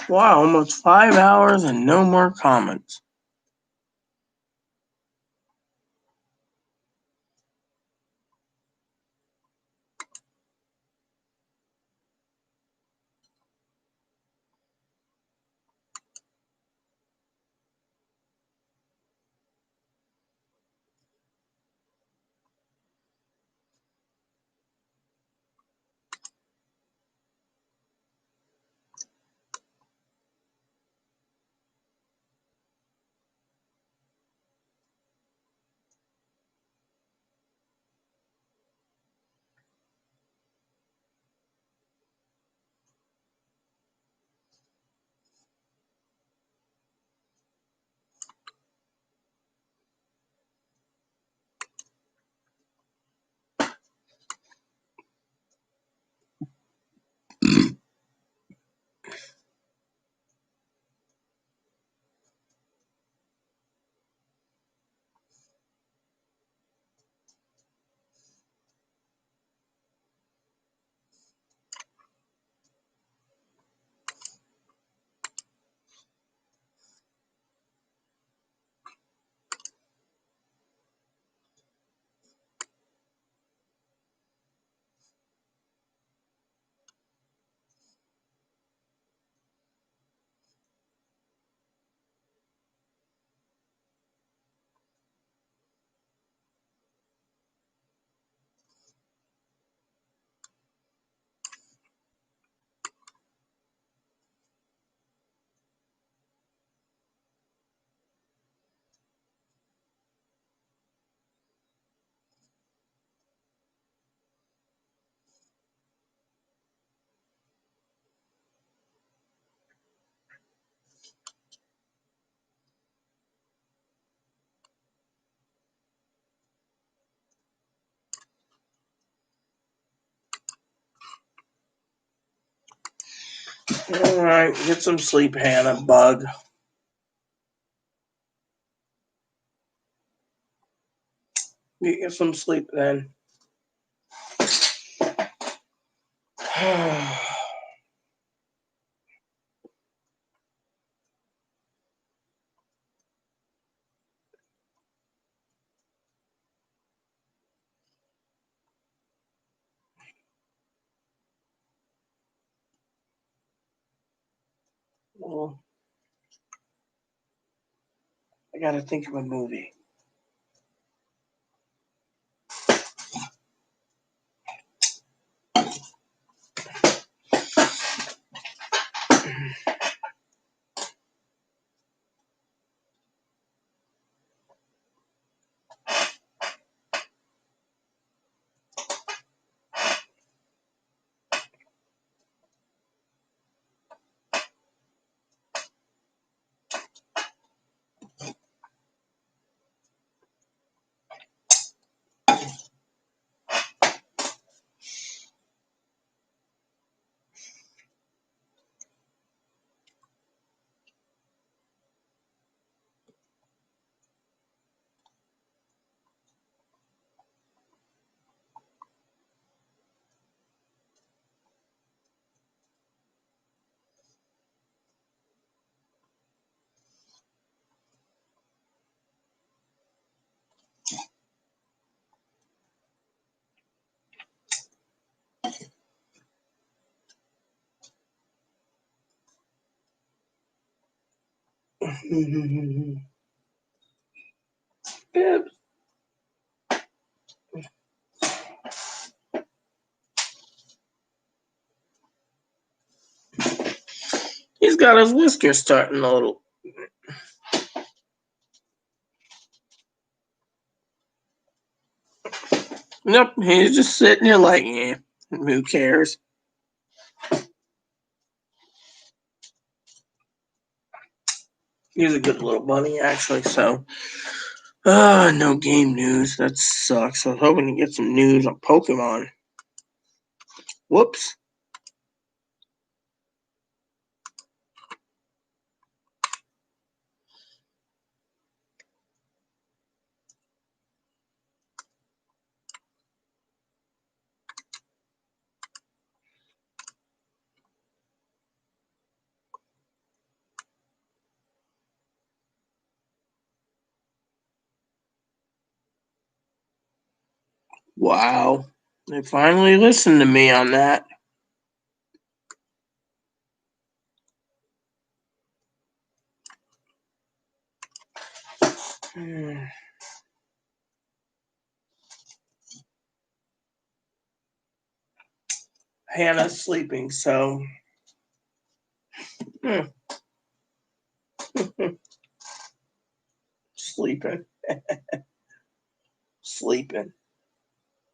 Wow, almost 5 hours and no more comments. Alright, get some sleep, Hannah, bug. Get some sleep then. Well, I gotta think of a movie. He's got his whiskers starting a little. Nope, he's just sitting there like, yeah, who cares? He's a good little bunny, actually, so. No game news. That sucks. I was hoping to get some news on Pokemon. Whoops. Wow. They finally listened to me on that. Hannah's sleeping, so. Sleeping. Sleeping.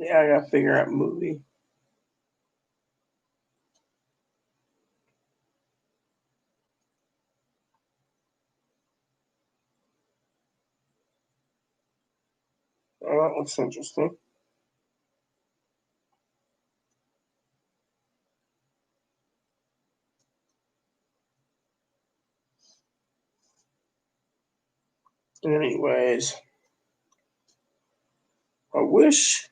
Yeah, I gotta figure out a movie. Oh, that looks interesting. Anyways, I wish.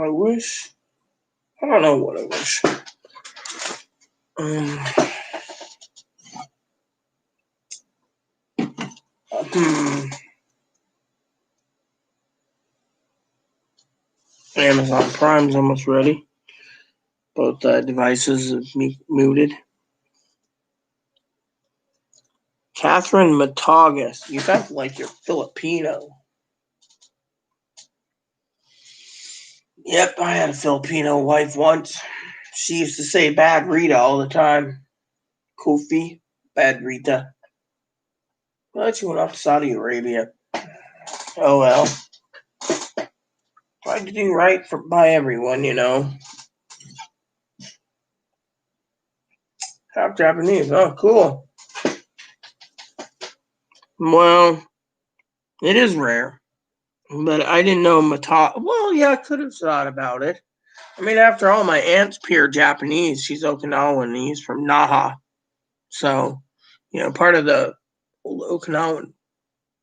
I don't know what I wish. Amazon Prime's almost ready. Both devices have muted. Catherine Matagas, you sound like you're Filipino. Yep, I had a Filipino wife once. She used to say "Bad Rita" all the time. Kofi, Bad Rita. Well, she went off to Saudi Arabia. Oh well. Tried to do right by everyone, you know. Half Japanese. Oh, cool. Well, it is rare. But I didn't know Well, yeah, I could have thought about it. I mean, after all, my aunt's pure Japanese. She's Okinawan. He's from Naha. So, part of the old Okinawan,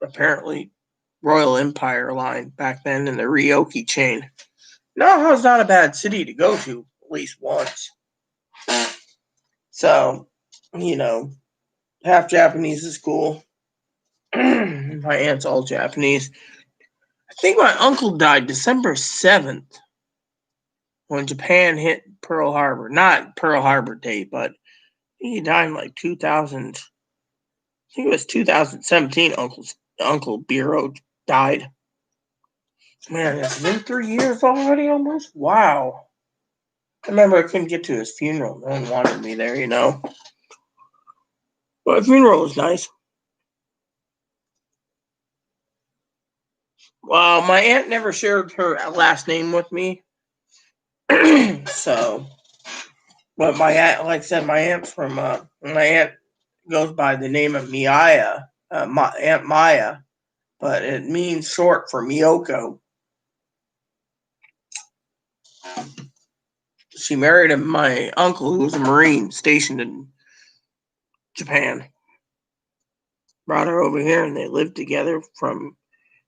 apparently, Royal Empire line back then in the Ryoki chain. Naha's not a bad city to go to, at least once. So, half Japanese is cool. My aunt's all Japanese. I think my uncle died December 7th when Japan hit Pearl Harbor. Not Pearl Harbor Day, but he died in like 2000. I think it was 2017. Uncle Biro died. Man, it's been 3 years already almost? Wow. I remember I couldn't get to his funeral. No one wanted me there, But the funeral was nice. Well, my aunt never shared her last name with me. So, but my aunt, like I said, my aunt goes by the name of Maya, Aunt Maya, but it means short for Miyoko. She married my uncle, who was a Marine stationed in Japan. Brought her over here, and they lived together from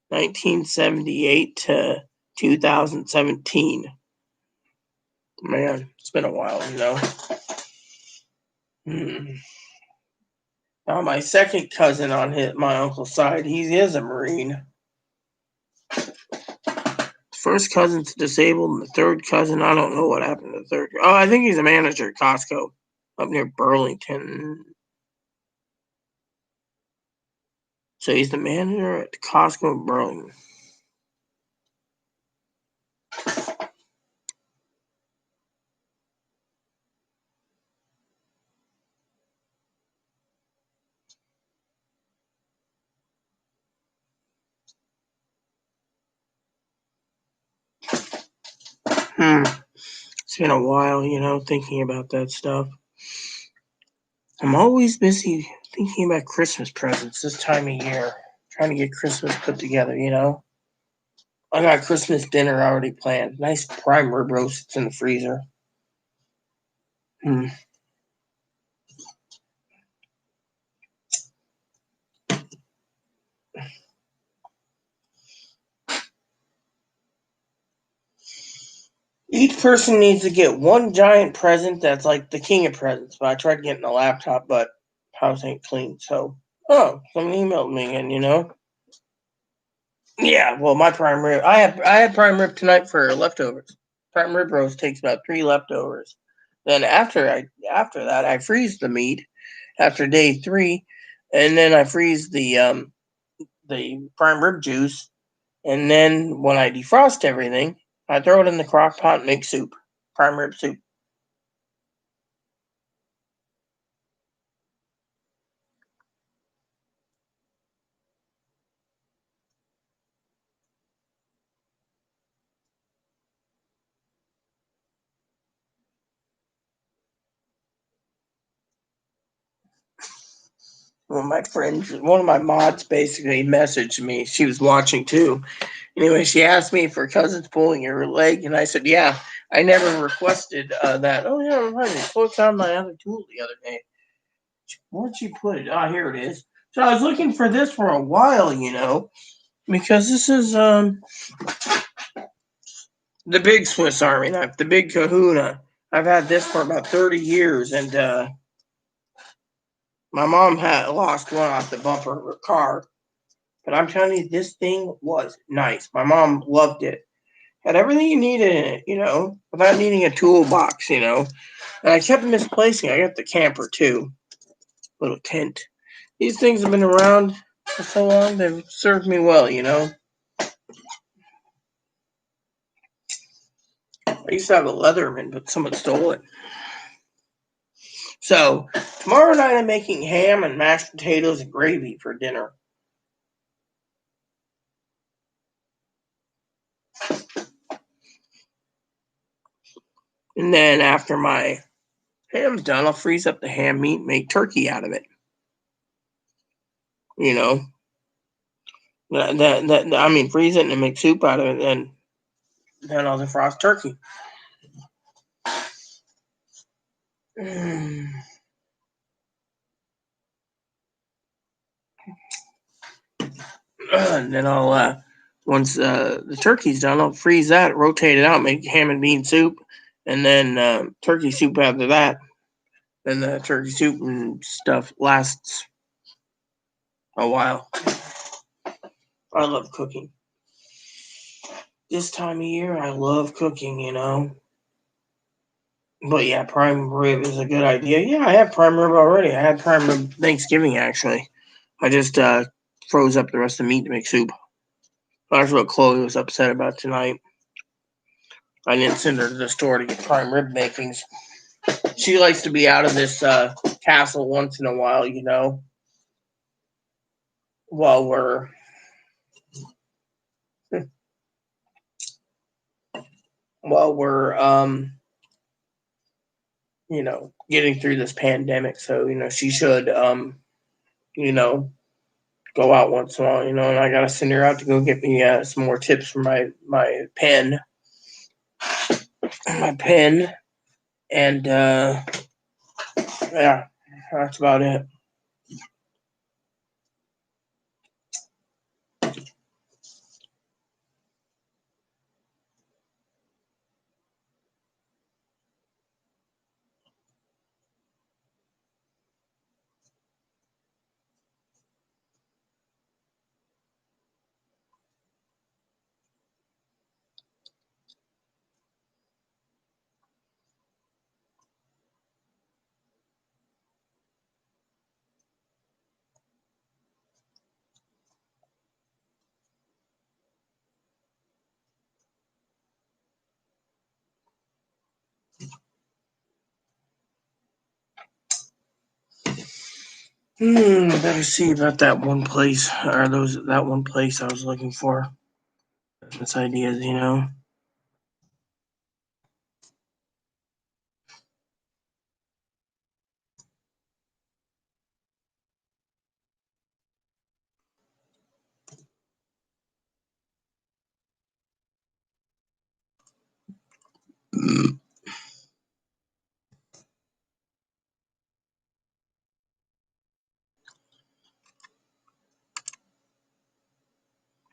1978 to 2017. Man, it's been a while, Now, my second cousin on my uncle's side, he is a Marine. First cousin's disabled, and the third cousin, I don't know what happened to the third. Oh, I think he's a manager at Costco up near Burlington. So he's the manager at Costco in Burlington. It's been a while, thinking about that stuff. I'm always busy thinking about Christmas presents this time of year. Trying to get Christmas put together, I got Christmas dinner already planned. Nice prime rib roast in the freezer. Hmm. Each person needs to get one giant present that's like the king of presents. But I tried getting a laptop, but house ain't clean. So, someone emailed me again. Yeah, well, my prime rib. I had prime rib tonight for leftovers. Prime rib roast takes about 3 leftovers. Then after that, I freeze the meat after day 3, and then I freeze the prime rib juice, and then when I defrost everything, I throw it in the crock pot and make soup, prime rib soup. One of my mods basically messaged me. She was watching too. Anyway, she asked me if her cousin's pulling her leg, and I said, "Yeah, I never requested that." Oh yeah, right. I found my other tool the other day. Where'd she put it? Ah, here it is. So I was looking for this for a while, because this is the big Swiss Army knife, the big Kahuna. I've had this for about 30 years, and my mom had lost one off the bumper of her car. But I'm telling you, this thing was nice. My mom loved it. Had everything you needed in it, without needing a toolbox. And I kept misplacing. I got the camper too, little tent. These things have been around for so long; they've served me well. I used to have a Leatherman, but someone stole it. So tomorrow night I'm making ham and mashed potatoes and gravy for dinner. And then after my ham's done, I'll freeze up the ham meat and make turkey out of it. You know, I mean, freeze it and make soup out of it, and then I'll defrost turkey. And then I'll once the turkey's done, I'll freeze that, rotate it out, make ham and bean soup, and then turkey soup after that. Then the turkey soup and stuff lasts a while. I love cooking. This time of year, I love cooking. But yeah, prime rib is a good idea. Yeah, I have prime rib already. I had prime rib Thanksgiving, actually. I just froze up the rest of the meat to make soup. That's what Chloe was upset about tonight. I didn't send her to the store to get prime rib makings. She likes to be out of this castle once in a while, while we're while we're getting through this pandemic. So, she should you know, go out once in a while, and I gotta send her out to go get me some more tips for my pen. My pen, and yeah, that's about it. Better see about that one place, or that one place I was looking for. Business ideas.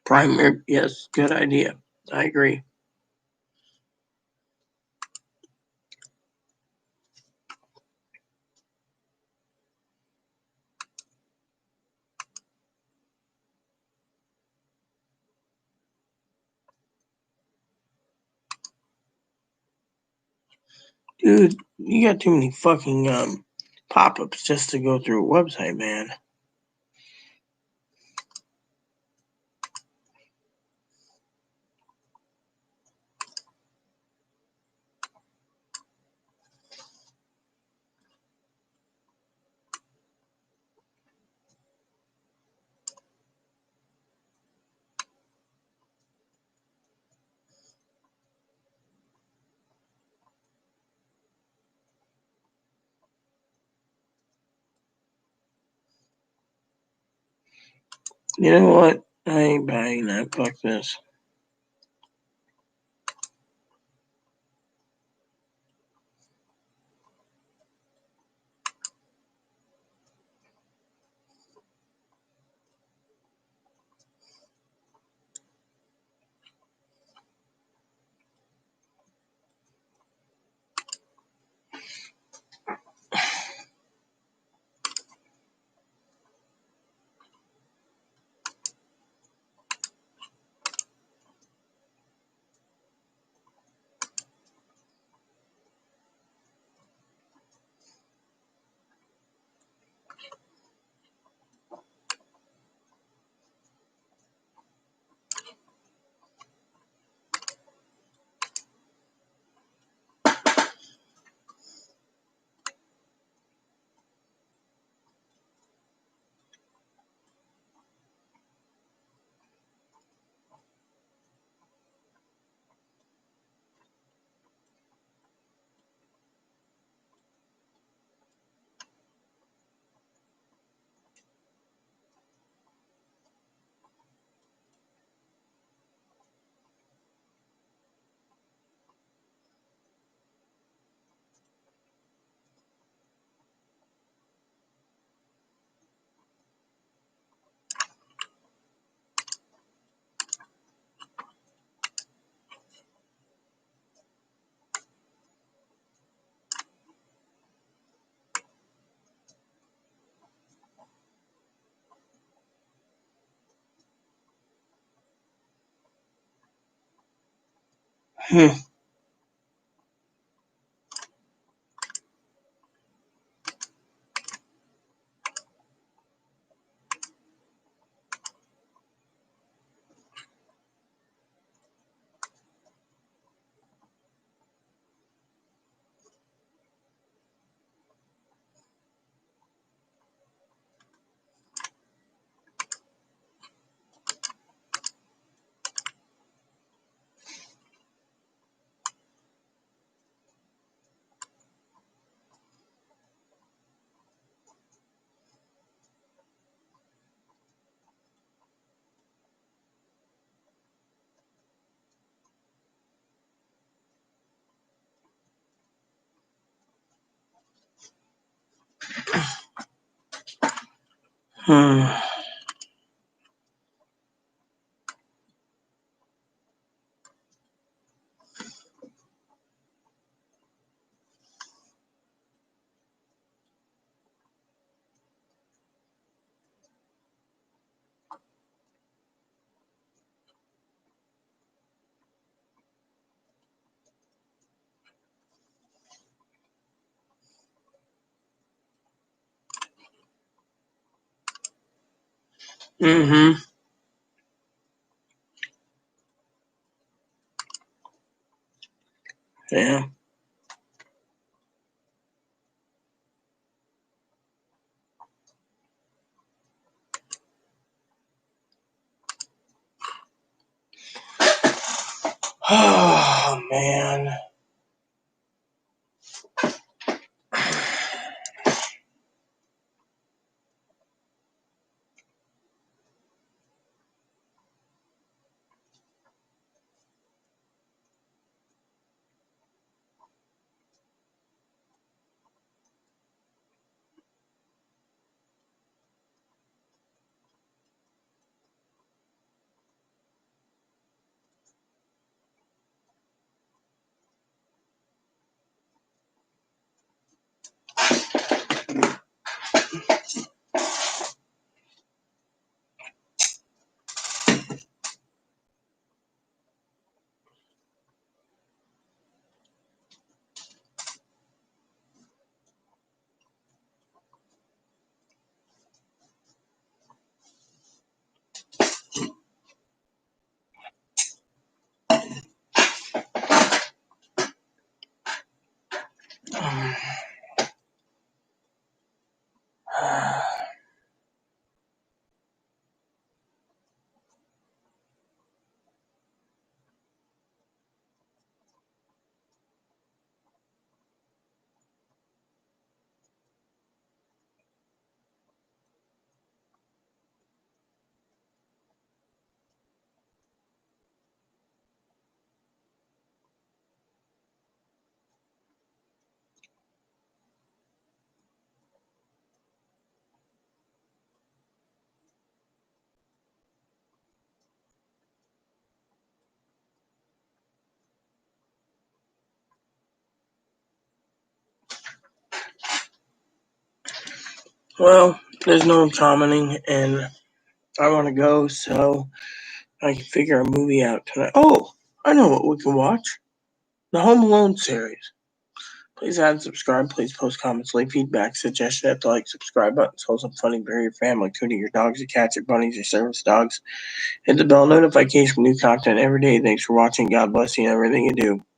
Primary, yes, good idea. I agree. Dude, you got too many fucking pop-ups just to go through a website, man. You know what? I ain't buying that. Fuck this. Hmm. Hmm. Mm-hmm. Yeah. Oh man. Well, there's no commenting, and I want to go, so I can figure a movie out tonight. Oh, I know what we can watch. The Home Alone series. Please add and subscribe. Please post comments, leave feedback, suggestion at the like, subscribe button. Hold some funny for your family, including your dogs, your cats, your bunnies, your service dogs. Hit the bell notification for new content every day. Thanks for watching. God bless you and everything you do.